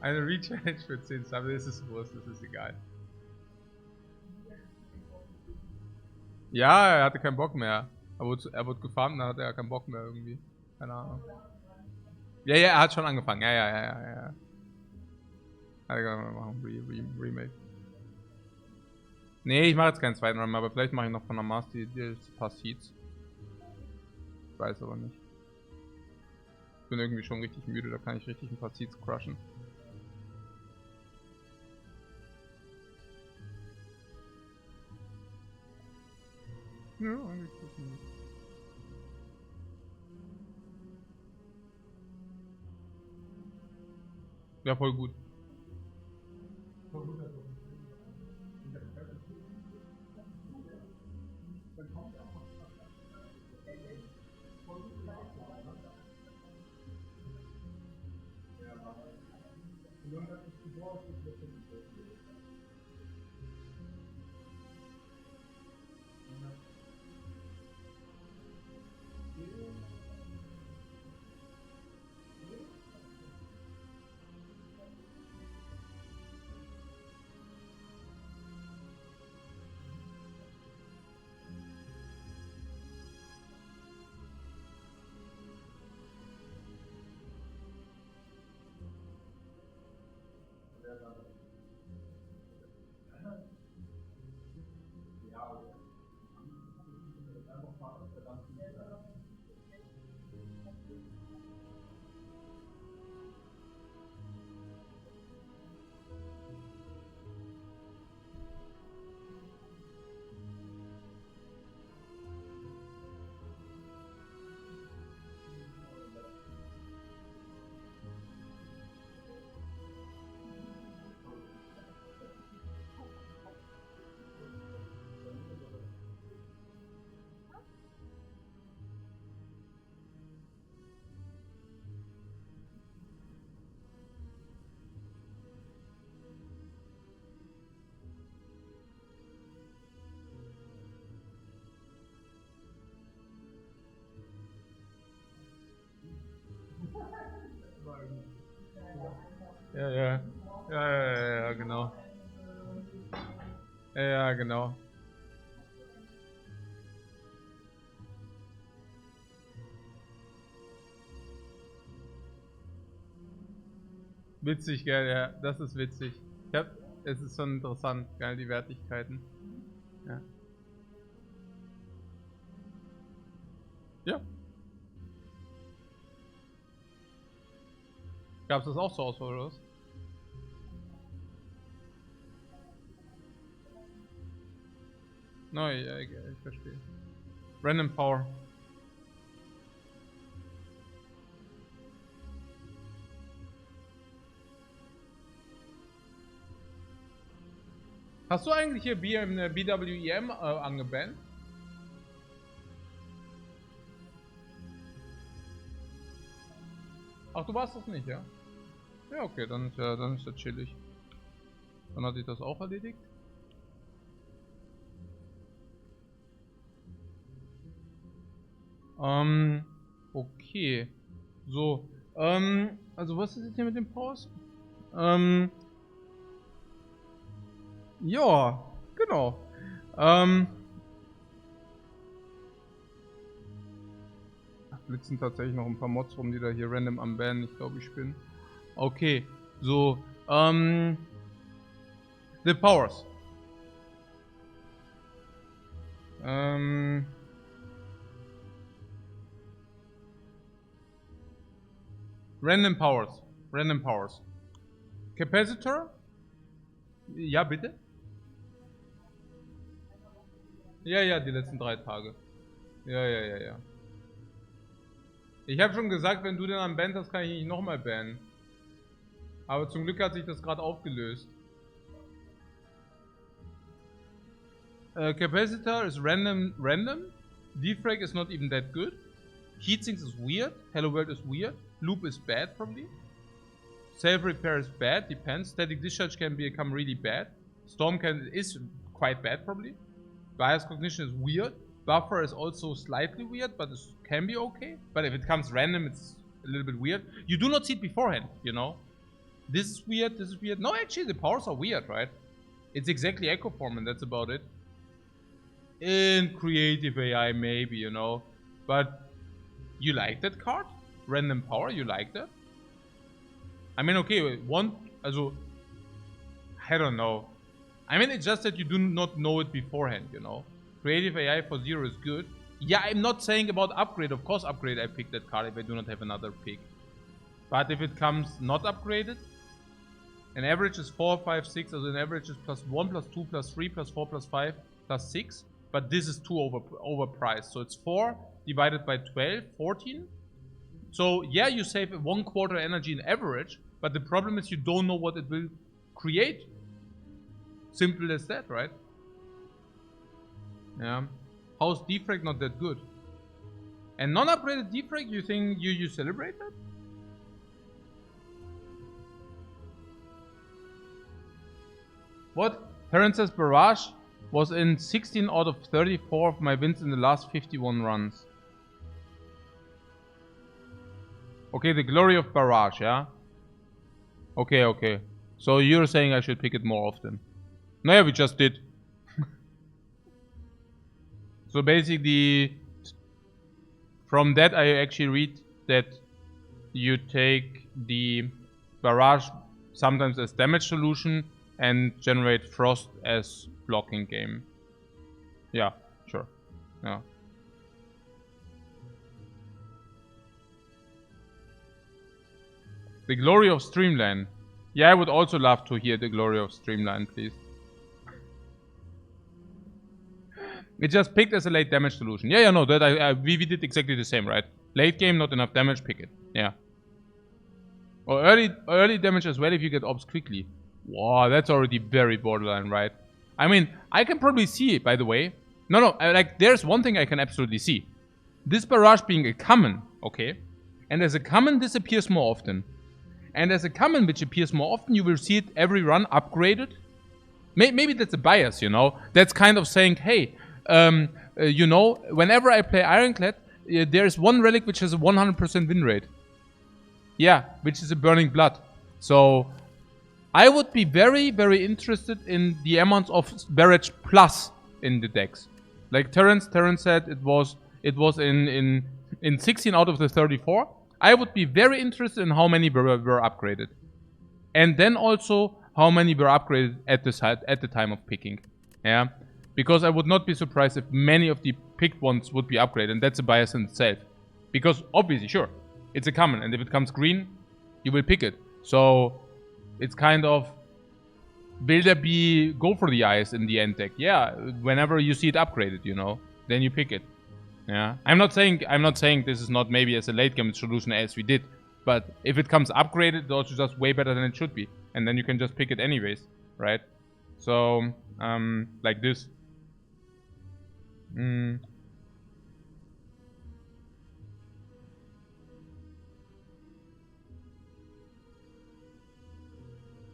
[SPEAKER 1] Eine Re-Challenge für 10 Subs, das ist Wurst, das ist egal. Ja, er hatte keinen Bock mehr. Er wurde gefarmt, dann hatte er keinen Bock mehr irgendwie. Keine Ahnung. Ja, er hat schon angefangen. Ja. Remake. Nee, ich mache jetzt keinen zweiten Run, aber vielleicht mache ich noch von der Mars die paar Seeds. Ich weiß aber nicht. Ich bin irgendwie schon richtig müde, da kann ich richtig ein paar Seeds crushen. Ja, eigentlich nicht. Ja, voll gut. Ja, genau. Ja, genau. Witzig, gell, ja, das ist witzig. Es ist schon interessant, geil, die Wertigkeiten. Ja. Ja. Gab's das auch zur Auswahl, oder was? Nein, ja, ich verstehe. Random Power. Hast du eigentlich hier BWEM angebannt? Ach, du warst das nicht, ja? Ja, okay, dann ist ja chillig. Dann hat sich das auch erledigt. Okay. So, also was ist jetzt hier mit dem Pause? Ja, genau. Blitzen tatsächlich noch ein paar Mods rum, die da hier random am Bannen. Ich glaube, ich bin. Okay, so, the powers. Random powers. Random powers. Capacitor? Ja, bitte? Ja, die letzten 3 Tage. Ja. Ich habe schon gesagt, wenn du den am Band hast, kann ich nicht nochmal bannen. Aber zum Glück hat sich das gerade aufgelöst. Capacitor is random. Defect is not even that good. Heatsinks is weird. Hello World is weird. Loop is bad probably. Self-repair is bad, depends. Static discharge can become really bad. Storm is quite bad probably. Bias cognition is weird. Buffer is also slightly weird, but it can be okay. But if it comes random, it's a little bit weird. You do not see it beforehand, you know. This is weird, this is weird. No, actually the powers are weird, right? It's exactly Echo Form and that's about it. In creative AI maybe, you know. But you like that card? Random power, you like that? I mean, okay, I don't know. I mean, it's just that you do not know it beforehand, you know. Creative AI for 0 is good. Yeah, I'm not saying about upgrade. Of course, upgrade, I pick that card if I do not have another pick. But if it comes not upgraded, an average is 4, 5, 6. So an average is +1, +2, +3, +4, +5, +6. But this is too overpriced. So it's 4 divided by 12, 14. So yeah, you save 1/4 energy in average. But the problem is you don't know what it will create. Simple as that, right? Yeah. How's Defect not that good? And non-upgraded Defect, you think you celebrate that? What? Terrence says Barrage was in 16 out of 34 of my wins in the last 51 runs. Okay, the glory of Barrage, yeah? Okay. So you're saying I should pick it more often. No, yeah, we just did. So basically, from that I actually read that you take the Barrage sometimes as damage solution and generate Frost as blocking game. Yeah, sure. Yeah. The glory of Streamline. Yeah, I would also love to hear the glory of Streamline, please. It just picked as a late damage solution. Yeah, no, that we did exactly the same, right? Late game, not enough damage, pick it. Yeah. Or early damage as well if you get ops quickly. Wow, that's already very borderline, right? I mean, I can probably see it, by the way. No, like, there's one thing I can absolutely see. This Barrage being a common, okay? And as a common, this appears more often. And as a common which appears more often, you will see it every run upgraded. Maybe that's a bias, you know? That's kind of saying, hey, you know, whenever I play Ironclad, there's one relic which has a 100% win rate. Yeah, which is a Burning Blood. So I would be very, very interested in the amounts of Barrage Plus in the decks. Like Terrence said, it was in 16 out of the 34. I would be very interested in how many were upgraded, and then also how many were upgraded at the time of picking. Yeah, because I would not be surprised if many of the picked ones would be upgraded, and that's a bias in itself. Because obviously, sure, it's a common, and if it comes green, you will pick it. So it's kind of, will there be go for the eyes in the end deck? Yeah, whenever you see it upgraded, you know, then you pick it. Yeah, I'm not saying this is not maybe as a late game solution as we did, but if it comes upgraded, it's also just way better than it should be, and then you can just pick it anyways, right? So like this.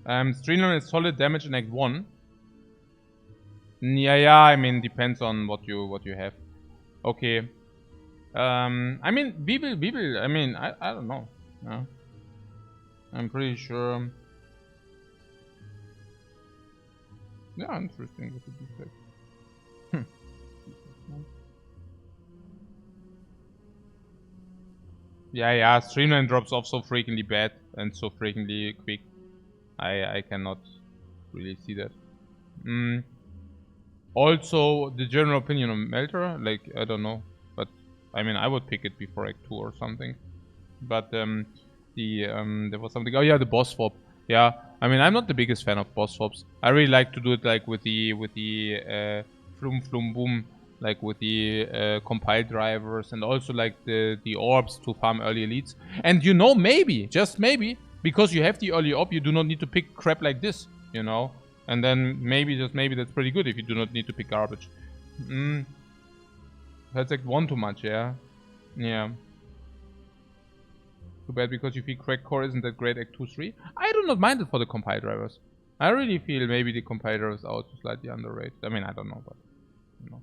[SPEAKER 1] Streamline is solid damage in Act 1. Yeah, I mean, depends on what you have. Okay. I mean, we will, I mean, I don't know. Yeah. I'm pretty sure. Yeah, interesting with the defect. Yeah, Streamline drops off so freakingly bad and so freakingly quick. I cannot really see that. Also, the general opinion on Melter, like, I don't know. But, I mean, I would pick it before Act 2 or something. But, there was something, oh yeah, the boss swap. Yeah, I mean, I'm not the biggest fan of boss swaps. I really like to do it, like, with the flum flum boom. Like, with the compile drivers. And also, like, the orbs to farm early elites. And, you know, maybe, just maybe, because you have the early orb, you do not need to pick crap like this, you know? And then maybe, just maybe, that's pretty good if you do not need to pick garbage. That's Act 1 too much, yeah? Yeah. Too bad, because you feel Crack Core isn't that great Act 2-3. I do not mind it for the compile drivers. I really feel maybe the compile drivers are also slightly underrated. I mean, I don't know, but, you know.